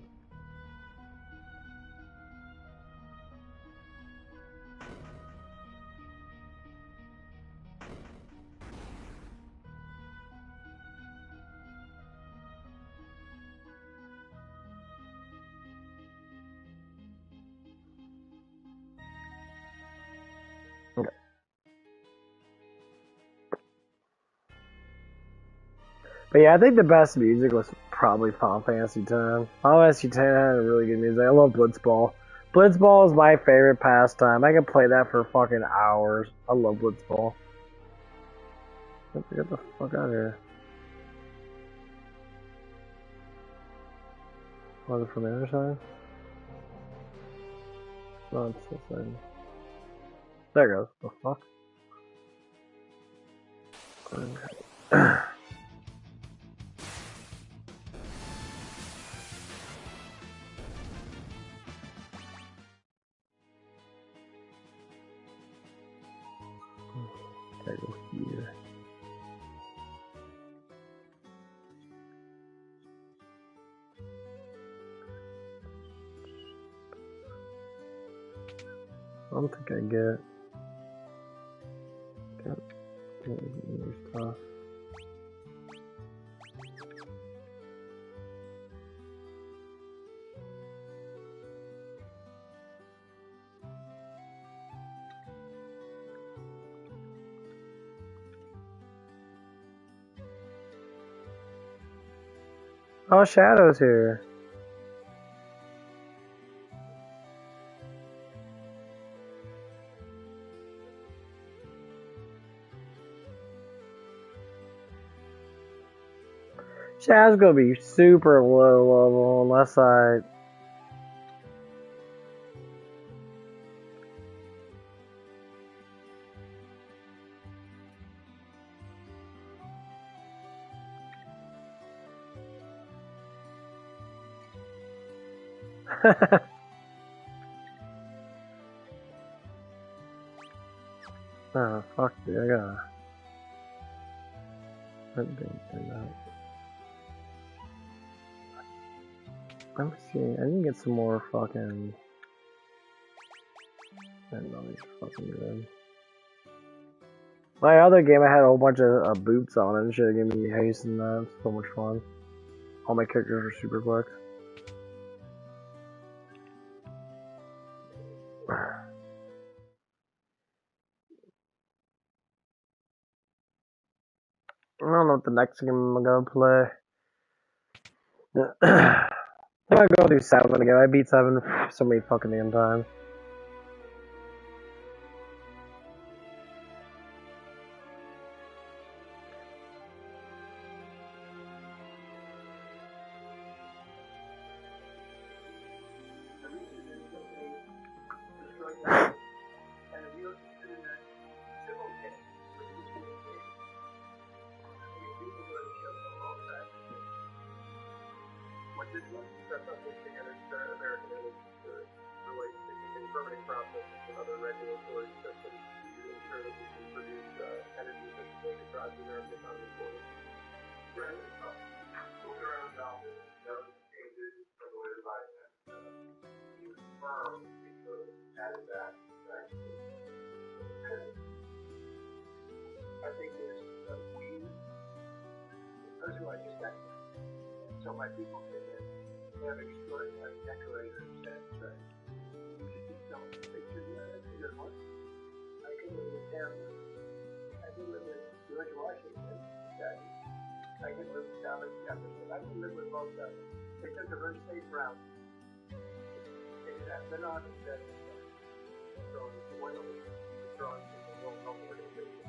But yeah, I think the best music was probably Final Fantasy X. Final Fantasy X had really good music. I love Blitzball. Blitzball is my favorite pastime. I can play that for fucking hours. I love Blitzball. Get the fuck out of here. Was it from the other side? No, it's this side. There it goes. The fuck? Okay. Gotta go here. I don't think I get new stuff. Oh, Shadow's here. Shadow's gonna be super low level unless I... Oh, fuck, dude, I gotta... Let me see, I need to get some more fucking... I don't know, these are fucking good. My other game, I had a whole bunch of boots on it and shit, gave me haste and that. So much fun. All my characters are super quick. I don't know what the next game I'm gonna play. I'm gonna go through 7 again. I beat 7 so many fucking damn times. I think there's a weed. First of all, I just got so my people can have extraordinary decorators and you should do some pictures. Yeah, that's a good one. I can live in town. I can live in George Washington. I can live in Thomas Jefferson. I can live with both of them. They took a very safe route. I've been on and said, so one of them was drawn to the World Health Organization.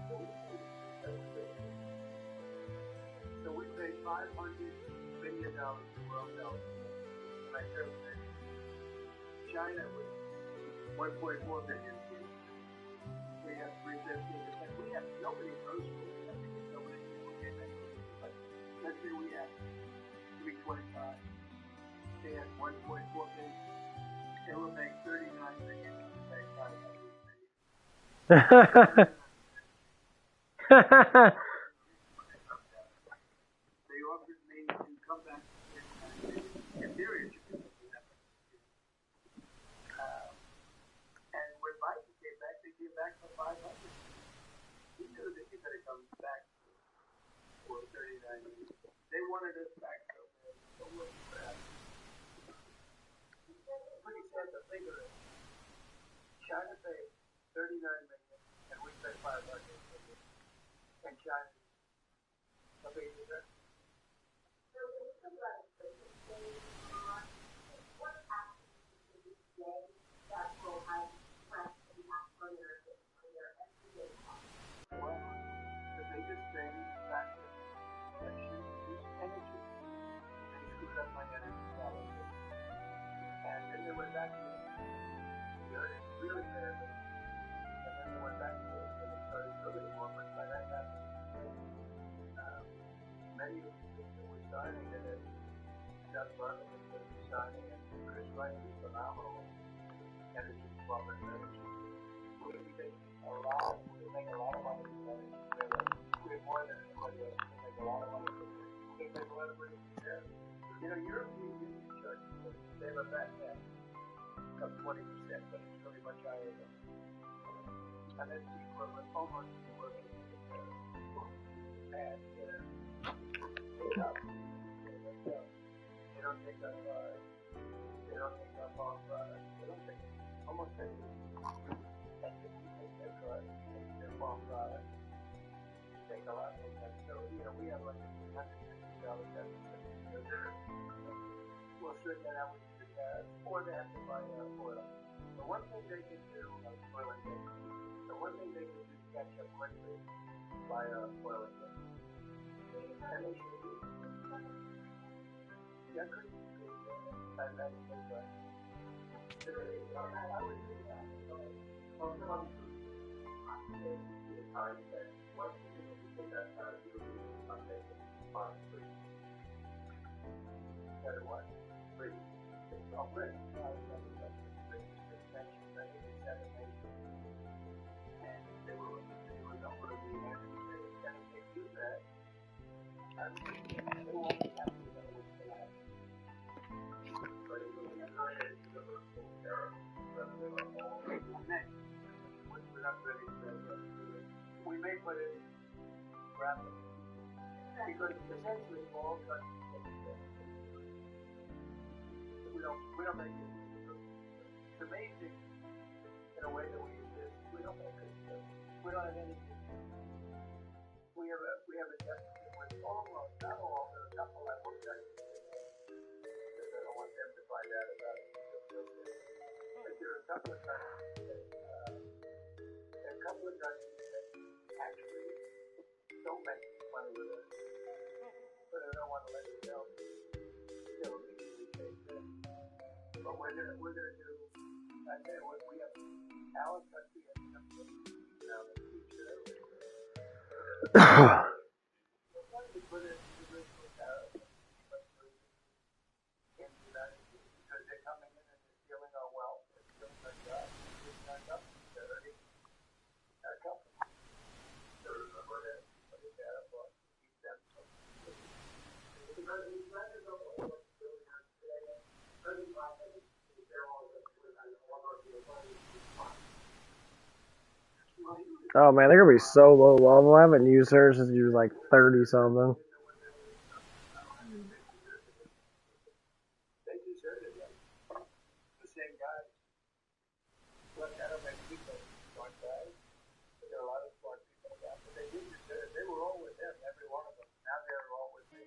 So we paid $500 billion to World Health. And I said, China was 1.4 billion people. We have 350%. We have nobody knows what we have because nobody people came in. But let's say we have 325. They had 1.4 billion. They will make 39 million. They make 500 million. They offered me Pretty sad to think of it. China paid 39 million, and we paid 500 million. And China, how big is that? Well, the biggest thing back then actually is energy. They screwed up my energy policy. And then they went back to it. They hurt it really badly. And then they went back to it and they started building more. But by that happened, many of the things that were signing in it, Doug Barton was going to be signing it. Chris Wright was phenomenal. Energy, development of energy. We make a lot of money with energy. We have more than anybody else. We make a lot of money with it. We make a lot of money with that. You know, European Union charges they have a VAT tax of 20%, but it's really much higher than that. And that's the equivalent, almost the equivalent to the VAT. They don't take up cars. They don't take up all products. They don't take almost anything. And if you take their cars, you take their farm products, you take a lot from them. So, you know, we have like a $350 deficit. We'll straighten that out with the gas, or they have to buy oil. The one thing they can do, oil and gas, the one thing they can do is catch up quickly, buy oil and gas. And they should do it. Yeah, good. And that's right. I would do that. Well, some of you it's hard to say. One thing that you think that's how to do is Sunday on free. Better what? Free. It's all free. Extensions, I think it's 7 nations. And they were looking to do a number of the energy and if they do that, they won't be happy with that which they have. But it will be higher to the full tariff rather than all. We're not ready for that yet. We may put it rapidly. Because essentially all countries take it. We don't make it. It's amazing in a way that we exist. We don't make it. We don't have anything. We have a deficit with almost, not all, there are a couple I looked at. Because I don't want them to find out about it. But there are a couple of countries that actually don't make money with us. But I don't want to let you know. They'll immediately take this. But we're gonna do. I said we have our country has something now in the future. We're trying to put it in the original tariff in the United States because they're coming in and they're stealing our wealth, they're stealing our jobs, they're stealing our government, they're hurting our company. So remember that put a tariff on to keep them from Oh man, they're gonna be so low level. I haven't used her since she was like 30 something. They deserted them. The same guys. Look, I don't make people smart guys. But there are a lot of smart people out there. They did desert. They were all with them, every one of them. Now they're all with me.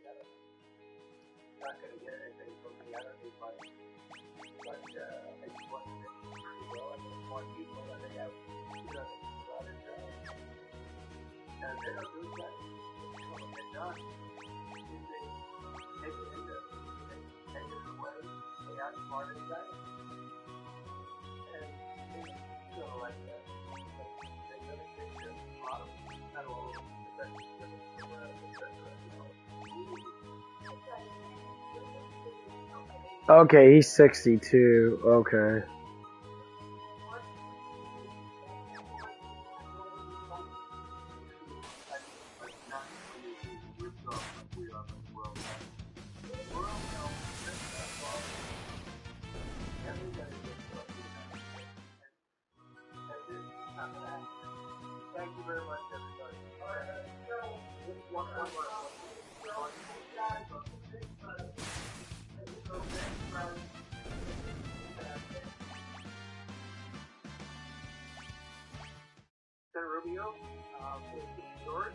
Not going to get anything from me. I don't need money. But I just want to make it pretty well. I just want people that they have, you know, a lot of jobs. And they don't do that. What they've done is they take it into, they take it away. They outsmart it guys. And it's sort of like that. They really take a lot of, not all of them, but that's Okay, he's 62. Okay. Thank you very much, everybody. One more. Rubio, George.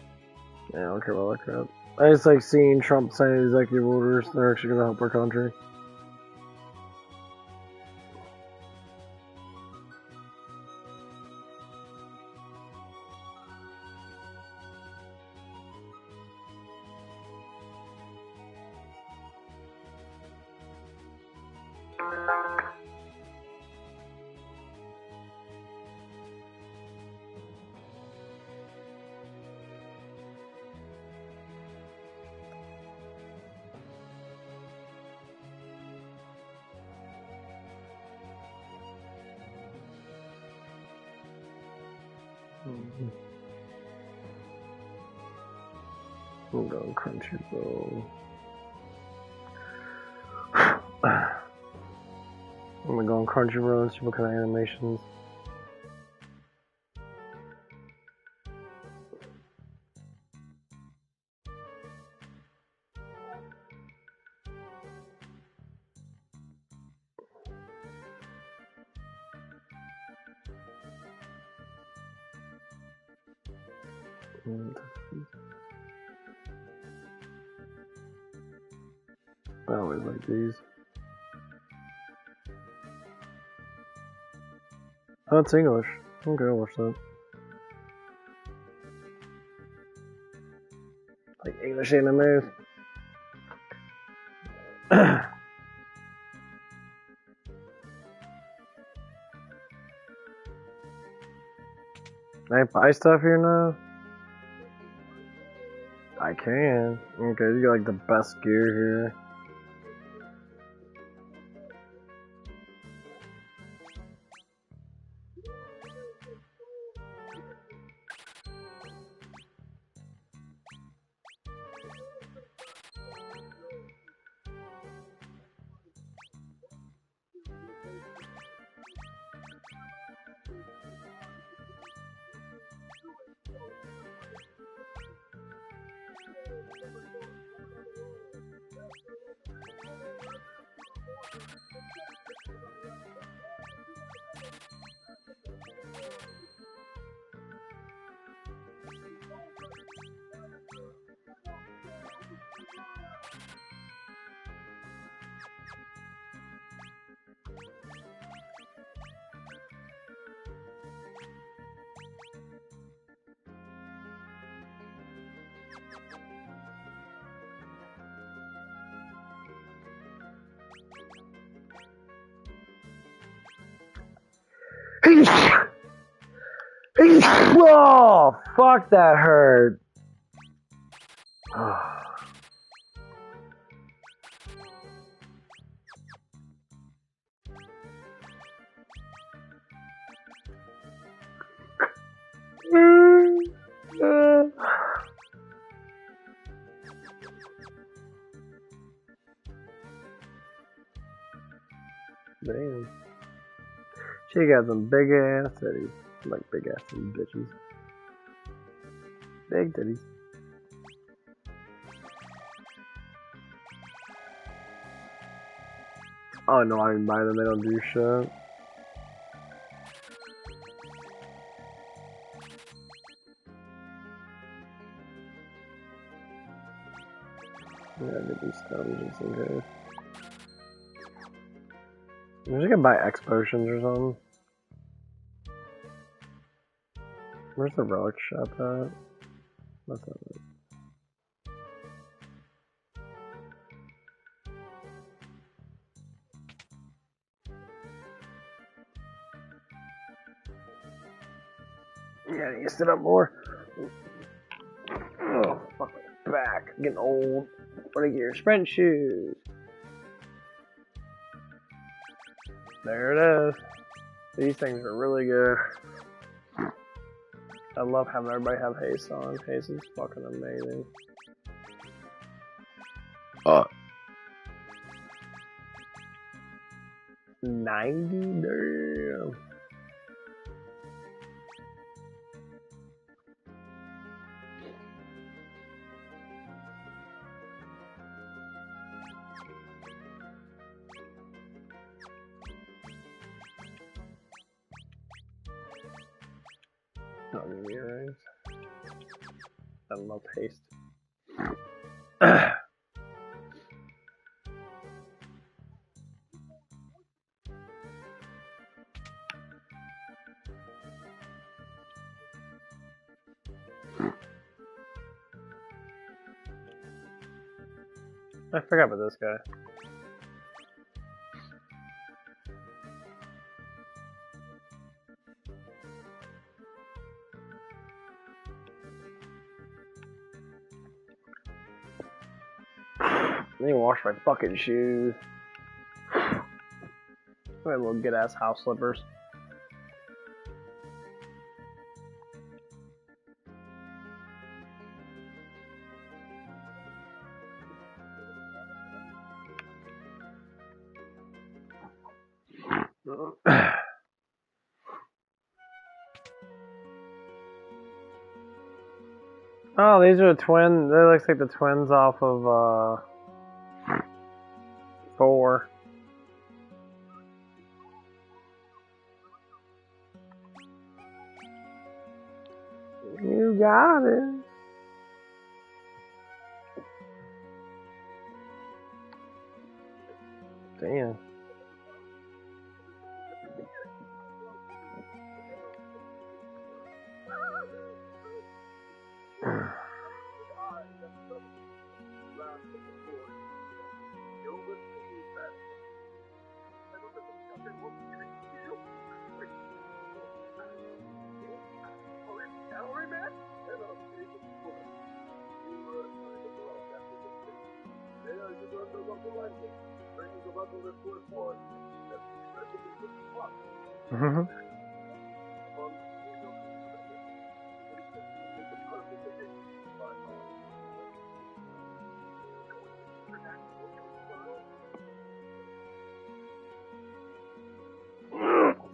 Yeah, I don't care about that crap. I just like seeing Trump signing executive orders. They're actually going to help our country. Hold on, Crunchyroll. I'm gonna go on Crunchyroll and see what kind of animations. I always like these. Oh, it's English. Okay, I'll watch that. Like English anime. Can I buy stuff here now? I can. Okay, you got like the best gear here. Oh, fuck, that hurt. Damn. She got some big ass titties. Like big ass bitches. Big titties. Oh no, I can buy them, they don't do shit. Yeah, get these stones just in case. I'm just gonna buy X potions or something. Where's the relic shop at? What's that? Yeah, you stood up more. Oh, fuck my back. Getting old. What are your sprint shoes? There it is. These things are really good. I love having everybody have haste on. Haste is fucking amazing. 90? Damn. Onion earrings. I love taste. I forgot about this guy. I need to wash my fucking shoes. I have little good ass house slippers. Oh, these are the twins. They looks like the twins off of 4. You got it. Damn. Mm-hmm.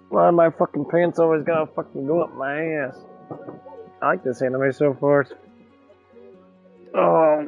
Why are my fucking pants always gotta fucking go up my ass? I like this anime so far. Oh.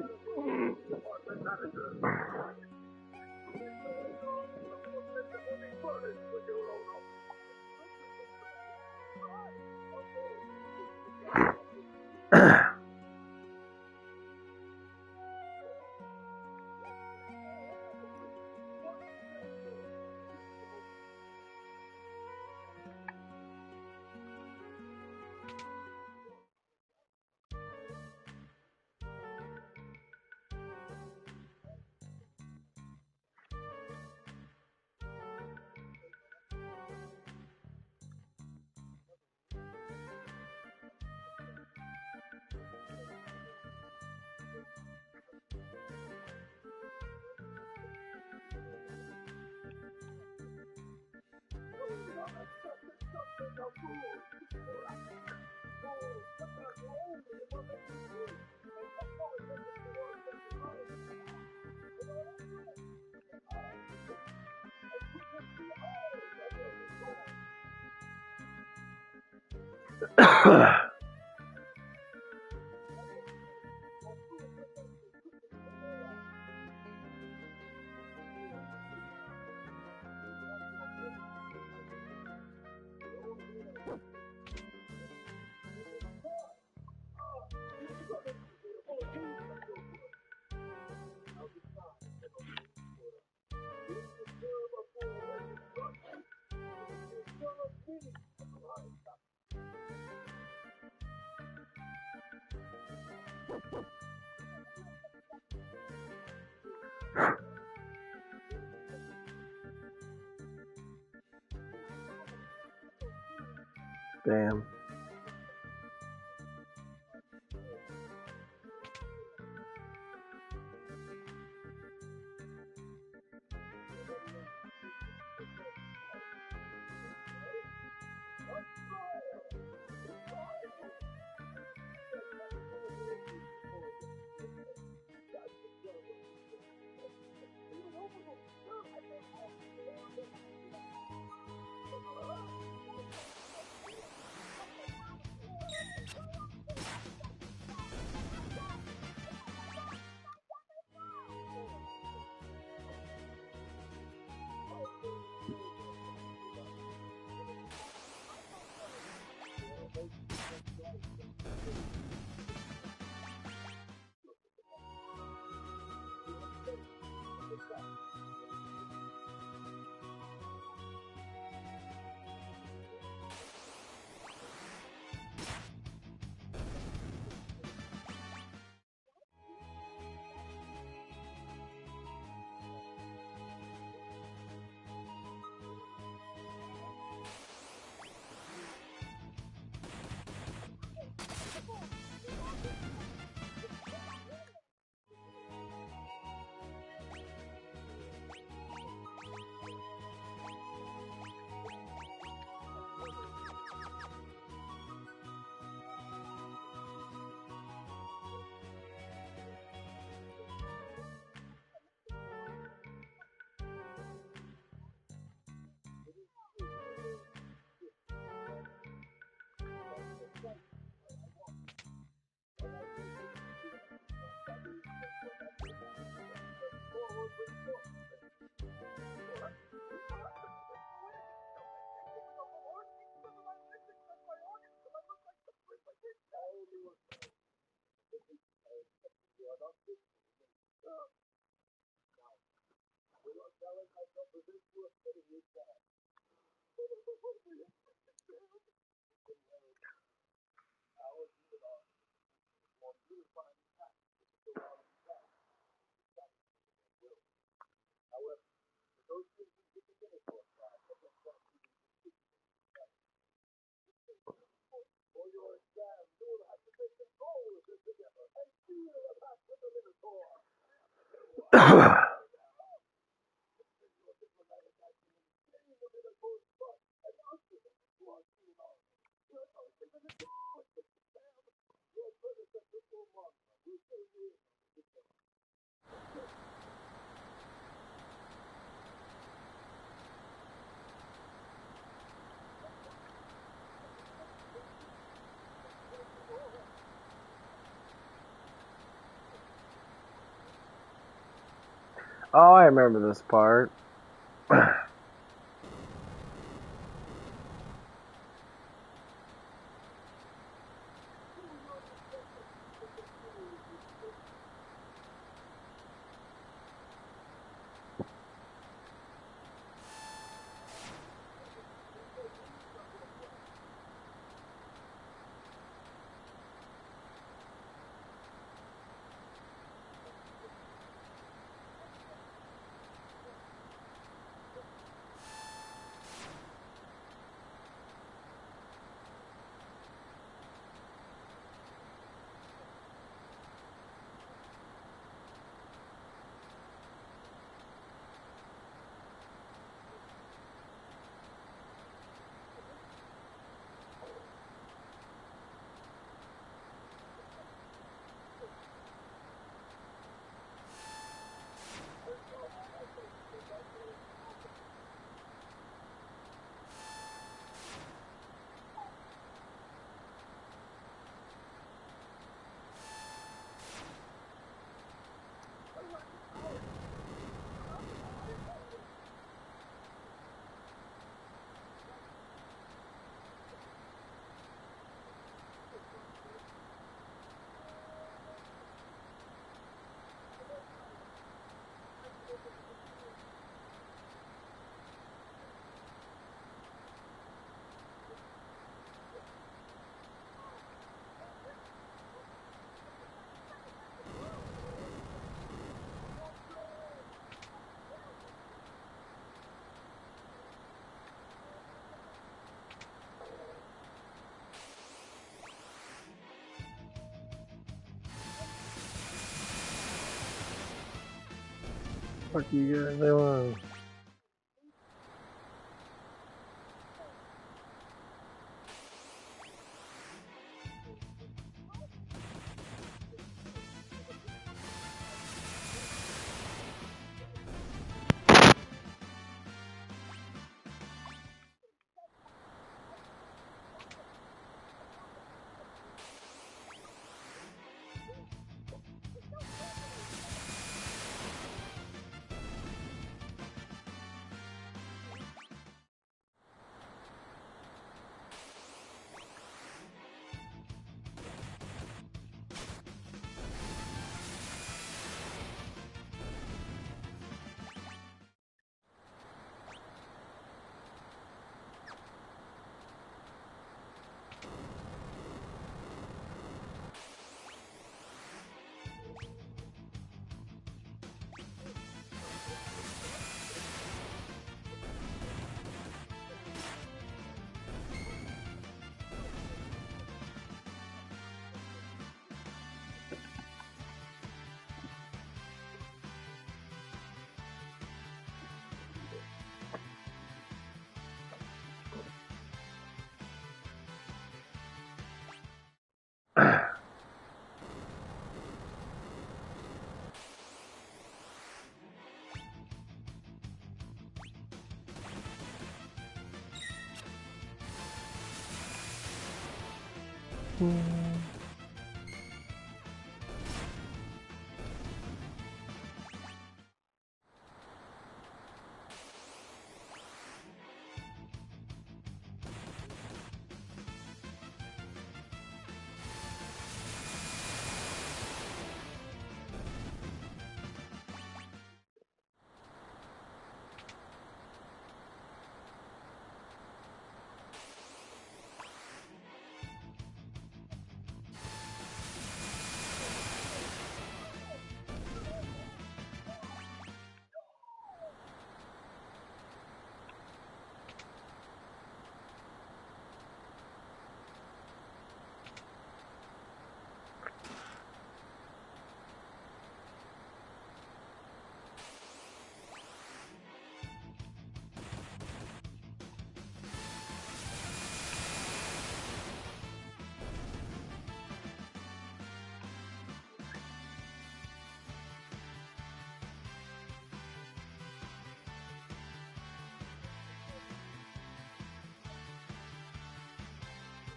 Damn. Oh, I remember this part. Fuck you guys doing?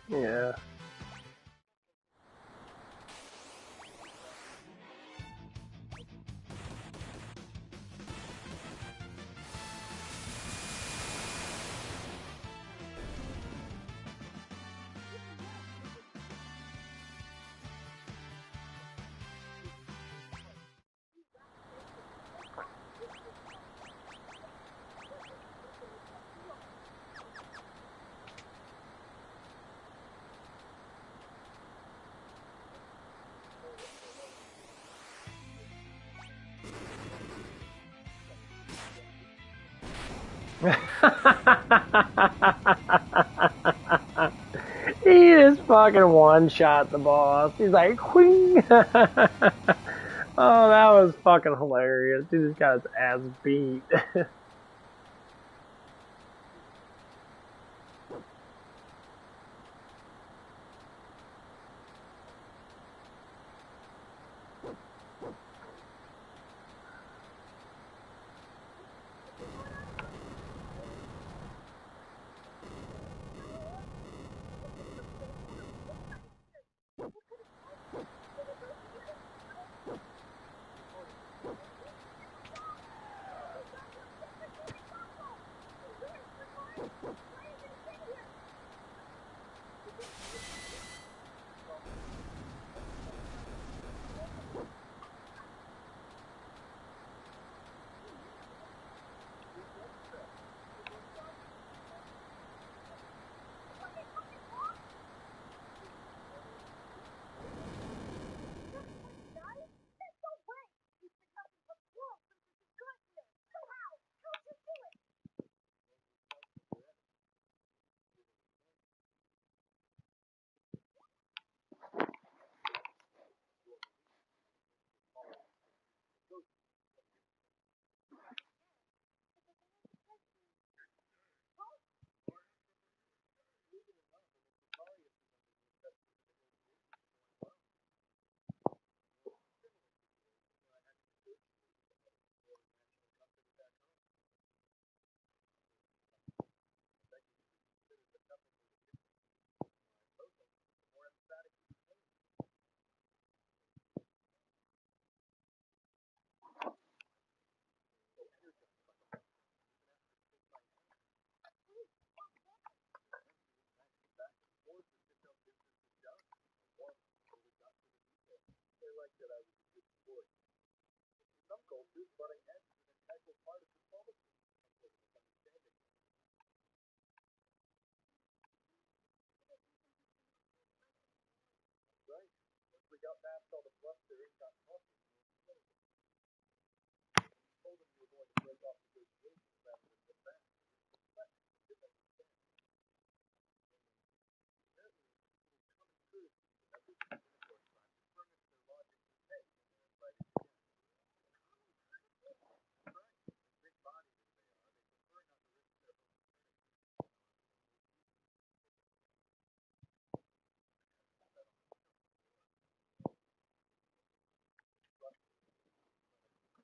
Yeah. He just fucking one-shot the boss. He's like, "Quing!" Oh, that was fucking hilarious. He just got his ass beat.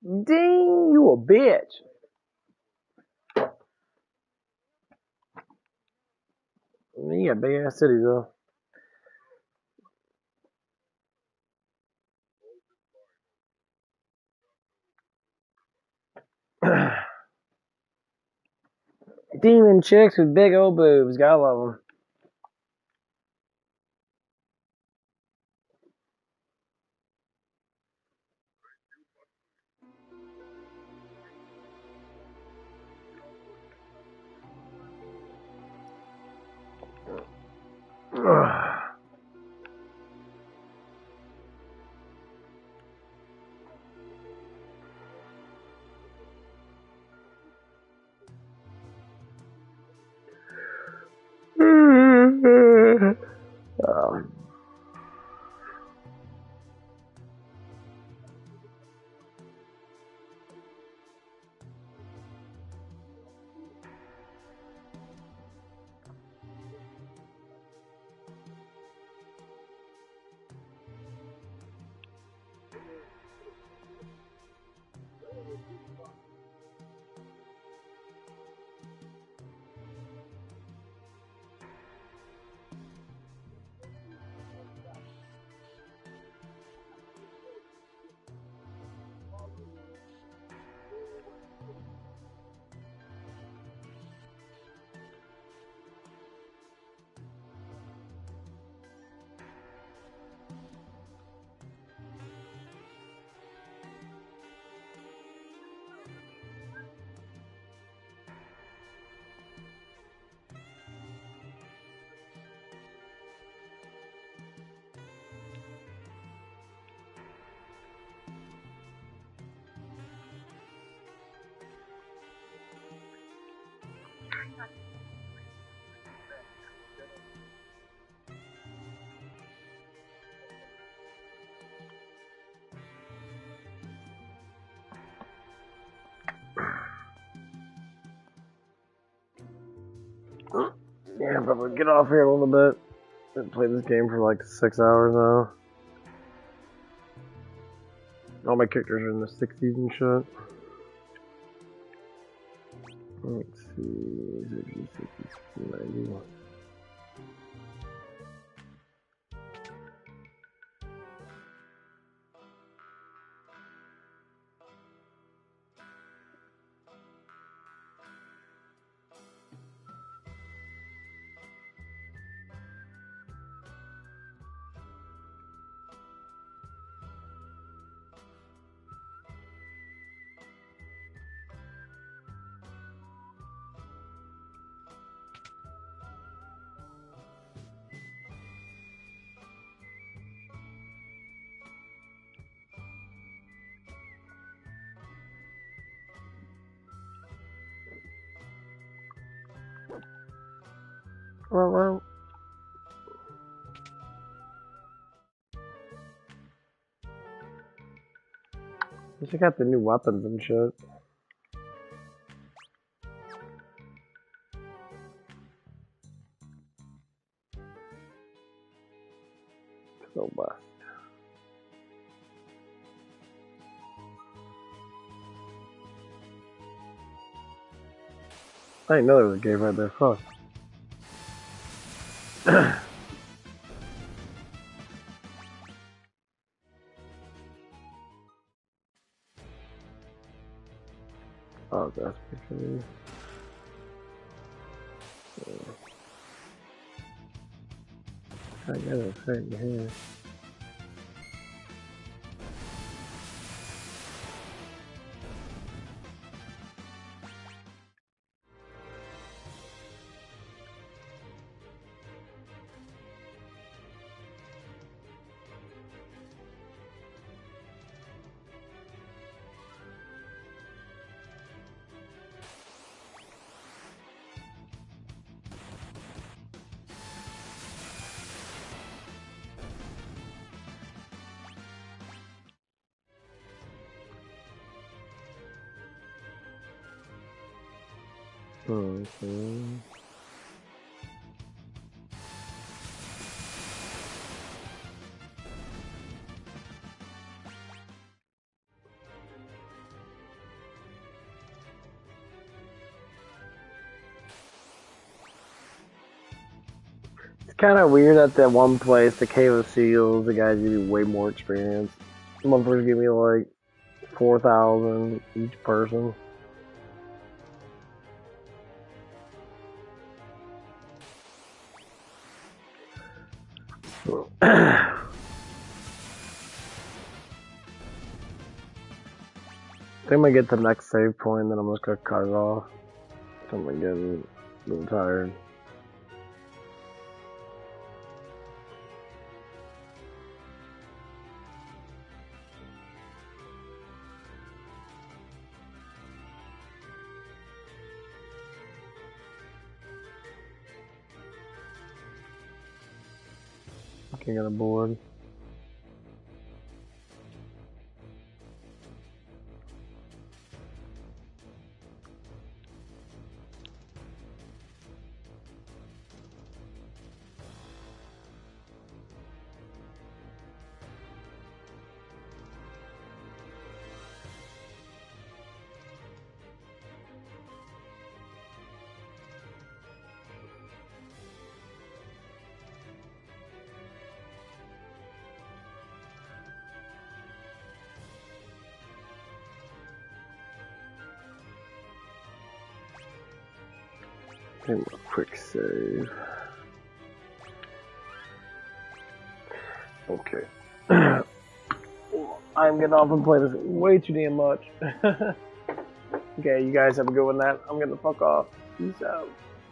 Dang, you a bitch. You got big ass cities though. Demon chicks with big old boobs. Gotta love them. Yeah, I'm probably get off here a little bit and play this game for like 6 hours now. All my characters are in the 60s and shit. Let's see, 60, 60, 90. Well. Check got the new weapons and shit. So bust. I didn't know there was a game right there. Fuck. Oh, that's picture. I got a thing here. Okay. It's kind of weird at that one place, the Cave of Seals, the guys give you way more experience. Some motherfuckers give me like 4,000 each person. I think I'm gonna get to the next save point, then I'm just gonna cut it off. I'm getting a little tired. I can't get a board. And a quick save. Okay. I'm getting off and play this way too damn much. Okay, you guys have a good one. That I'm gonna fuck off. Peace out.